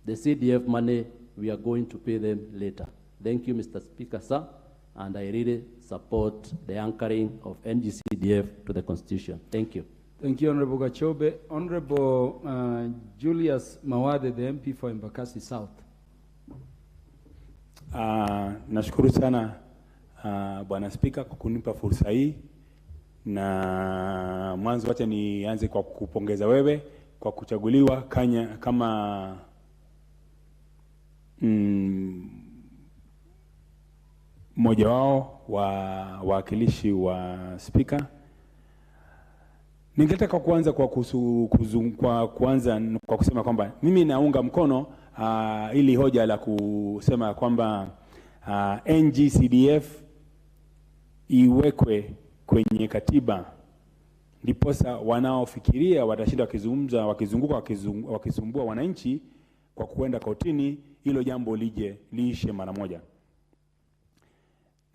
the CDF money, we are going to pay them later. Thank you, Mr. Speaker, sir, and I really support the anchoring of NGCDF to the Constitution. Thank you. Thank you, Honorable Gachobe. Honorable Julius Mawade, the MP for Embakasi South. Nashukuru sana Bwana Spika kwa kunipa fursa hii, na mwanzo wacha nianze kwa kupongeza wewe kwa kuchaguliwa kama mmoja wao wa wawakilishi wa Spika. Ningetaka kuanza kwa kusema kwamba mimi naunga mkono ili hoja la kusema kwamba NGCDF iwekwe kwenye katiba, ndiposa wanaofikiria watashinda wakizunguka wakisumbua wananchi kwa kuenda kotini, hilo jambo liishe mara moja.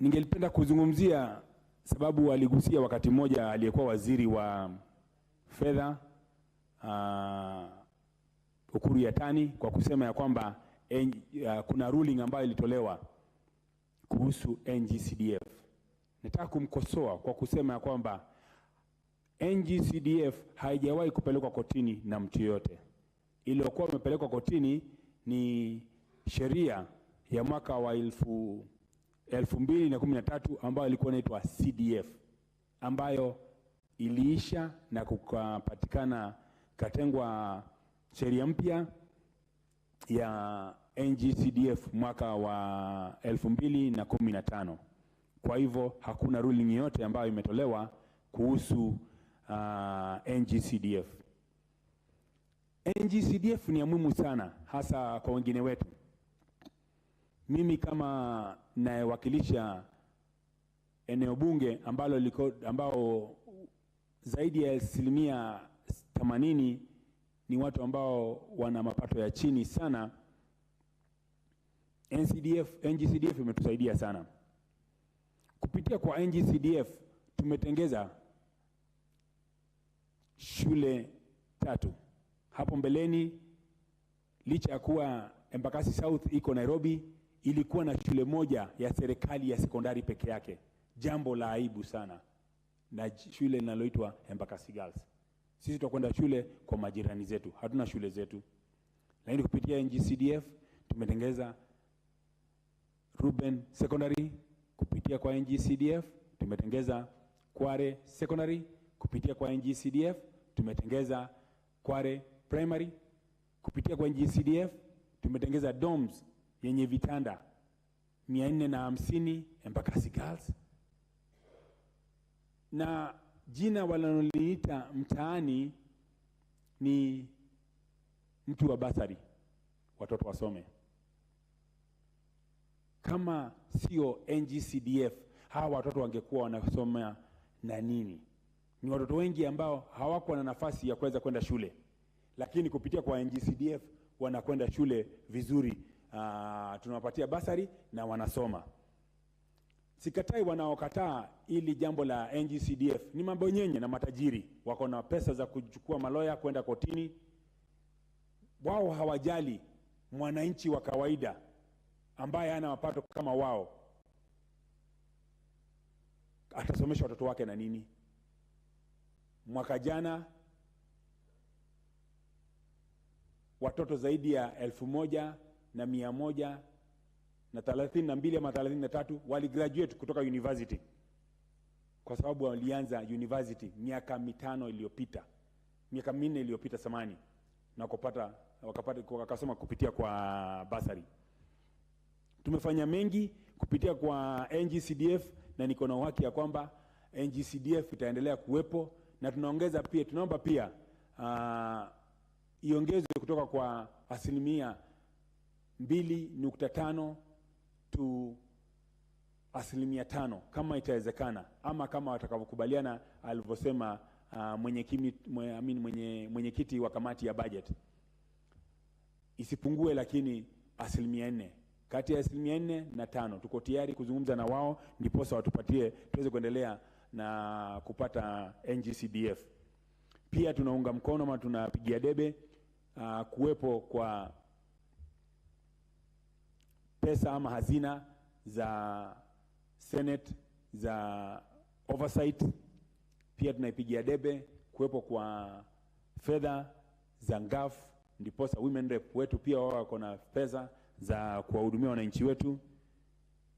Ningelipenda kuzungumzia sababu aligusia wakati mmoja aliyekuwa waziri wa fedha Ukuru Yatani kwa kusema ya kwamba kuna ruling ambayo ilitolewa kuhusu NGCDF. Nataka kumkosoa kwa kusema ya kwamba NGCDF haijawahi kupelekwa kotini na mtu yote. Iliyokuwa imepelekwa kotini ni sheria ya mwaka wa 2013 ambayo ilikuwa inaitwa CDF, ambayo iliisha na kukapatikana katengwa sheria mpya ya NGCDF mwaka wa 2015. Kwa hivyo hakuna ruling yote ambayo imetolewa kuhusu NGCDF. NGCDF ni ya muhimu sana, hasa kwa wengine wetu. Mimi kama nayewakilisha eneo bunge ambao zaidi ya 80% ni watu ambao wana mapato ya chini sana, NGCDF imetusaidia sana. Kupitia kwa NGCDF tumetengeza shule 3. Hapo mbeleni, licha ya kuwa Embakasi South iko Nairobi, ilikuwa na shule moja ya serikali ya sekondari peke yake. Jambo la aibu sana. Na shule linaloitwa Embakasi Girls. Sisi tutakwenda shule kwa majirani zetu, hatuna shule zetu. Lakini kupitia NGCDF tumetengeza Ruben Secondary. Kupitia kwa NGCDF tumetengeza Kware Secondary. Kupitia kwa NGCDF tumetengeza Kware Primary. Kupitia kwa NGCDF tumetengeza dorms yenye vitanda 450 Embakasi Girls. Na jina wanaloliita mtaani ni mtu wa basari, watoto wasome. Kama sio NGCDF, hawa watoto wangekuwa wanasoma na nini? Ni watoto wengi ambao hawakuwa na nafasi ya kuweza kwenda shule, lakini kupitia kwa NGCDF wanakwenda shule vizuri. Tunawapatia basari na wanasoma. Sikatai wanaokataa ili jambo la NGCDF, ni mambo nyenye na matajiri. Wako na pesa za kuchukua maloya kwenda kotini. Wao hawajali mwananchi wa kawaida ambaye hana mapato kama wao. Atasomesha watoto wake na nini? Mwaka jana watoto zaidi ya 1,132 ama 33 waligraduate kutoka university, kwa sababu walianza university miaka 5 iliyopita, miaka 4 iliyopita samani, na wakasoma kupitia kwa basari. Tumefanya mengi kupitia kwa NGCDF, na niko na uhakika ya kwamba NGCDF itaendelea kuwepo, na tunaomba pia iongezwe kutoka kwa 2.5 to 5% kama itawezekana, ama kama watakavyokubaliana alivyosema mwenyekiti wa kamati ya budget, isipungue lakini 4%. Kati ya 4% na 5 tuko tayari kuzungumza na wao, ndiposa watupatie tuweze kuendelea na kupata NGCDF. Pia tunaunga mkono ama tunapigia debe kuwepo kwa pesa ama hazina za Senate za oversight. Pia tunaipigia debe kuwepo kwa fedha za ngaf, ndiposa women rep wetu pia wao wako na pesa za kuwahudumia wananchi wetu.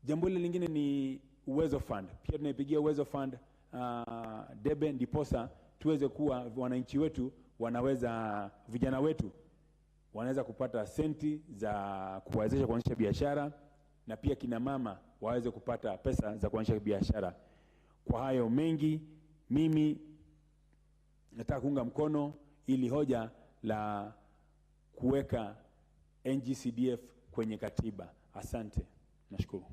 Jambo lingine ni uwezo fund. Pia tunaipigia uwezo fund debe, ndiposa tuweze kuwa wananchi wetu wanaweza, vijana wetu wanaweza kupata senti za kuwawezesha kuanzisha biashara, na pia kina mama waweze kupata pesa za kuanzisha biashara. Kwa hayo mengi, mimi nataka kuunga mkono ili hoja la kuweka NGCDF kwenye katiba. Asante. Nashukuru.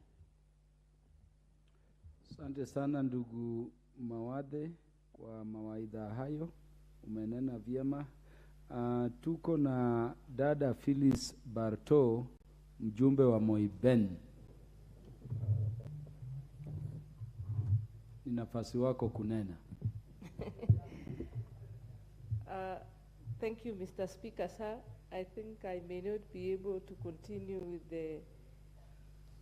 Asante sana ndugu Mawadhe kwa mawaidha hayo. Umenena vyema. Tuko na dada Phyllis Barto, mjumbe wa Moiben. ni nafasi wako kunena. Thank you, Mr. Speaker, sir. I think I may not be able to continue with the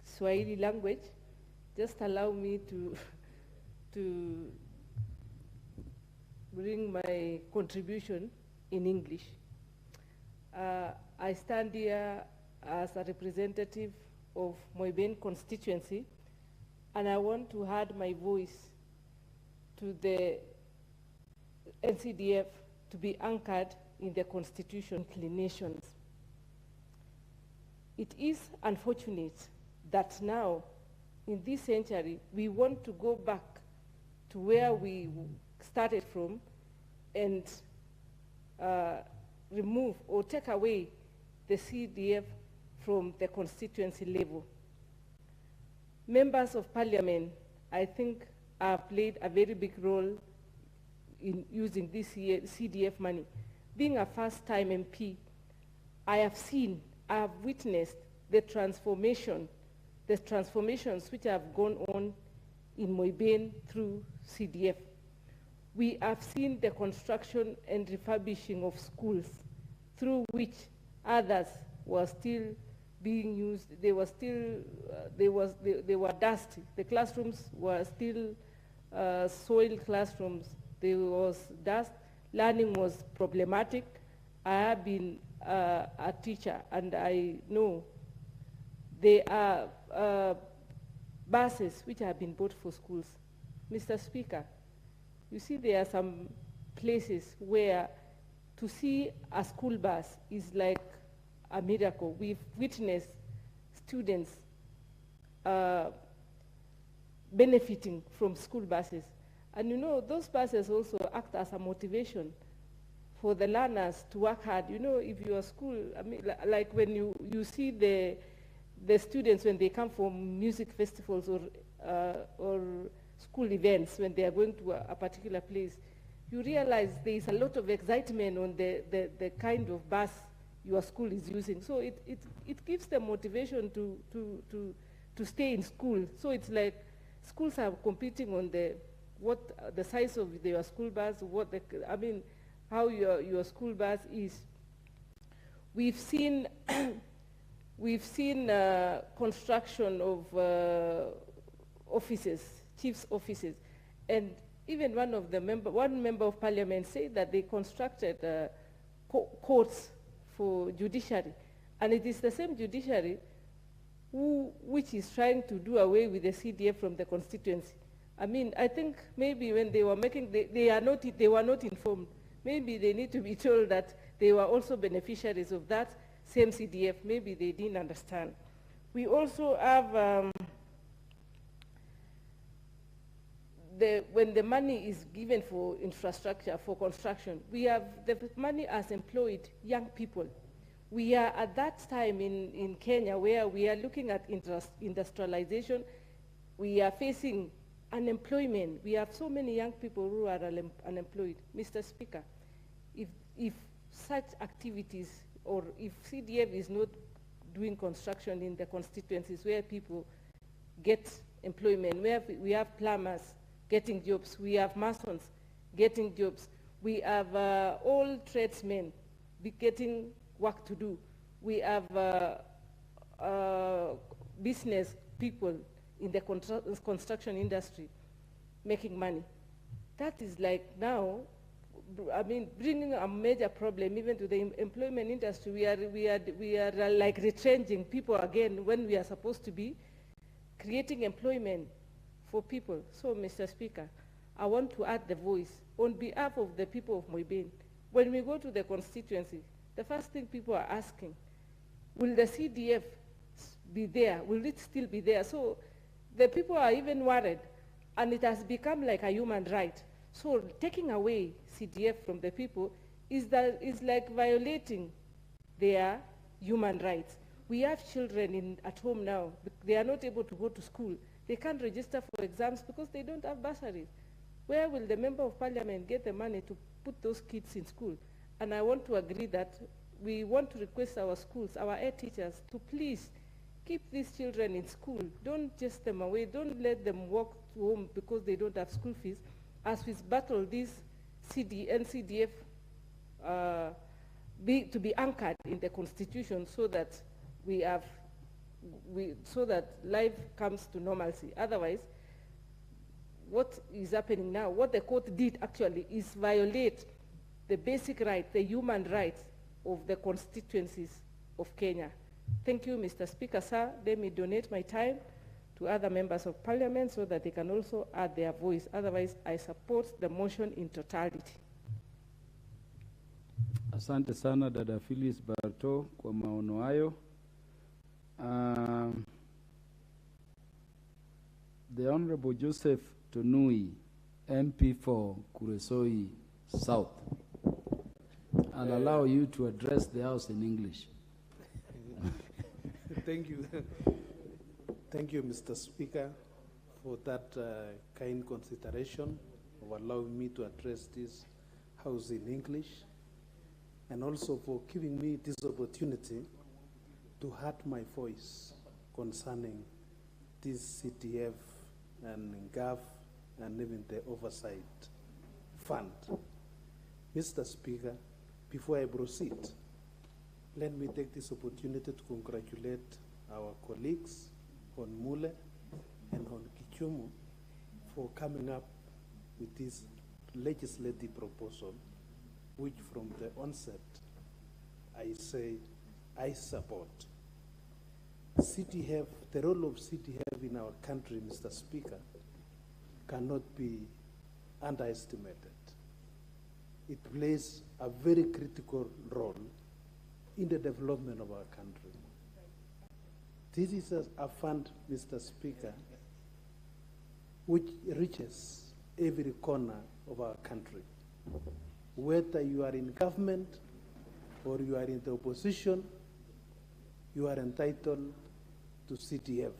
Swahili language. Just allow me to bring my contribution in English. I stand here as a representative of Moiben constituency, and I want to add my voice to the NCDF to be anchored in the constitution inclinations. It is unfortunate that now, in this century, we want to go back to where we started from and remove or take away the CDF from the constituency level. Members of parliament, I think, have played a very big role in using this CDF money. Being a first-time MP, I have witnessed the transformations which have gone on in Moiben through CDF. We have seen the construction and refurbishing of schools through which others were still being used. They were still, they were dusty. The classrooms were still soiled classrooms. There was dust. Learning was problematic. I have been a teacher, and I know there are buses which have been bought for schools. Mr. Speaker, you see there are some places where to see a school bus is like a miracle. We've witnessed students benefiting from school buses. And you know, those buses also act as a motivation for the learners to work hard. You know, if your school, I mean, like when you see the students when they come from music festivals or school events, when they are going to a particular place, you realize there is a lot of excitement on the kind of bus your school is using. So it gives them motivation to stay in school. So it's like schools are competing on the size of your school bus, how your school bus is. We've seen construction of offices, chief's offices, and even one member of parliament said that they constructed courts for judiciary, and it is the same judiciary which is trying to do away with the CDF from the constituency. I mean, I think maybe when they were making, they were not informed. Maybe they need to be told that they were also beneficiaries of that same CDF. Maybe they didn't understand. We also have, when the money is given for infrastructure, for construction, we have the money as employed young people. We are at that time in Kenya where we are looking at industrialization. We are facing unemployment. We have so many young people who are unemployed. Mr. Speaker, if such activities, or if CDF is not doing construction in the constituencies where people get employment, where we have plumbers getting jobs, we have masons getting jobs, we have all tradesmen getting work to do, we have business people in the construction industry making money. That is like now, I mean, bringing a major problem even to the employment industry. We are like retrenching people again when we are supposed to be creating employment for people. So, Mr. Speaker, I want to add the voice on behalf of the people of Moiben. When we go to the constituency, the first thing people are asking, will the CDF be there? Will it still be there? So the people are even worried, and it has become like a human right. So taking away CDF from the people is like violating their human rights. We have children at home now. They are not able to go to school. They can't register for exams because they don't have bursaries. Where will the member of parliament get the money to put those kids in school? And I want to agree that we want to request our schools, our head teachers, to please keep these children in school. Don't chase them away. Don't let them walk home because they don't have school fees, as we battle this NCDF to be anchored in the Constitution so that so that life comes to normalcy. Otherwise, what is happening now, what the court did actually is violate the basic right, the human rights of the constituencies of Kenya. Thank you, Mr. Speaker, sir. Let me donate my time to other members of parliament so that they can also add their voice. Otherwise, I support the motion in totality. Asante sana dada Phyllis Barto kwa maono hayo. The Honorable Joseph Tonui, MP for Kuresoi South. I'll allow you to address the House in English. Thank you. Thank you, Mr. Speaker, for that kind consideration of allowing me to address this House in English, and also for giving me this opportunity to add my voice concerning this CTF and GAF and even the oversight fund. Mr. Speaker, before I proceed, let me take this opportunity to congratulate our colleagues on Mule and on Kichumu for coming up with this legislative proposal, which from the onset, I say I support. CTF, the role of CTF in our country, Mr. Speaker, cannot be underestimated. It plays a very critical role in the development of our country. This is a fund, Mr. Speaker, which reaches every corner of our country. Whether you are in government or you are in the opposition, you are entitled to CTF,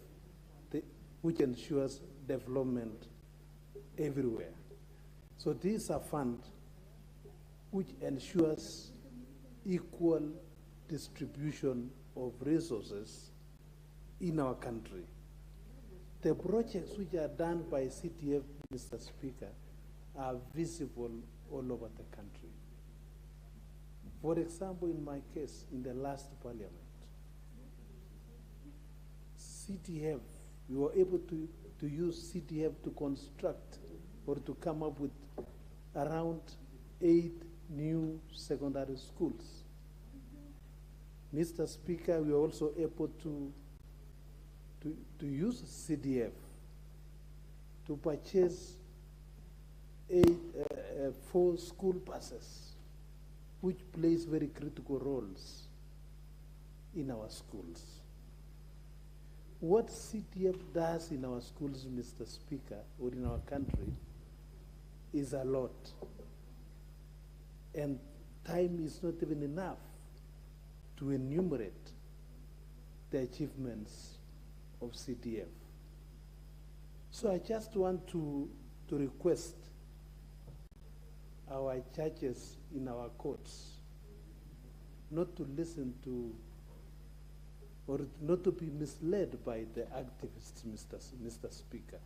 which ensures development everywhere. So this is a fund which ensures equal distribution of resources in our country. The projects which are done by CTF, Mr. Speaker, are visible all over the country. For example, in my case, in the last parliament, CTF, we were able to use CTF to construct or to come up with around 8 new secondary schools. Mr. Speaker, we were also able to use CDF to purchase 4 school buses, which plays very critical roles in our schools. What CTF does in our schools, Mr. Speaker, or in our country, is a lot. And time is not even enough to enumerate the achievements of CTF. So I just want to request our judges in our courts not to listen to or not to be misled by the activists, Mr. Speaker.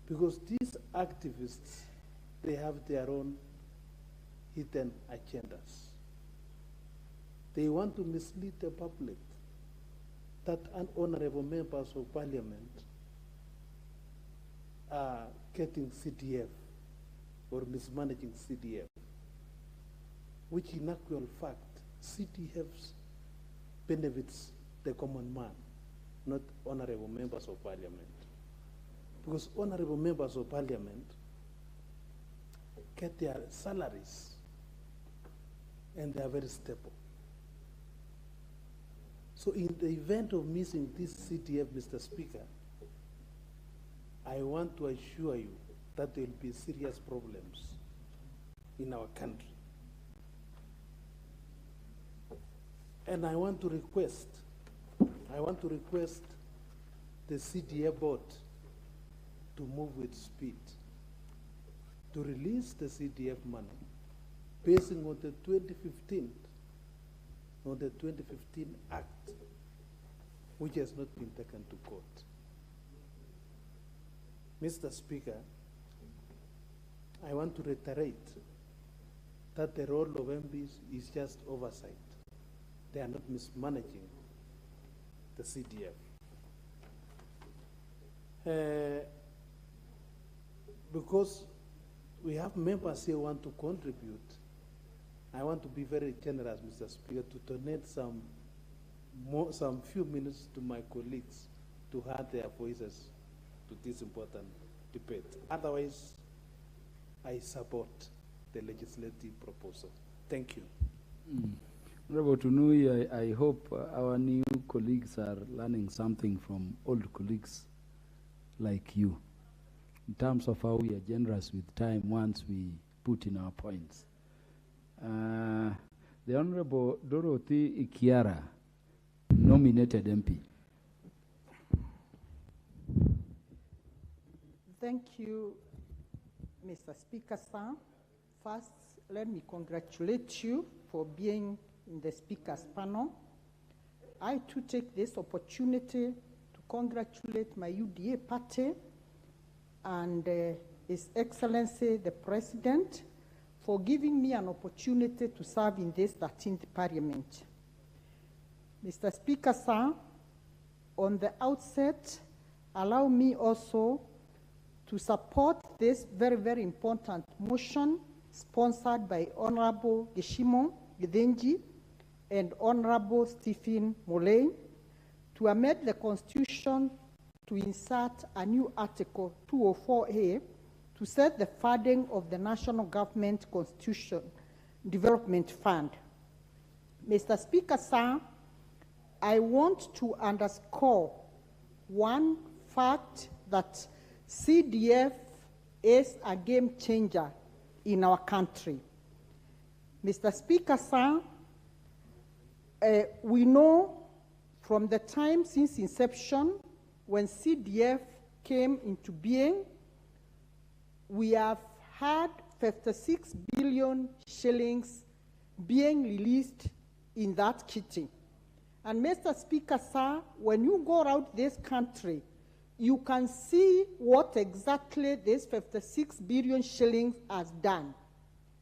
Because these activists, they have their own hidden agendas. They want to mislead the public that honorable members of parliament are getting CDF or mismanaging CDF, which in actual fact, CDFs benefits the common man, not honorable members of parliament. Because honorable members of parliament get their salaries and they are very stable. So in the event of missing this CTF, Mr. Speaker, I want to assure you that there will be serious problems in our country. And I want to request the CTF board to move with speed to release the CTF money based on the 2015 Act, which has not been taken to court. Mr. Speaker, I want to reiterate that the role of MPs is just oversight. They are not mismanaging the CDF. Because we have members here who want to contribute, I want to be very generous, Mr. Speaker, to donate some few minutes to my colleagues to add their voices to this important debate. Otherwise, I support the legislative proposal. Thank you. Honorable Tunui, I hope our new colleagues are learning something from old colleagues like you, in terms of how we are generous with time once we put in our points. The Honorable Dorothy Ikiara, nominated MP. Thank you, Mr. Speaker, sir. First, let me congratulate you for being in the Speaker's panel. I too take this opportunity to congratulate my UDA party and His Excellency the President for giving me an opportunity to serve in this 13th Parliament. Mr. Speaker, sir, on the outset, allow me also to support this very, very important motion sponsored by Honorable Geshimo Gidenji and Honorable Stephen Molay to amend the Constitution to insert a new Article 204A to set the funding of the National Government Constitution Development Fund. Mr. Speaker, sir, I want to underscore one fact that CDF is a game changer in our country. Mr. Speaker, sir, we know from the time since inception when CDF came into being, we have had 56 billion shillings being released in that kitty. And Mr. Speaker, sir, when you go around this country, you can see what exactly this 56 billion shillings has done.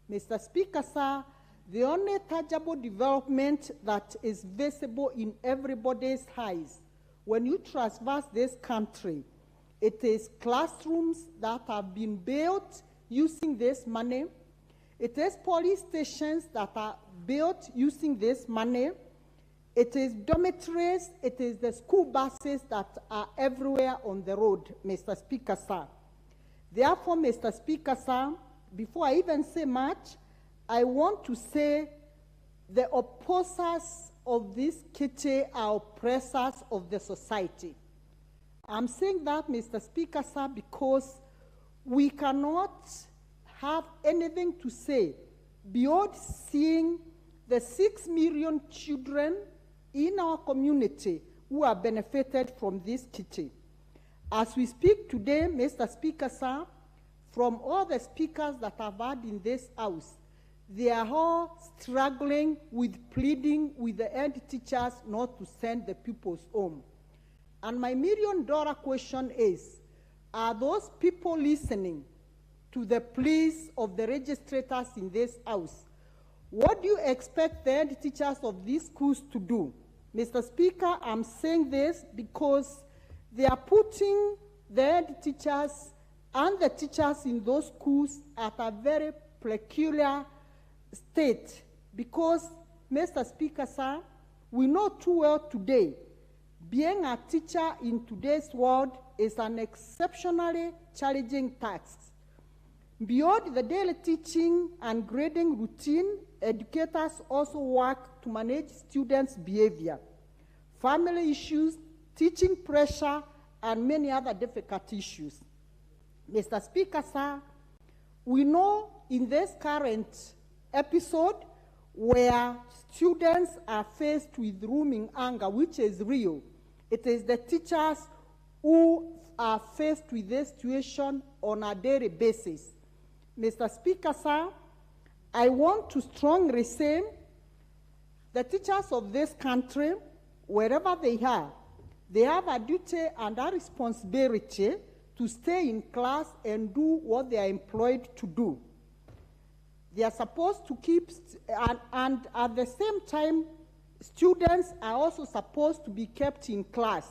Mr. Speaker, sir, the only tangible development that is visible in everybody's eyes when you traverse this country, it is classrooms that have been built using this money. It is police stations that are built using this money. It is dormitories, it is the school buses that are everywhere on the road, Mr. Speaker, sir. Therefore, Mr. Speaker, sir, before I even say much, I want to say the opposers of this kitty are oppressors of the society. I'm saying that, Mr. Speaker, sir, because we cannot have anything to say beyond seeing the 6 million children in our community who are benefited from this kitty. As we speak today, Mr. Speaker, sir, from all the speakers that I've had in this house, they are all struggling with pleading with the head teachers not to send the pupils home. And my $1 million question is, are those people listening to the pleas of the registrators in this house? What do you expect the head teachers of these schools to do? Mr. Speaker, I'm saying this because they are putting the head teachers and the teachers in those schools at a very peculiar state. Because, Mr. Speaker, sir, we know too well today, being a teacher in today's world is an exceptionally challenging task. Beyond the daily teaching and grading routine, educators also work to manage students' behavior, family issues, teaching pressure, and many other difficult issues. Mr. Speaker, sir, we know in this current episode where students are faced with rooming anger, which is real, it is the teachers who are faced with this situation on a daily basis. Mr. Speaker, sir, I want to strongly say the teachers of this country, wherever they are, they have a duty and a responsibility to stay in class and do what they are employed to do. They are supposed to keep, and at the same time, students are also supposed to be kept in class.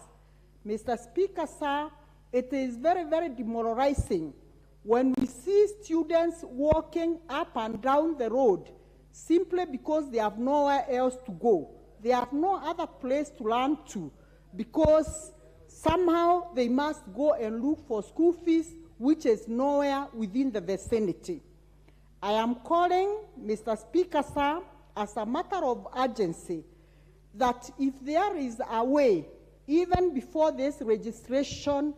Mr. Speaker, sir, it is very, very demoralizing when we see students walking up and down the road simply because they have nowhere else to go. They have no other place to run to because somehow they must go and look for school fees, which is nowhere within the vicinity. I am calling, Mr. Speaker, sir, as a matter of urgency, that if there is a way, even before this registration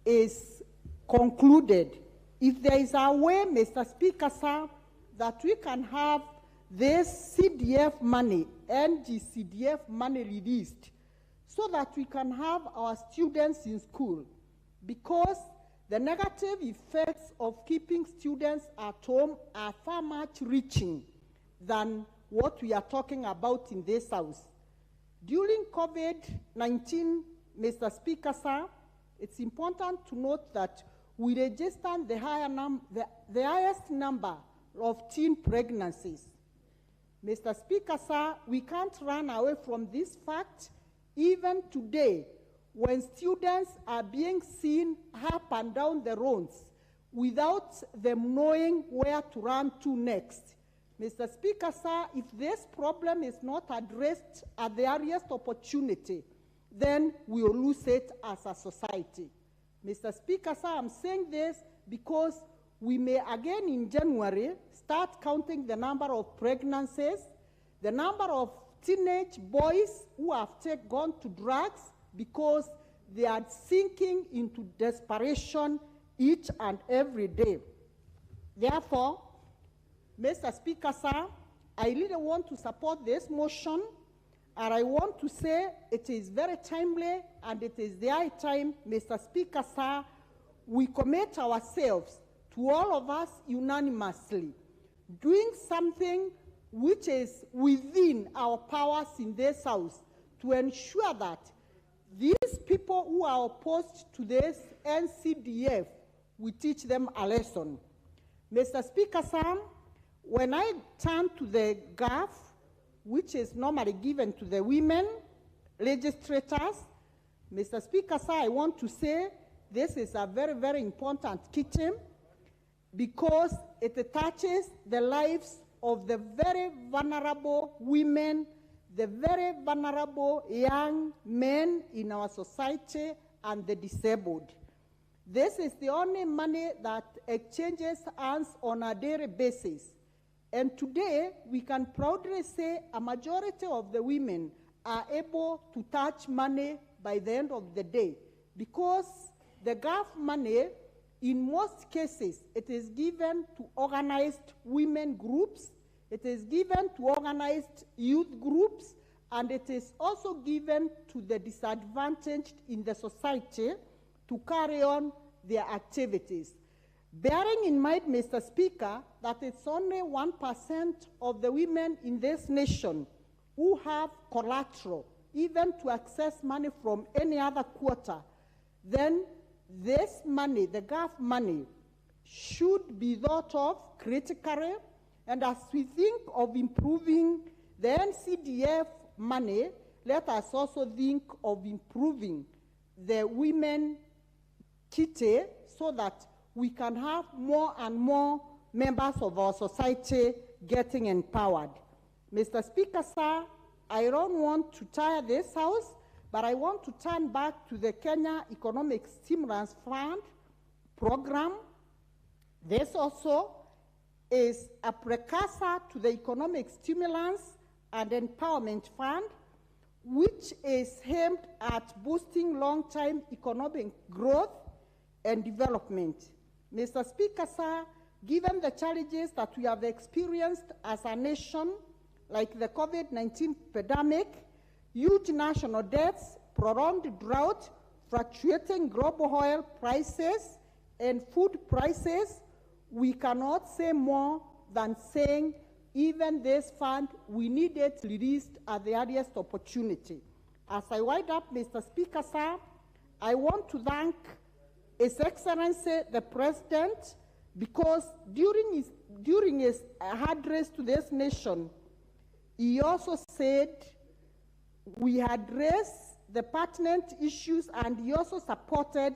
is concluded, if there is a way, Mr. Speaker, sir, that we can have this CDF money, NG-CDF money released, so that we can have our students in school, because the negative effects of keeping students at home are far much reaching than what we are talking about in this house. During COVID-19, Mr. Speaker, sir, it's important to note that we registered the highest number of teen pregnancies. Mr. Speaker, sir, we can't run away from this fact. Even today, when students are being seen up and down the roads without them knowing where to run to next. Mr. Speaker, sir, if this problem is not addressed at the earliest opportunity, then we will lose it as a society. Mr. Speaker, sir, I'm saying this because we may again in January start counting the number of pregnancies, the number of teenage boys who have gone to drugs because they are sinking into desperation each and every day. Therefore, Mr. Speaker, sir, I really want to support this motion, and I want to say it is very timely and it is the high time, Mr. Speaker, sir, we commit ourselves to all of us unanimously, doing something which is within our powers in this house to ensure that these people who are opposed to this NCDF, we teach them a lesson. Mr. Speaker, sir, when I turn to the GAF, which is normally given to the women legislators, Mr. Speaker, sir, I want to say this is a very, very important kitchen because it touches the lives of the very vulnerable women, the very vulnerable young men in our society, and the disabled. This is the only money that exchanges hands on a daily basis. And today, we can proudly say a majority of the women are able to touch money by the end of the day because the GAF money, in most cases, it is given to organized women groups, it is given to organized youth groups, and it is also given to the disadvantaged in the society to carry on their activities. Bearing in mind, Mr. Speaker, that it's only 1% of the women in this nation who have collateral, even to access money from any other quarter, then this money, the GAF money, should be thought of critically. And as we think of improving the NCDF money, let us also think of improving the women kitty so that we can have more and more members of our society getting empowered. Mr. Speaker, sir, I don't want to tire this house, but I want to turn back to the Kenya Economic Stimulus Fund program. This also is a precursor to the Economic Stimulus and Empowerment Fund, which is aimed at boosting long-term economic growth and development. Mr. Speaker, sir, given the challenges that we have experienced as a nation, like the COVID-19 pandemic, huge national debts, prolonged drought, fluctuating global oil prices, and food prices, we cannot say more than saying even this fund, we need it released at the earliest opportunity. As I wind up, Mr. Speaker, sir, I want to thank His Excellency the President, because during his address to this nation, he also said we had raised the pertinent issues, and he also supported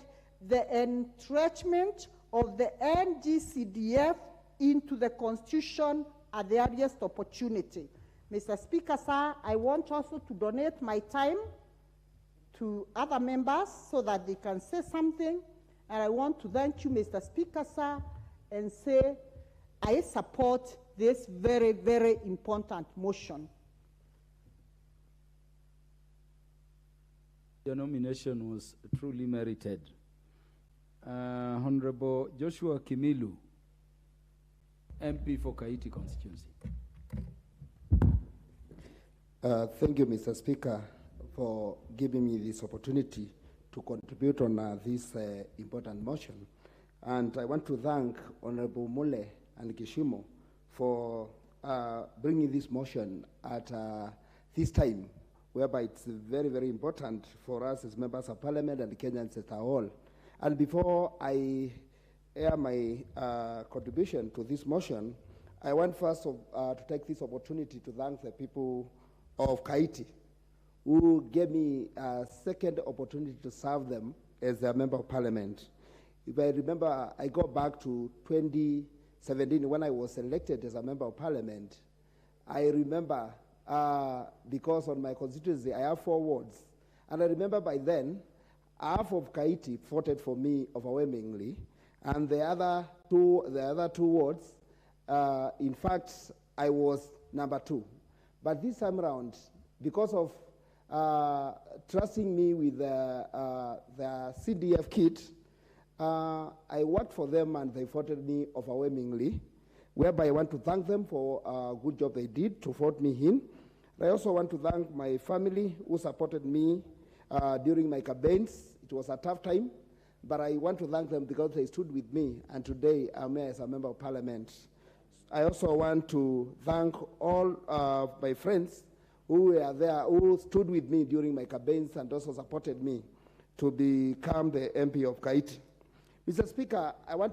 the entrenchment of the NGCDF into the Constitution at the earliest opportunity. Mr. Speaker, sir, I want also to donate my time to other members so that they can say something. And I want to thank you, Mr. Speaker, sir, and say I support this very, very important motion. Your nomination was truly merited. Honorable Joshua Kimilu, MP for Kaiti constituency. Thank you, Mr. Speaker, for giving me this opportunity to contribute on this important motion. And I want to thank Honorable Mule and Kishimo for bringing this motion at this time, whereby it's very, very important for us as members of parliament and Kenyans as a whole. And before I air my contribution to this motion, I want first to take this opportunity to thank the people of Kaiti who gave me a second opportunity to serve them as a member of parliament. If I remember, I go back to 2017 when I was elected as a member of parliament. I remember because on my constituency I have 4 wards, and I remember by then half of Kaiti voted for me overwhelmingly, and the other two wards, in fact, I was number 2. But this time around, because of trusting me with the CDF kit, I worked for them and they voted me overwhelmingly, whereby I want to thank them for a good job they did to vote me in. I also want to thank my family who supported me during my campaigns. It was a tough time, but I want to thank them because they stood with me, and today I'm here as a member of parliament. I also want to thank all my friends who were there, who stood with me during my campaigns and also supported me to become the MP of Kaiti. Mr. Speaker, I want to